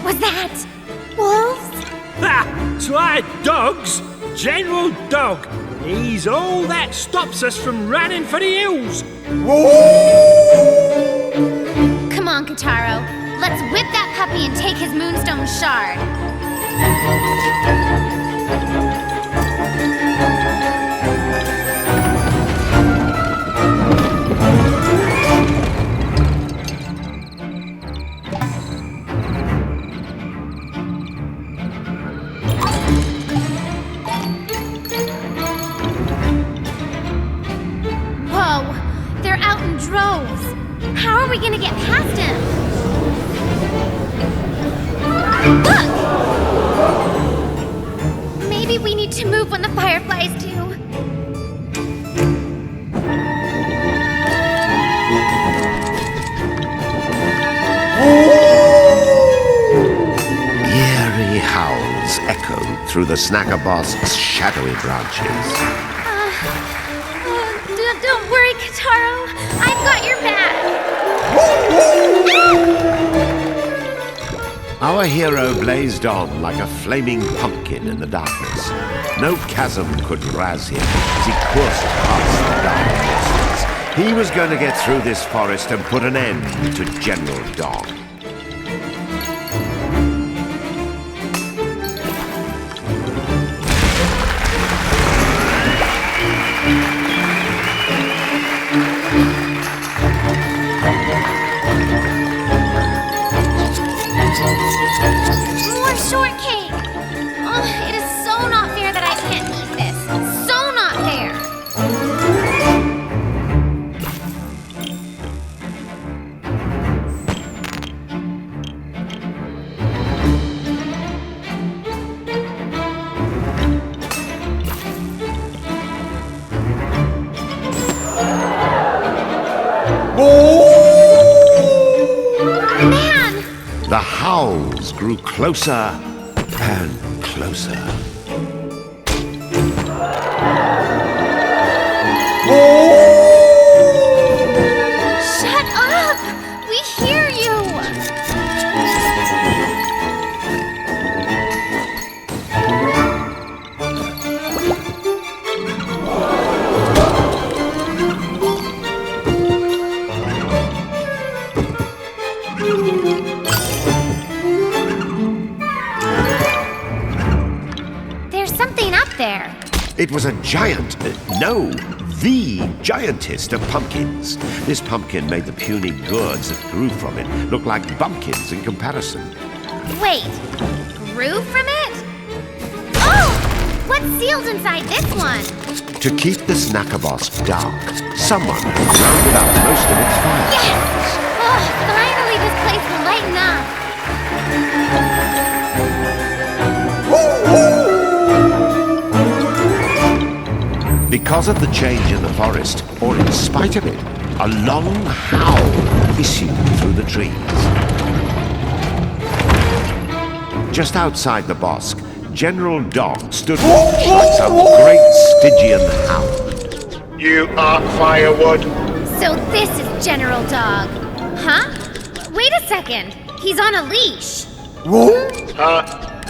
was that? Wolves? Ha! Try dogs. General Dog. He's all that stops us from running for the hills. Come on, Kataro. Let's whip that puppy and take his Moonstone shard. Droves. How are we gonna get past him? Look! Maybe we need to move when the fireflies do. Eerie howls echoed through the Snacker Bosk's shadowy branches. Don't worry, Kataro. I've got your back. Our hero blazed on like a flaming pumpkin in the darkness. No chasm could razz him as he coursed past the dark monsters. He was going to get through this forest and put an end to General Dog. More shortcake! Oh, it is so not fair that I can't eat this. So not fair! Man! The howls grew closer and closer. Shut up! We hear you! There's something up there. It was a giant, the giantest of pumpkins. This pumpkin made the puny gourds that grew from it look like bumpkins in comparison. Wait, grew from it? Oh! What's sealed inside this one? To keep the Snacker Bosk dark, someone rounded up most of its fire. Yes! Oh, finally this place will lighten up. Because of the change in the forest, or in spite of it, a long howl issued through the trees. Just outside the bosk, General Dog stood watch like some great Stygian hound. You are firewood. So this is General Dog. Huh? Wait a second. He's on a leash.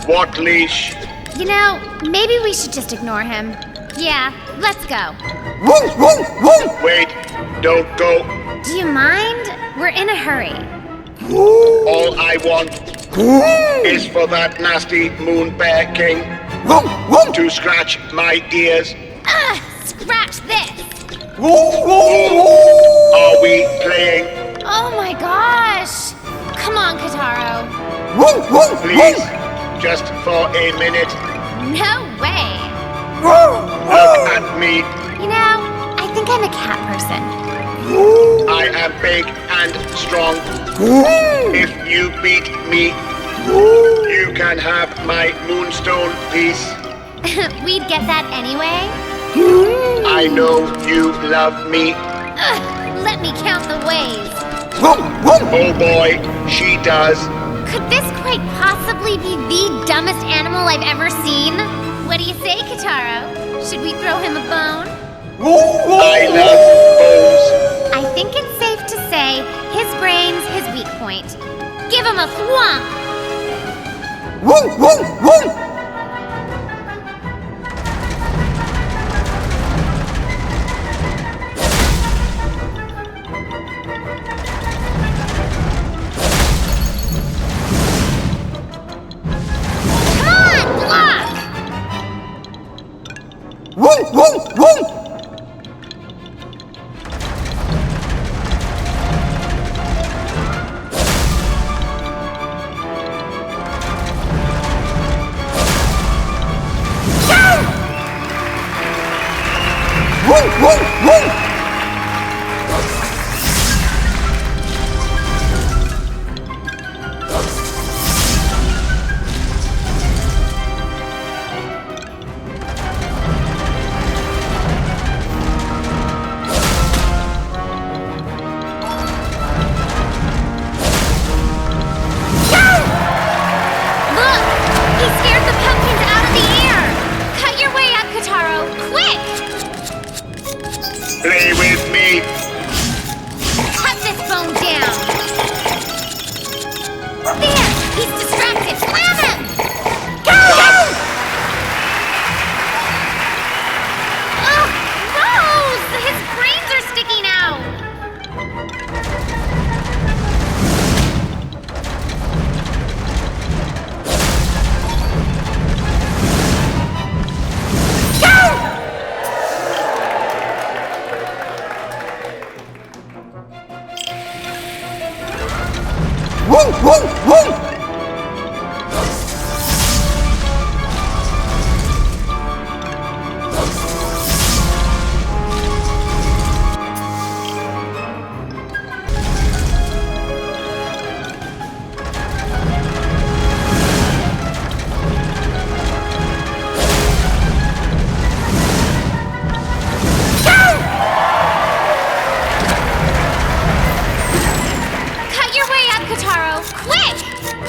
What leash? You know, maybe we should just ignore him. Yeah, let's go. Wait, don't go. Do you mind? We're in a hurry. All I want is for that nasty moon bear king to scratch my ears. Scratch this! Are we playing? Oh my gosh! Come on, Kataro. Please, just for a minute. No way! Look at me. You know, I think I'm a cat person. I am big and strong. If you beat me, you can have my moonstone piece. We'd get that anyway? I know you love me. Let me count the ways. Oh boy, she does. Could this quite possibly be the dumbest animal I've ever seen? What do you say, Kataro? Should we throw him a bone? I love bones. I think it's safe to say his brain's his weak point. Give him a thwomp! Play with me. Cut this bone down. There! He's distracted. Slam him! Go! Oh, Rose! His brains are sticking out.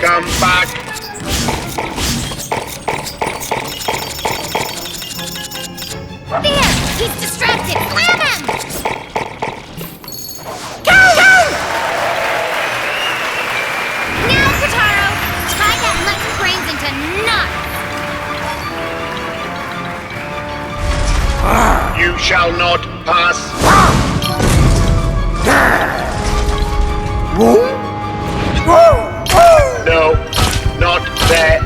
Come back. There! He's distracted. Slam him! Go! Now, Kataro, tie that nut's brains into knots. You shall not pass. No, not there.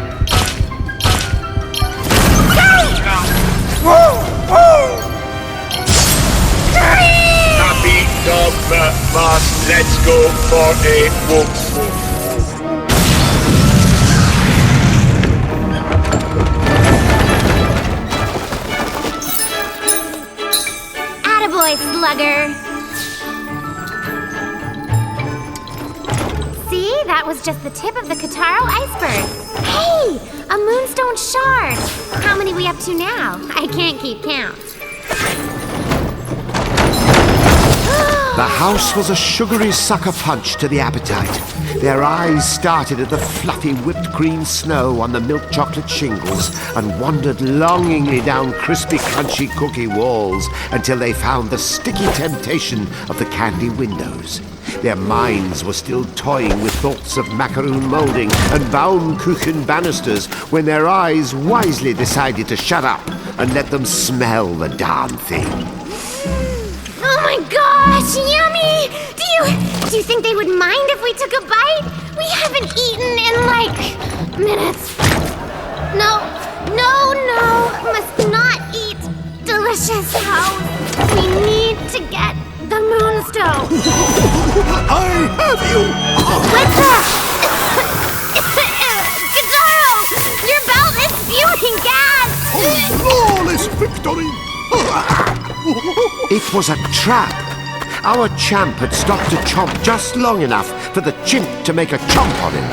Happy dog mask, let's go for a walk. Attaboy, slugger. See? That was just the tip of the Kataro iceberg. Hey! A moonstone shard! How many we up to now? I can't keep count. The house was a sugary sucker punch to the appetite. Their eyes started at the fluffy whipped cream snow on the milk chocolate shingles and wandered longingly down crispy, crunchy cookie walls until they found the sticky temptation of the candy windows. Their minds were still toying with thoughts of macaroon molding and Baumkuchen banisters when their eyes wisely decided to shut up and let them smell the darn thing. Oh my gosh, yummy! Do you think they would mind if we took a bite? We haven't eaten in like minutes. No, must not eat delicious house. We need to get the moonstone. I have you! What's that? Kataro! Your belt is spewing gas! Flawless victory! It was a trap. Our champ had stopped to chomp just long enough for the chimp to make a chomp on him.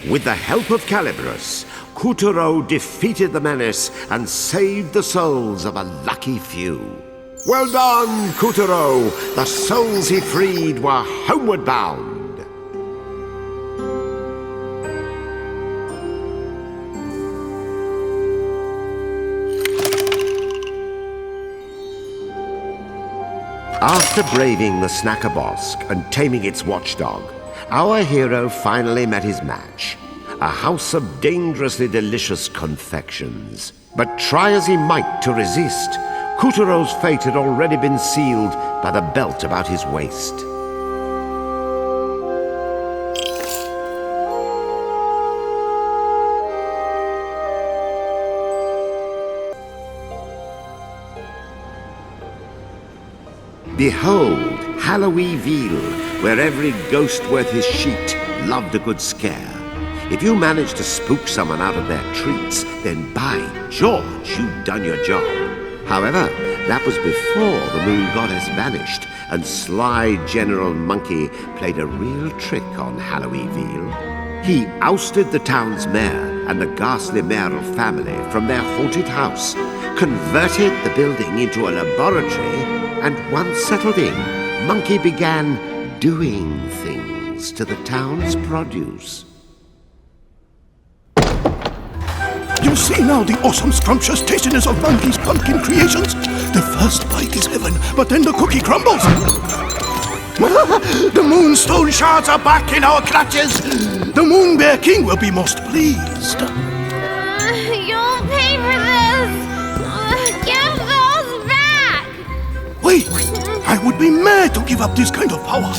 With the help of Calibros, Kuturo defeated the menace and saved the souls of a lucky few. Well done, Kuturo! The souls he freed were homeward bound. After braving the Snacker Bosk and taming its watchdog, our hero finally met his match. A house of dangerously delicious confections. But try as he might to resist, Kuturo's fate had already been sealed by the belt about his waist. Behold, Halloweenville, where every ghost worth his sheet loved a good scare. If you manage to spook someone out of their treats, then by George, you've done your job. However, that was before the moon goddess vanished, and sly General Monkey played a real trick on Halloweenville. He ousted the town's mayor and the ghastly mayoral family from their haunted house, converted the building into a laboratory, and once settled in, Monkey began doing things to the town's produce. You see now the awesome scrumptious tastiness of Monkey's pumpkin creations? The first bite is heaven, but then the cookie crumbles. The moonstone shards are back in our clutches. The Moon Bear King will be most pleased. You'll pay for this. Give those back. Wait, I would be mad to give up this kind of power.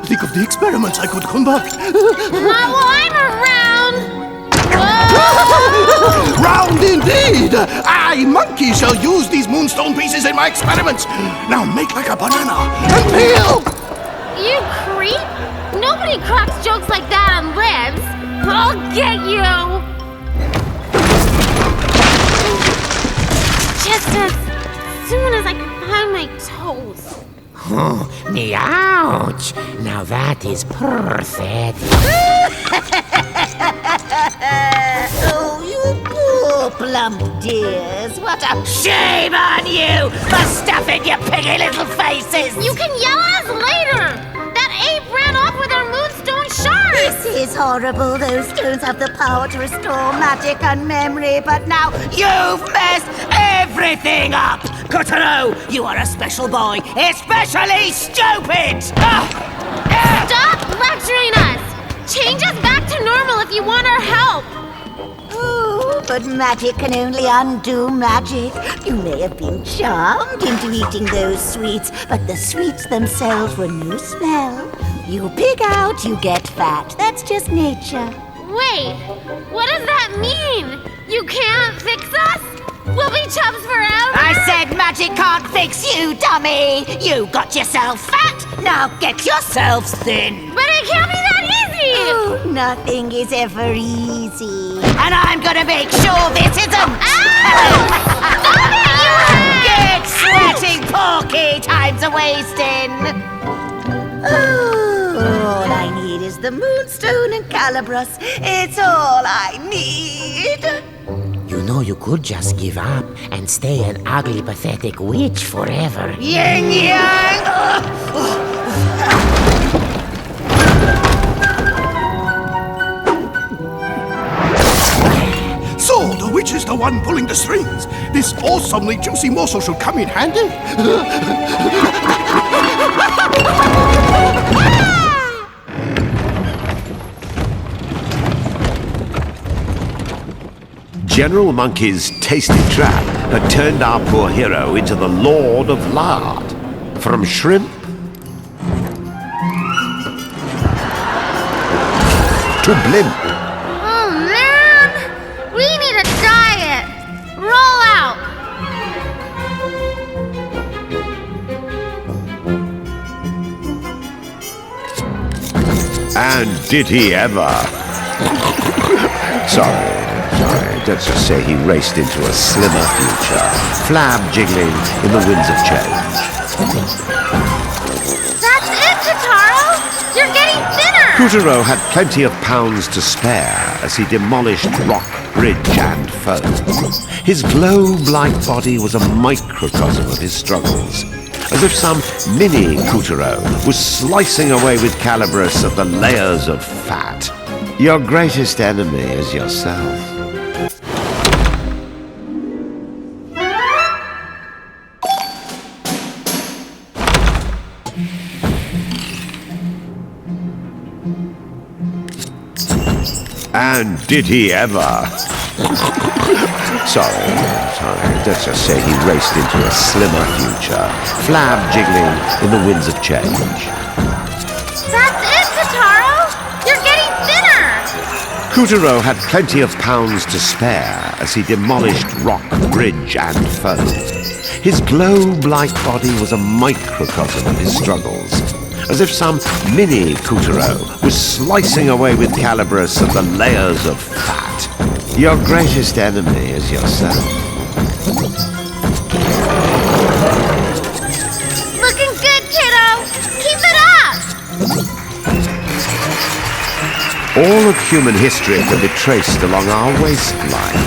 Think of the experiments I could conduct. Not while I'm around. Round indeed! I, Monkey, shall use these moonstone pieces in my experiments. Now make like a banana and peel! You creep! Nobody cracks jokes like that on lives. I'll get you! Just as soon as I can find my toes. Oh, me ouch! Now that is perfect. Oh, you poor plump dears. What a shame on you for stuffing your piggy little faces. You can yell at us later. That ape ran off with our moonstone shards. This is horrible. Those stones have the power to restore magic and memory, but now you've messed everything up. Kotaro, you are a special boy, especially stupid. Stop lecturing us. Change us back to normal if you want our help. Oh, but magic can only undo magic. You may have been charmed into eating those sweets, but the sweets themselves were no spell. You pig out, you get fat. That's just nature. Wait, what does that mean? You can't fix us? We'll be chums forever? I said magic can't fix you, dummy. You got yourself fat, now get yourselves thin. But it can't be that easy! Oh, nothing is ever easy. And I'm gonna make sure this isn't. Ow! Stop it, you sweating porky time's a wasting. Oh, all I need is the Moonstone and Calibros. It's all I need. You know you could just give up and stay an ugly, pathetic witch forever. Yin yang! So, the witch is the one pulling the strings. This awesomely juicy morsel should come in handy. General Monkey's tasty trap had turned our poor hero into the Lord of Lard. From shrimp to blimp. Oh, man! We need a diet! Roll out! And did he ever? Sorry. Let's just say he raced into a slimmer future, flab jiggling in the winds of change. That's it, Totaro! You're getting thinner! Kutaro had plenty of pounds to spare as he demolished rock, bridge, and foe. His globe-like body was a microcosm of his struggles, as if some mini Kutaro was slicing away with Calibros at the layers of fat. Your greatest enemy is yourself. And did he ever? Sorry. Let's just say he raced into a slimmer future, flab jiggling in the winds of change. That's it, Totaro! You're getting thinner! Kutaro had plenty of pounds to spare as he demolished rock, bridge, and foe. His globe-like body was a microcosm of his struggles, as if some mini Kutaro was slicing away with Calibros at the layers of fat. Your greatest enemy is yourself. Looking good, kiddo! Keep it up! All of human history can be traced along our waistline.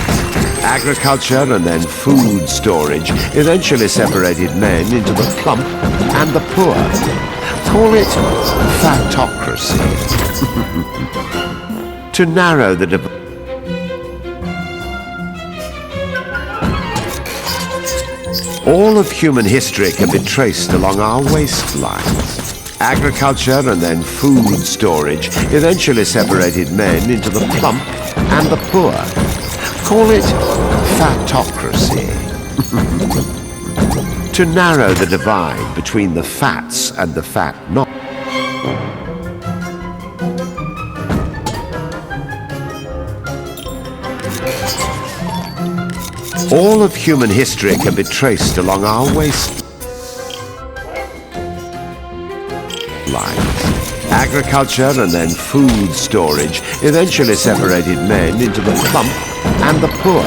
Agriculture and then food storage eventually separated men into the plump and the poor. Call it fatocracy. To narrow the divide. All of human history can be traced along our waistlines. Agriculture and then food storage eventually separated men into the plump and the poor. Call it fatocracy. To narrow the divide between the fats and the fat not. All of human history can be traced along our waistlines. Agriculture and then food storage eventually separated men into the plump and the poor.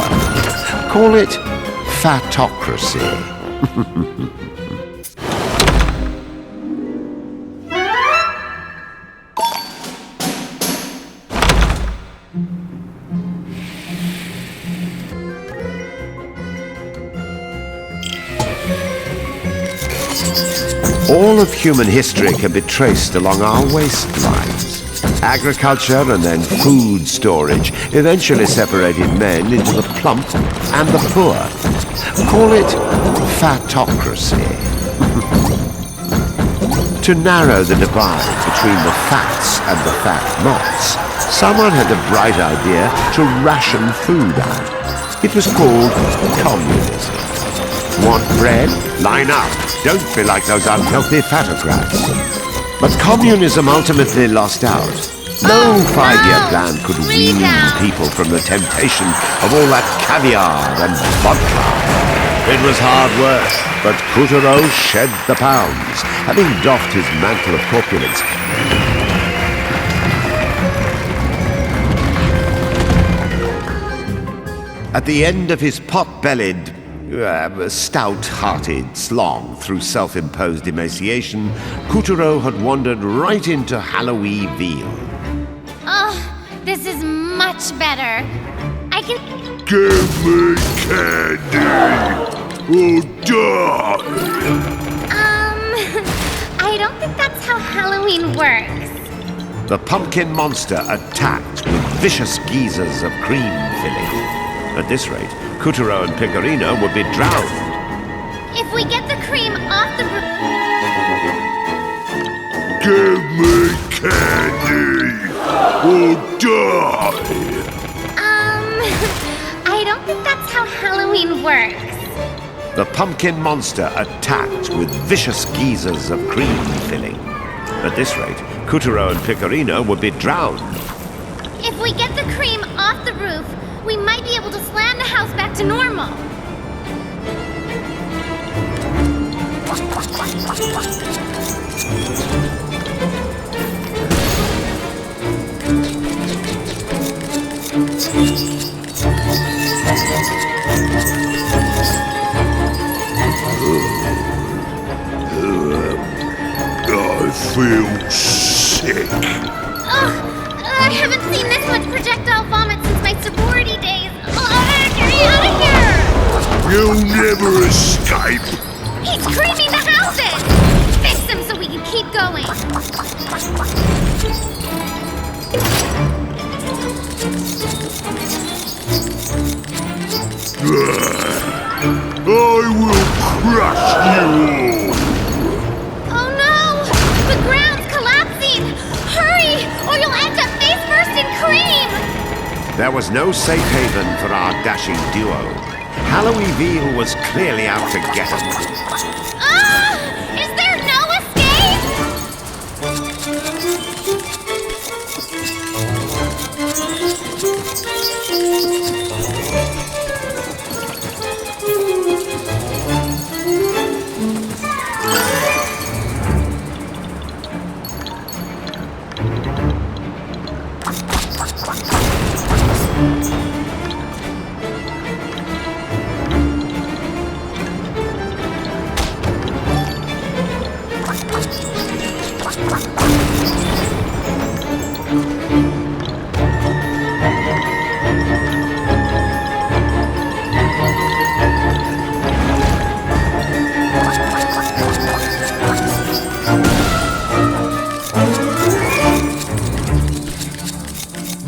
Call it fatocracy. All of human history can be traced along our waistlines. Agriculture and then food storage eventually separated men into the plump and the poor. Call it fatocracy. To narrow the divide between the fats and the fat-nots, someone had the bright idea to ration food out. It was called communism. Want bread? Line up. Don't be like those unhealthy fatocrats. But communism ultimately lost out. No five-year plan could wean people from the temptation of all that caviar and vodka. It was hard work, but Kutaro shed the pounds, having doffed his mantle of corpulence. At the end of his pot-bellied stout-hearted slog through self-imposed emaciation, Kuturo had wandered right into Halloween-ville. Oh, this is much better. I can... Give me candy or die! I don't think that's how Halloween works. The pumpkin monster attacked with vicious geysers of cream filling. At this rate, Kuturo and Pecorino would be drowned. If we get the cream off the roof... Give me candy or die! I don't think that's how Halloween works. The pumpkin monster attacked with vicious geysers of cream filling. At this rate, Kuturo and Pecorino would be drowned. If we get the cream off the roof, we might be able to slam the house back to normal. I feel sick. Ugh, I haven't seen this much projectile vomit since my sorority days. Get me out of here! You'll never escape. He's creaming the houses! Fix him so we can keep going. I will crush you all. Oh no! The ground's collapsing! Hurry, or you'll end up face first in cream! There was no safe haven for our dashing duo. Halloween-ville was clearly out to get them. Is there no escape?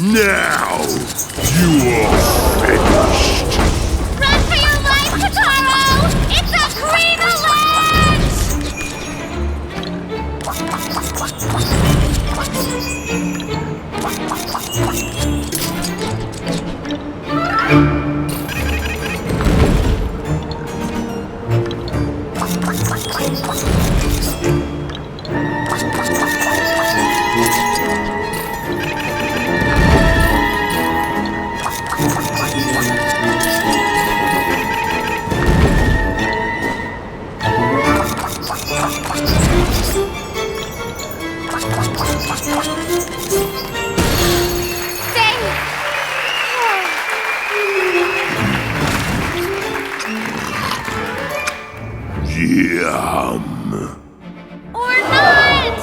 Now you are finished. Run for your life, Kotaro! It's a cream Yum. Or not!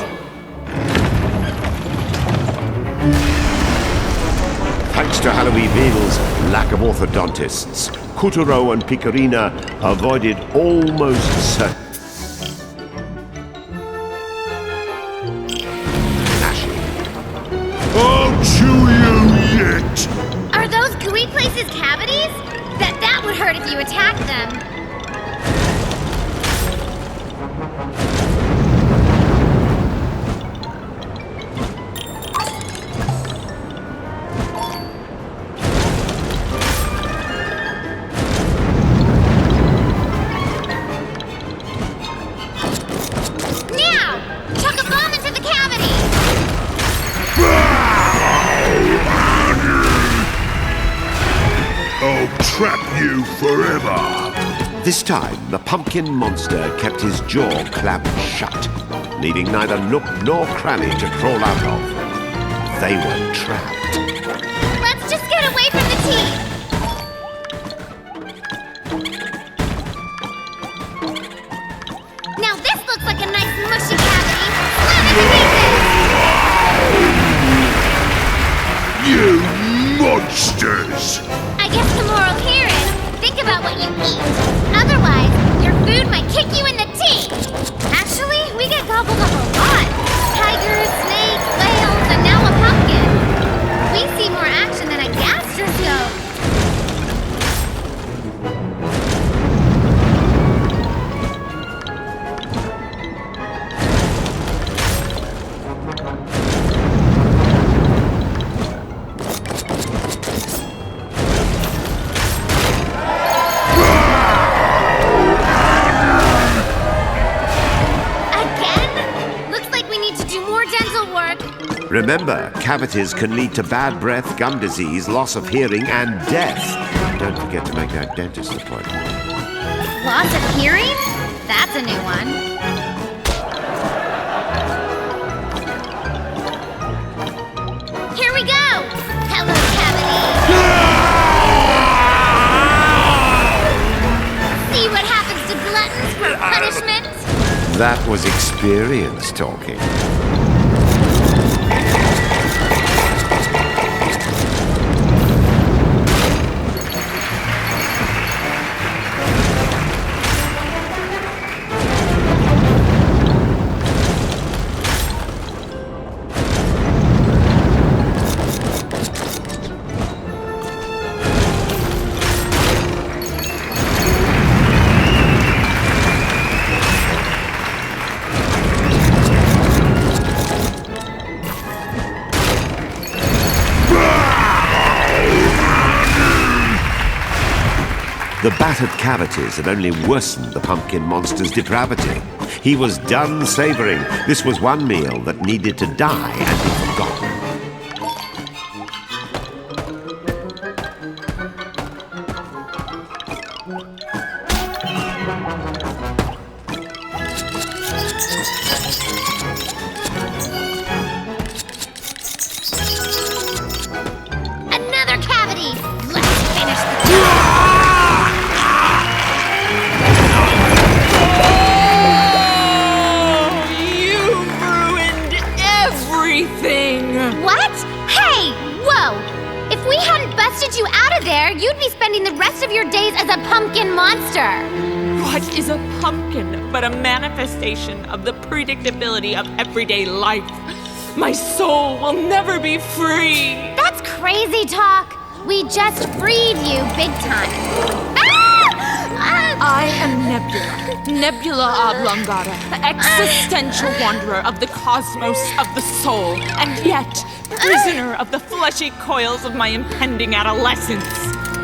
Thanks to Halloween-ville's lack of orthodontists, Kuturo and Pecorina avoided almost certain gnashing. I'll chew you yet. Are those gooey places cavities? That would hurt if you attacked them. I'll trap you forever. This time, the pumpkin monster kept his jaw clamped shut, leaving neither nook nor cranny to crawl out of. They were trapped. Let's just get away from the teeth! monsters! I guess the moral here is, think about what you eat. Otherwise, your food might kick you in the teeth. Actually, we get gobbled up a lot. Tigers, snakes, whales, and now a pumpkin. We see more action than a gastroscope. Remember, cavities can lead to bad breath, gum disease, loss of hearing, and death. Don't forget to make that dentist appointment. Loss of hearing? That's a new one. Here we go! Hello, cavity! See what happens to gluttons for punishment? That was experience talking. The battered cavities had only worsened the pumpkin monster's depravity. He was done savoring. This was one meal that needed to die and be forgotten. Another cavity! Let's finish the job! What? Hey! Whoa! If we hadn't busted you out of there, you'd be spending the rest of your days as a pumpkin monster! What is a pumpkin but a manifestation of the predictability of everyday life? My soul will never be free! That's crazy talk! We just freed you big time. I am Nebula, Nebula Oblongata, existential wanderer of the cosmos of the soul, and yet prisoner of the fleshy coils of my impending adolescence.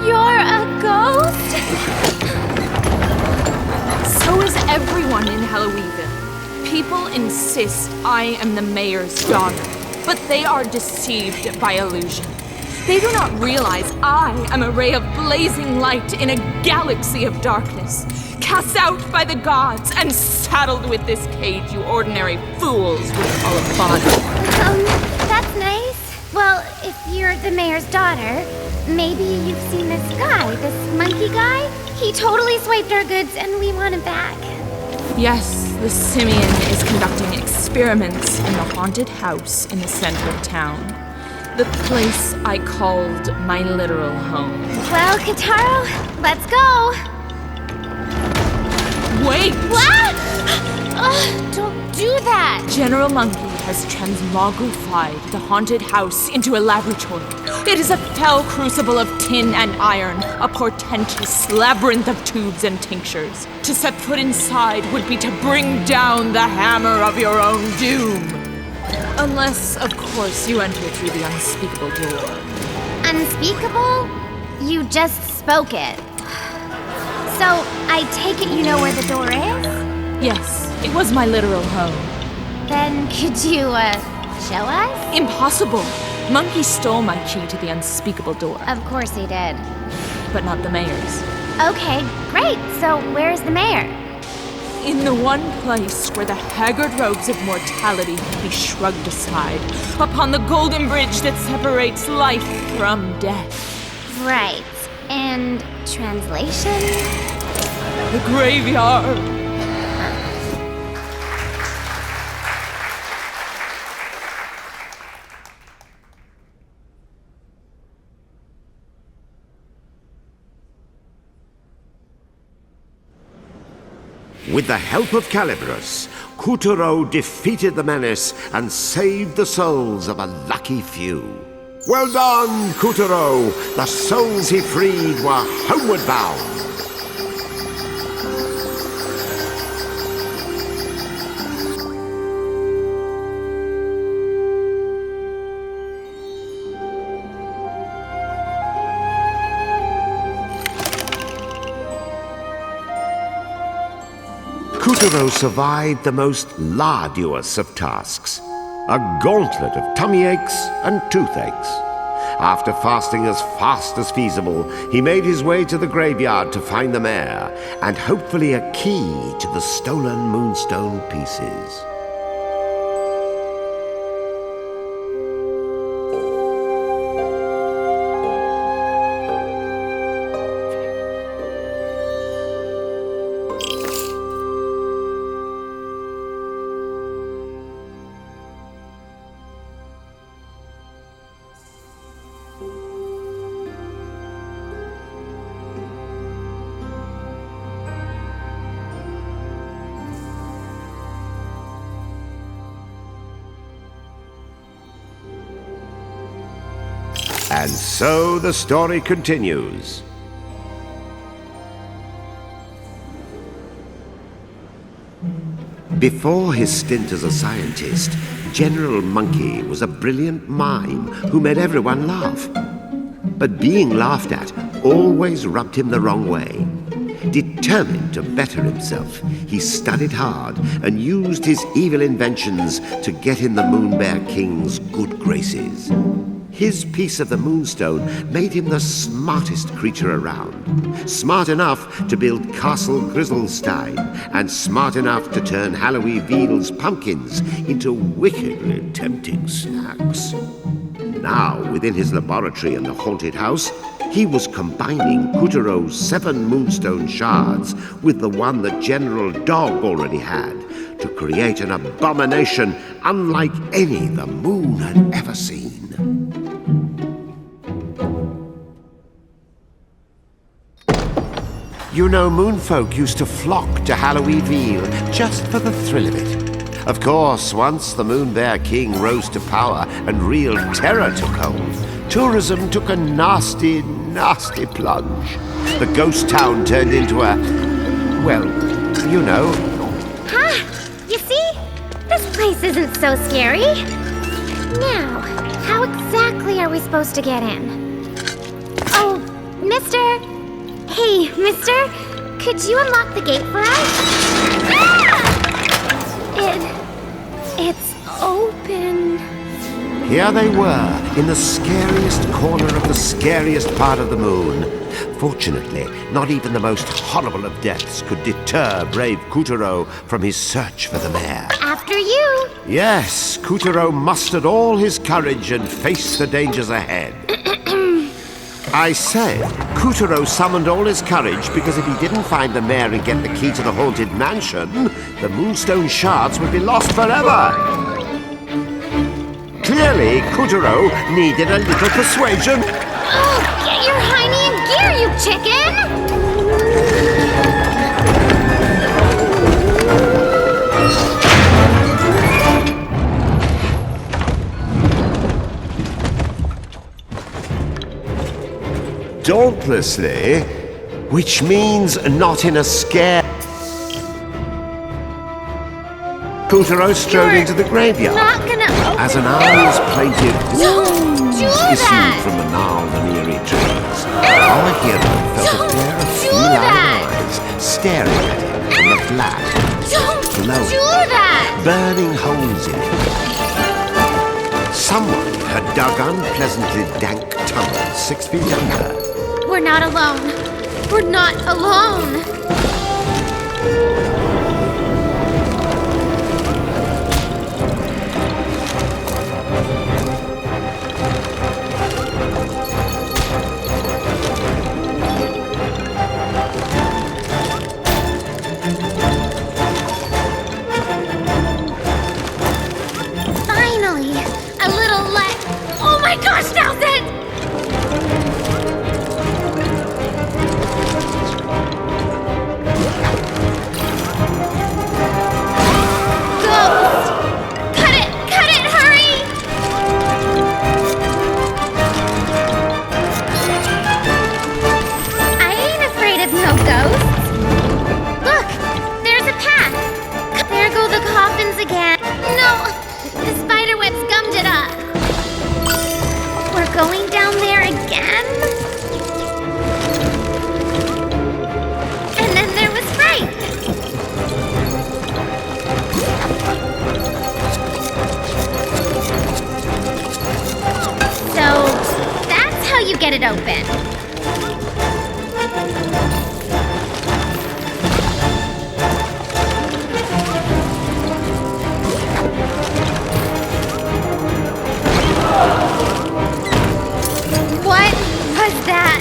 You're a ghost? So is everyone in Halloweenville. People insist I am the mayor's daughter, but they are deceived by illusion. They do not realize I am a ray of blazing light in a galaxy of darkness, cast out by the gods and saddled with this cage you ordinary fools would call a body. That's nice. Well, if you're the mayor's daughter, maybe you've seen this guy, this monkey guy? He totally swiped our goods and we want him back. Yes, the simian is conducting experiments in the haunted house in the center of town. The place I called my literal home. Well, Kataro, let's go. Wait! What? Don't do that. General Monkey has transmogrified the haunted house into a laboratory. It is a fell crucible of tin and iron, a portentous labyrinth of tubes and tinctures. To set foot inside would be to bring down the hammer of your own doom. Unless, of course, you enter through the unspeakable door. Unspeakable? You just spoke it. So, I take it you know where the door is? Yes, it was my literal home. Then could you, show us? Impossible! Monkey stole my key to the unspeakable door. Of course he did. But not the mayor's. Okay, great. So, where's the mayor? In the one place where the haggard robes of mortality can be shrugged aside, upon the golden bridge that separates life from death. Right. And translation? The graveyard. With the help of Calibros, Kuturo defeated the menace and saved the souls of a lucky few. Well done, Kuturo! The souls he freed were homeward bound. Kuturo survived the most arduous of tasks, a gauntlet of tummy aches and toothaches. After fasting as fast as feasible, he made his way to the graveyard to find the mare, and hopefully a key to the stolen moonstone pieces. And so the story continues. Before his stint as a scientist, General Monkey was a brilliant mime who made everyone laugh. But being laughed at always rubbed him the wrong way. Determined to better himself, he studied hard and used his evil inventions to get in the Moon Bear King's good graces. His piece of the moonstone made him the smartest creature around. Smart enough to build Castle Grizzlestein, and smart enough to turn Halloween Veal's pumpkins into wickedly tempting snacks. Now, within his laboratory in the haunted house, he was combining Kuturo's 7 moonstone shards with the one that General Dog already had to create an abomination unlike any the moon had ever seen. You know, moonfolk used to flock to Halloween Veal just for the thrill of it. Of course, once the Moon Bear King rose to power and real terror took hold, tourism took a nasty, nasty plunge. The ghost town turned into a, well, you know. Ha! You see? This place isn't so scary. Now, how exactly are we supposed to get in? Oh, mister! Hey, mister, could you unlock the gate for us? Ah! It's open. Here they were, in the scariest corner of the scariest part of the moon. Fortunately, not even the most horrible of deaths could deter brave Kuturo from his search for the mare. After you. Yes, Kuturo mustered all his courage and faced the dangers ahead. I said, Kuturo summoned all his courage because if he didn't find the mare and get the key to the haunted mansion, the moonstone shards would be lost forever. Clearly, Kuturo needed a little persuasion. Oh, get your hiney in gear, you chicken! Dauntlessly, which means not in a scare. Kuturo strode into the graveyard as an eyes plaintive issued from the gnarled and eerie trees. Our hero felt a pair of feline eyes staring at him from the flat, glowing, burning holes in it. Someone had dug unpleasantly dank tunnels 6 feet under. We're not alone. We're not alone. Finally, a little let. Oh my gosh, Nelson! get it open. What was that?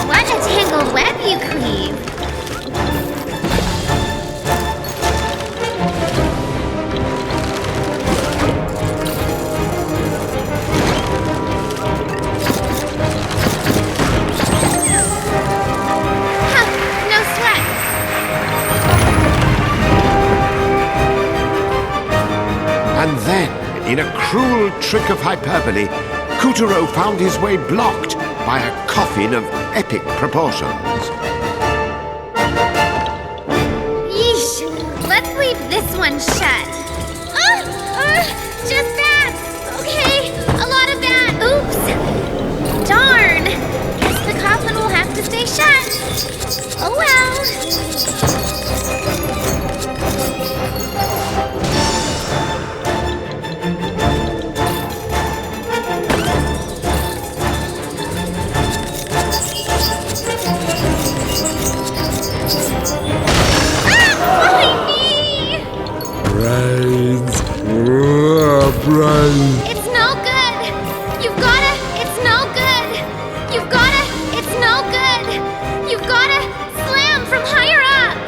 What a tangled web you cleave. Huh, no sweat. And then, in a cruel trick of hyperbole, Kuturo found his way blocked by a coffin of epic proportions. Yeesh, let's leave this one shut. Just that. Okay, a lot of that. Oops. Darn. Guess the coffin will have to stay shut. Oh well. My knee! Brains. Brains. It's no good. You've gotta. It's no good. You've gotta. It's no good. You've gotta slam from higher up.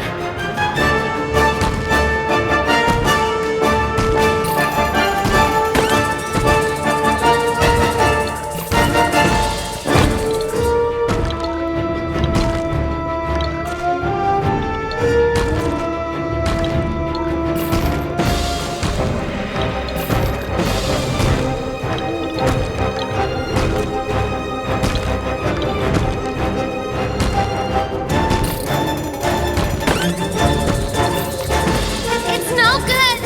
It's no good.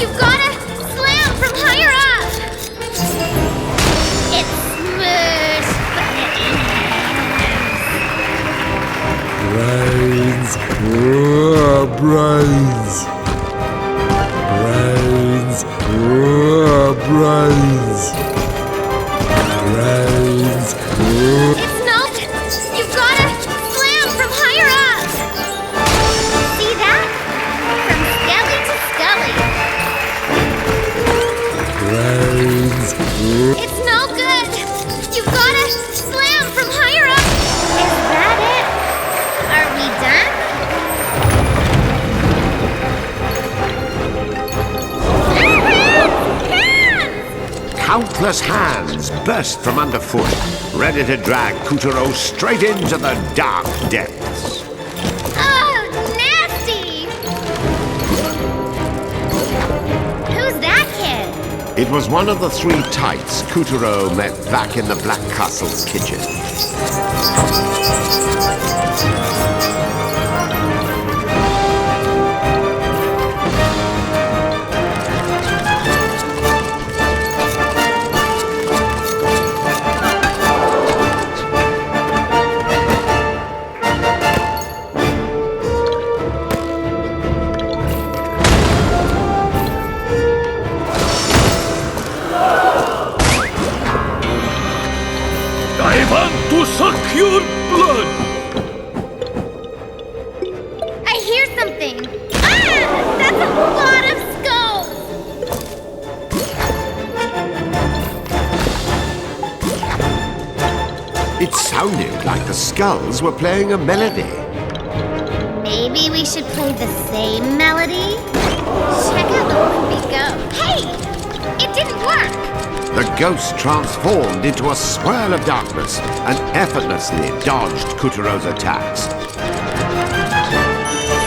You've gotta slam from higher up. It's smushed, but Brains. Brains. Brains. Brains. Brains. it's no. You've gotta slam from higher up. See that? From skelly to scully. Brains. It's no good. You've gotta slam from higher up. Is that it? Are we done? Hands! Countless hands burst from underfoot, ready to drag Kuturo straight into the dark depths. Oh, nasty! Who's that kid? It was one of the three tights Kuturo met back in the Black Castle's kitchen. I want to suck your blood. I hear something. Ah! That's a lot of skulls! It sounded like the skulls were playing a melody. Maybe we should play the same melody? Check out the wimpy go. Hey! It didn't work! The ghost transformed into a swirl of darkness and effortlessly dodged Kuturo's attacks.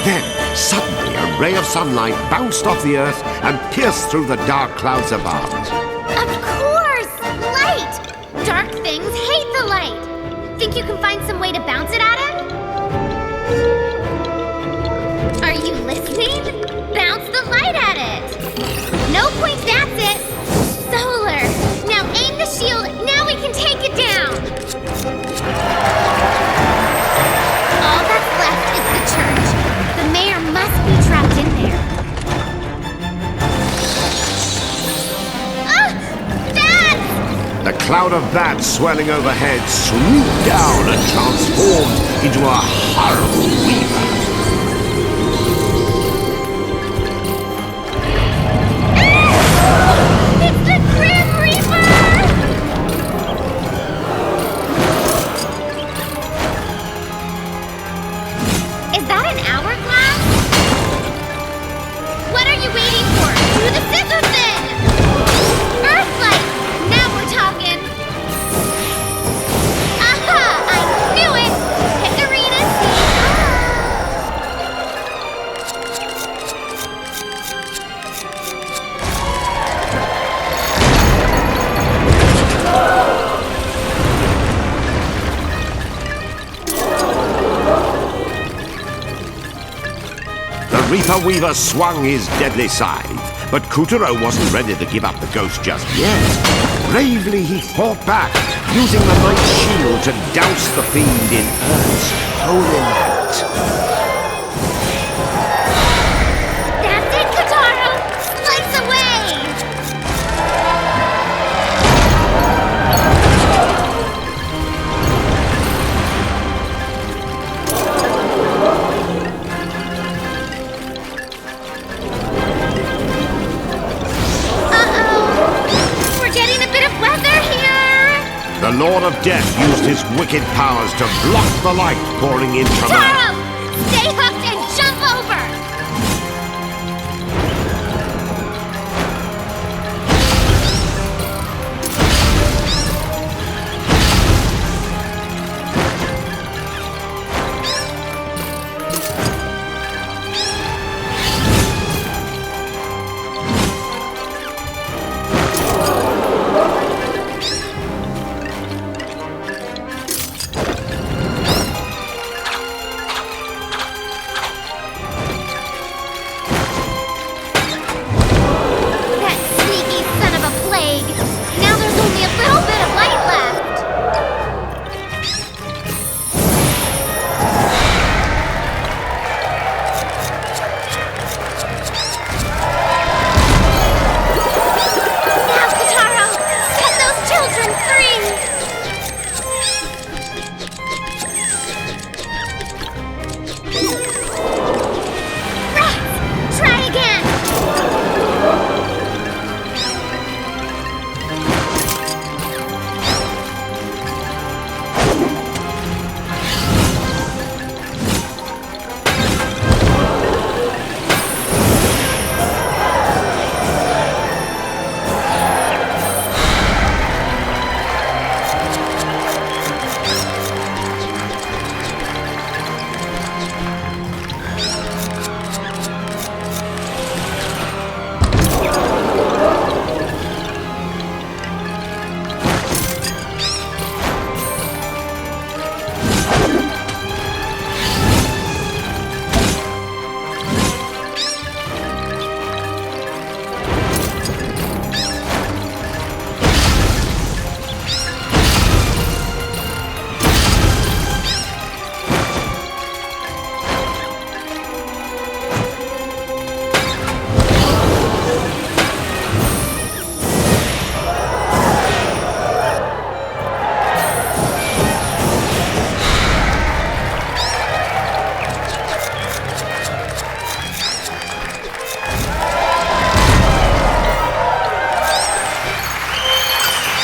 Then, Suddenly, a ray of sunlight bounced off the earth and pierced through the dark clouds above. Of course! Light! Dark things hate the light. Think you can find some way to bounce it at him? Are you listening? Bounce the light at it. No point, that's it. Solar. Now aim the shield. Now we can take it down. All that's left is the church. The mayor must be trapped in there. Ah! Bats! The cloud of bats swelling overhead swooped down and transformed into a horrible weaver. It's the Grim Reaper! Is that an hourglass? What are you waiting for? Do the scissor thing! Earthlight! Now we're talking! Aha! I knew it! Hickorina The Reaper Weaver swung his deadly scythe, but Kuturo wasn't ready to give up the ghost just yet. Bravely he fought back, using the knight's shield to douse the fiend in Earth's holy light. That's it, Kotaro! Slice away! Uh-oh! We're getting a bit of weather here! The Lord of Death used his wicked powers to block the light pouring in from Earth. Kotaro! Stay hooked and jump over! That sneaky son of a plague! Now there's only a little bit of light left! Now, Kotaro! Set those children free! Rats! Try again!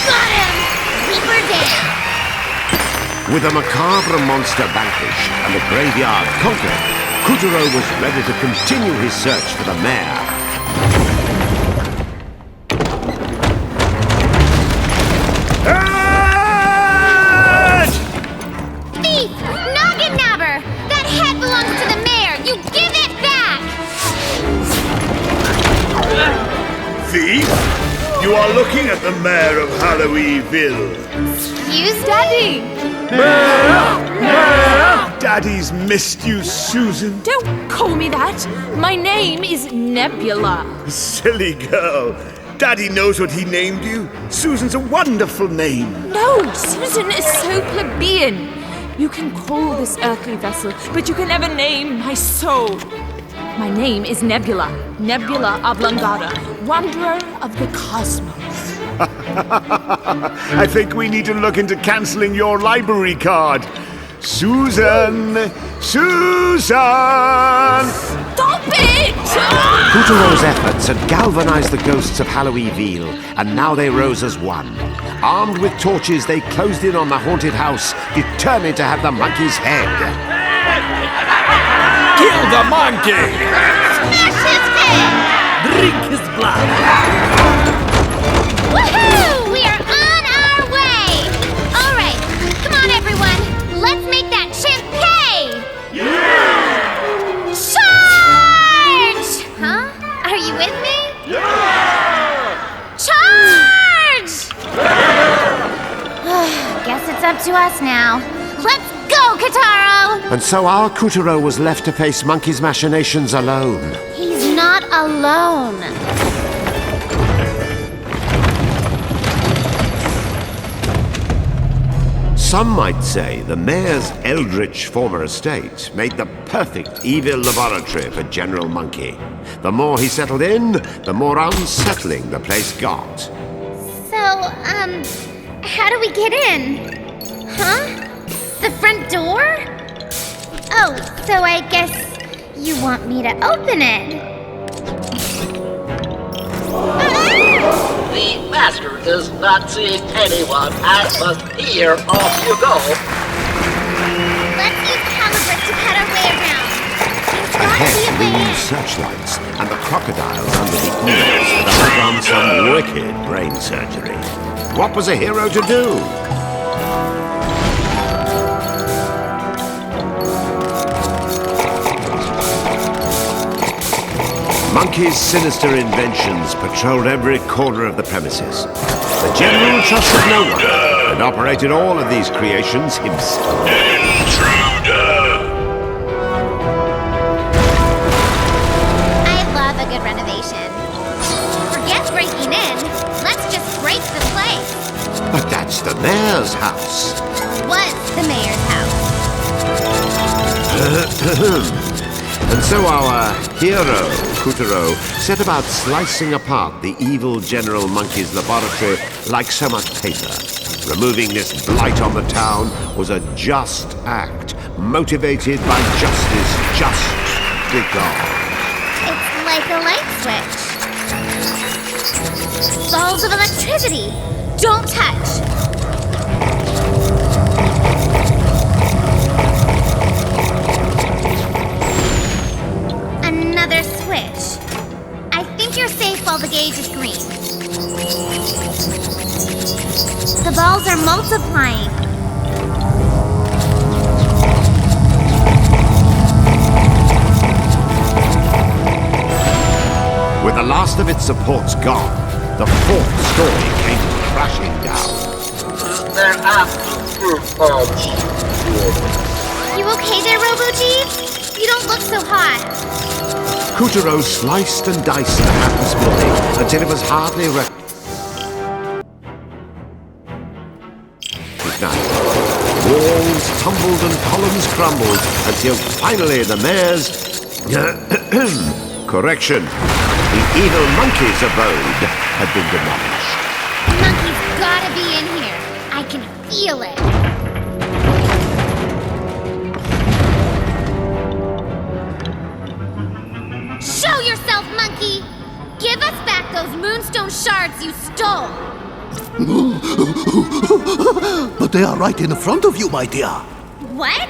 Got him! Reaper down! With a macabre monster vanquished and the graveyard conquered, Kuturo was ready to continue his search for the mayor. Thief! Noggin Nabber! That head belongs to the mayor! You give it back! thief! You are looking at the mayor of Halloweenville. Excuse Daddy! Daddy's missed you, Susan. Don't call me that. My name is Nebula. Silly girl. Daddy knows what he named you. Susan's a wonderful name. No, Susan is so plebeian. You can call this earthly vessel, but you can never name my soul. My name is Nebula. Nebula Oblongata, wanderer of the cosmos. I think we need to look into cancelling your library card. Susan! Susan! Stop it! Puppeteer's efforts had galvanized the ghosts of Halloweenville, and now they rose as one. Armed with torches, they closed in on the haunted house, determined to have the monkey's head. Kill the monkey! Smash his head! Drink his blood! Woohoo! We are on our way! Alright, come on everyone! Let's make that chimp pay! Yeah! Charge! Huh? Are you with me? Yeah! Charge! Guess it's up to us now. Let's go, Kataro! And so our Kutaro was left to face Monkey's machinations alone. He's not alone. Some might say the mayor's eldritch former estate made the perfect evil laboratory for General Monkey. The more he settled in, the more unsettling the place got. So, how do we get in? Huh? The front door? Oh, so I guess you want me to open it. The master is not seeing anyone. I must hear off you go. Let's use Calibus to cut our way around. There's gotta Ahead, be a way gleamed in. searchlights, and the crocodiles under the eaves had undergone some wicked brain surgery. What was a hero to do? Monkey's sinister inventions patrolled every corner of the premises. The General trusted no one and operated all of these creations himself. I love a good renovation. Forget breaking in. Let's just break the place. But that's the mayor's house. Was the mayor's house. And so our hero, Kutaro, set about slicing apart the evil General Monkey's laboratory like so much paper. Removing this blight on the town was a just act, motivated by justice just begun. It's like a light switch. Balls of electricity. Don't touch. Another switch. I think you're safe while the gauge is green. The balls are multiplying. With the last of its supports gone, the fourth story came crashing down. There are balls. You okay there, Robo-Jeeves? You don't look so hot. Kutaro sliced and diced the hapless building until it was hardly recognized. Walls tumbled and columns crumbled until finally the mayor's... correction. The evil monkey's abode had been demolished. Monkey's gotta be in here. I can feel it. Show yourself, monkey! Give us back those moonstone shards you stole! But they are right in front of you, my dear. What?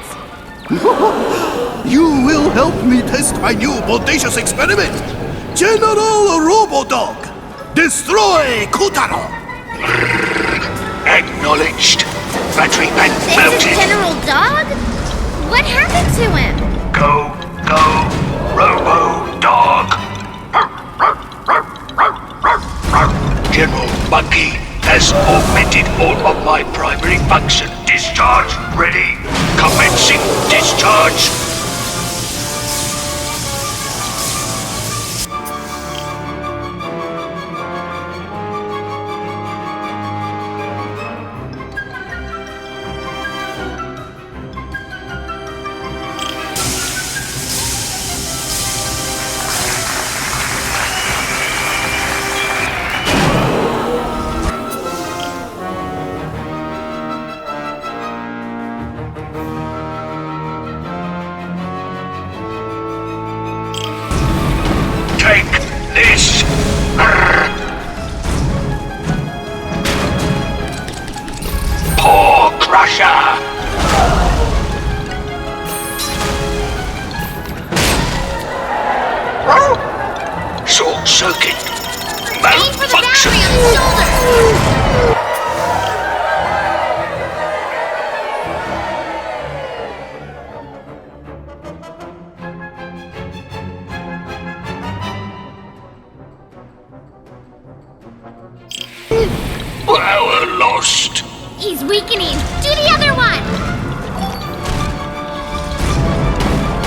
You will help me test my new bodacious experiment. General Robodog, destroy Kutaro. Acknowledged. Battery bank This melted. is General Dog? What happened to him? Go, Robo Dog. General Monkey has augmented all of my primary function. Discharge ready. Commencing discharge. Short circuit. Malfunction. Power lost. He's weakening. Do the other one.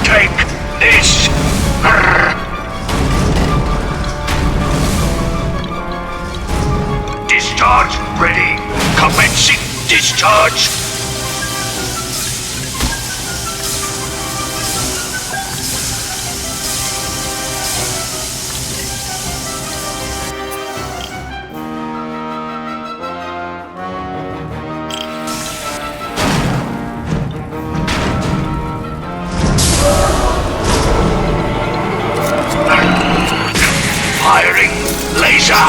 Take this. Discharge ready. Commencing discharge. Firing laser.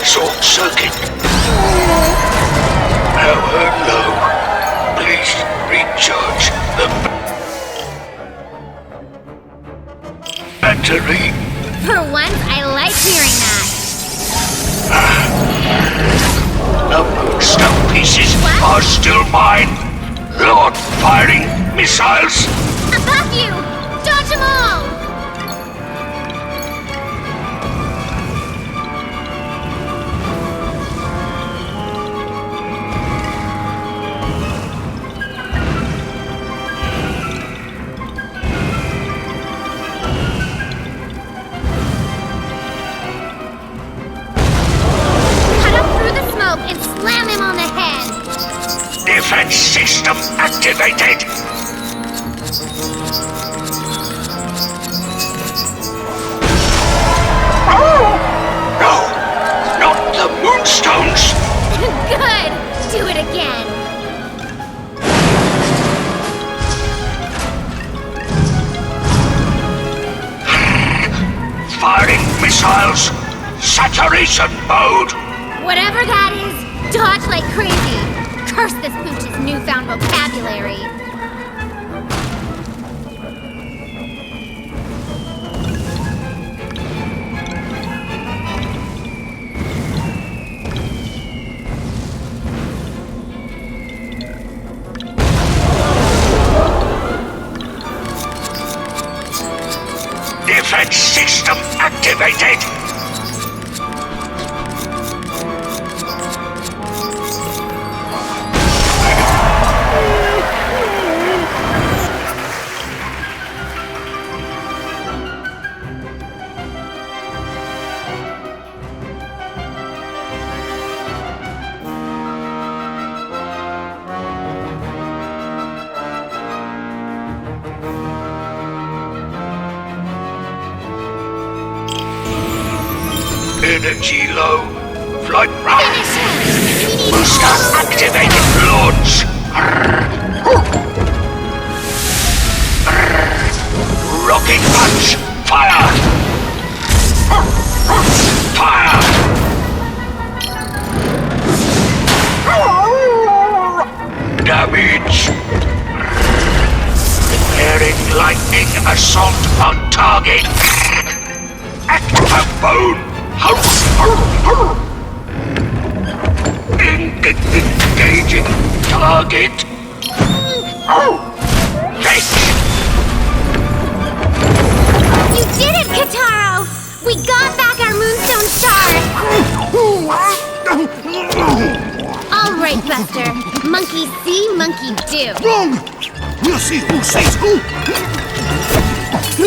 Short circuit. Power low. Please recharge the battery. For once, I like hearing that. The moonstone pieces are still mine. Lord firing missiles. Above you! Dodge them all! And slam him on the head! Defense system activated! No! Not the moonstones! Good! Do it again! Firing missiles! Saturation mode! Whatever that is, dodge like crazy! Curse this pooch's newfound vocabulary! Defense system activated! Energy low. Flight booster activated. Launch. Rocket punch. Fire. Fire. Damage. Declaring lightning assault on target. Active bone. Engaging target. Oh! Yes! You did it, Kataro! We got back our Moonstone Star! All right, Buster. Monkey see, monkey do. Wrong! We'll see who says who.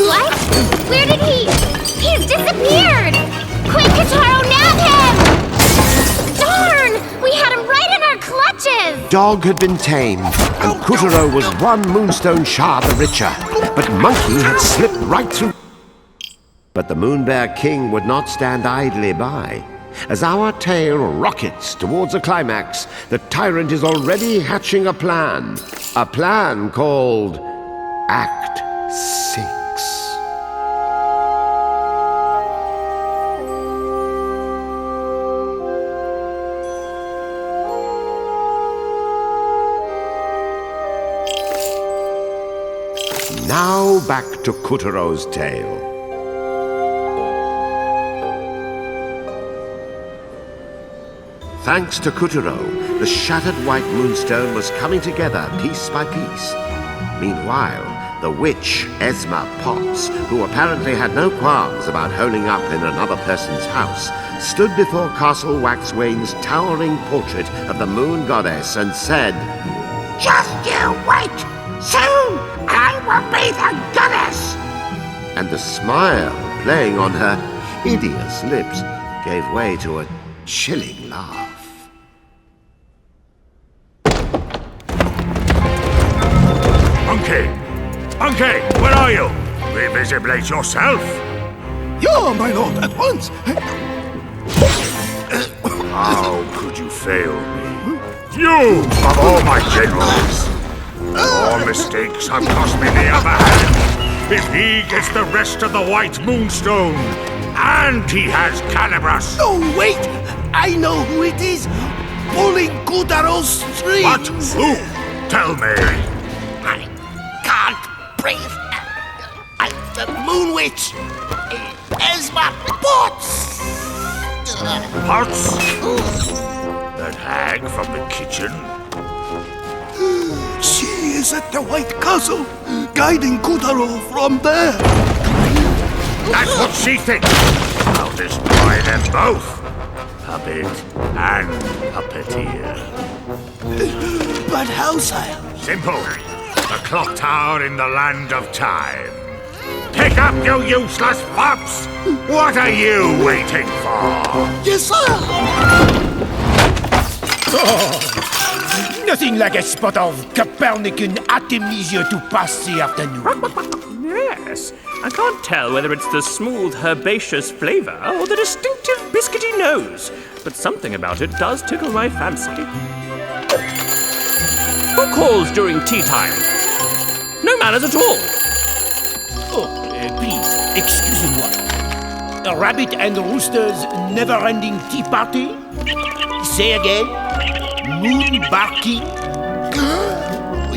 What? Where did he? He's disappeared! Quick, Kataro, nab him! Darn! We had him right in our clutches! Dog had been tamed, and Kutaro was one Moonstone Shard the richer. But Monkey had slipped right through. But the Moon Bear King would not stand idly by. As our tale rockets towards a climax, the tyrant is already hatching a plan. A plan called Act 6. Now back to Kutaro's tale. Thanks to Kutaro, the shattered white moonstone was coming together piece by piece. Meanwhile, the witch, Esma Potts, who apparently had no qualms about holing up in another person's house, stood before Castle Waxwane's towering portrait of the moon goddess and said, Just you wait! Soon I will be the goddess! And the smile playing on her hideous lips gave way to a chilling laugh. Monkey! Monkey, where are you? Revisibilate yourself! Yeah, my lord, at once. How could you fail me? You, of all my generals! Your mistakes have cost me the upper hand. If he gets the rest of the White Moonstone, and he has Calibras. Oh, wait! I know who it is! Pulling Kutaro's strings! What? Who? Tell me! I can't breathe. The Moon Witch! Esma Potts! Potts? That hag from the kitchen? She is at the White Castle, guiding Kutaro from there. That's what she thinks. I'll destroy them both. Puppet and Puppeteer. But how, sire? Simple. The clock tower in the land of time. Pick up, you useless pups! What are you waiting for? Yes, sire! Oh, nothing like a spot of Copernican artemisia to pass the afternoon. Yes. I can't tell whether it's the smooth, herbaceous flavor or the distinctive biscuity nose, but something about it does tickle my fancy. Who calls during tea time? No manners at all. Oh, please, excusez-moi. A rabbit and rooster's never-ending tea party? Say again. Moon barking?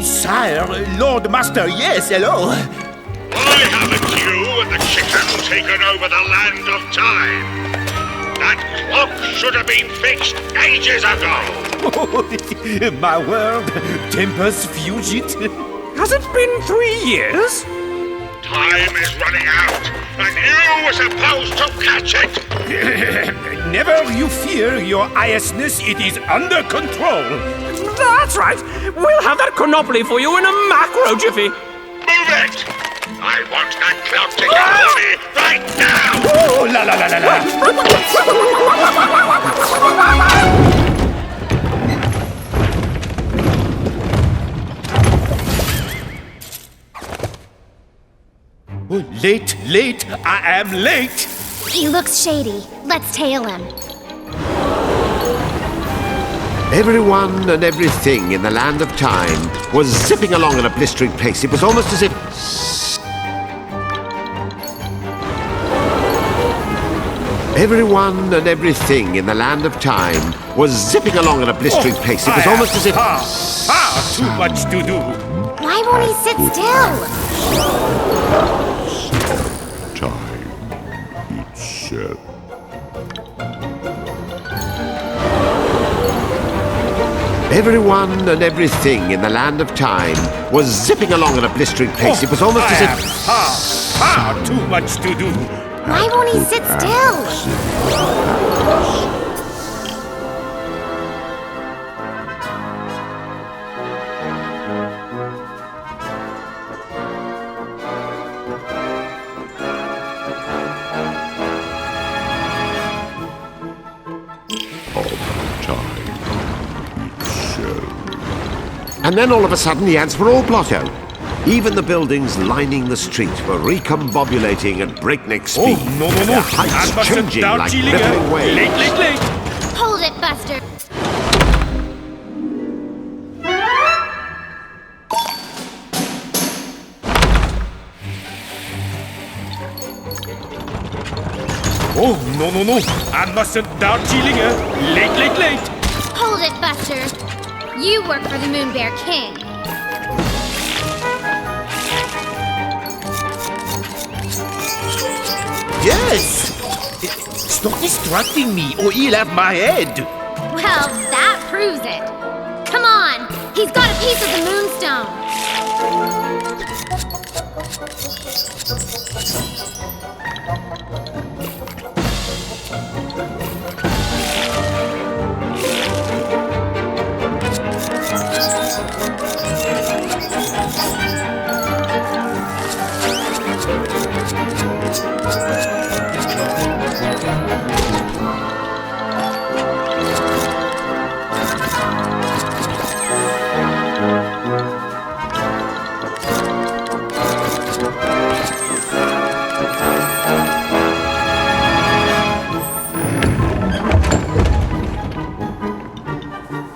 Sire, Lord Master, yes, hello. Why haven't you and the chicken taken over the land of time? That clock should have been fixed ages ago! My word, tempers fugit. Has it been 3 years? Time is running out, and you were supposed to catch it! Never you fear, your Highestness, it is under control. That's right. We'll have that Chronopoly for you in a macro jiffy. Move it! I want that clock to get me right now! Oh, la la la la la! Late, I am late! He looks shady. Let's tail him. Everyone and everything in the land of time was zipping along at a blistering pace. It was almost as if... Everyone and everything in the land of time was zipping along at a blistering pace. It was almost as if... Too much to do. Why won't he sit still? Time, it said. Everyone and everything in the land of time was zipping along at a blistering pace. It was almost as if... Far too much to do. Why won't he sit still? And then all of a sudden the ants were all blot out. Even the buildings lining the street were recombobulating at breakneck speed. Oh, no. Their heights changing like rippling waves. Late. Hold it, Buster. Oh, no. I mustn't Darjeeling. Late. Hold it, Buster. You work for the Moon Bear King. Yes! Stop distracting me, or he'll have my head. Well, that proves it. Come on, he's got a piece of the moonstone.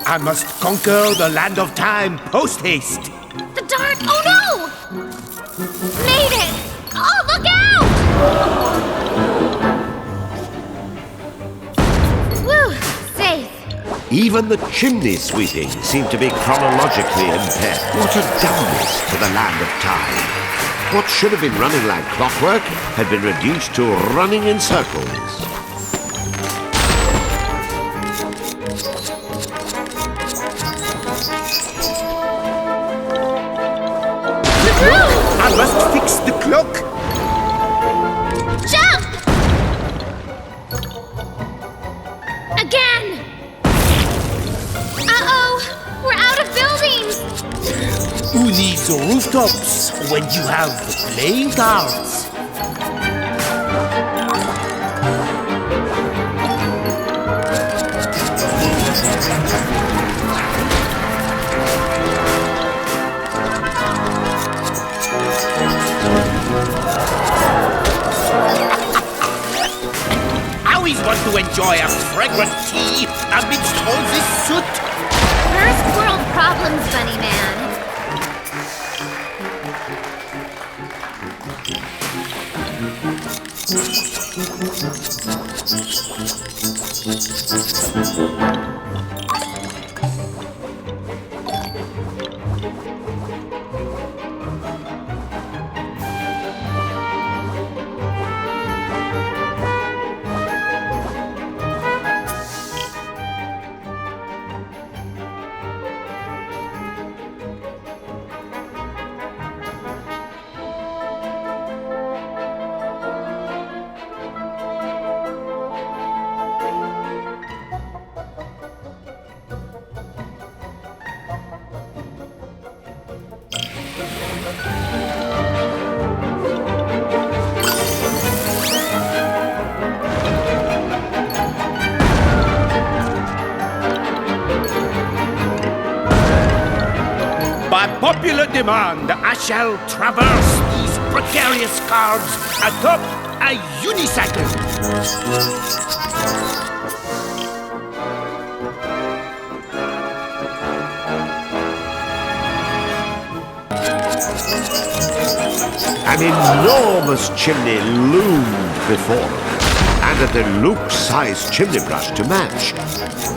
I must conquer the land of time post-haste. The dark! Oh no! Made it! Oh, look out! Woo! Safe. Even the chimney sweeping seemed to be chronologically impaired. What a dumbness to the land of time. What should have been running like clockwork had been reduced to running in circles. I must fix the clock. Jump! Again! Uh-oh! We're out of buildings! Who needs rooftops when you have playing cards? Want to enjoy a fragrant tea amidst all this soot? First world problems, Bunny Man. By popular demand, I shall traverse these precarious cards atop a unicycle. An enormous chimney loomed before them, and a deluxe-sized chimney brush to match.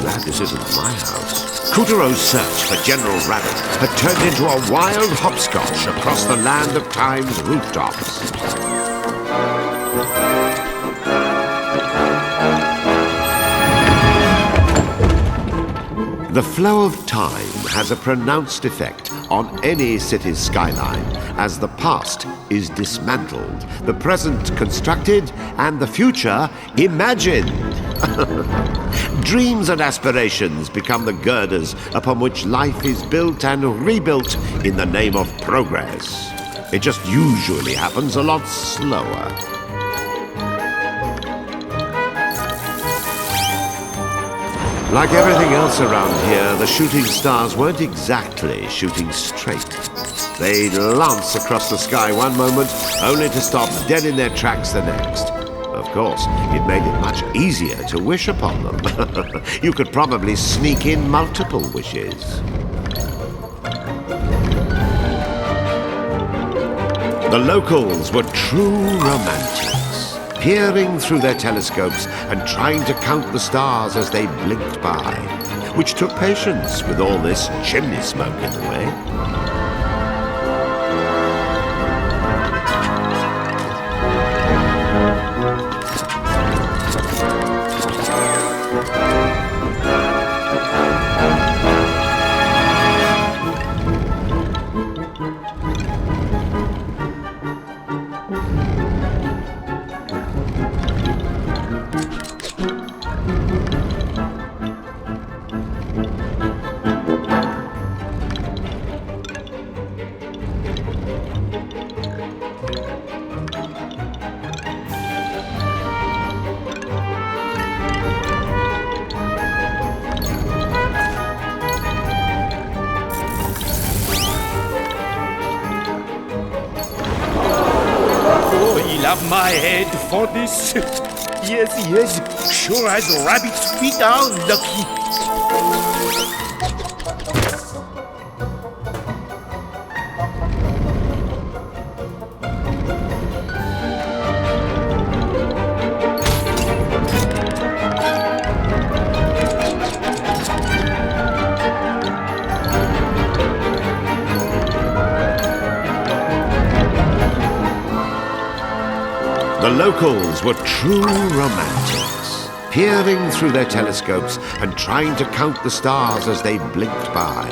Glad this isn't my house. Coutureau's search for General Rabbit had turned into a wild hopscotch across the land of time's rooftops. The flow of time has a pronounced effect on any city's skyline as the past is dismantled, the present constructed, and the future imagined. Dreams and aspirations become the girders upon which life is built and rebuilt in the name of progress. It just usually happens a lot slower. Like everything else around here, the shooting stars weren't exactly shooting straight. They'd lance across the sky one moment, only to stop dead in their tracks the next. Of course, it made it much easier to wish upon them. You could probably sneak in multiple wishes. The locals were true romantics, peering through their telescopes and trying to count the stars as they blinked by, which took patience with all this chimney smoke in the way. Have my head for this? Yes, sure as rabbit's feet are lucky. The locals were true romantics, peering through their telescopes and trying to count the stars as they blinked by,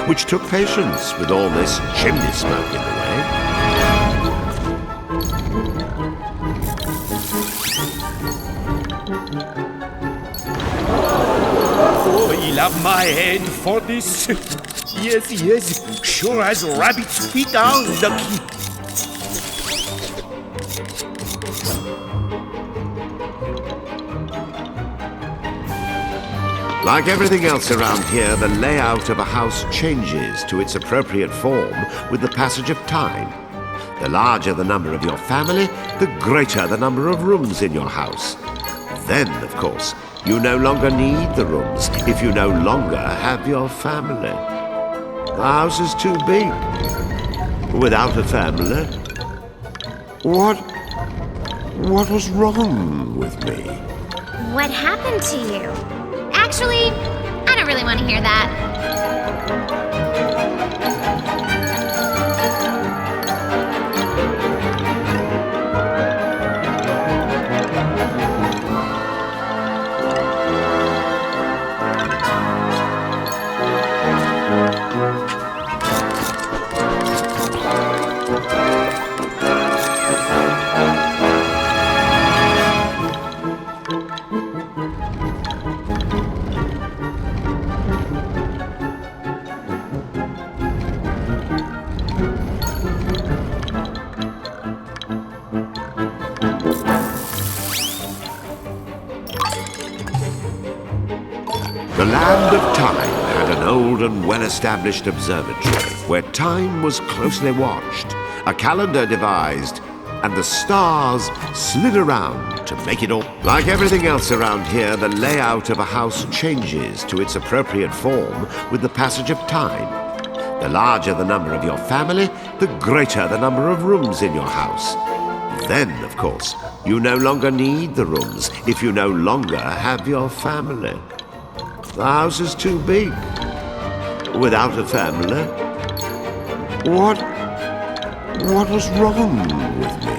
which took patience with all this chimney smoke in the way. Oh, he'll have my head for this. Yes, sure as rabbit's feet are lucky. Like everything else around here, the layout of a house changes to its appropriate form with the passage of time. The larger the number of your family, the greater the number of rooms in your house. Then, of course, you no longer need the rooms if you no longer have your family. The house is too big. Without a family. What was wrong with me? What happened to you? Actually, I don't really want to hear that. The land of time had an old and well-established observatory where time was closely watched, a calendar devised, and the stars slid around to make it all. Like everything else around here, the layout of a house changes to its appropriate form with the passage of time. The larger the number of your family, the greater the number of rooms in your house. Then, of course, you no longer need the rooms if you no longer have your family. The house is too big. Without a family. What was wrong with me?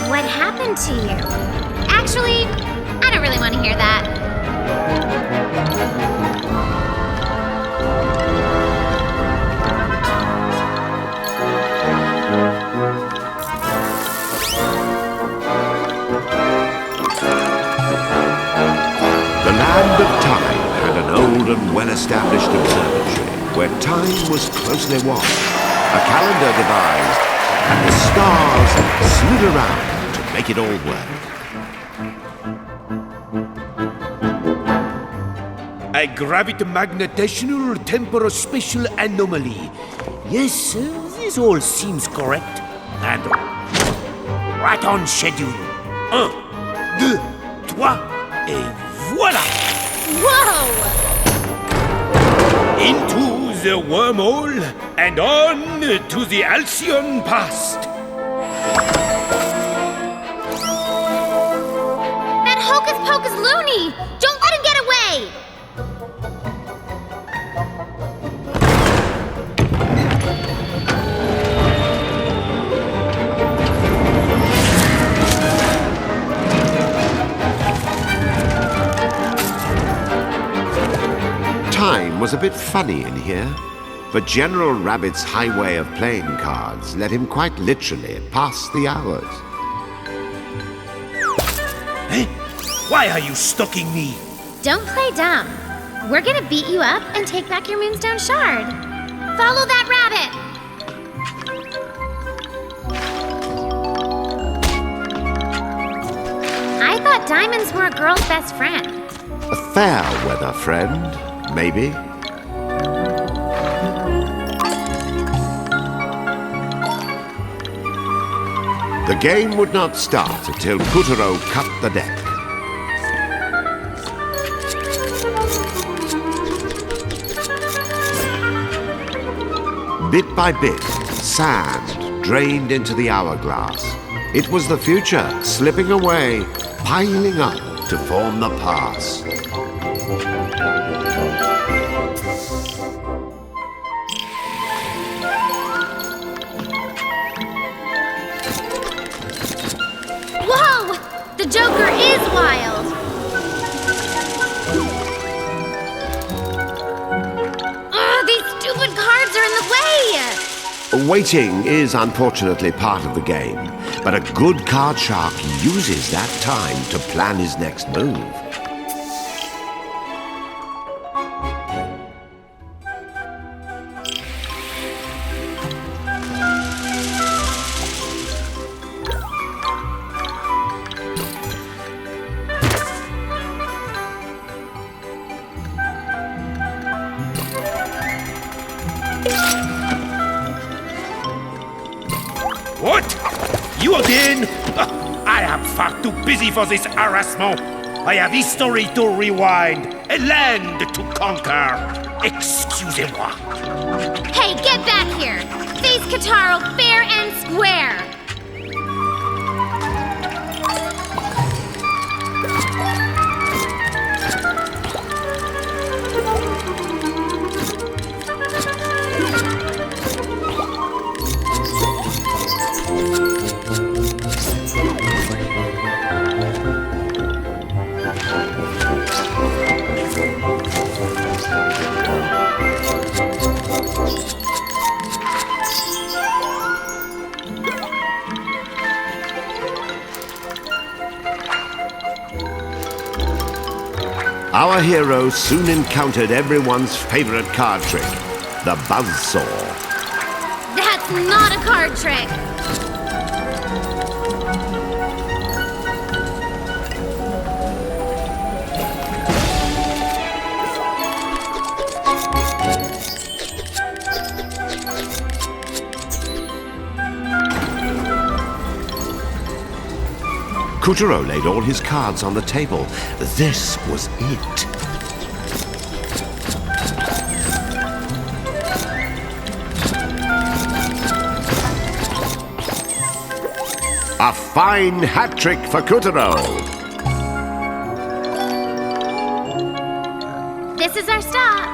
What happened to you? Actually, I don't really want to hear that. land of Time had an old and well-established observatory where time was closely watched, a calendar devised, and the stars slid around to make it all work. A gravity-magnetational temporospatial anomaly. Yes, this all seems correct. And right on schedule. 1, 2, 3, et voilà! Whoa! Into the wormhole and on to the halcyon past. That hocus pocus loony! Don't let him get away! Time was a bit funny in here, but General Rabbit's high way of playing cards let him quite literally pass the hours. Hey, why are you stalking me? Don't play dumb. We're gonna beat you up and take back your Moonstone Shard. Follow that rabbit! I thought diamonds were a girl's best friend. A fair weather friend, maybe. The game would not start until Kuturo cut the deck. Bit by bit, sand drained into the hourglass. It was the future slipping away, piling up to form the past. Whoa! The Joker is wild! Ugh, these stupid cards are in the way! Waiting is unfortunately part of the game, but a good card shark uses that time to plan his next move. What? You again? I am far too busy for this harassment. I have history to rewind, a land to conquer. Excusez-moi. Hey, get back here! Face Kataro fair and square! Our hero soon encountered everyone's favorite card trick, the buzzsaw. That's not a card trick! Kuturo laid all his cards on the table. This was it. A fine hat trick for Kuturo. This is our stop.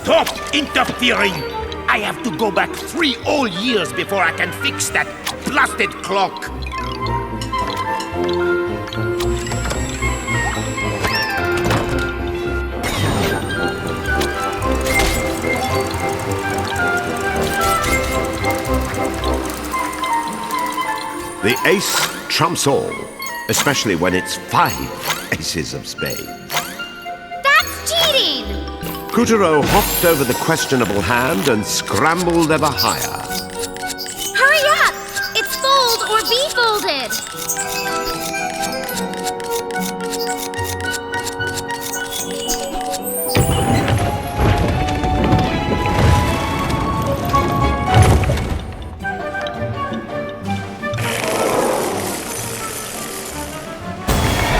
Stop interfering! I have to go back 3 whole years before I can fix that blasted clock. Ace trumps all, especially when it's 5 aces of spades. That's cheating! Couturier hopped over the questionable hand and scrambled ever higher. Hurry up! It's fold or be folded!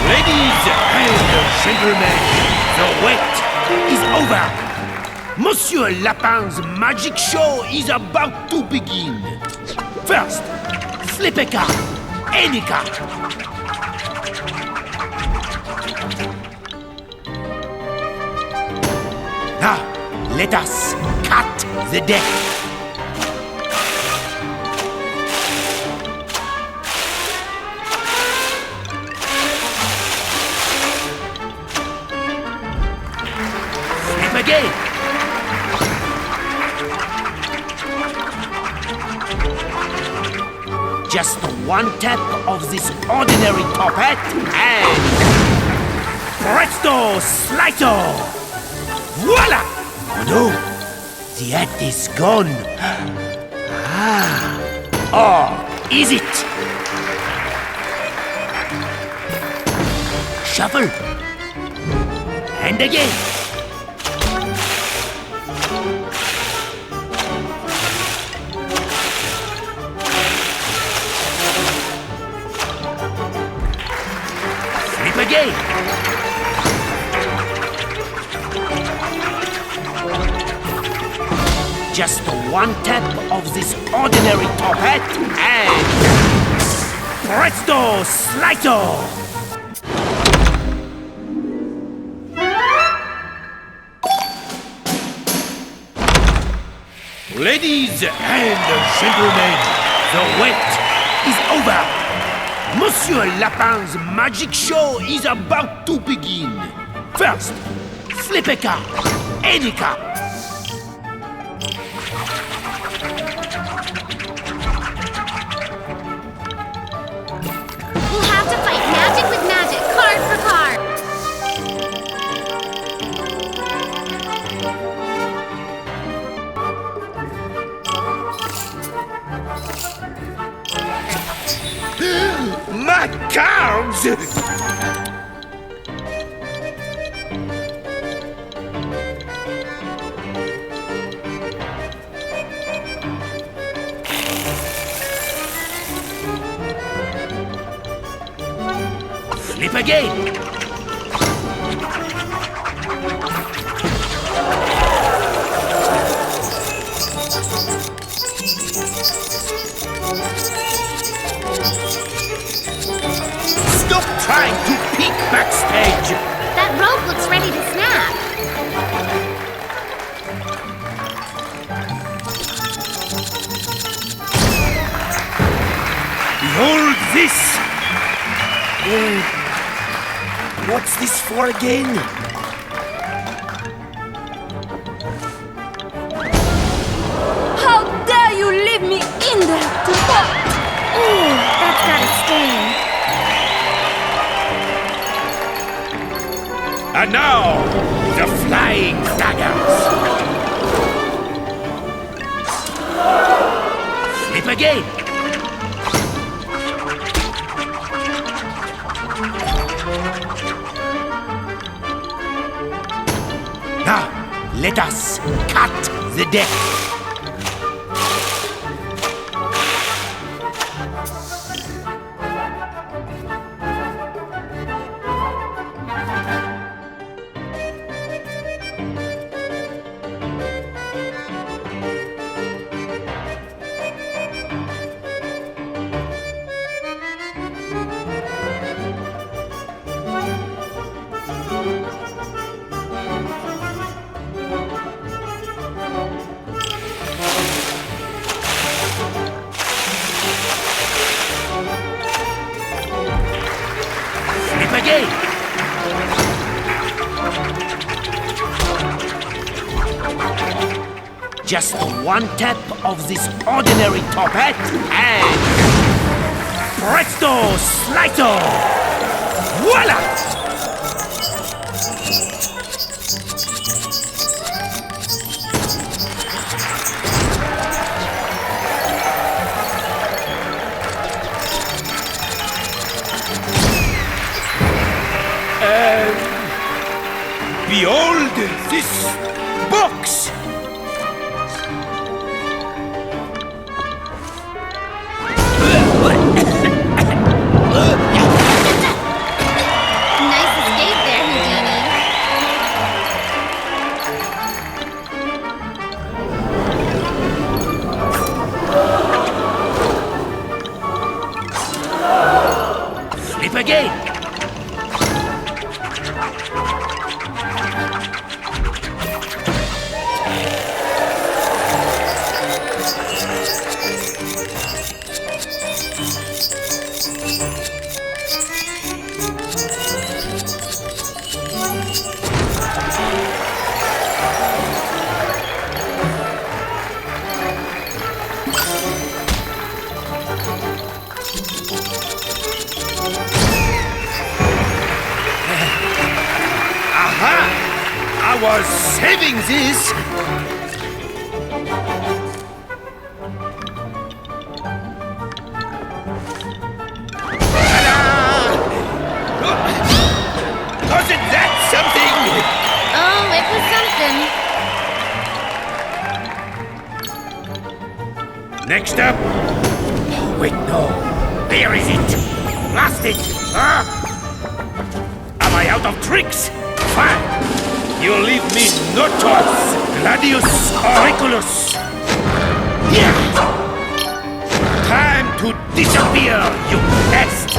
Ladies and gentlemen, the wait is over. Monsieur Lapin's magic show is about to begin. First, flip a card, any card. Now, let us cut the deck. Flip again. Just one tap of this ordinary top hat and presto slicer! Voila! Oh no, the hat is gone. Ah, or is it? Shuffle. And again. Again. Just one tap of this ordinary top hat and presto slicer! Ladies and gentlemen, the wait is over. Monsieur Lapin's magic show is about to begin. First, flip a card, any card. We'll have to fight magic with magic, card for card. My cards! Flip again! Stop trying to peek backstage! That rope looks ready to snap. Behold this! What's this for again? How dare you leave me in there to walk? Ooh, that's got a sting. And now, the flying daggers! Flip again! Now, let us cut the deck! Again. Just one tap of this ordinary top hat and Presto, Slito! Voila! Behold this box! Nice escape there, Houdini. Flip again! I was saving this! Wasn't that something? Oh, it was something. Next up... Oh, wait, no. There is it! Lost it! Huh? Am I out of tricks? Fine! You leave me notos, gladius auriculus! Yeah! Time to disappear, you pest!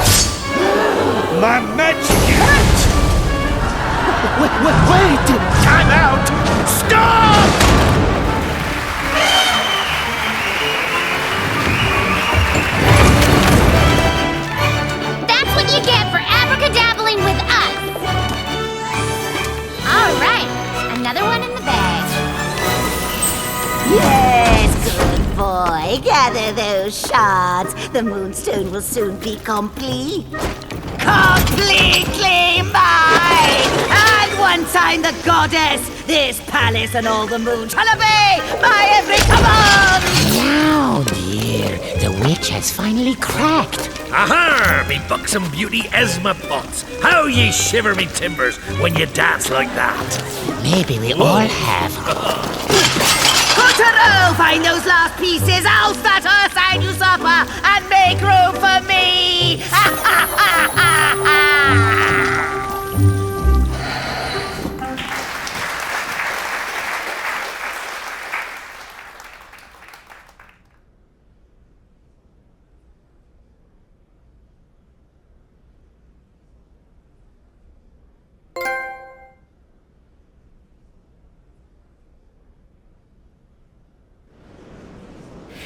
My magic hat! Wait! Time out! Stop! That's what you get for abracadabbling with us. All right, another one in the bag. Yes, good boy. Gather those shards. The moonstone will soon be complete. Completely mine! And once I'm the goddess, this palace and all the moon shall obey my every command! Now, dear, the witch has finally cracked. Aha! Me buxom beauty Esma Potts. How ye shiver me timbers when you dance like that. Maybe we all have. Kotaro, find those last pieces, oust that Earthside usurper, and make room for me!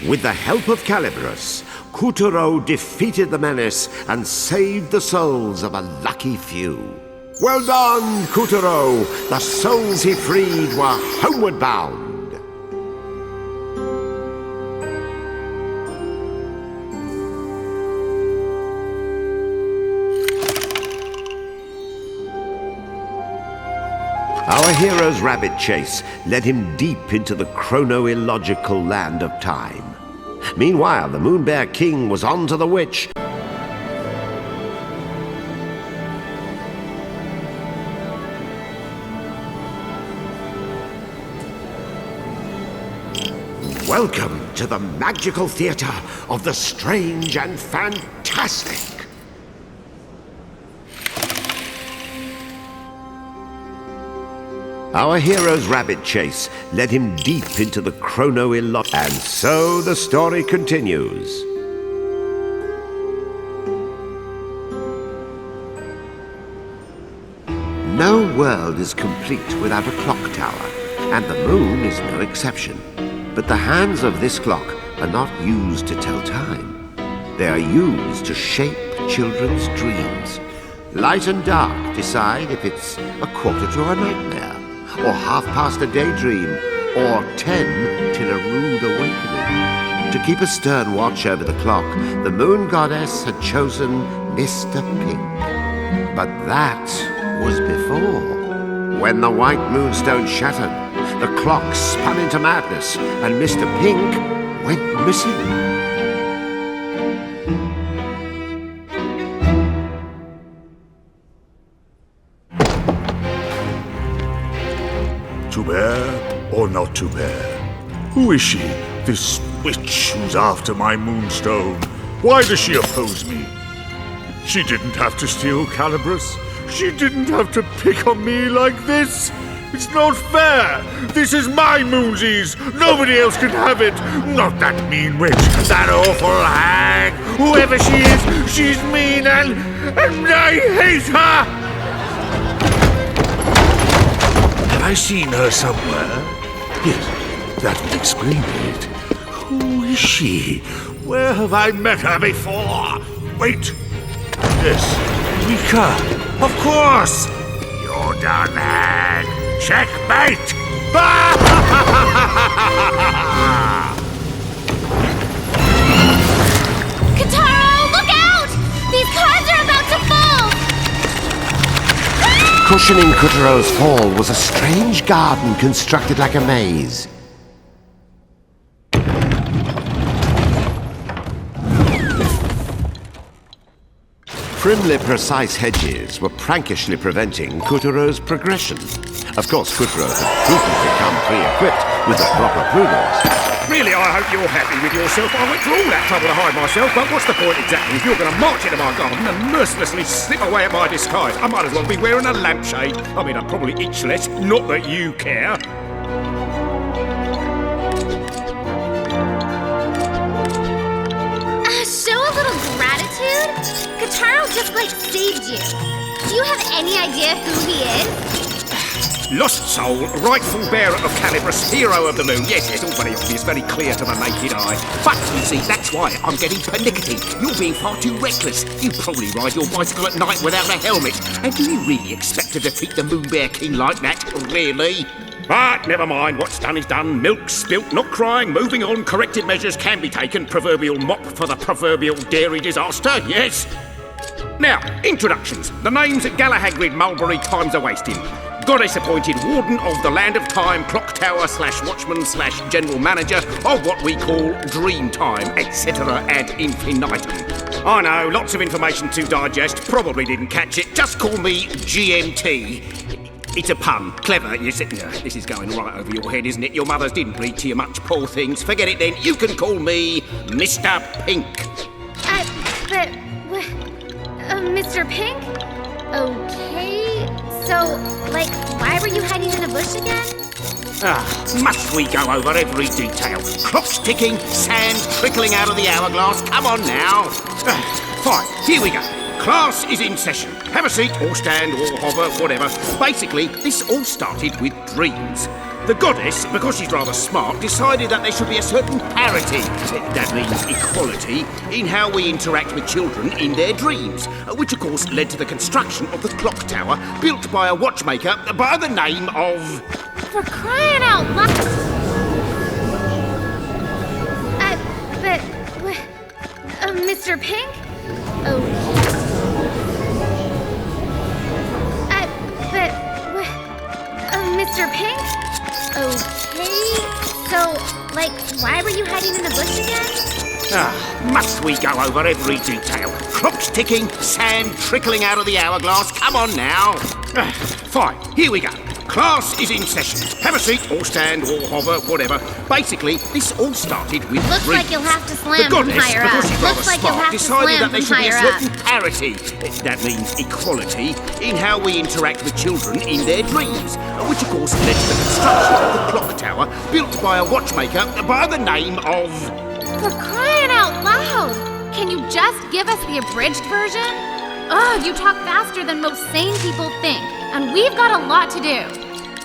With the help of Calibrus, Kuturo defeated the menace and saved the souls of a lucky few. Well done, Kuturo! The souls he freed were homeward bound. Our hero's rabbit chase led him deep into the chrono-illogical land of time. Meanwhile, the Moon Bear King was on to the witch. Welcome to the magical theater of the strange and fantastic. Our hero's rabbit chase led him deep into the chrono-illogical, and so the story continues. No world is complete without a clock tower, and the moon is no exception. But the hands of this clock are not used to tell time. They are used to shape children's dreams. Light and dark decide if it's a quarter to a nightmare, or half past a daydream, or 10 till a rude awakening. To keep a stern watch over the clock, the moon goddess had chosen Mr. Pink. But that was before. When the white moonstone shattered, the clock spun into madness, and Mr. Pink went missing. To bear or not to bear? Who is she, this witch who's after my moonstone? Why does she oppose me? She didn't have to steal Calabrus. She didn't have to pick on me like this. It's not fair. This is my moonsies. Nobody else can have it. Not that mean witch, that awful hag. Whoever she is, she's mean and I hate her. Have I seen her somewhere? Yes, that would explain it. Who is she? Where have I met her before? Wait. Yes, Rika. Of course. You're done, hag. Checkmate! Kataro, look out! These cards are about to fall! Cushioning Kutaro's fall was a strange garden constructed like a maze. Primly precise hedges were prankishly preventing Kutaro's progression. Of course, Kutaro had prudently become pre-equipped with the proper prudence. Really, I hope you're happy with yourself. I went through all that trouble to hide myself, but what's the point exactly if you're going to march into my garden and mercilessly slip away at my disguise? I might as well be wearing a lampshade. I mean, I'd probably itch less, not that you care. Show a little gratitude? Kataro just, saved you. Do you have any idea who he is? Lost soul, rightful bearer of Calabrus, hero of the moon. Yes, it's all very obvious, very clear to the naked eye. But, you see, that's why I'm getting pernickety. You're being far too reckless. You probably ride your bicycle at night without a helmet. And do you really expect to defeat the Moon Bear King like that? Really? But never mind, what's done is done. Milk spilt, not crying, moving on. Corrective measures can be taken. Proverbial mop for the proverbial dairy disaster, yes? Now, introductions. The name's Galahagrid Mulberry Times a Wasting. Goddess-appointed Warden of the Land of Time, Clock Tower / Watchman / General Manager of what we call Dream Time, etc. ad infinitum. I know, lots of information to digest, probably didn't catch it. Just call me GMT. It's a pun. Clever, you see. This is going right over your head, isn't it? Your mothers didn't read to you much, poor things. Forget it then. You can call me Mr. Pink. Mr. Pink? Okay. So, why were you hiding in a bush again? Must we go over every detail? Clocks ticking, sand trickling out of the hourglass. Come on now. Fine, here we go. Class is in session. Have a seat, or stand, or hover, whatever. Basically, this all started with dreams. The goddess, because she's rather smart, decided that there should be a certain parity, that means equality, in how we interact with children in their dreams, which of course led to the construction of the clock tower, built by a watchmaker by the name of... For crying out loud! Mr. Pink? Mr. Pink? Okay, so, why were you hiding in the bush again? Must we go over every detail? Clocks ticking, sand trickling out of the hourglass. Come on now. Fine, here we go. Class is in session. Have a seat, or stand, or hover, whatever. Basically, this all started with Looks dreams. like you'll have to slam the goddess, from higher up. because she's rather Looks like you'll smart, have to decided slam that there from should be a higher certain parity. That means equality in how we interact with children in their dreams, which of course led to the construction of the clock tower, built by a watchmaker by the name of... For crying out loud! Can you just give us the abridged version? You talk faster than most sane people think, and we've got a lot to do.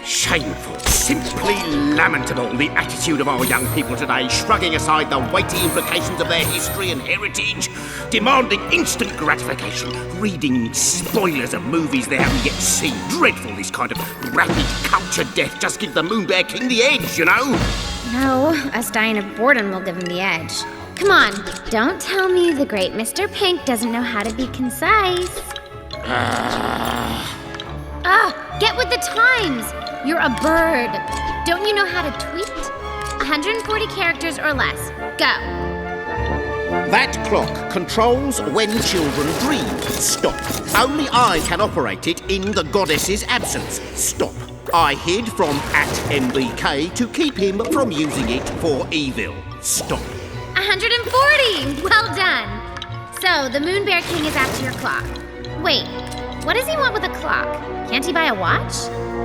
Shameful, simply lamentable, the attitude of our young people today, shrugging aside the weighty implications of their history and heritage, demanding instant gratification, reading spoilers of movies they haven't yet seen. Dreadful, this kind of rapid culture death. Just give the Moon Bear King the edge, you know? No, us dying of boredom will give him the edge. Come on, don't tell me the great Mr. Pink doesn't know how to be concise. Get with the times! You're a bird. Don't you know how to tweet? 140 characters or less. Go. That clock controls when children dream. Stop. Only I can operate it in the goddess's absence. Stop. I hid from @MBK to keep him from using it for evil. Stop. 140! Well done. So, the Moon Bear King is after your clock. Wait, what does he want with a clock? Can't he buy a watch?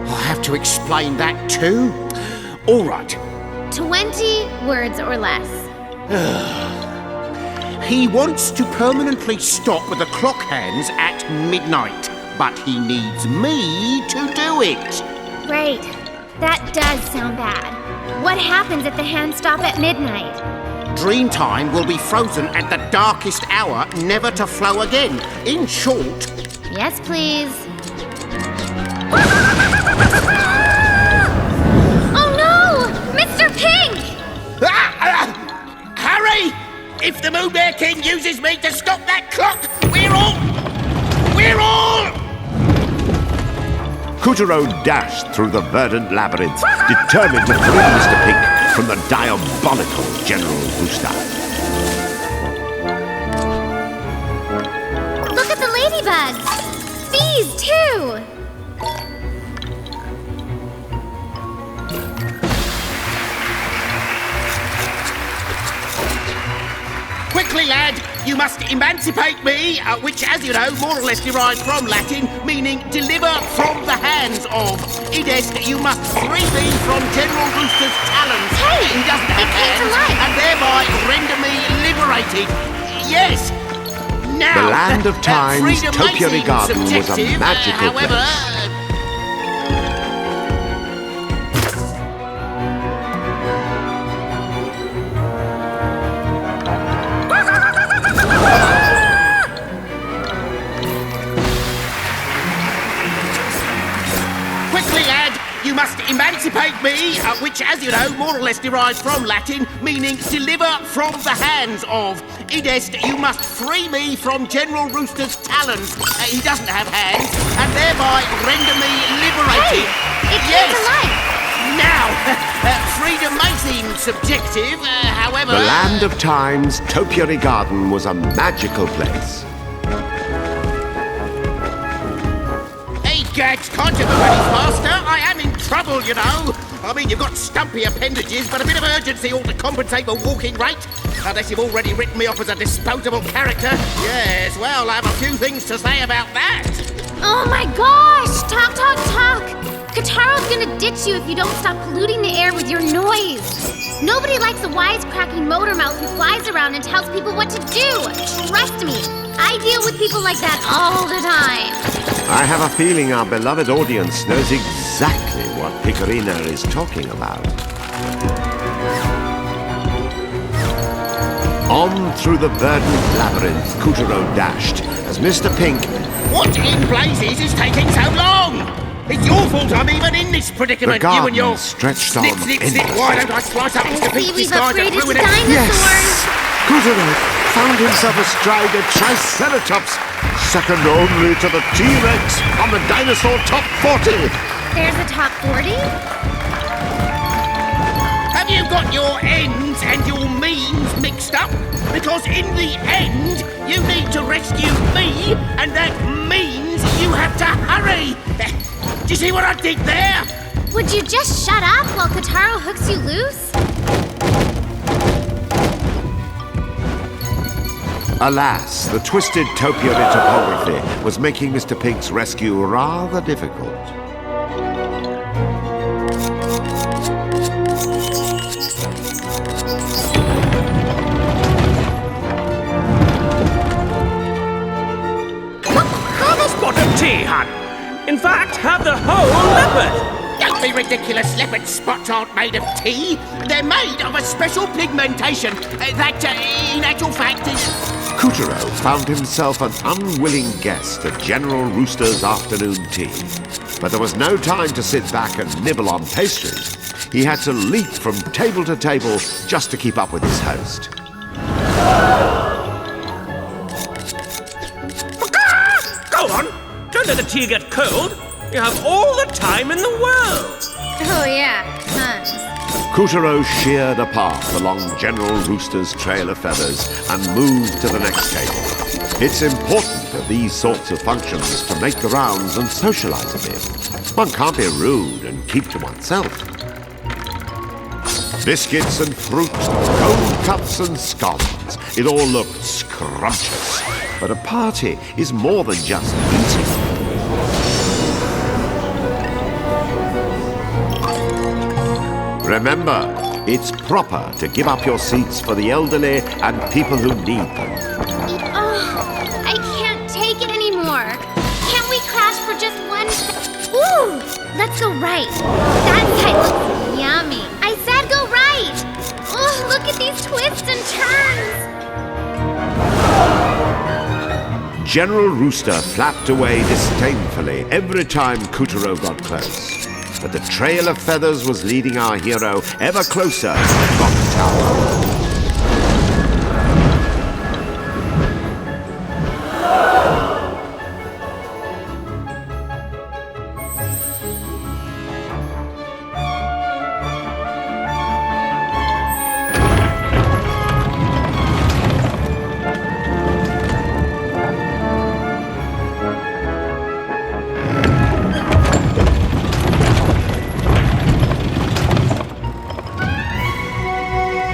I have to explain that too? All right. 20 words or less. He wants to permanently stop the clock hands at midnight, but he needs me to do it. Great. That does sound bad. What happens if the hands stop at midnight? Dreamtime will be frozen at the darkest hour, never to flow again. In short... Yes, please. Oh no! Mr. Pink! Harry! If the Moon Bear King uses me to stop that clock, we're all... Couturier dashed through the verdant labyrinth, determined to free Mr. Pink from the diabolical General Rooster. Look at the ladybugs! Bees, too! Quickly, lad, you must emancipate me, which, as you know, more or less derives from Latin, meaning deliver from the hands of. Idest, you must free me from General Rooster's talons. Hey, he doesn't have hands, and thereby render me liberated. Yes. Now, The land of times, freedom may Topiary seem Garden was a subjective, magical however, place. Quickly, lad, you must emancipate me, which, as you know, more or less derives from Latin, meaning deliver from the hands of. Idest, you must free me from General Rooster's talons. He doesn't have hands, and thereby render me liberated. Hey, it yes. came to life. Now, freedom may seem subjective, however... The land of times, Topiary Garden was a magical place. Hey, Gags, can't you move any faster? I am in trouble, you know. I mean, you've got stumpy appendages, but a bit of urgency ought to compensate for walking rate. Unless you've already written me off as a disposable character. Yes, well, I have a few things to say about that. Oh my gosh! Talk, talk, talk! Kataro's gonna ditch you if you don't stop polluting the air with your noise. Nobody likes a wisecracking motor mouth who flies around and tells people what to do. Trust me, I deal with people like that all the time. I have a feeling our beloved audience knows exactly what Picarina is talking about. On through the verdant labyrinth, Couturier dashed as Mr. Pink... What in blazes is taking so long? It's your fault I'm even in this predicament, The garden you and your... stretched snip, on snip, snip, endlessly. why don't I slice up Mr. Pink's we've disguise and upgraded ruin to it? dinosaurs. Couturier found himself astride a Triceratops, second only to the T-Rex on the dinosaur top 40. There's a top 40? Have you got your ends and your means mixed up? Because in the end, you need to rescue me, and that means you have to hurry. Do you see what I did there? Would you just shut up while Kataro hooks you loose? Alas, the twisted topiary topography was making Mr. Pink's rescue rather difficult. Have a spot of tea, hun. In fact, have the whole leopard. Don't be ridiculous. Leopard spots aren't made of tea. They're made of a special pigmentation that, in actual fact, is... Couturier found himself an unwilling guest at General Rooster's afternoon tea. But there was no time to sit back and nibble on pastries. He had to leap from table to table just to keep up with his host. Go on! Don't let the tea get cold! You have all the time in the world! Oh yeah, tons. Couturier sheared a path along General Rooster's trail of feathers and moved to the next table. It's important at these sorts of functions to make the rounds and socialize a bit. One can't be rude and keep to oneself. Biscuits and fruit, cold cuts and scones. It all looked scrumptious. But a party is more than just eating. Remember, it's proper to give up your seats for the elderly and people who need them. Oh, I can't take it anymore. Can't we crash for just one? Ooh, let's go right. That side looks yummy. I said go right. Oh, look at these twists and turns. General Rooster flapped away disdainfully every time Couturier got close. But the trail of feathers was leading our hero ever closer to the clock tower.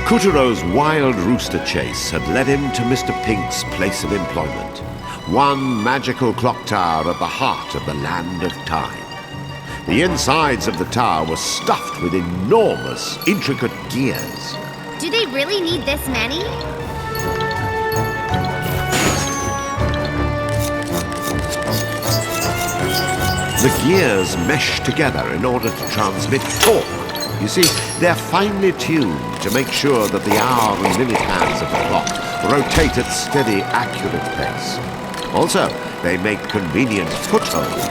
Couturier's wild rooster chase had led him to Mr. Pink's place of employment, one magical clock tower at the heart of the Land of Time. The insides of the tower were stuffed with enormous, intricate gears. Do they really need this many? The gears mesh together in order to transmit torque. You see, they're finely tuned to make sure that the hour and minute hands of the clock rotate at steady, accurate pace. Also, they make convenient footholds.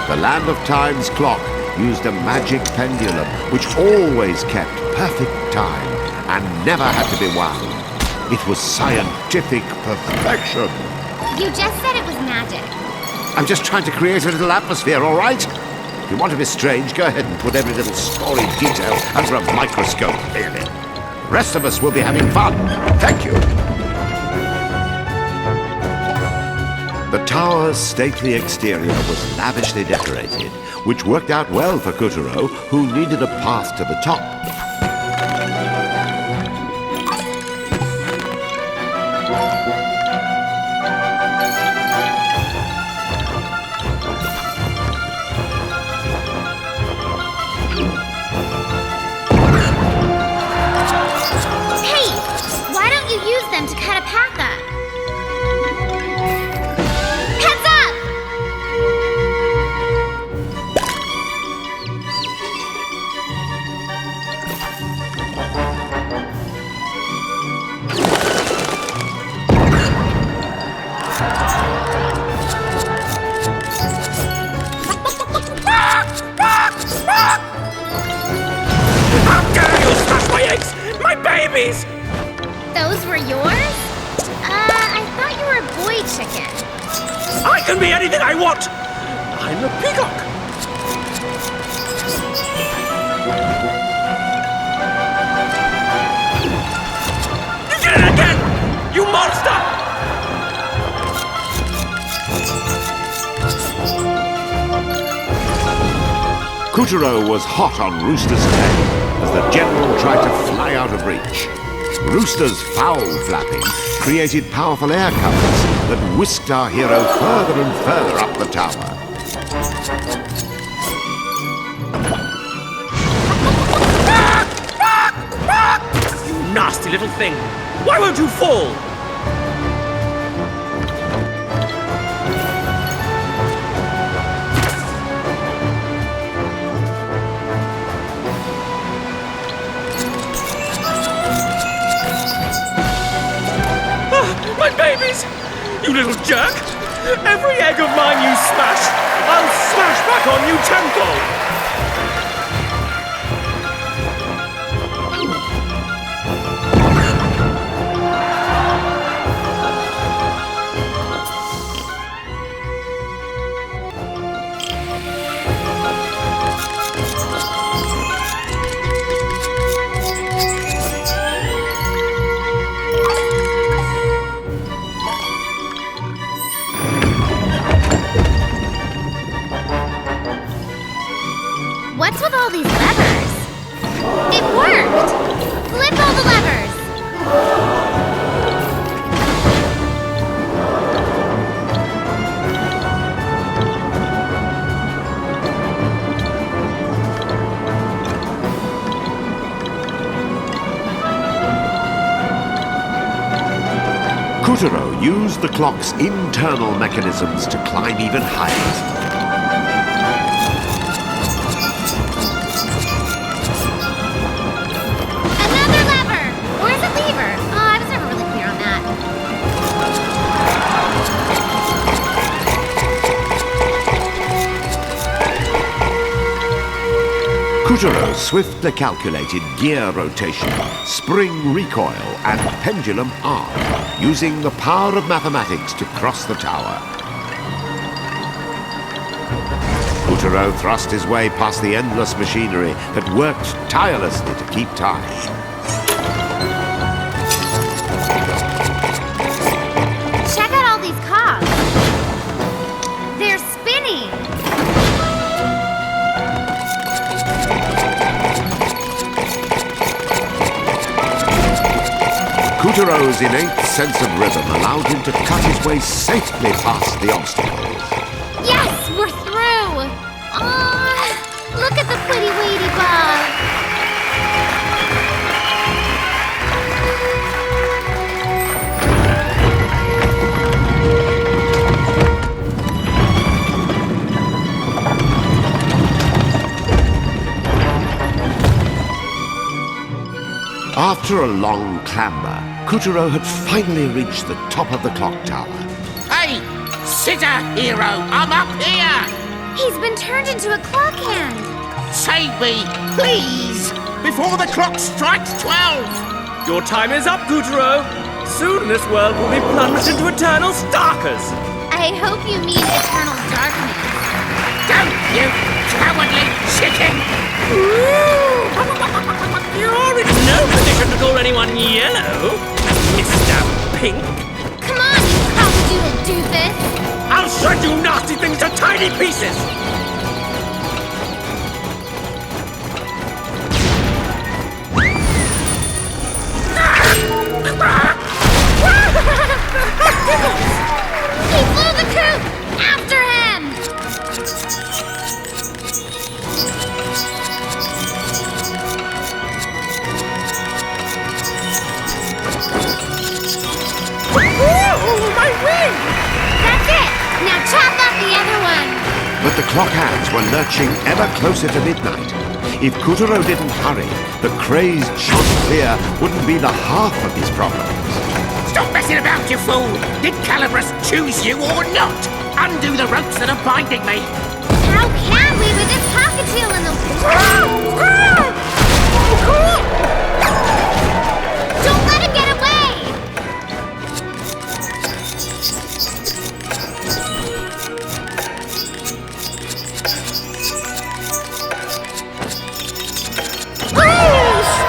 The Land of Time's clock used a magic pendulum which always kept perfect time and never had to be wound. It was scientific perfection. You just said it was magic. I'm just trying to create a little atmosphere, all right? If you want to be strange, go ahead and put every little storied detail under a microscope, really. The rest of us will be having fun. Thank you. The tower's stately exterior was lavishly decorated, which worked out well for Couturier, who needed a path to the top. Hey, why don't you use them to cut a path up? Heads up! How dare you smash my eggs! My babies! Those were yours? I thought you were a boy chicken. I can be anything I want! I'm a peacock! You did it again! You monster! Couturier was hot on Rooster's tail as the general tried to fly out of reach. Rooster's foul flapping created powerful air currents that whisked our hero further and further up the tower. nasty little thing. Why won't you fall? My babies! You little jerk! Every egg of mine you smash, I'll smash back on you tenfold! What's with all these levers? It worked! Flip all the levers! Kutaro used the clock's internal mechanisms to climb even higher. Kutaro swiftly calculated gear rotation, spring recoil, and pendulum arc, using the power of mathematics to cross the tower. Kutaro thrust his way past the endless machinery that worked tirelessly to keep time. Check out all these cogs. They're spinning. Kutaro's innate sense of rhythm allowed him to cut his way safely past the obstacles. Yes, we're through! Aw, look at the pretty ladybug! After a long clamber, Kutaro had finally reached the top of the clock tower. Hey, sitter hero, I'm up here! He's been turned into a clock hand. Save me, please, before the clock strikes 12! Your time is up, Kutaro. Soon this world will be plunged into eternal starkers. I hope you mean eternal darkness. Don't, you cowardly chicken! You're already in no position to call anyone yellow, Mr. Pink. Come on, you cockadoodle doofus! I'll shred you nasty things to tiny pieces! He flew the coop! After him! My wing! That's it! Now chop off the other one! But the clock hands were lurching ever closer to midnight. If Kutaro didn't hurry, the crazed Chanticleer wouldn't be the half of his problems. Stop messing about, you fool! Did Calibras choose you or not? Undo the ropes that are binding me! How can we with this Puppeteer in the... Don't let him get away!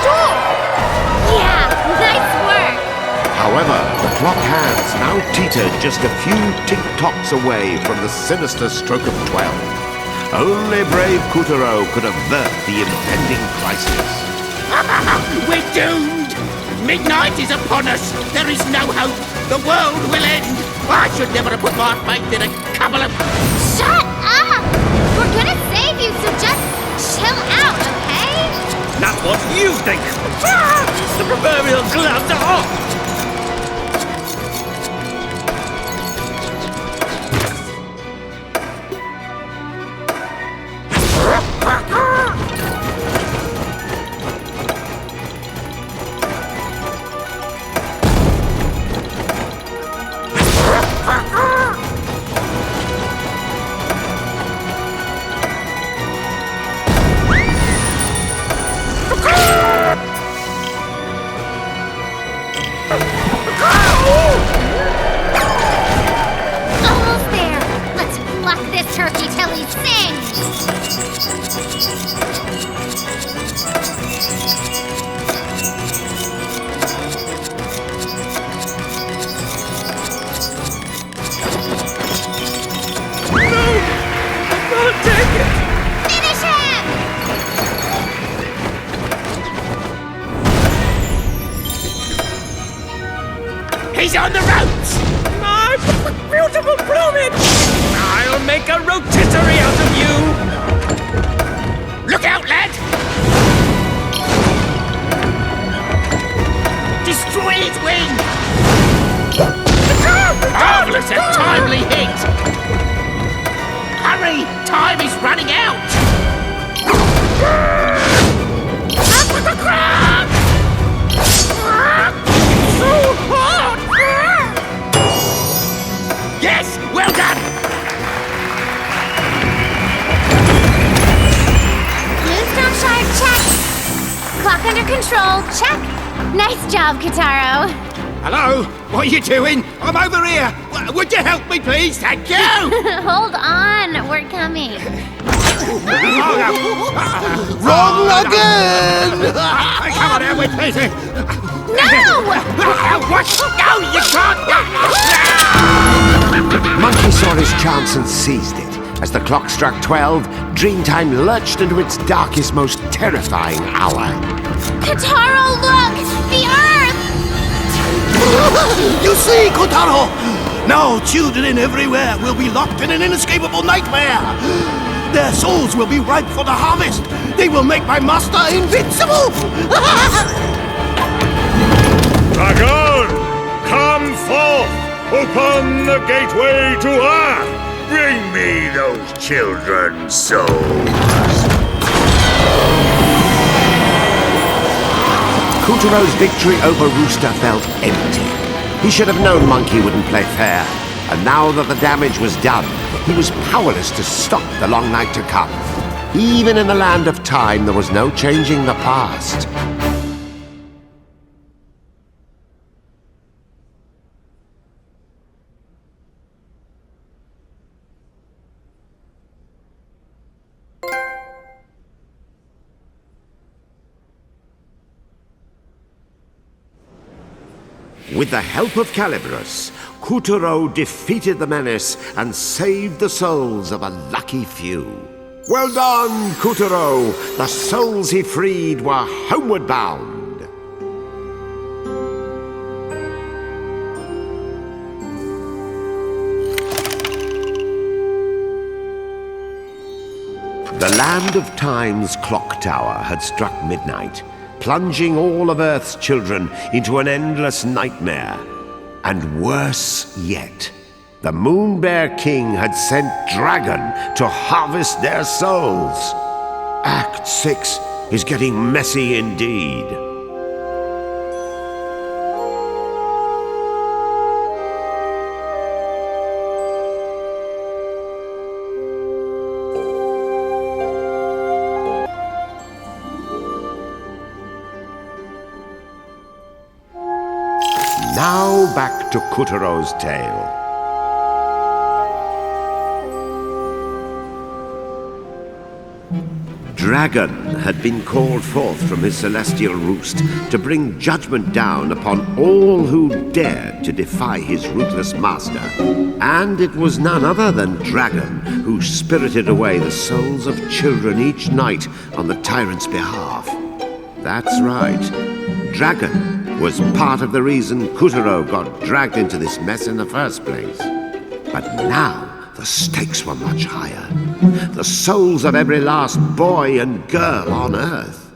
Stop! Yeah, nice work! However, the clock hands now teetered just a few tick-tocks away from the sinister stroke of 12. Only brave Kutaro could avert the impending crisis. We're doomed! Midnight is upon us! There is no hope! The world will end! I should never have put my faith in a couple of... Shut up! We're gonna save you, so just chill out, okay? That's what you think! The burial gloves off! Almost there. Let's pluck this turkey till he sings. Finish him! He's on the ropes! My beautiful plumage! I'll make a rotisserie out of you! Look out, lad! Destroy his wing! Marvelous and timely hit! Hurry! Time is running out! Up with the crab! So hot! Yes! Well done! Moonstone Shard, check. Clock under control, check. Nice job, Kitaro. Hello? What are you doing? I'm over here. Would you help me, please? Thank you! Hold on, we're coming. Wrong again! Come on, we're busy. No! What? No, you can't! Monkey saw his chance and seized it. As the clock struck 12, Dreamtime lurched into its darkest, most terrifying hour. Kitaro, look! The Earth! You see, Kotaro? Now children everywhere will be locked in an inescapable nightmare. Their souls will be ripe for the harvest. They will make my master invincible. Dragon, come forth! Open the gateway to Earth! Bring me those children's souls! Kutero's victory over Rooster felt empty. He should have known Monkey wouldn't play fair. And now that the damage was done, he was powerless to stop the long night to come. Even in the land of time, there was no changing the past. With the help of Calibros, Kuturo defeated the menace and saved the souls of a lucky few. Well done, Kuturo! The souls he freed were homeward bound. The land of Time's clock tower had struck midnight, plunging all of Earth's children into an endless nightmare. And worse yet, the Moon Bear King had sent Dragon to harvest their souls. Act 6 is getting messy indeed. Now back to Kutero's tale. Dragon had been called forth from his celestial roost to bring judgment down upon all who dared to defy his ruthless master. And it was none other than Dragon who spirited away the souls of children each night on the tyrant's behalf. That's right. Dragon was part of the reason Kuturo got dragged into this mess in the first place. But now the stakes were much higher. The souls of every last boy and girl on Earth.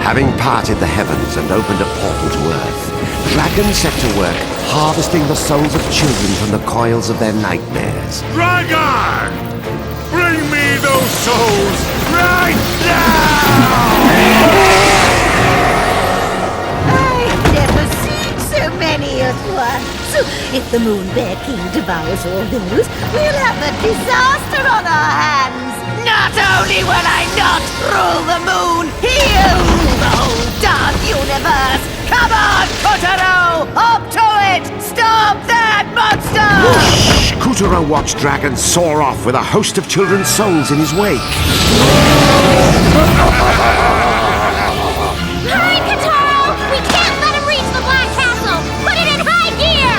Having parted the heavens and opened a portal to Earth, Dragon set to work harvesting the souls of children from the coils of their nightmares. Dragon! Bring me those souls right now! I've never seen so many at once. If the Moon Bear King devours all those, we'll have a disaster on our hands. Not only will I not rule the moon, he'll rule the whole darn universe. Come on, Kotaro! Up to it! Stop that monster! Whoosh! Kotaro watched Dragon soar off with a host of children's souls in his wake. Hurry, Kotaro! We can't let him reach the Black Castle! Put it in high gear!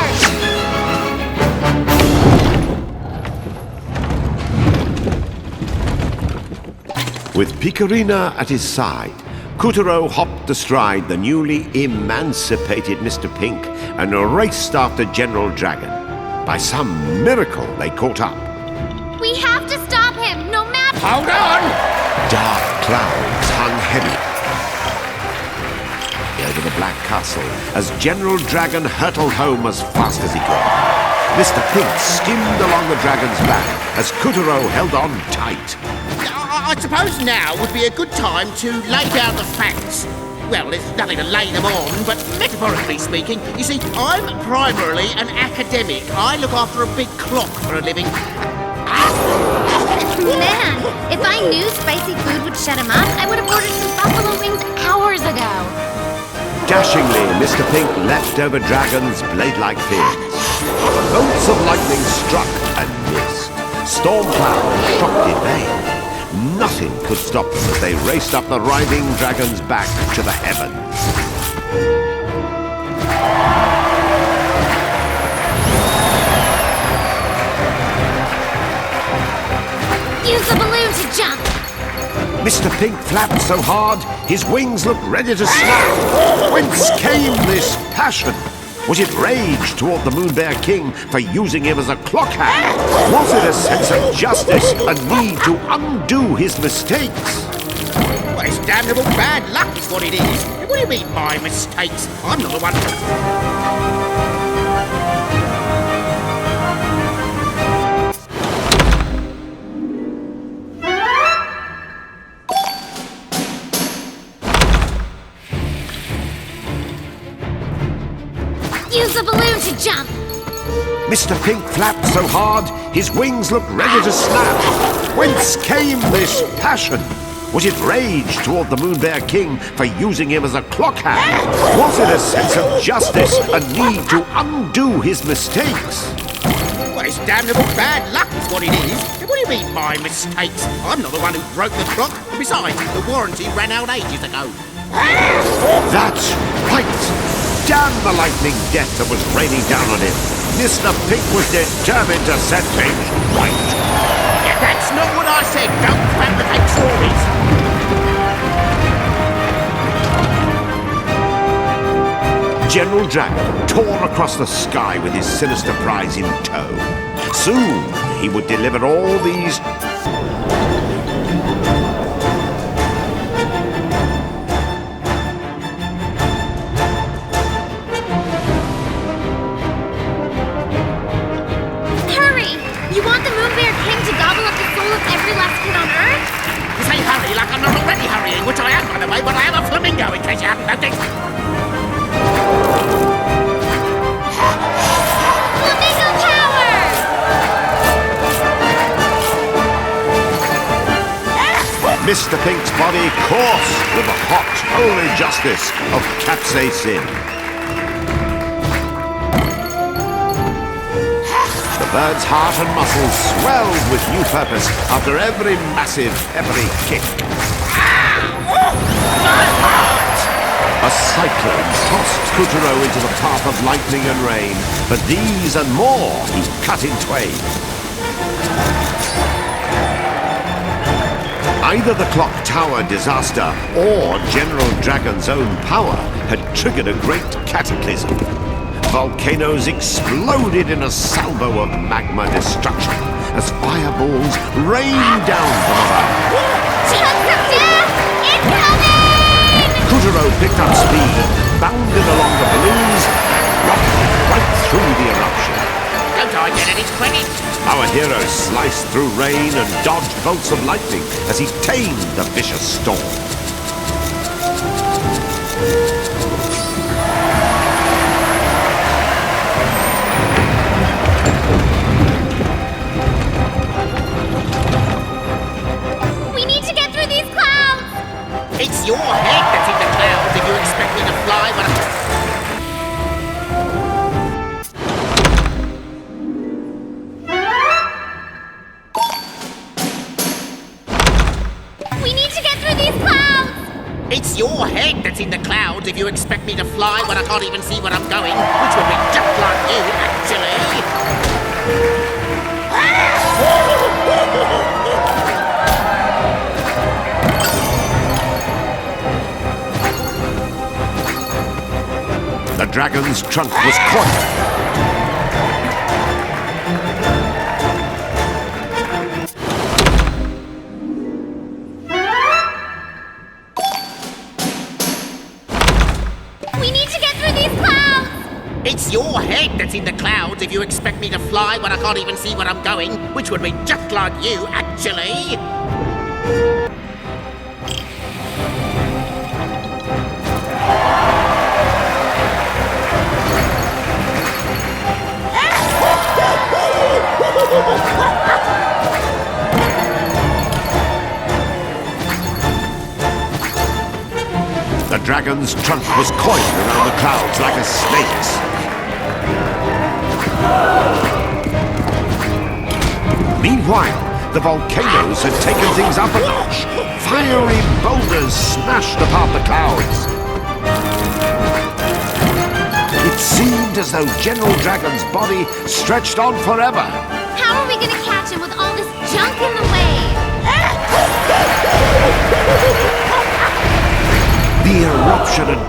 With Picarina at his side, Kotaro hopped astride the newly emancipated Mr. Pink and raced after General Dragon. By some miracle, they caught up. We have to stop him, no matter— Hold on! Dark clouds hung heavy over the Black Castle as General Dragon hurtled home as fast as he could. Mr. Pink skimmed along the dragon's back as Kotaro held on tight. I suppose now would be a good time to lay down the facts. Well, there's nothing to lay them on, but metaphorically speaking, you see, I'm primarily an academic. I look after a big clock for a living. Man, if I knew spicy food would shut him up, I would have ordered some buffalo wings hours ago. Dashingly, Mr. Pink leapt over Dragon's blade-like fins. Bolts of lightning struck and missed. Storm clouds shocked in vain. Nothing could stop them as they raced up the writhing dragon's back to the heavens. Use the balloon to jump! Mr. Pink flapped so hard, his wings looked ready to snap. Whence came this passion? Was it rage toward the Moon Bear King for using him as a clock hand? Was it a sense of justice, a need to undo his mistakes? Well, it's damnable bad luck is what it is. What do you mean, my mistakes? I'm not the one. Use the balloon to jump! Mr. Pink flapped so hard, his wings looked ready to snap. Whence came this passion? Was it rage toward the Moon Bear King for using him as a clock hand? Was it a sense of justice, a need to undo his mistakes? Well, it's damnable bad luck is what it is. What do you mean, my mistakes? I'm not the one who broke the clock. Besides, the warranty ran out ages ago. That's right! Damn the lightning death that was raining down on him. Mr. Pink was determined to set things right. That's not what I said. Don't fabricate stories. General Dragon tore across the sky with his sinister prize in tow. Soon he would deliver all these... You want the Moon Bear King to gobble up the soul of every last kid on Earth? You say hurry like I'm not already hurrying, which I am, by the way, but I am a flamingo, in case you haven't noticed. Flamingo power! Mr. Pink's body coursed with the hot, holy justice of capsaicin. The bird's heart and muscles swelled with new purpose after every massive, peppery kick. A cyclone tossed Kotaro into the path of lightning and rain, but these and more he cut in twain. Either the clock tower disaster or General Dragon's own power had triggered a great cataclysm. Volcanoes exploded in a salvo of magma destruction as fireballs rained down from above. Chunks of death incoming! Kuturo picked up speed, bounded along the balloons, and rocketed right through the eruption. Don't I get any credit? Our hero sliced through rain and dodged bolts of lightning as he tamed the vicious storm. We need to get through these clouds! It's your head that's in the clouds if you expect me to fly when We need to get through these clouds! It's your head that's in the clouds if you expect me to fly when I can't even see where I'm going, which would be just like you, actually. The dragon's trunk was coiled. We need to get through these clouds! It's your head that's in the clouds if you expect me to fly when I can't even see where I'm going, which would be just like you, actually. The dragon's trunk was coiled around the clouds like a snake's. Meanwhile, the volcanoes had taken things up a notch. Fiery boulders smashed apart the clouds. It seemed as though General Dragon's body stretched on forever. How are we gonna catch him with all this junk in the way? The eruption had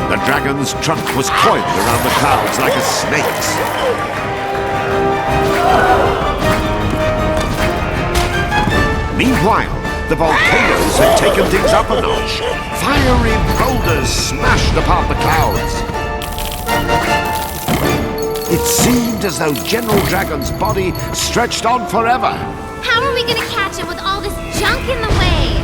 The dragon's trunk was coiled around the clouds like a snake's. Meanwhile, the volcanoes had taken things up a notch. Fiery boulders smashed apart the clouds. It seemed as though General Dragon's body stretched on forever. How are we gonna catch him with all this junk in the way?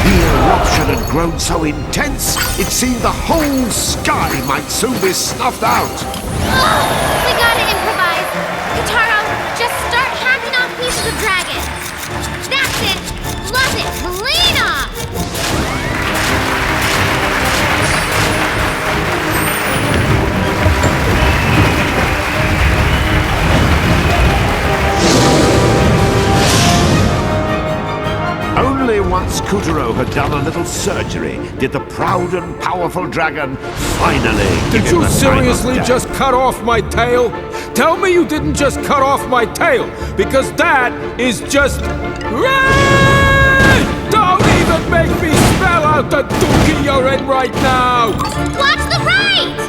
The eruption had grown so intense, it seemed the whole sky might soon be snuffed out. We gotta improvise. Kataro, just start hacking off pieces of dragon. That's it. Love it. Clean off. Only once Kuturo had done a little surgery did the proud and powerful dragon finally give Did him you the seriously time of just cut off my tail? Tell me you didn't just cut off my tail, because that is just... Don't even make me spell out the dookie you're in right now! Watch the right!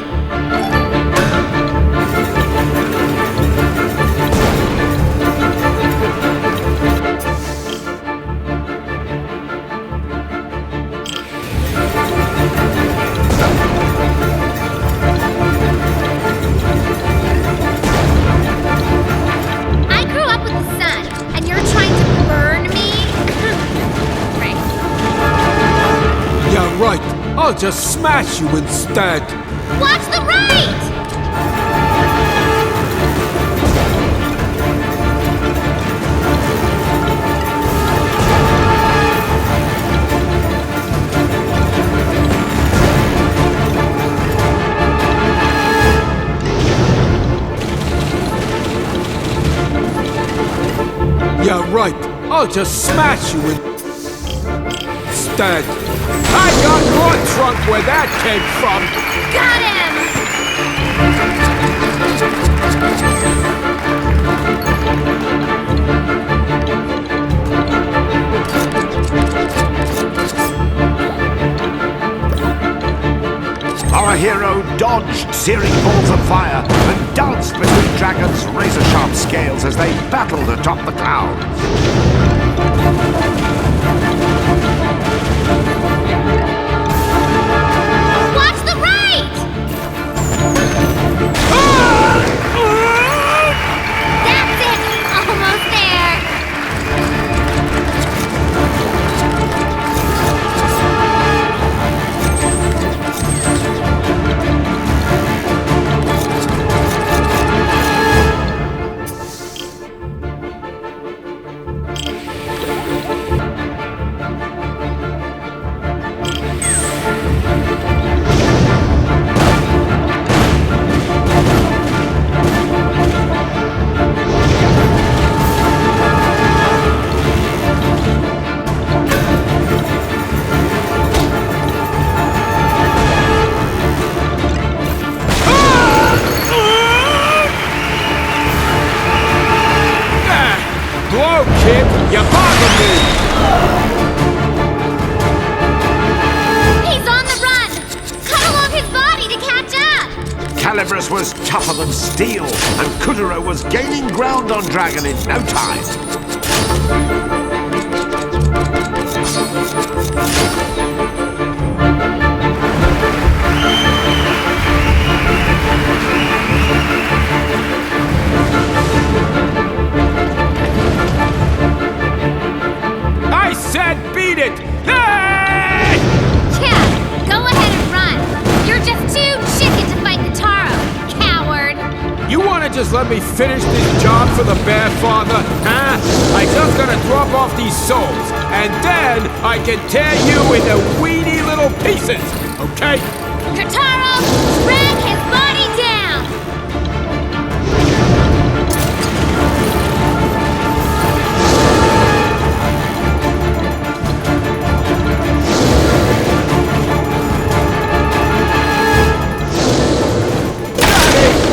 I grew up with the sun, and you're trying to burn me? Right. Yeah, right. I'll just smash you instead. Watch the right! Yeah, I'll just smash you instead. I got more trunk where that came from. Got him! Our hero dodged searing balls of fire and danced between Dragon's razor-sharp scales as they battled atop the clouds. Watch the right! That's it! Almost there! Whoa, kid! You bother me! He's on the run! Cut along his body to catch up! Calabrus was tougher than steel, and Kuturo was gaining ground on Dragon in no time. I said beat it! Hey! Yeah, go ahead and run. You're just too chicken to fight the Taro, coward. You wanna just let me finish this job for the Bear Father, huh? I just gotta drop off these souls, and then I can tear you into weedy little pieces, okay? Kotaro, drag his body down!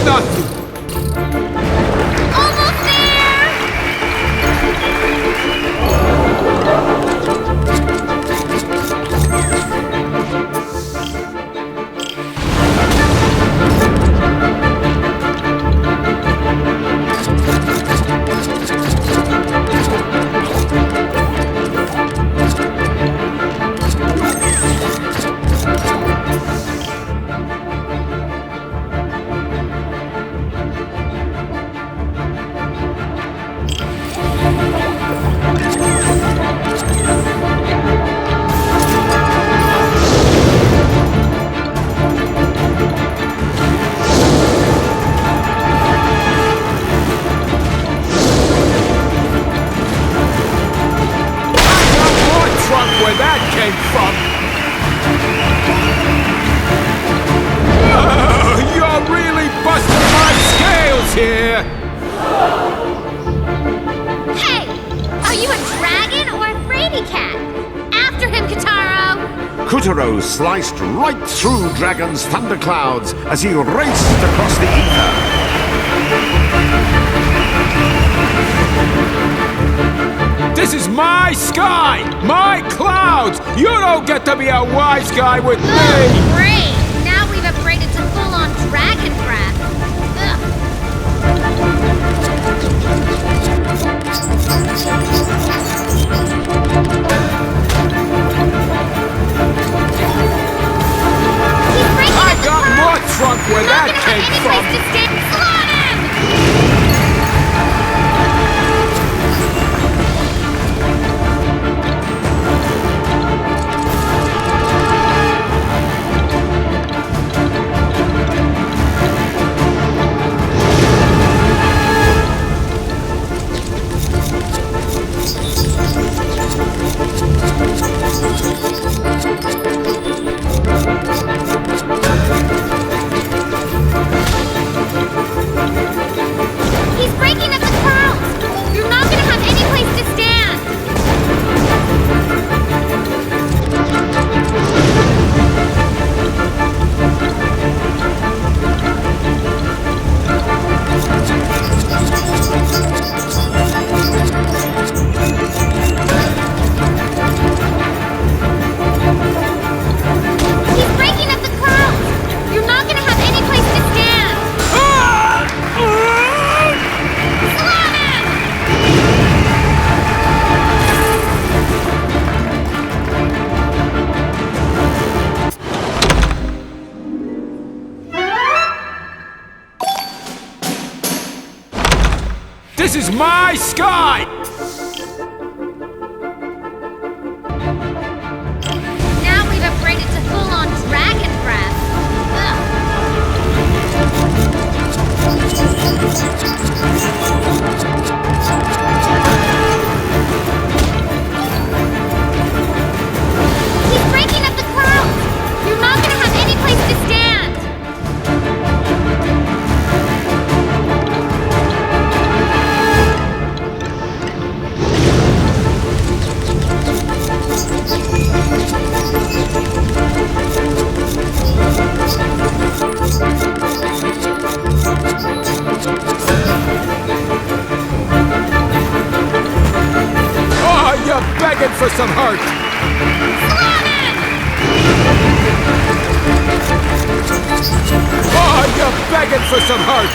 Nothing. Almost there! Where that came from. Oh, you're really busting my scales here. Hey! Are you a dragon or a fraidy cat? After him, Kotaro! Kuturo sliced right through Dragon's thunderclouds as he raced across the ether. This is my sky, my clouds. You don't get to be a wise guy with me. Oh, great! Now we've upgraded to full-on dragon breath. Ugh. I got more trunk where that came from. This is my sky! Now we've upgraded to full-on dragon breath. He's breaking up the clouds! You're not gonna have any place to stand! Oh, you're begging for some hurt! Oh, you're begging for some hurt!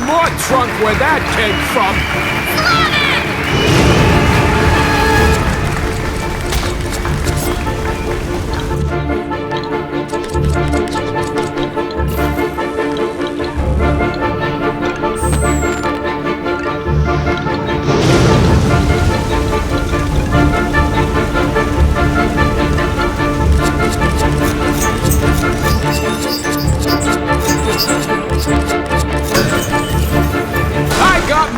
More trunk where that came from!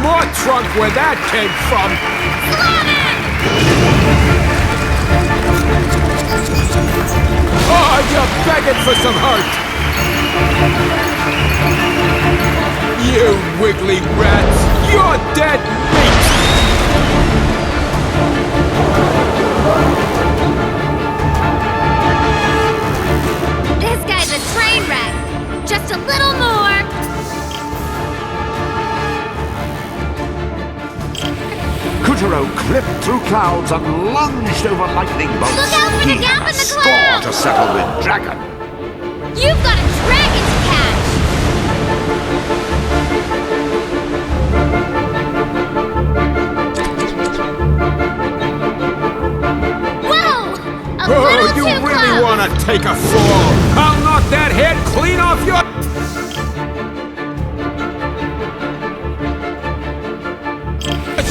More trunk where that came from! Oh, you're begging for some hurt! You wiggly rats! You're dead meat! This guy's a train wreck! Just a little more! Kutaro clipped through clouds and lunged over lightning bolts. Look out for the gap in the Score clouds! to settle with Dragon. You've got a dragon to catch! Whoa! A little you too really close! want to take a fall? I'll knock that head clean off your...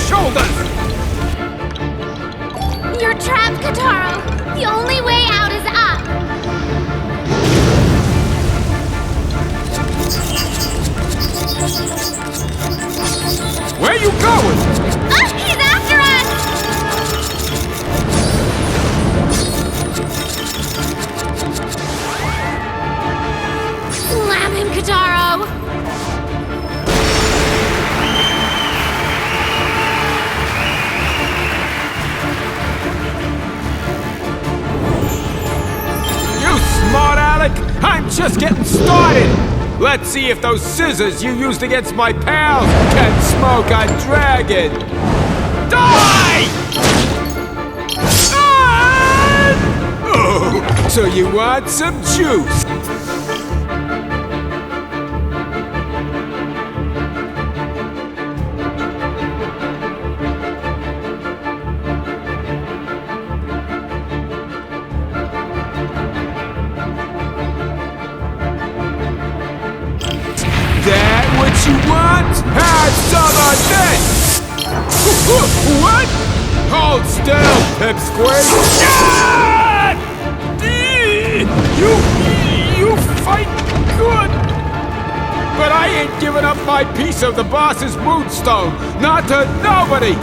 shoulders! You're trapped, Kotaro! The only way out is up! Where are you going? He's after us! Slam him, Kotaro! Smart Alec, I'm just getting started! Let's see if those scissors you used against my pals can smoke a dragon! Die! Ah! Oh, so you want some juice? That what you want? Have some of this! What? Hold still, pipsqueak! You fight good! But I ain't giving up my piece of the boss's moonstone, not to nobody!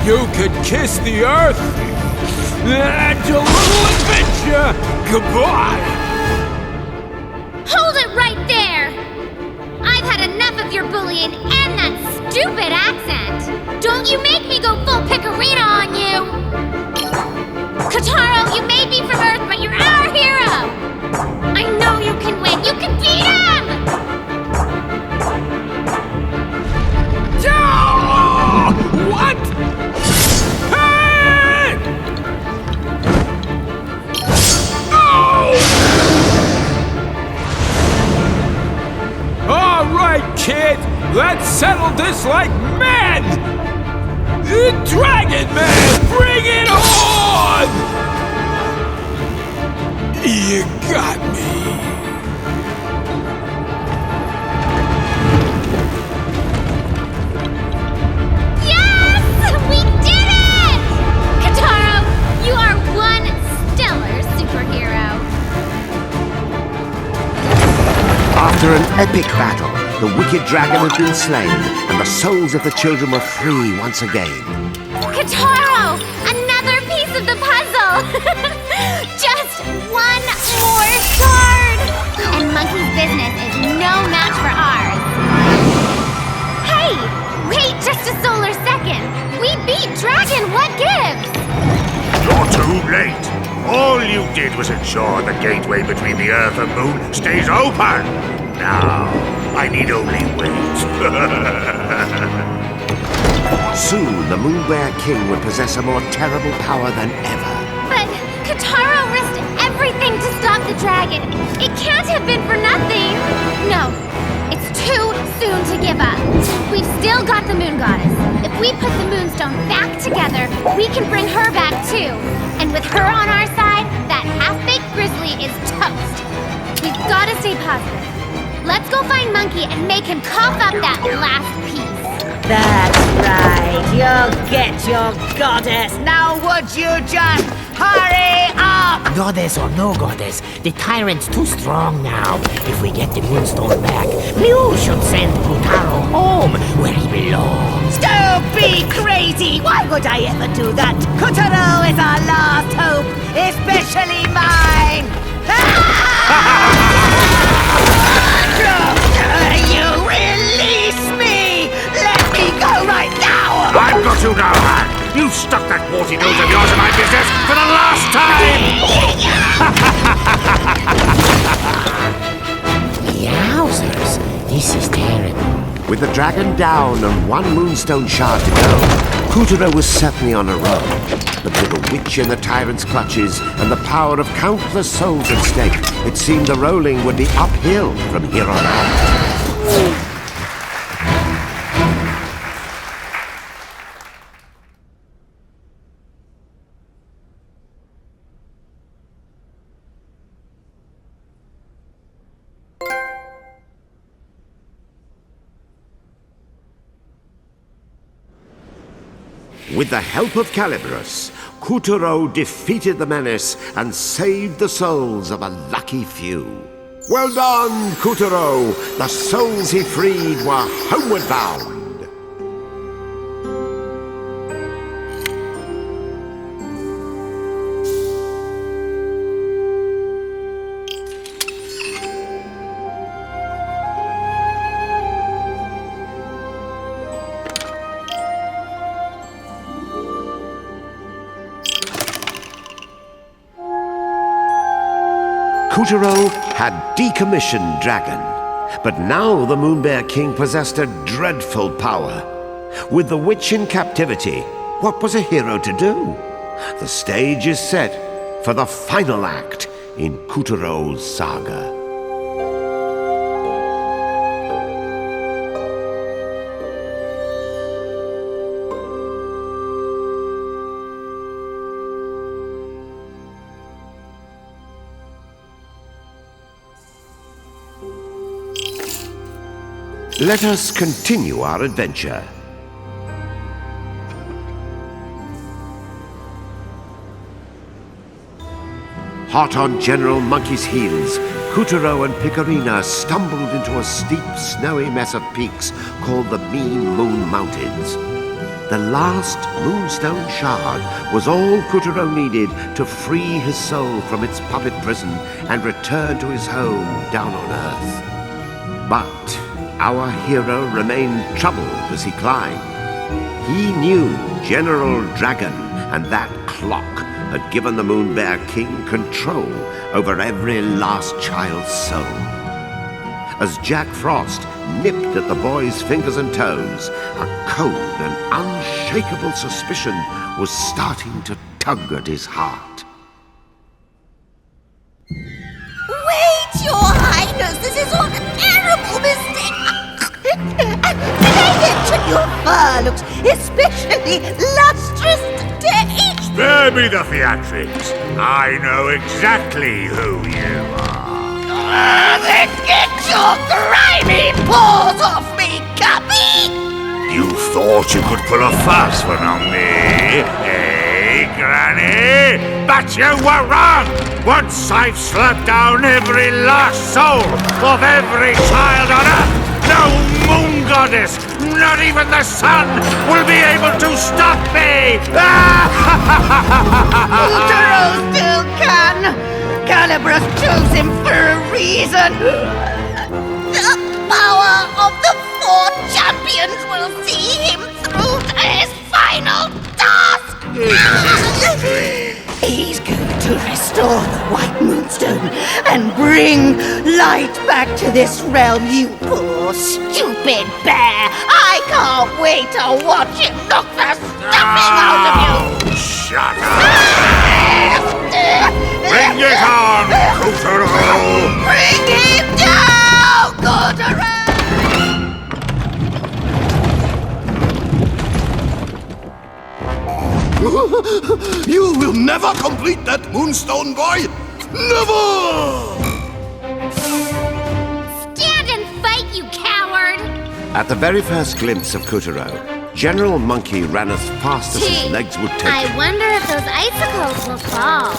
You could kiss the earth! And your little adventure! Goodbye! Hold it right there! I've had enough of your bullying and that stupid accent! Don't you make me go full Picarina on you! Kotaro, you may be from Earth, but you're our hero! I know you can win! You can beat him! right, kid. Let's settle this like men. Dragon Man, bring it on! You got me. Yes! We did it! Kataro, you are one stellar superhero. After an epic battle, the wicked dragon had been slain, and the souls of the children were free once again. Kataro! Another piece of the puzzle! Just one more shard! And Monkey's business is no match for ours. Hey! Wait just a solar second! We beat Dragon! What gives? You're too late. All you did was ensure the gateway between the Earth and Moon stays open. Now, I need only wait. Soon, the Moon Bear King would possess a more terrible power than ever. But Kataro risked everything to stop the dragon. It can't have been for nothing. No, it's too soon to give up. We've still got the Moon Goddess. If we put the Moonstone back together, we can bring her back too. And with her on our side, that half-baked grizzly is toast. We've got to stay positive. Let's go find Monkey and make him cough up that last piece. That's right. You'll get your goddess. Now would you just hurry up? Goddess or no goddess, the tyrant's too strong now. If we get the Moonstone back, Mew should send Kotaro home where he belongs. Don't be crazy! Why would I ever do that? Kotaro is our last hope, especially mine! You release me! Let me go right now! I've got you now, man! You've stuck that warty nose of yours in my business for the last time! Yowzers, this is terrible. With the dragon down and one Moonstone shard to go, Kotaro was certainly on a roll. But with the witch in the tyrant's clutches and the power of countless souls at stake, it seemed the rolling would be uphill from here on out. With the help of Caliburus, Kotaro defeated the menace and saved the souls of a lucky few. Well done, Kotaro! The souls he freed were homeward bound. Kotaro had decommissioned Dragon, but now the Moon Bear King possessed a dreadful power. With the witch in captivity, what was a hero to do? The stage is set for the final act in Kotaro's saga. Let us continue our adventure. Hot on General Monkey's heels, Kotaro and Picarina stumbled into a steep, snowy mess of peaks called the Mean Moon Mountains. The last Moonstone shard was all Kotaro needed to free his soul from its puppet prison and return to his home down on Earth. But our hero remained troubled as he climbed. He knew General Dragon and that clock had given the Moon Bear King control over every last child's soul. As Jack Frost nipped at the boy's fingers and toes, a cold and unshakable suspicion was starting to tug at his heart. Wait, Your Highness! This is one terrible mistake! looks especially lustrous today. Spare me the theatrics. I know exactly who you are. Then get your grimy paws off me, Guppy! You thought you could pull a fast one on me, eh, Granny? But you were wrong! Once I've slapped down every last soul of every child on Earth, no moon goddess, not even the sun, will be able to stop me! Utero still can! Calibros chose him for a reason! The power of the 4 champions will see him through to his final task! He's going to restore the White Moonstone and bring light back to this realm, you poor, stupid bear! I can't wait to watch him knock the stuffing out of you! Shut up! Bring it on, Kotaro! Bring him down, Kotaro! You will never complete that Moonstone, boy! Never! Stand and fight, you coward! At the very first glimpse of Kotaro, General Monkey ran as fast as his legs would take I him. wonder if those icicles will fall.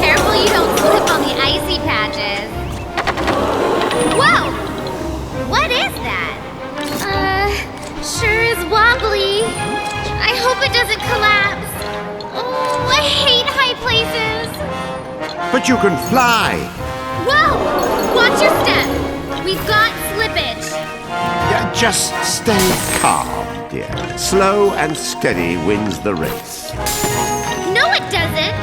Careful you don't slip on the icy patches. Whoa! What is that? Sure is wobbly. I hope it doesn't collapse. Oh, I hate high places. But you can fly! Whoa! Watch your step. We've got slippage. Yeah, just stay calm, dear. Slow and steady wins the race. No, it doesn't.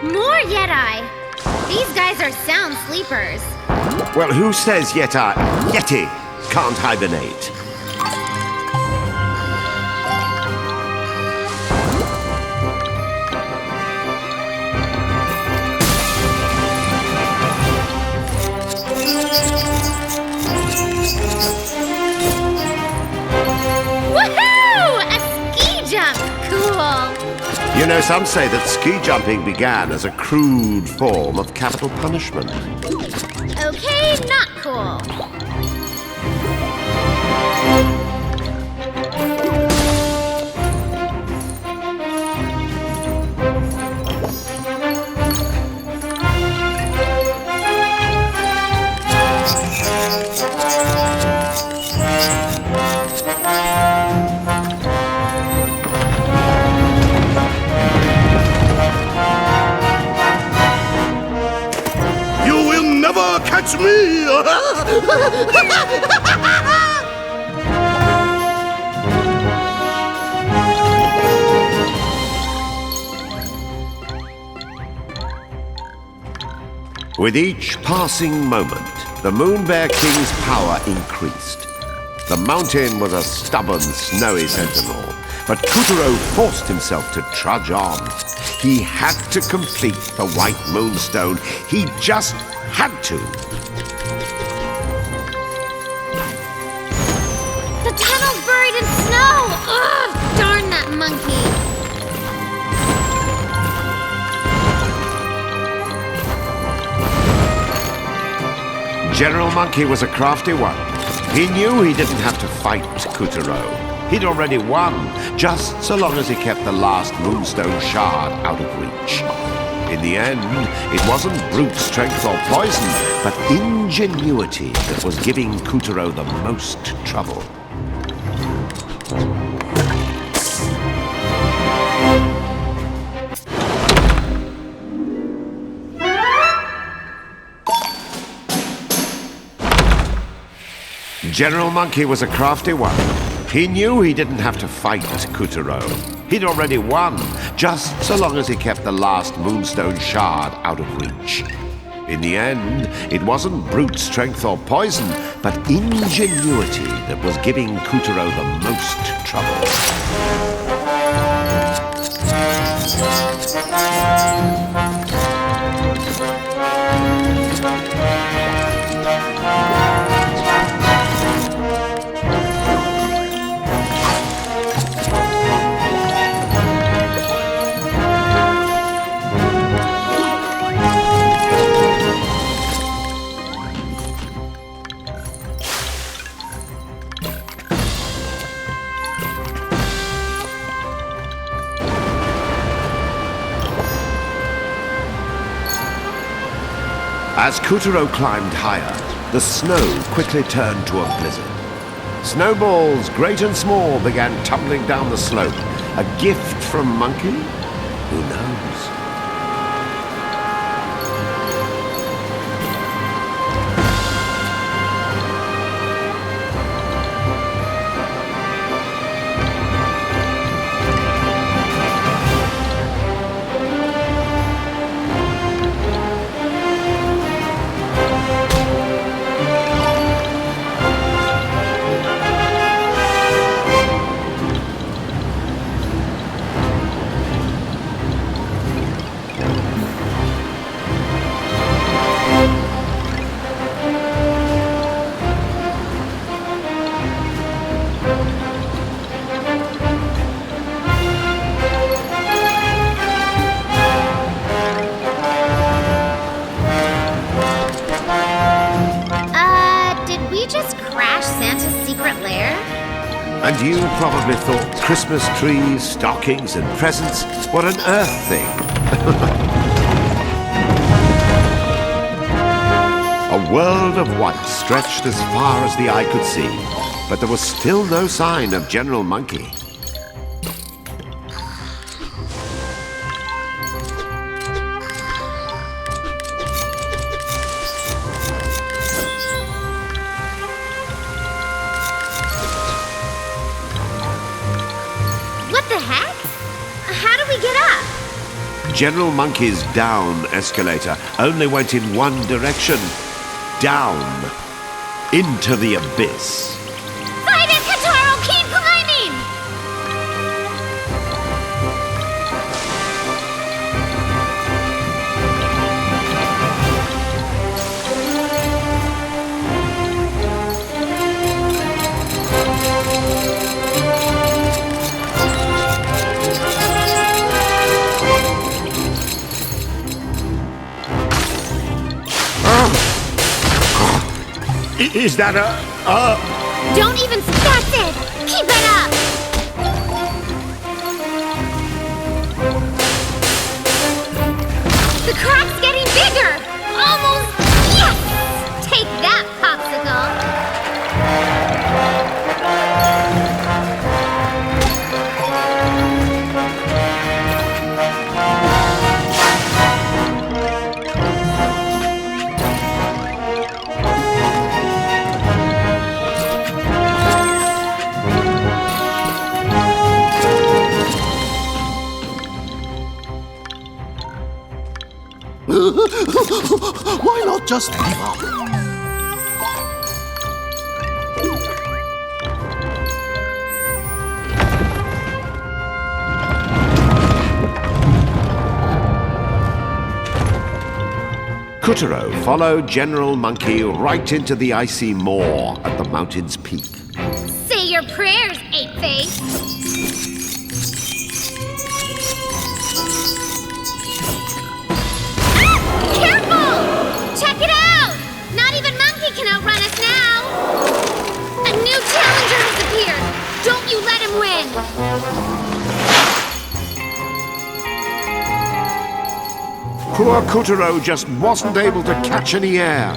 More Yeti! These guys are sound sleepers. Well, who says Yeti can't hibernate? Woohoo! A ski jump! Cool! You know, some say that ski jumping began as a crude form of capital punishment. Okay, not cool. You will never catch me! With each passing moment, the Moon Bear King's power increased. The mountain was a stubborn, snowy sentinel, but Kotaro forced himself to trudge on. He had to complete the White Moonstone. He just had to. The tunnel's buried in snow! Ugh, darn that monkey! General Monkey was a crafty one. He knew he didn't have to fight Kotaro. He'd already won, just so long as he kept the last Moonstone shard out of reach. In the end, it wasn't brute strength or poison, but ingenuity that was giving Kutaro the most trouble. General Monkey was a crafty one. He knew he didn't have to fight Kutaro. He'd already won, just so long as he kept the last Moonstone shard out of reach. In the end, it wasn't brute strength or poison, but ingenuity that was giving Kutaro the most trouble. As Kutaro climbed higher, the snow quickly turned to a blizzard. Snowballs, great and small, began tumbling down the slope. A gift from Monkey? Who knows? And you probably thought Christmas trees, stockings, and presents were an Earth thing. A world of white stretched as far as the eye could see, but there was still no sign of General Monkey. General Monkey's down escalator only went in one direction. Down. Into the abyss. Fight it, Kotaro! Keep climbing! Is that Don't even that's it! Keep it up! The crack's getting bigger! Almost! Yes! Take that, popsicle! Why not just give up? Kutaro followed General Monkey right into the icy maw at the mountain's peak. Say your prayers, Ape-Face! Check it out! Not even Monkey can outrun us now! A new challenger has appeared! Don't you let him Poor Kuturo just wasn't able to catch any air.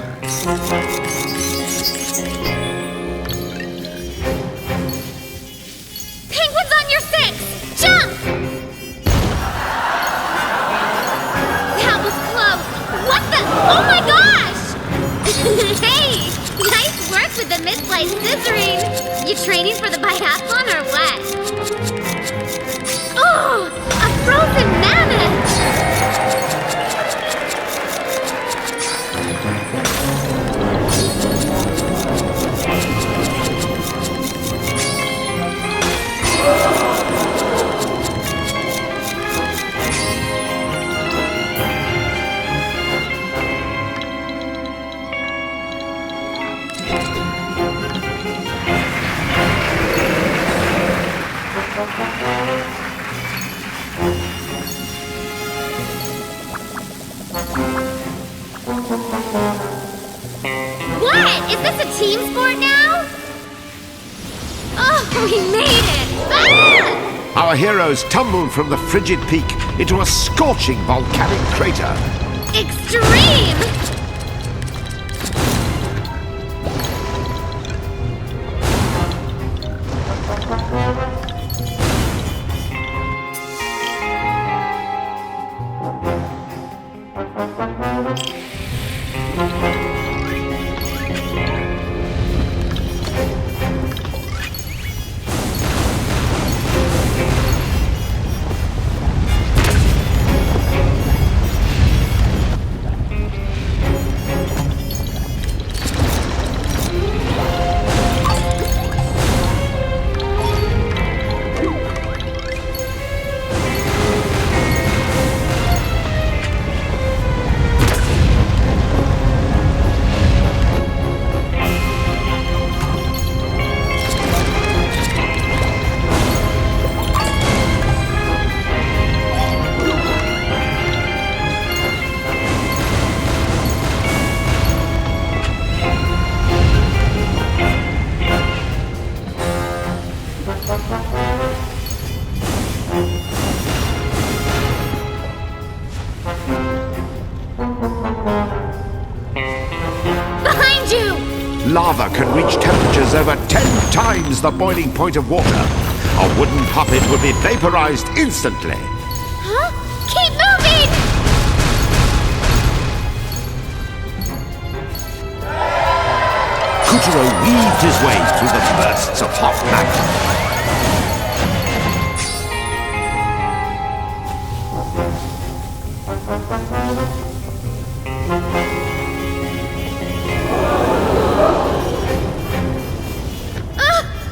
Penguins on your six! Jump! That was close. What the? Oh my gosh! Hey! Nice work with the mid-flight scissoring. You training for the biathlon or what? Oh! A frozen mammoth! What? Is this a team sport now? Oh, we made it! Ah! Our heroes tumbled from the frigid peak into a scorching volcanic crater. Extreme! Lava can reach temperatures over 10 times the boiling point of water. A wooden puppet would be vaporized instantly. Huh? Keep moving! Kuturo weaved his way through the bursts of hot magma.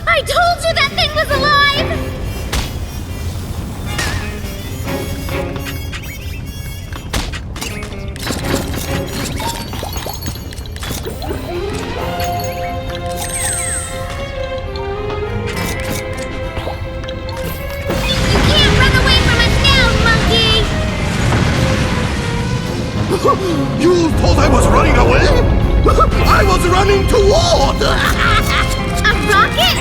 I told you that thing was alive! You can't run away from us now, monkey! You thought I was running away? I was running toward! A rocket?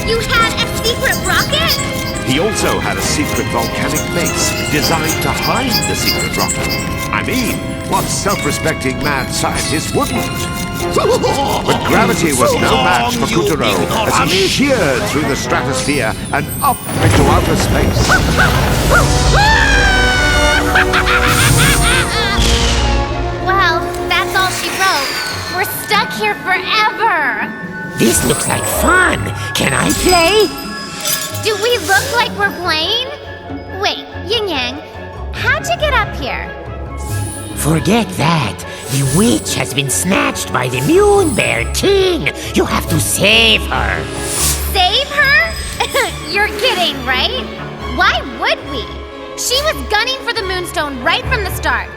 You had a secret rocket? He also had a secret volcanic base designed to hide the secret rocket. I mean, what self-respecting mad scientist wouldn't? But gravity was no match for Kuturo as he sheared through the stratosphere and up into outer space. Well, that's all she wrote. We're stuck here forever. This looks like fun. Can I play? Do we look like we're playing? Wait, Yin Yang, how'd you get up here? Forget that. The witch has been snatched by the Moon Bear King. You have to save her. Save her? You're kidding, right? Why would we? She was gunning for the Moonstone right from the start.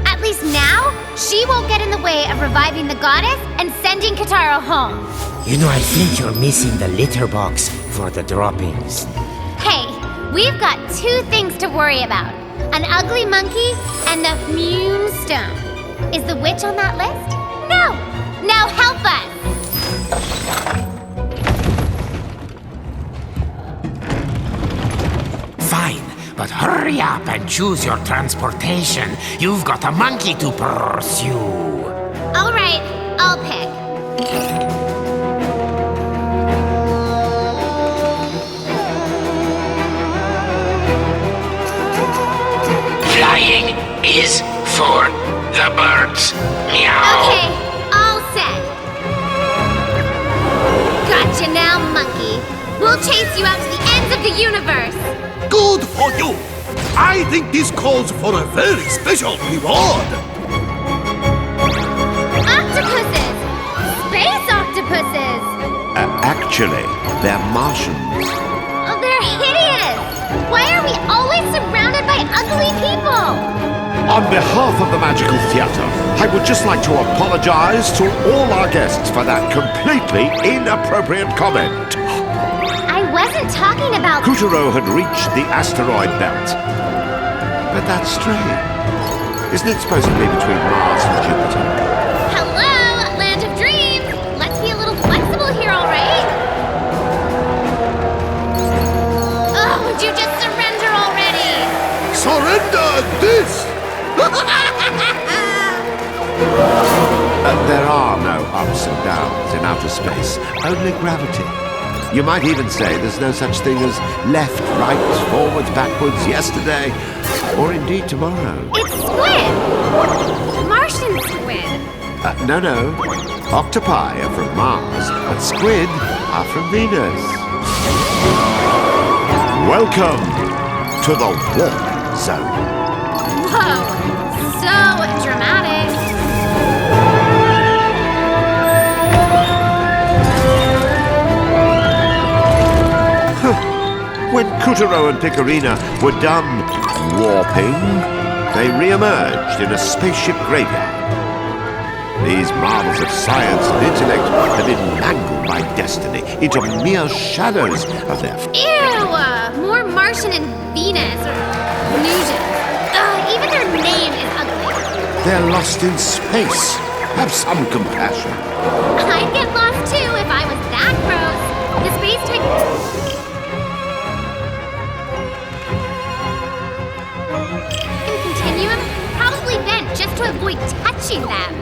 At least now, she won't get in the way of reviving the goddess and sending Kataro home. You know, I think you're missing the litter box for the droppings. Hey, we've got two things to worry about. An ugly monkey and the Moonstone. Is the witch on that list? No! Now help us! But hurry up and choose your transportation. You've got a monkey to pursue. All right, I'll pick. Flying is for the birds. Meow. Okay, all set. Gotcha now, monkey. We'll chase you out to the ends of the universe. Good for you! I think this calls for a very special reward. Octopuses! Space octopuses! Actually, they're Martians. Oh, they're hideous! Why are we always surrounded by ugly people? On behalf of the Magical Theatre, I would just like to apologize to all our guests for that completely inappropriate comment. I wasn't talking about... Kuturo had reached the asteroid belt. But that's strange. Isn't it supposed to be between Mars and Jupiter? Hello, land of dreams! Let's be a little flexible here, all right? Oh, would you just surrender already? Surrender this! There are no ups and downs in outer space, only gravity. You might even say there's no such thing as left, right, forwards, backwards, yesterday, or indeed tomorrow. It's squid! Martian squid! No. Octopi are from Mars, but squid are from Venus. Welcome to the warp zone. Whoa, so dramatic. When Kuturo and Picorina were done warping, they re-emerged in a spaceship graveyard. These marvels of science and intellect have been mangled by destiny into mere shadows of their... Ew! More Martian and Venus, or Venusian. Even their name is ugly. They're lost in space. Have some compassion. I'd get lost too if I was that gross. The space type... Continuum? Probably bent just to avoid touching them.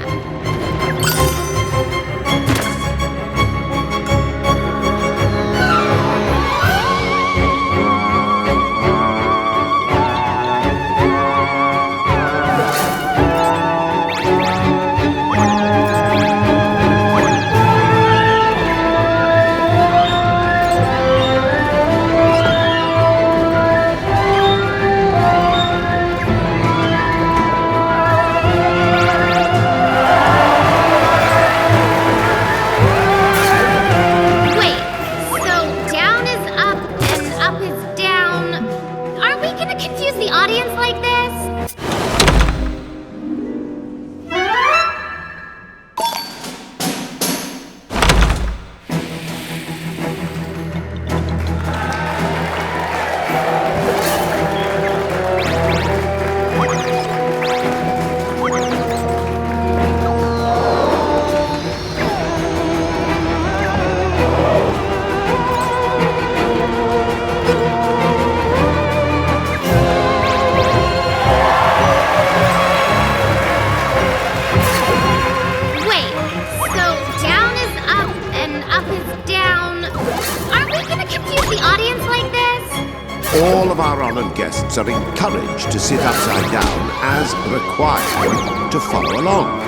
All of our honored guests are encouraged to sit upside down as required to follow along.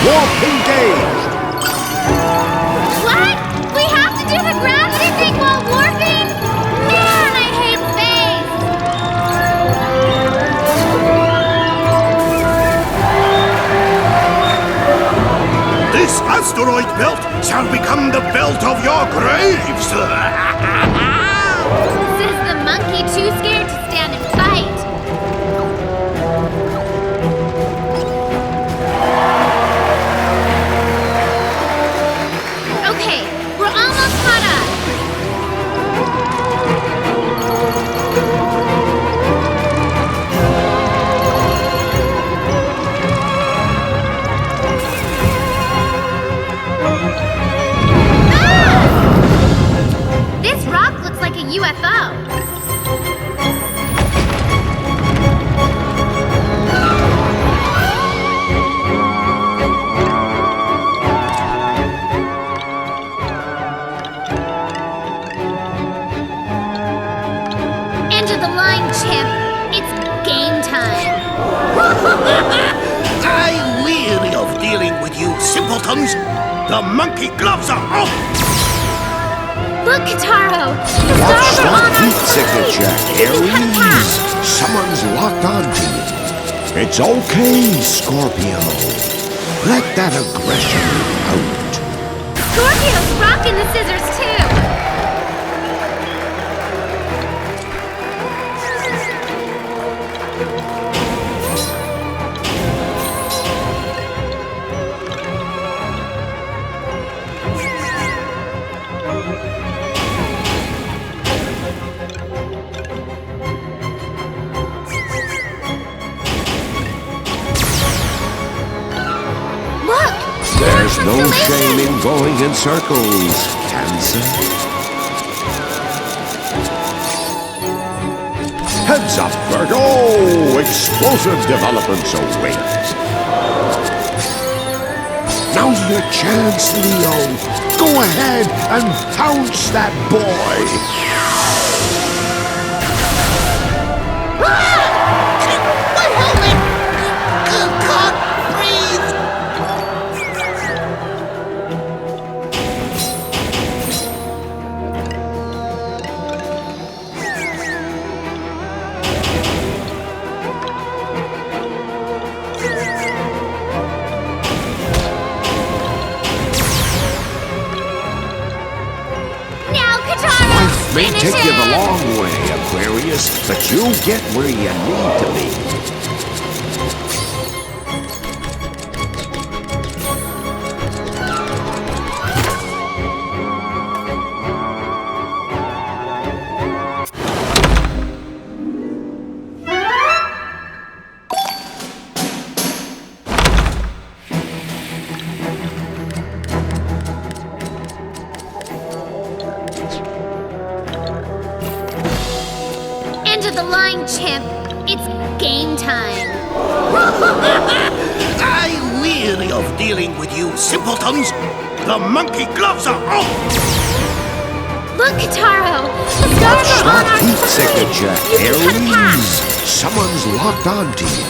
Warp engaged! What? We have to do the gravity thing while warping? Man, I hate space! This asteroid belt shall become the belt of your graves! Says the monkey too scared to stand and fight. Okay, we're almost caught up. Ah! This rock looks like a UFO. the line, champ. It's game time. I'm weary of dealing with you simpletons. The monkey gloves are off! Look, Kataro! The Watch stars are on that our heat signature, Aries! side! Someone's locked onto you. It's okay, Scorpio. Let that aggression out. Scorpio's rocking the scissors, too! There's no shame in going in circles, Cancer. Heads up, Virgo! Explosive developments await. Now's your chance, Leo. Go ahead and pounce that boy. May take you the long way, Aquarius, but you'll get where you need to be. The line, champ. It's game time. I'm weary of dealing with you simpletons. The monkey gloves are off! Look, Kataro! The stars are on our heat side! signature, Aries! Someone's locked onto you.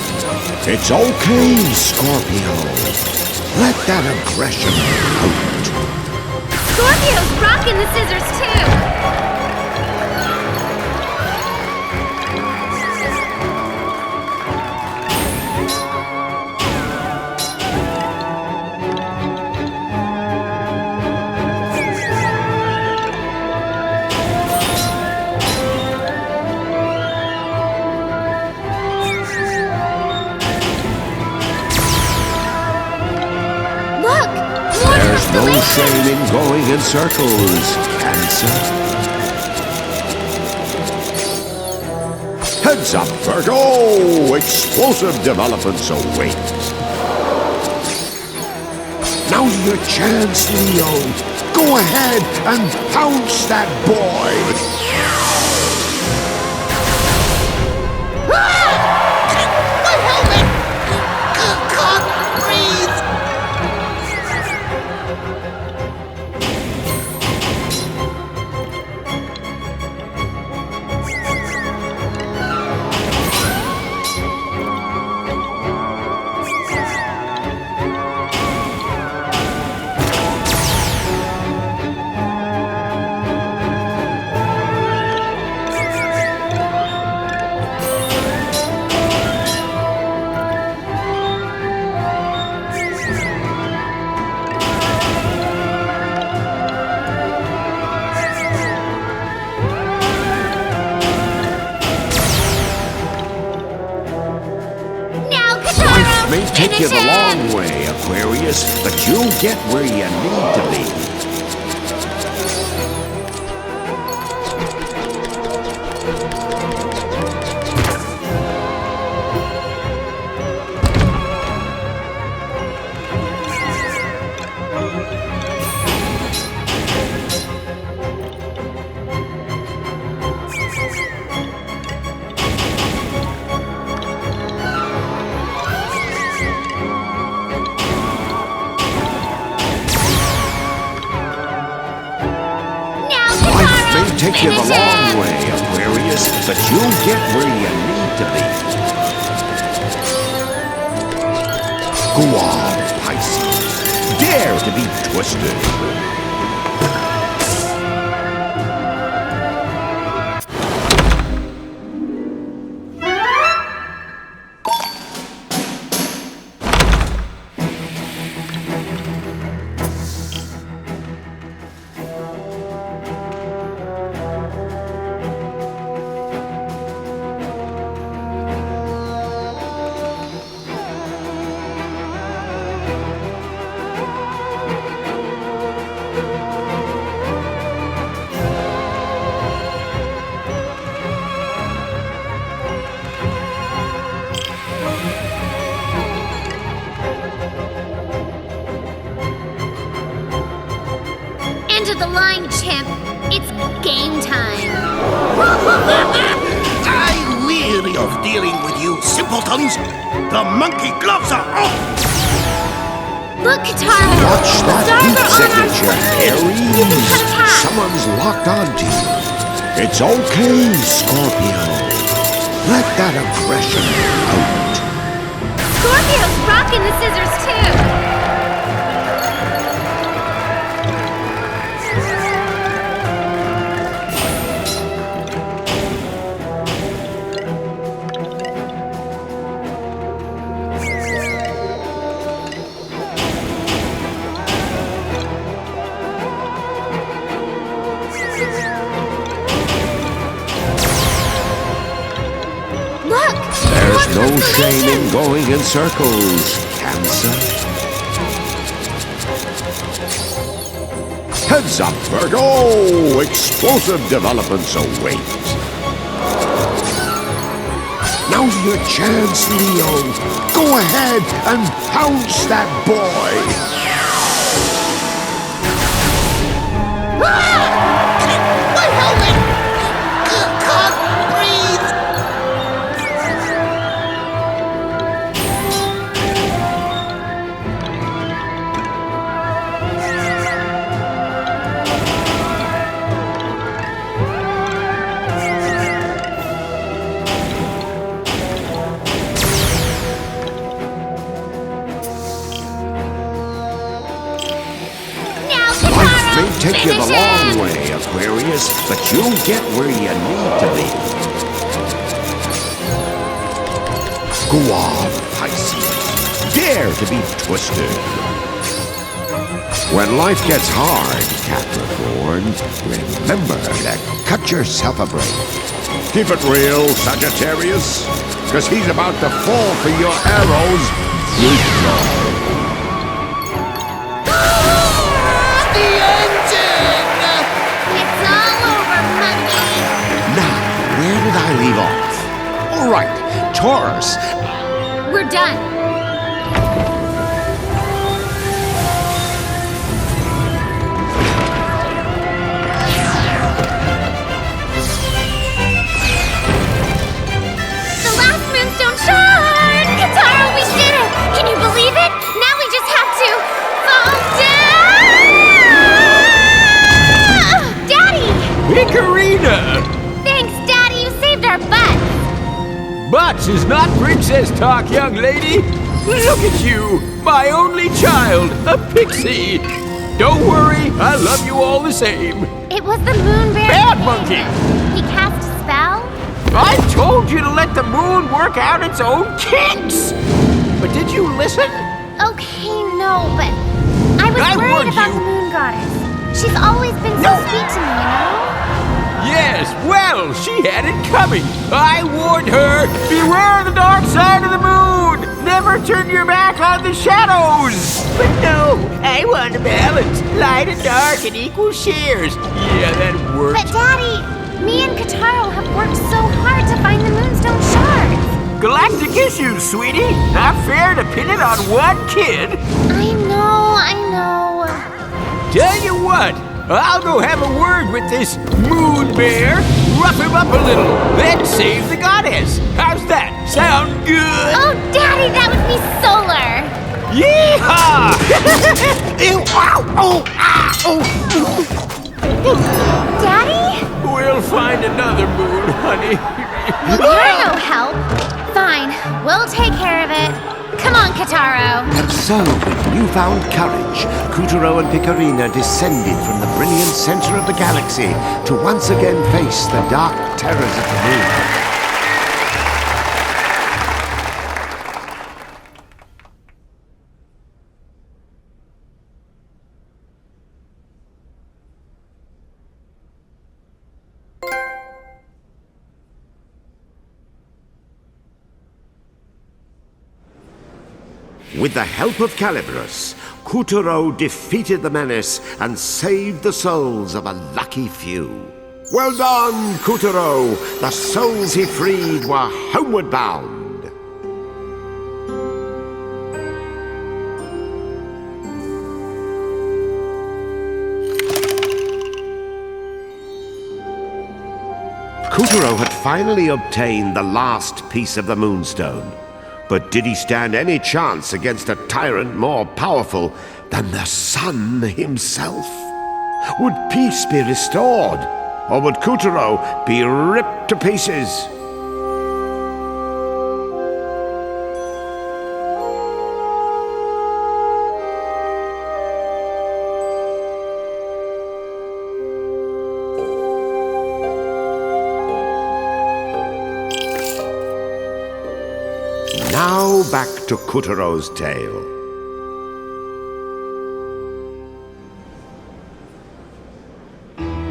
It's okay, Scorpio. Let that aggression out. Scorpio's rocking the scissors, too! No shame in going in circles, Cancer. Heads up, Virgo! Explosive developments await. Now's your chance, Leo. Go ahead and pounce that boy. May take you the long way, Aquarius, but you'll get where you need to be. Take you the long way, Aquarius. Aquarius, but you'll get where you need to be. Go on, Pisces. Dare to be twisted. End of the line, chimp. It's game time. I'm weary of dealing with you simpletons. The monkey gloves are off. Look, Katara. Watch that Stars heat are on our signature, side. Aries. You can cut a path. Someone's locked onto you. It's okay, Scorpio. Let that aggression out. Scorpio's rocking the scissors, too. There's no shame in going in circles, Cancer. Heads up, Virgo! Explosive developments await. Now's your chance, Leo. Go ahead and pounce that boy. My helmet! Can't breathe! Life may take you the long way, Aquarius, but you'll get where you need to be. Go on, Pisces. Dare to be twisted. When life gets hard, Capricorn, remember to cut yourself a break. Keep it real, Sagittarius, because he's about to fall for your arrows. It's all over, monkey. Now, where did I leave off? All right, Taurus. We're done. The last moonstone shard! Katara, we did it! Can you believe it? Now we just have to fall down! Daddy! Icarina! Thanks, Daddy. You saved our butts. Butts is not princess talk, young lady. Look at you, my only child, a pixie. Don't worry, I love you all the same. It was the moon bear. Bad monkey! He cast a spell? I told you to let the moon work out its own kinks! But did you listen? Okay, no, but I was I worried warned about you. the moon goddess. She's always been so sweet to me, you know? Yes, well, she had it coming. I warned her, beware the dark side of the moon. Never turn your back on the shadows. But no, I want a balance. Light and dark and equal shares. Yeah, that worked. But Daddy, me and Katara have worked so hard to find the moonstone shards. Galactic issues, sweetie. Not fair to pin it on one kid. I know. Tell you what, I'll go have a word with this moon bear, rough him up a little, then save the goddess. How's that? Sound good? Oh, Daddy, that would be solar. Yeehaw! Ew, ow, oh, Daddy? We'll find another moon. honey. You're no help. Fine, we'll take care of it. Come on, Kataro. And so, with newfound courage, Kutaro and Picarina descended from the brilliant center of the galaxy to once again face the dark terrors of the moon. With the help of Calibros, Kutaro defeated the menace and saved the souls of a lucky few. Well done, Kutaro! The souls he freed were homeward bound. Kutaro had finally obtained the last piece of the Moonstone. But did he stand any chance against a tyrant more powerful than the sun himself? Would peace be restored? Or would Kutaro be ripped to pieces? Now back to Kutaro's tale.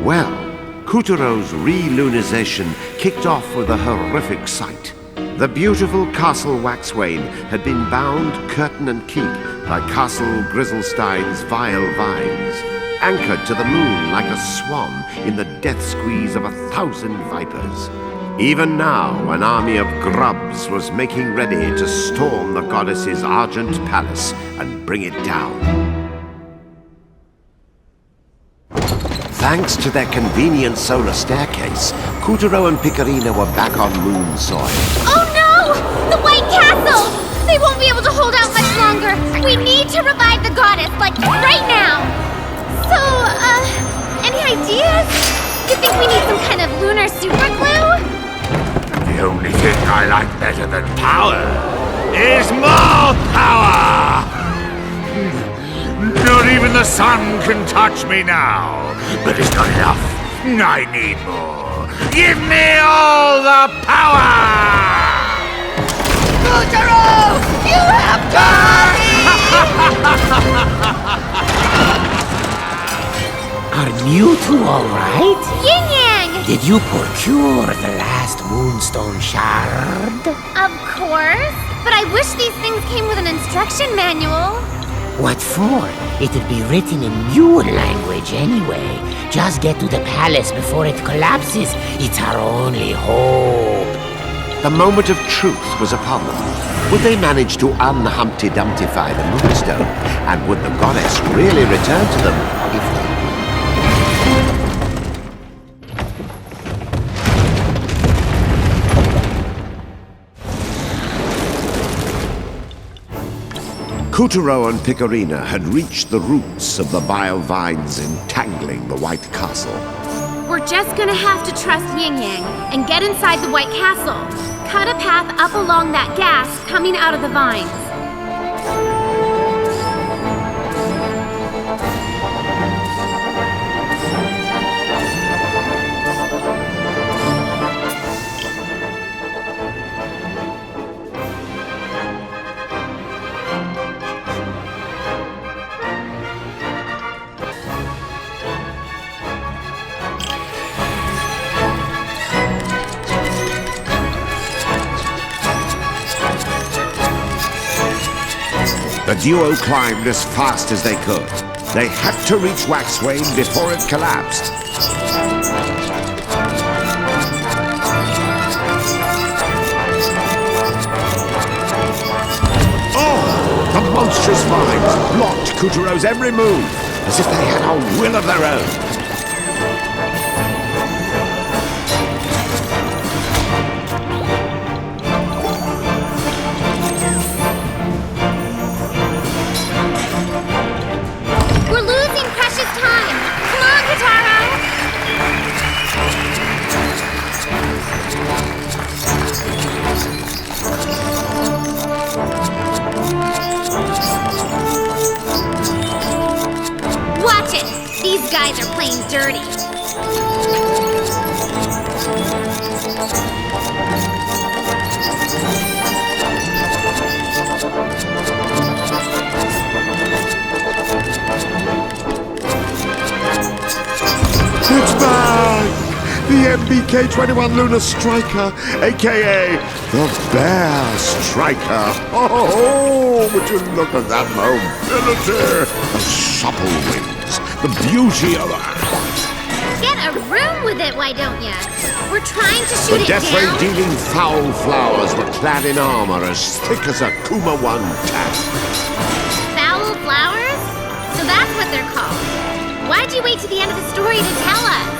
Well, Kutaro's relunization kicked off with a horrific sight. The beautiful Castle Waxwain had been bound curtain and keep by Castle Grizzlestein's vile vines, anchored to the moon like a swan in the death squeeze of 1,000 vipers. Even now, an army of grubs was making ready to storm the goddess's argent palace and bring it down. Thanks to their convenient solar staircase, Kutaro and Picarina were back on moon soil. Oh no! The White Castle! They won't be able to hold out much longer. We need to revive the goddess, like right now. So, any ideas? You think we need some kind of lunar superglue? The only thing I like better than power is more power! Not even the sun can touch me now. But it's not enough. I need more. Give me all the power! Kutaro! You have got Are you two all right? Yin Yang! Did you procure the last Moonstone shard? Of course. But I wish these things came with an instruction manual. What for? It'd be written in your language anyway. Just get to the palace before it collapses. It's our only hope. The moment of truth was upon them. Would they manage to un-Humpty Dumptify the Moonstone? And would the goddess really return to them if they... Kutaro and Picarina had reached the roots of the vile vines entangling the White Castle. We're just gonna have to trust Yin Yang and get inside the White Castle. Cut a path up along that gas coming out of the vines. The duo climbed as fast as they could. They had to reach Waxwain before it collapsed. Oh! The monstrous vines blocked Kutaro's every move, as if they had a will of their own. the MBK-21 Lunar Striker, a.k.a. the Bear Striker. Oh, would you look at that mobility? The supple wings, the beauty of... Get a room with it, why don't ya? We're trying to shoot The it death down. ray-dealing foul flowers were clad in armor as thick as a Kuma 1 tap. Foul flowers? So that's what they're called. Why'd you wait to the end of the story to tell us?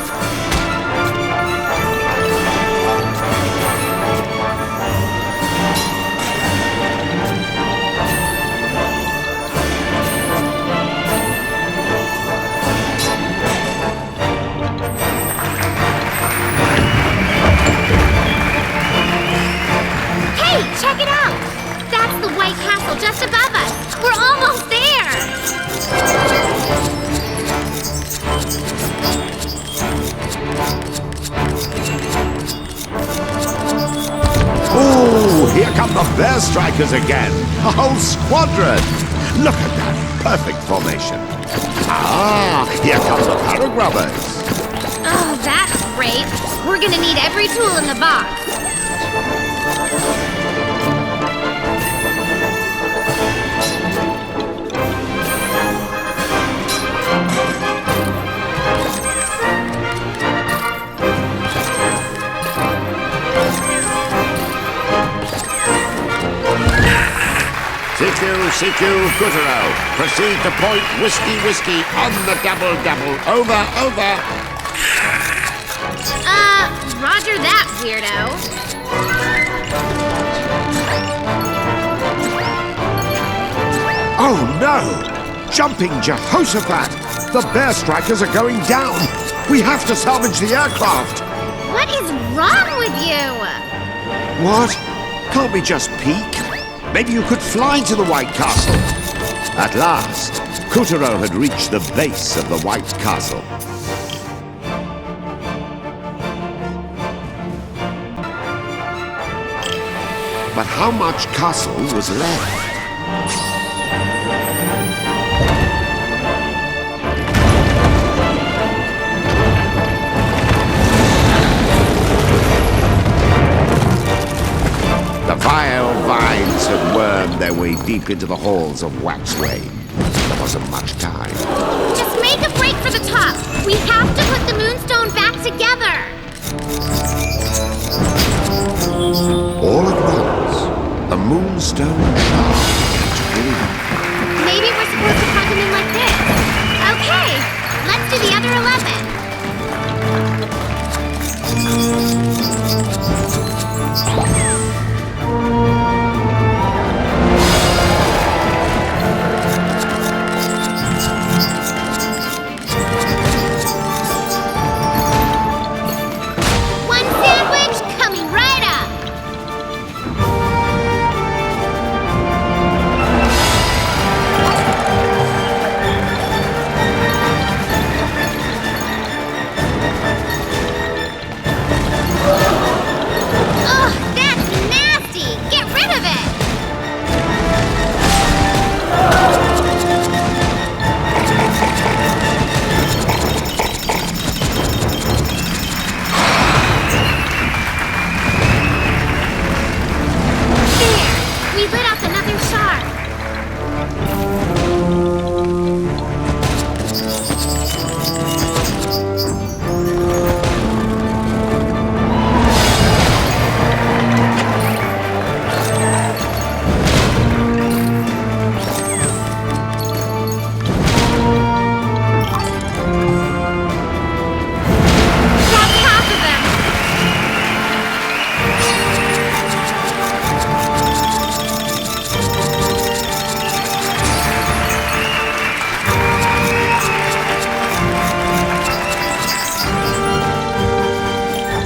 Hey, check it out! That's the White Castle just above us! We're almost there! Oh, here come the Bear Strikers again! A whole squadron! Look at that perfect formation. Ah, here come the Paragrubbers. Oh, that's great. We're gonna need every tool in the box. CQ, Coutero. Proceed to point whiskey on the double. Over. Roger that, weirdo. Oh no! Jumping Jehoshaphat! The Bear Strikers are going down! We have to salvage the aircraft! What is wrong with you? What? Can't we just peek? Maybe you could fly to the White Castle. At last, Coutero had reached the base of the White Castle. But how much castle was left? The vile vines had wormed their way deep into the halls of Waxway. There wasn't much time. Just make a break for the top. We have to put the Moonstone back together. All at once, the Moonstone charged in. Maybe we're supposed to plug them in like this. Okay, let's do the other 11. One sandwich coming right up. Ugh, that's nasty! Get rid of it! There! We lit up another shard. That's half of them.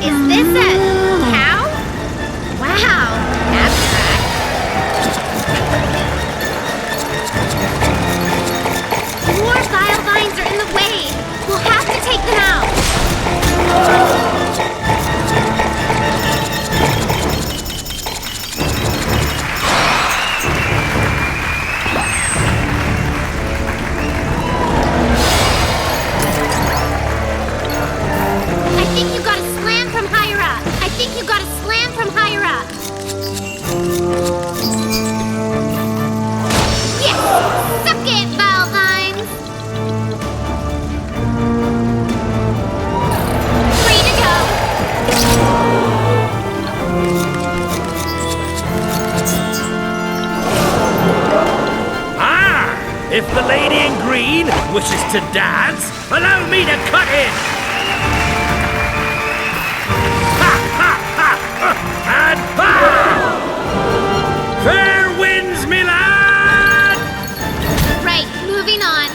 Is this a cow? Wow, abstract. More vile vines are in the way. We'll have to take them out. I think you gotta wishes to dance, allow me to cut in! Ha ha ha! And ha! Fair winds, me lad! Right, moving on.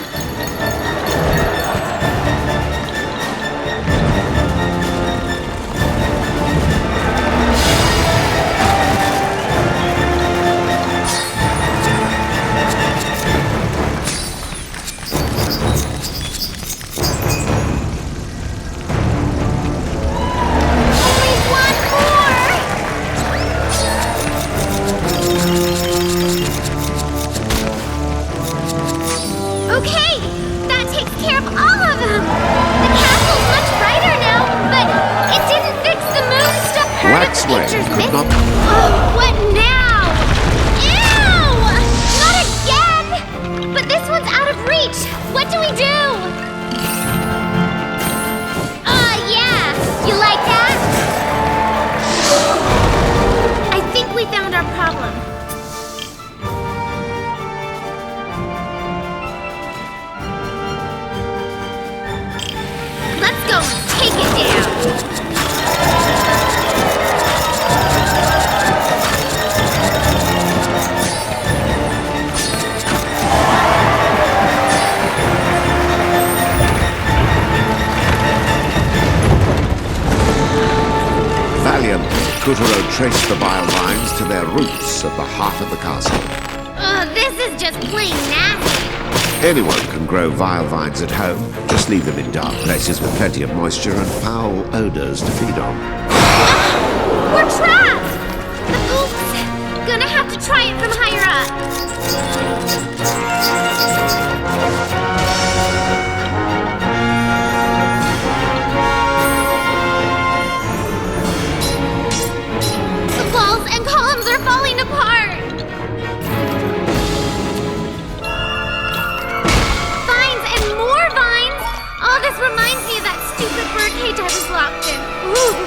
Okay, that takes care of all of them. The castle's much brighter now, but it didn't fix the moon stuff part of the Waxway pictures could not... Oh, what now? Ew! Not again! But this one's out of reach. What do we do? Yeah. You like that? I think we found our problem. Let's go take it down. Valiantly, Kuturo traced the bile vines to their roots at the heart of the castle. This is just plain nasty. Anyone can grow vile vines at home. Just leave them in dark places with plenty of moisture and foul odors to feed on. We're trapped! Oops! Gonna have to try it from higher up. The walls and columns are falling apart. Vines and more vines! Oh, this reminds me of that stupid birdcage I was locked in. Ooh.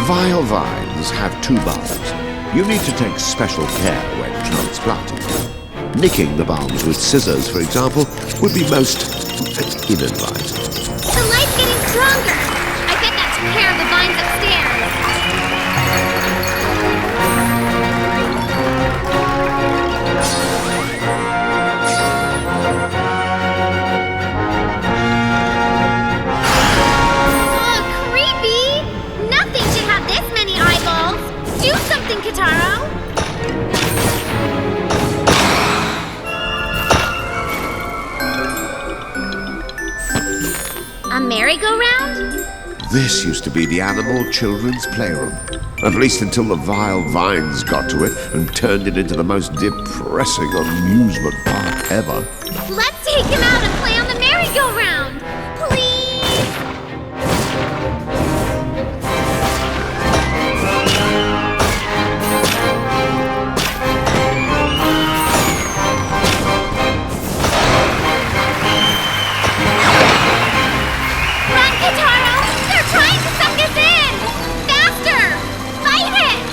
Vile vines have two bulbs. You need to take special care when transplanting. Nicking the bulbs with scissors, for example, would be most inadvisable. The light's getting stronger. I bet that took care of the vines upstairs. Creepy! Nothing should have this many eyeballs. Do something, Kitaro. A merry-go-round? This used to be the animal children's playroom. At least until the vile vines got to it and turned it into the most depressing amusement park ever. Let's take him out and play on the merry-go-round! Please! Run, Kitaro! They're trying to suck us in! Faster! Fight it!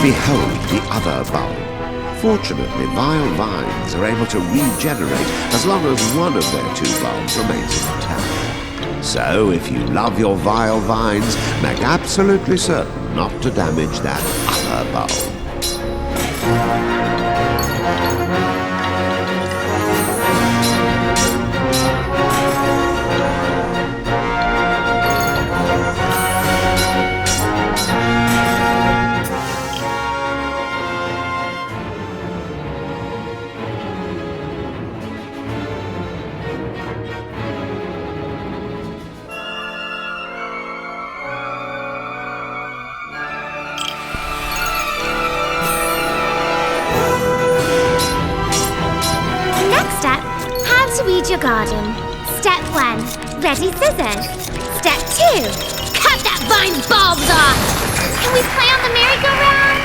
Behold the other bulb. Fortunately, vile vines are able to regenerate as long as one of their two bulbs remains intact. So, if you love your vile vines, make absolutely certain not to damage that other bulb. Weed your garden. Step 1, ready scissors. Step 2, cut that vine's bulbs off. Can we play on the merry-go-round?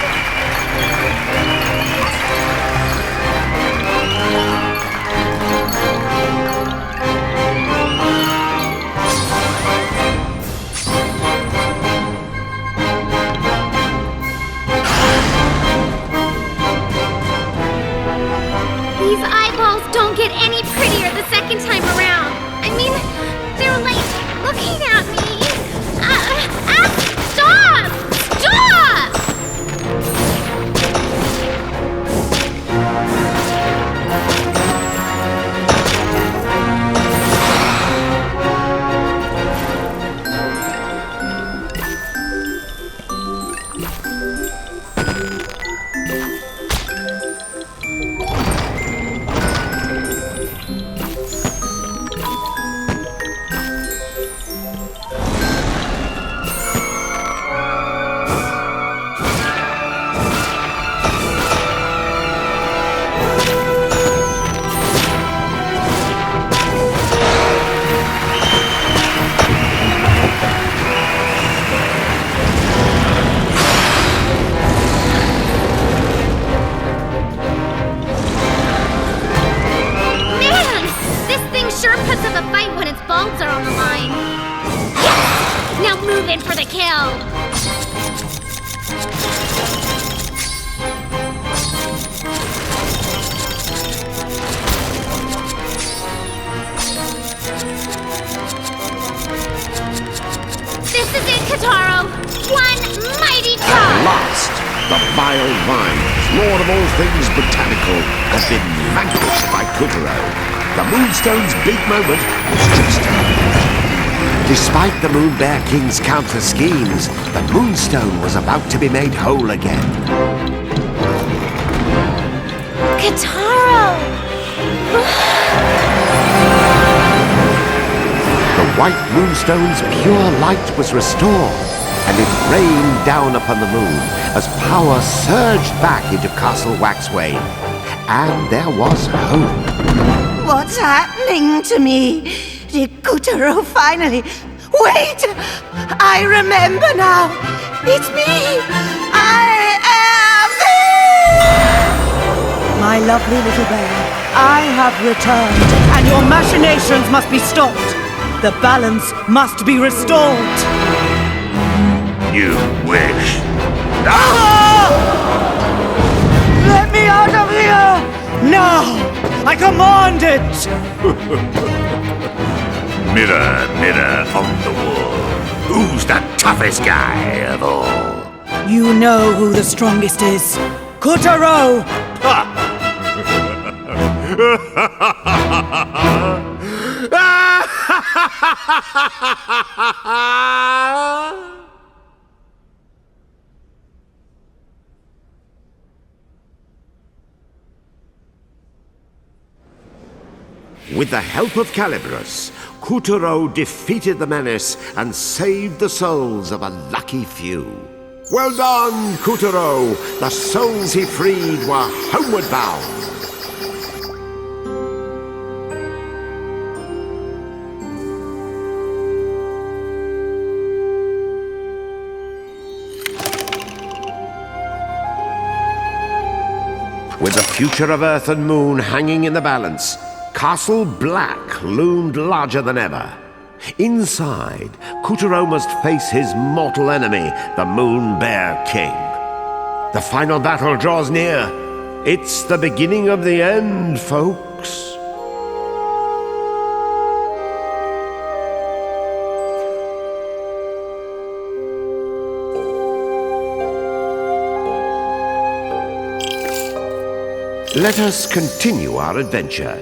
These eyeballs don't get any prettier the second time around. I mean, they're like looking at me. Stop! Stop! For the kill! This is it, Kataro! One mighty charge! At last, the vile vines, lord of all things botanical, have been vanquished by Kutaro. The Moonstone's big moment was just over. Despite the Moon Bear King's counter schemes, the Moonstone was about to be made whole again. Kataro! The white Moonstone's pure light was restored, and it rained down upon the moon as power surged back into Castle Waxway. And there was hope. What's happening to me? Did Kutaro finally... Wait! I remember now! It's me! I am me! My lovely little bear, I have returned, and your machinations must be stopped. The balance must be restored. You wish. Ah! Let me out of here! Now! I command it! Mirror, mirror on the wall, who's the toughest guy of all? You know who the strongest is. Kutaro! With the help of Calibros, Kutaro defeated the menace and saved the souls of a lucky few. Well done, Kutaro! The souls he freed were homeward bound. With the future of Earth and Moon hanging in the balance, Castle Black loomed larger than ever. Inside, Kutaro must face his mortal enemy, the Moon Bear King. The final battle draws near. It's the beginning of the end, folks. Let us continue our adventure.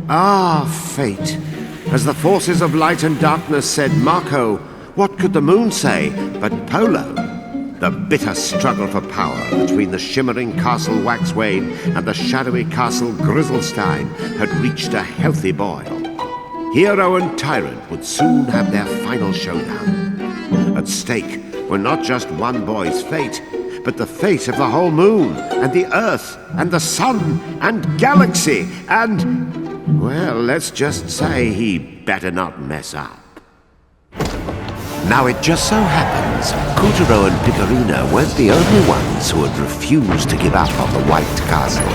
Ah, fate. As the forces of light and darkness said, Marco, what could the moon say but Polo? The bitter struggle for power between the shimmering castle Waxwayne and the shadowy castle Grizzlestein had reached a healthy boil. Hero and tyrant would soon have their final showdown. At stake were not just one boy's fate, but the fate of the whole moon, and the Earth, and the sun, and galaxy, and... well, let's just say he better not mess up. Now it just so happens, Kutaro and Piccolino weren't the only ones who had refused to give up on the White Castle.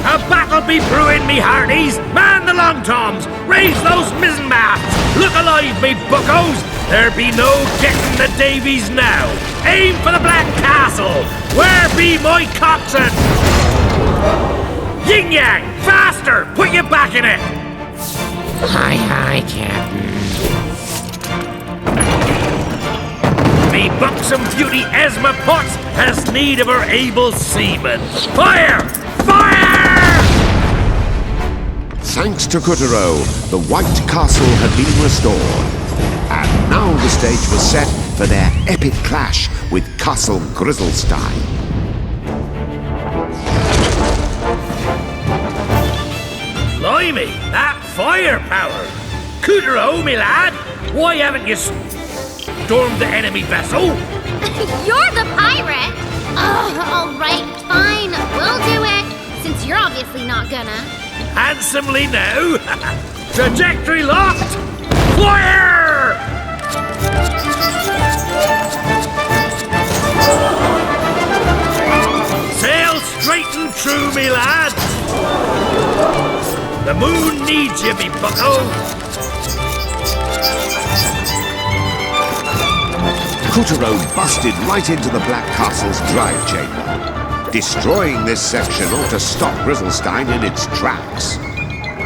A battle be brewing, me hearties! Man the long toms! Raise those mizzen masts! Look alive, me buckos! There be no getting the Davies now! Aim for the Black Castle! Where be my coxswain? Yin Yang! Faster! Put your back in it! Aye, Captain. Me buxom beauty Esma Potts has need of her able seamen. Fire! Fire! Thanks to Kutaro, the White Castle had been restored. And now the stage was set for their epic clash with Castle Grizzlestein. Blimey, that firepower! Kutaro, me lad, why haven't you stormed the enemy vessel? You're the pirate! All right, fine, we'll do it, since you're obviously not gonna. Handsomely now. Trajectory locked. Fire! Sail straight and true, me lad. The moon needs you, me bucko. Kutaro busted right into the Black Castle's drive chamber. Destroying this section ought to stop Grizzlestein in its tracks.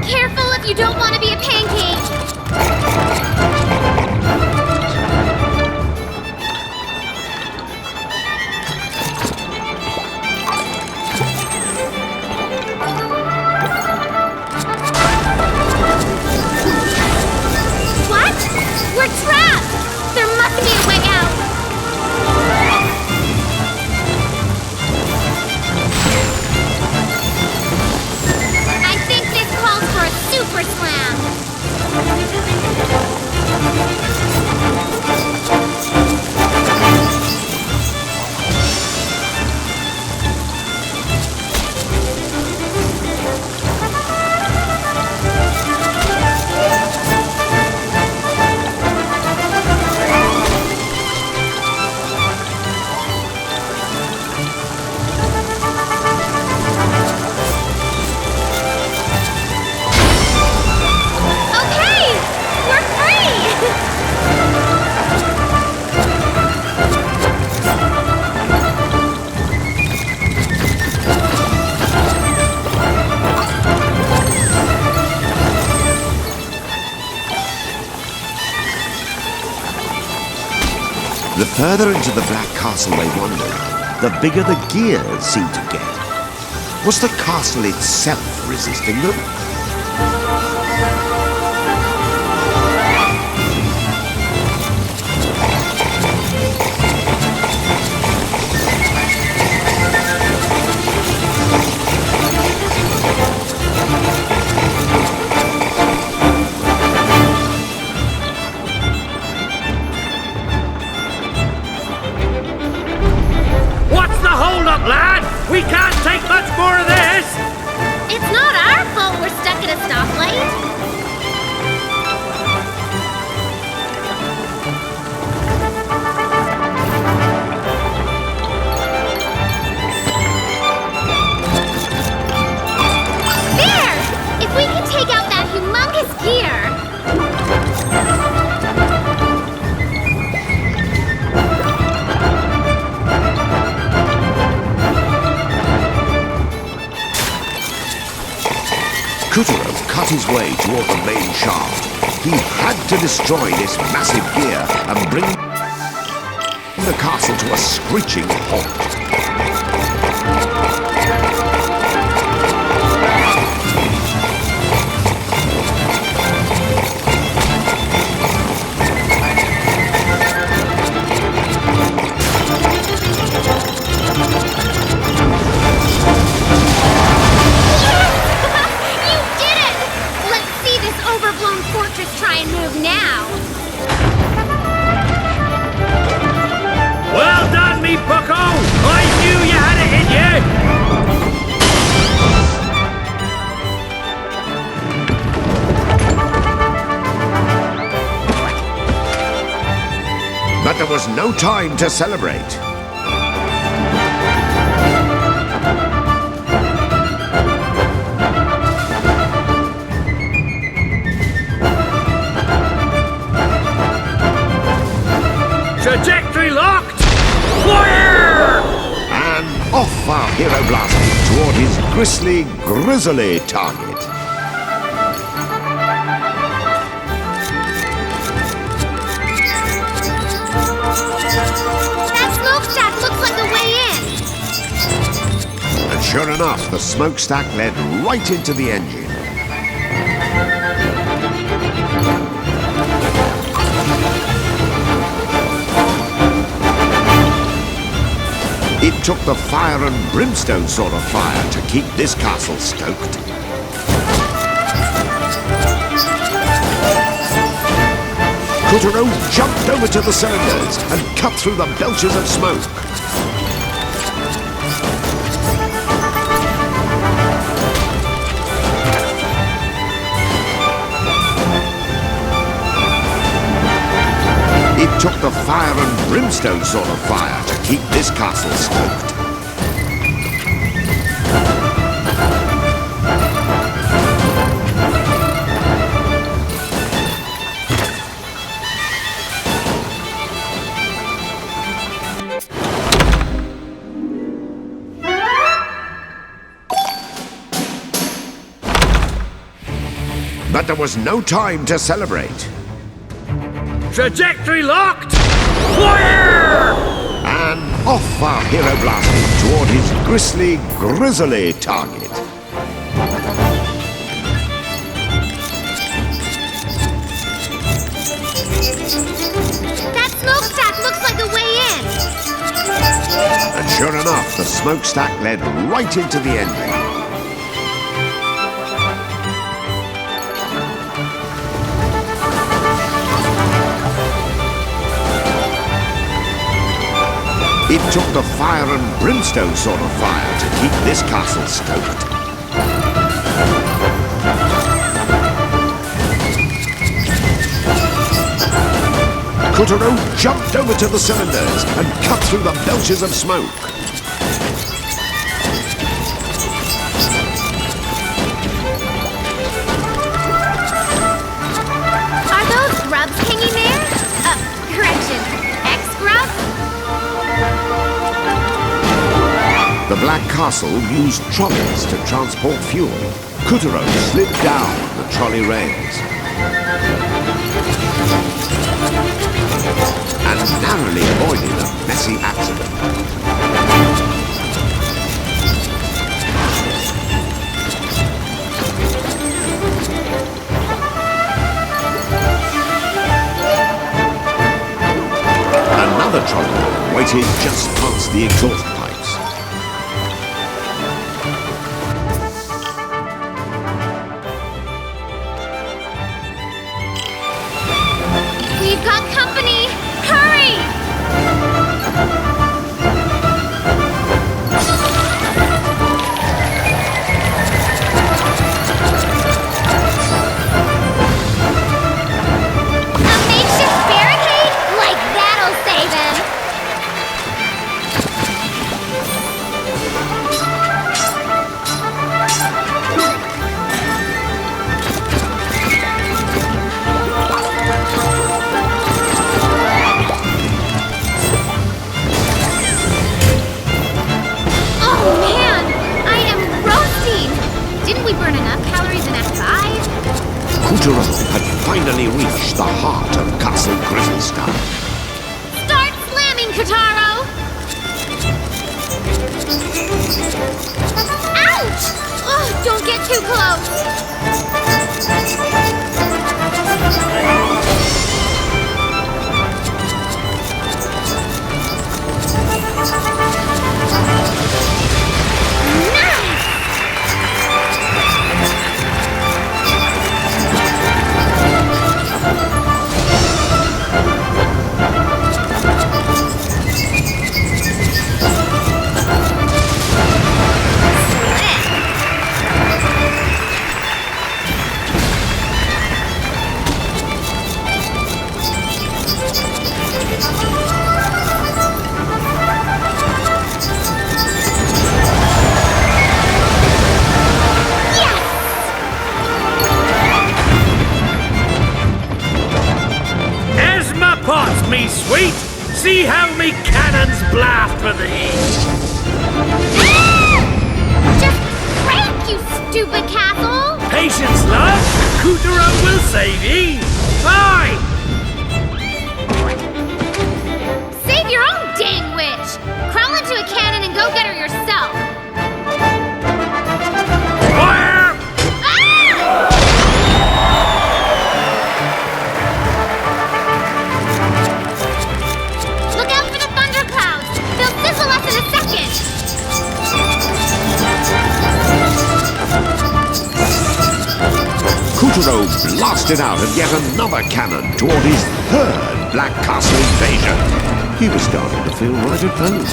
Careful if you don't want to be a pancake! What? We're trapped! There must be a way out! I think this calls for a super slam! The further into the Black Castle they wandered, the bigger the gears seemed to get. Was the castle itself resisting them? Lad, we can't take much more of this! It's not our fault we're toward the main shaft. He had to destroy this massive gear and bring the castle to a screeching halt. Try and move now. Well done, me bucko! I knew you had it in you! But there was no time to celebrate. Trajectory locked! Fire! And off our hero blasted toward his grisly target. That smokestack looks like a way in. And sure enough, the smokestack led right into the engine. It took the fire and brimstone sort of fire to keep this castle stoked. Kuturo jumped over to the cylinders and cut through the belches of smoke. It took the fire and brimstone sort of fire to keep this castle stoked. But there was no time to celebrate. Trajectory locked! Fire! And off our hero blasted toward his grisly target. That smokestack looks like a way in. And sure enough, the smokestack led right into the engine. It took the fire and brimstone sort of fire to keep this castle stoked. Kuturo jumped over to the cylinders and cut through the belches of smoke. Are those grubs hanging there? Correction, ex-grubs? The Black Castle used trolleys to transport fuel. Kuturo slid down the trolley rails and narrowly avoided a messy accident. Another trolley waited just past the exhaust pipes. We've got company! Hurry! A makeshift barricade? Like that'll save him! finally reach the heart of Castle Grizzleskull. Start slamming, Kotaro! Ouch! Ugh, don't get too Me sweet, see how me cannons blast for thee! Just crank, you stupid castle! Patience, love! Kotaro will save ye! Aye! Save your own dang witch! Crawl into a cannon and go get her yourself! Fire! Kotaro blasted out of yet another cannon toward his third Black Castle invasion. He was starting to feel right at home.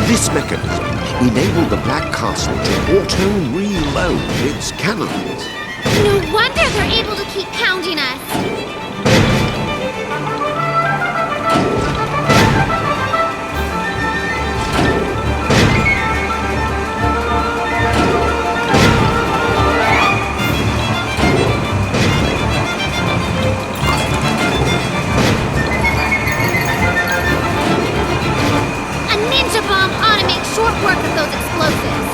This mechanism enabled the Black Castle to auto-reload its cannons. No wonder they're able to keep pounding us! Short work of those explosives.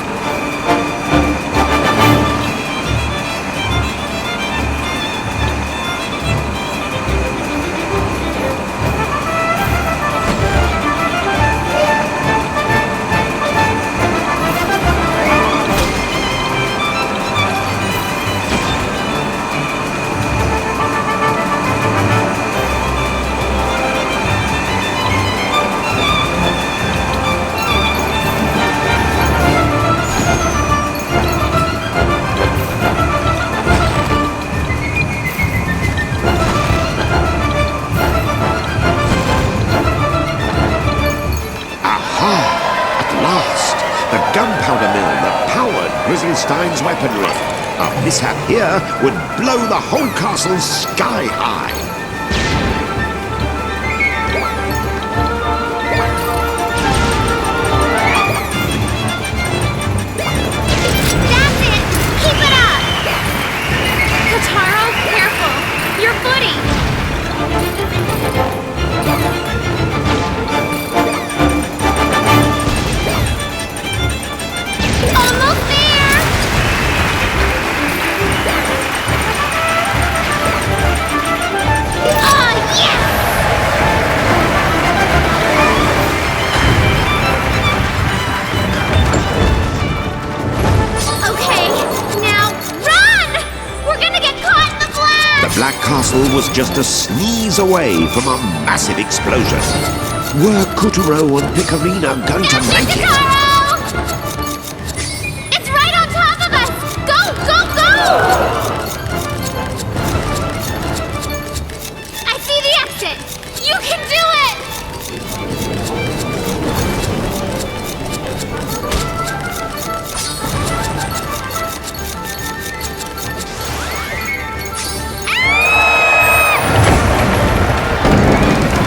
Grizzlestein's weaponry. A mishap here would blow the whole castle sky high. That's it! Keep it up! Kotaro, careful! Your footing! Almost there! castle was just a sneeze away from a massive explosion. Were Kuturo and Picarina going to make it? It's right on top of us! Go, go, go! I see the exit! You can do it!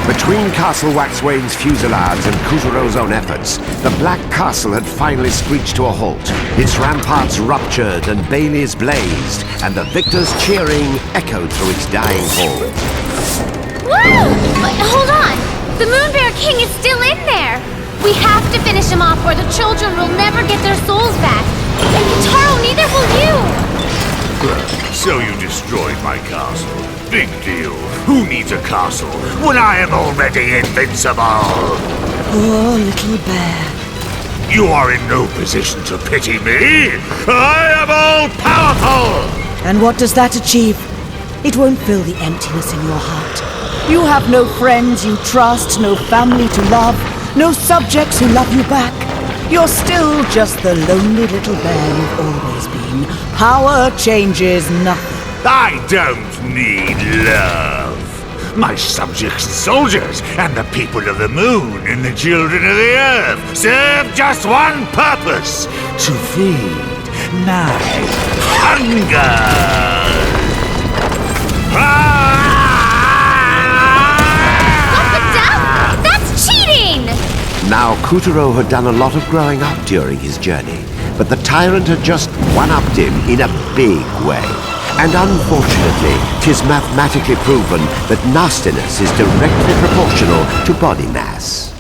Between Castle Waxwane's fusillades and Kuturo's own efforts, the Black Castle had finally screeched to a halt. Its ramparts ruptured and baileys blazed, and the victors' cheering echoed through its dying hall. Woo! But hold on! The Moon Bear King is still in there! We have to finish him off or the children will never get their souls back! And Kitaro, neither will you! So you destroyed my castle. Big deal. Who needs a castle when I am already invincible? Poor little bear. You are in no position to pity me. I am all powerful! And what does that achieve? It won't fill the emptiness in your heart. You have no friends you trust, no family to love, no subjects who love you back. You're still just the lonely little bear you've always been. Power changes nothing. I don't need love. My subjects and soldiers, and the people of the moon and the children of the earth serve just one purpose: to feed my hunger. That's cheating! Now, Kuturo had done a lot of growing up during his journey, but the tyrant had just one-upped him in a big way. And unfortunately, 'tis mathematically proven that nastiness is directly proportional to body mass.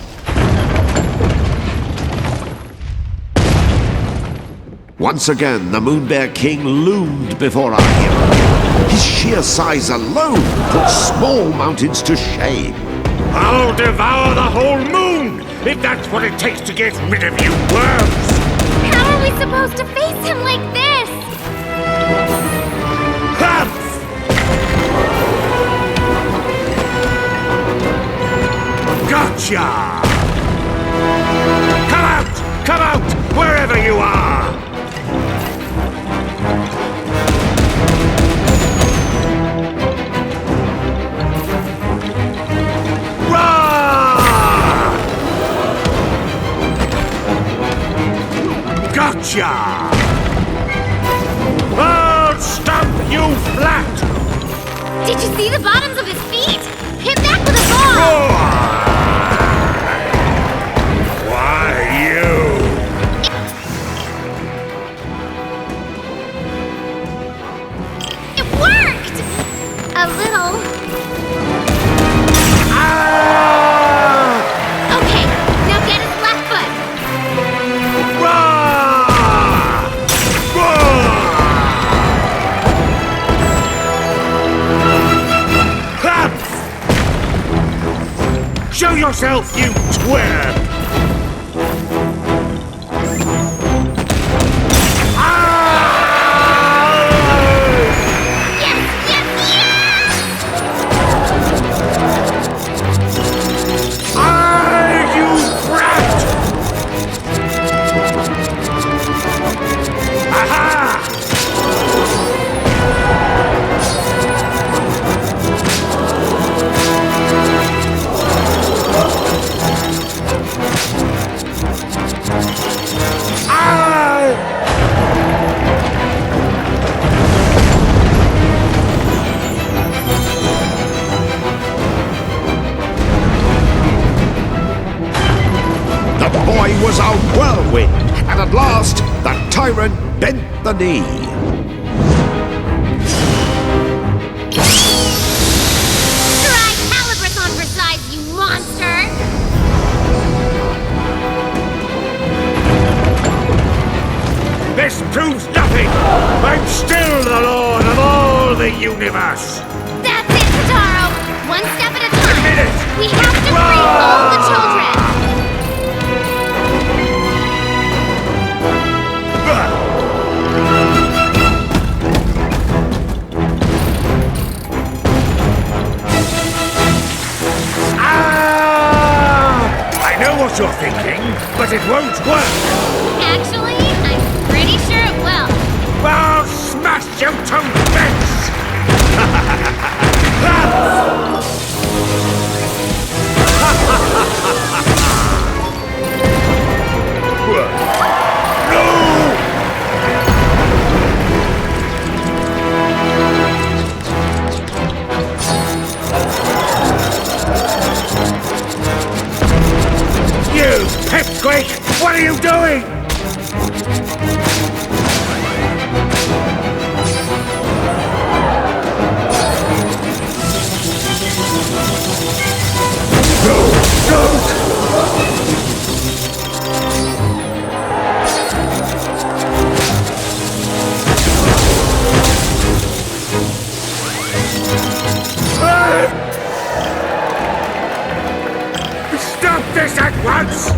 Once again, the Moon Bear King loomed before our hero. His sheer size alone put small mountains to shame. I'll devour the whole moon, if that's what it takes to get rid of you worms! How are we supposed to face him like this? Gotcha! Come out! Come out! Wherever you are! Run! Gotcha! I'll stomp you flat! Did you see the bottoms of his feet? Hit back with a ball! Why, you? It worked! A little. Okay, now get his left foot. Show yourself, you twerp! Was a whirlwind, and at last, the tyrant bent the knee. Try Calibrus on for size, you monster! This proves nothing! I'm still the lord of all the universe! That's it, Kitaro! One step at a time! We have to free all the children! know what you're thinking, but it won't work. Actually, I'm pretty sure it will. I'll smash you to bits! You pipsqueak! What are you doing? Stop this at once!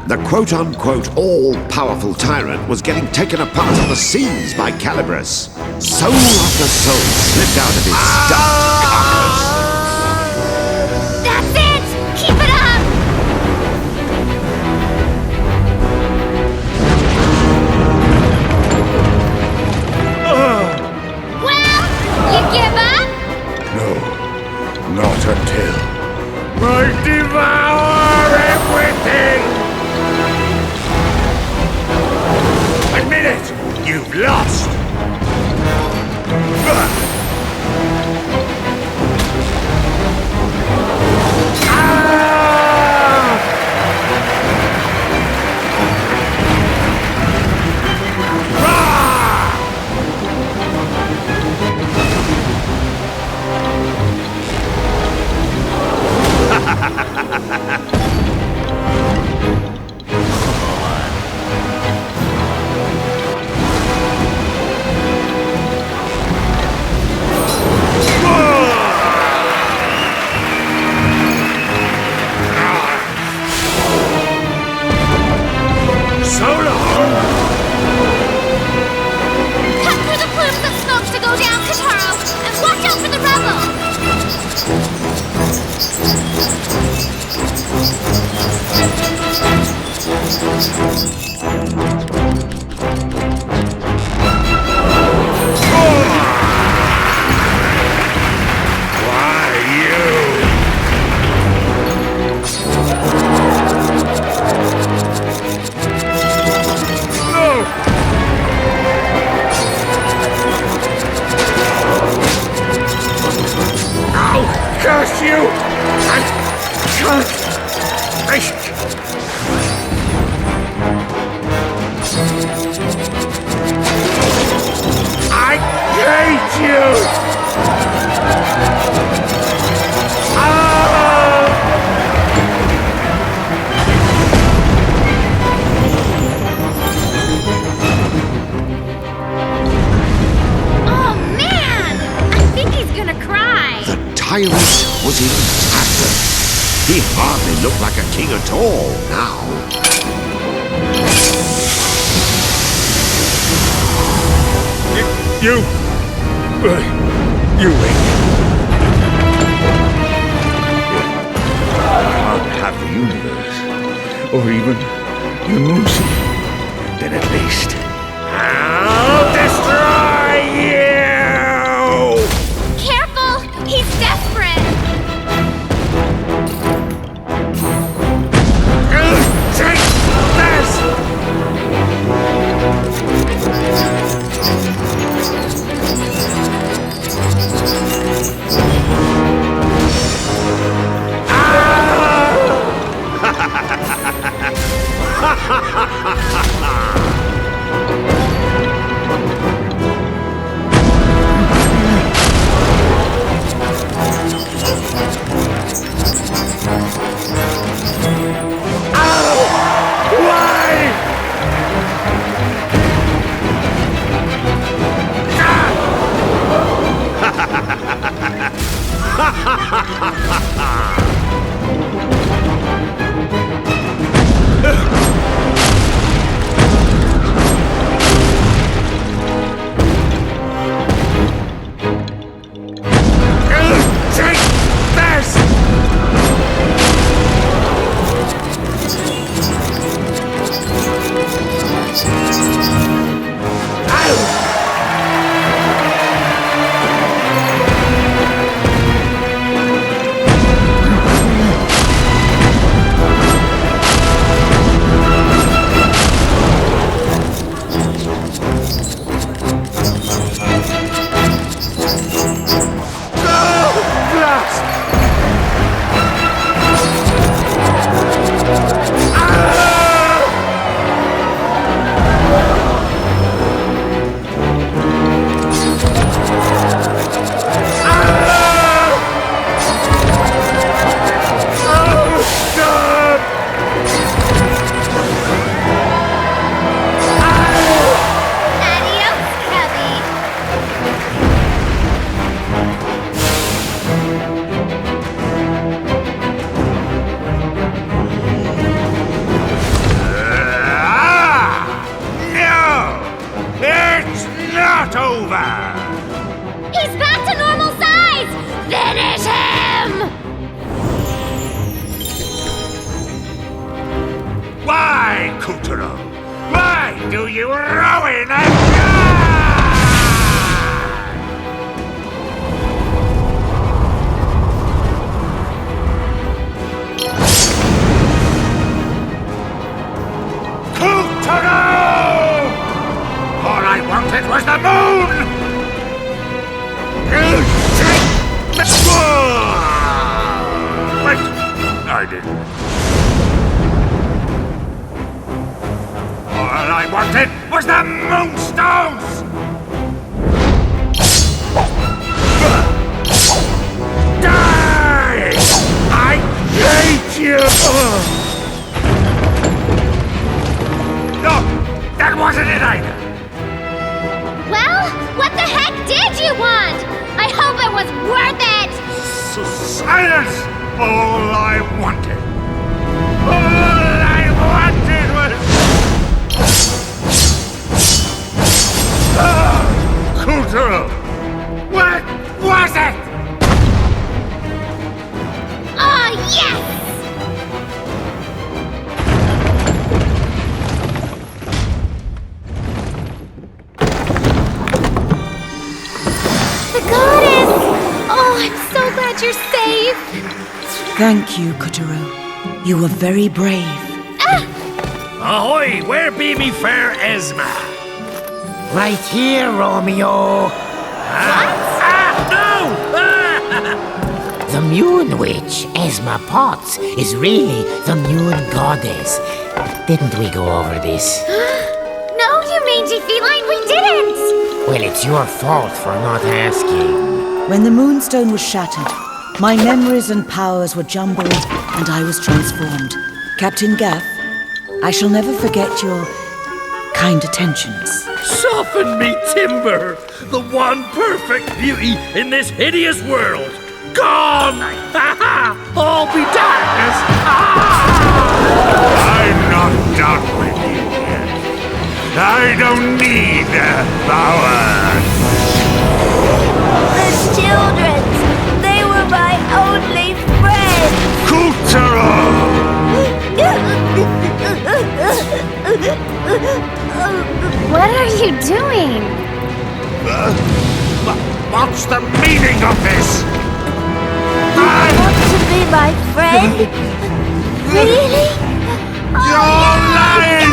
The quote-unquote all-powerful tyrant was getting taken apart at the seams by Calibras. Soul after soul slipped out of his stuffed carcass. That's it! Keep it up! Well, you give up? No, not until I devour everything! Admit it! You've lost! Curse you! I can't... I hate you! Oh man! I think he's gonna cry. The tyrant was in tatters. He hardly looked like a king at all now. You wait. I can't have the universe, or even the moon. Then at least I'll destroy you! Careful! He's desperate! Take this! Ha ha ha ha ha! wanted. All I wanted was the Moonstones! Die! I hate you! No, that wasn't it either. Well, what the heck did you want? I hope it was worth it! Silence! All I wanted. All I wanted was... Kulturo! What was it? Oh, yes! The goddess! Oh, I'm so glad you're safe! Thank you, Kotaro. You were very brave. Ahoy! Where be me fair Esma? Right here, Romeo. The Moon Witch, Esma Potts, is really the Moon Goddess. Didn't we go over this? No, you mangy feline, we didn't! Well, it's your fault for not asking. When the Moonstone was shattered, my memories and powers were jumbled, and I was transformed. Captain Gaff, I shall never forget your kind attentions. Soften me timber! The one perfect beauty in this hideous world! Gone! Ha ha! All be darkness! I'm not done with you yet. I don't need their power. The children! They were my only friends! Kulturo! What are you doing? What's the meaning of this? You want to be my friend? Really? You're lying!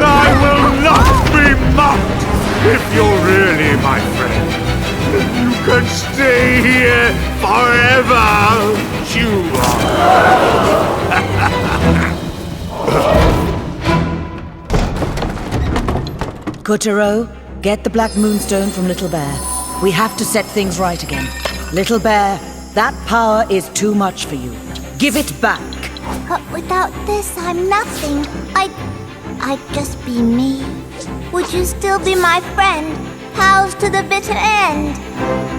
I will not be mocked if you're really my friend. You can stay here forever. You Kotaro, get the Black Moonstone from Little Bear. We have to set things right again. Little Bear, that power is too much for you. Give it back. But without this, I'm nothing. I'd just be me. Would you still be my friend? Pals to the bitter end?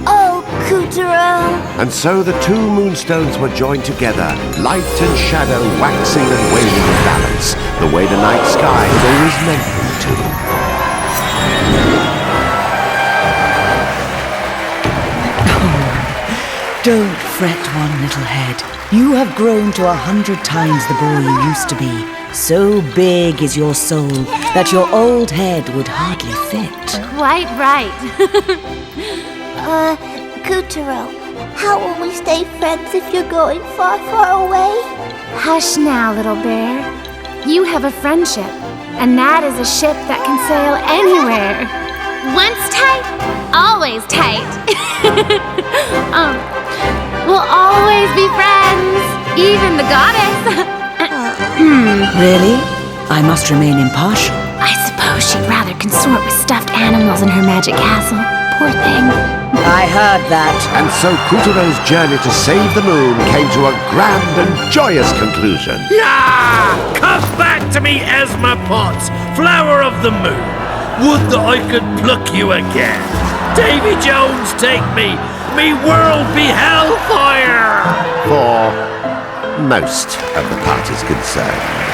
Oh, Kotaro. And so the two Moonstones were joined together, light and shadow waxing and waning in balance, the way the night sky had always meant them to. Don't fret, one little head. You have grown to 100 times the boy you used to be. So big is your soul that your old head would hardly fit. Quite right. Kotaro, how will we stay friends if you're going far, far away? Hush now, little bear. You have a friendship, and that is a ship that can sail anywhere. Once tight, always tight. We'll always be friends, even the goddess. Really? I must remain impartial. I suppose she'd rather consort with stuffed animals in her magic castle. Poor thing. I heard that. And so Kuturo's journey to save the moon came to a grand and joyous conclusion. Yeah! Come back to me, Esma Potts, flower of the moon. Would that I could pluck you again. Davy Jones, take me. Me world be hellfire. For most of the parties concerned.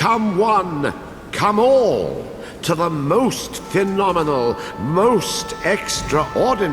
Come one, come all, to the most phenomenal, most extraordinary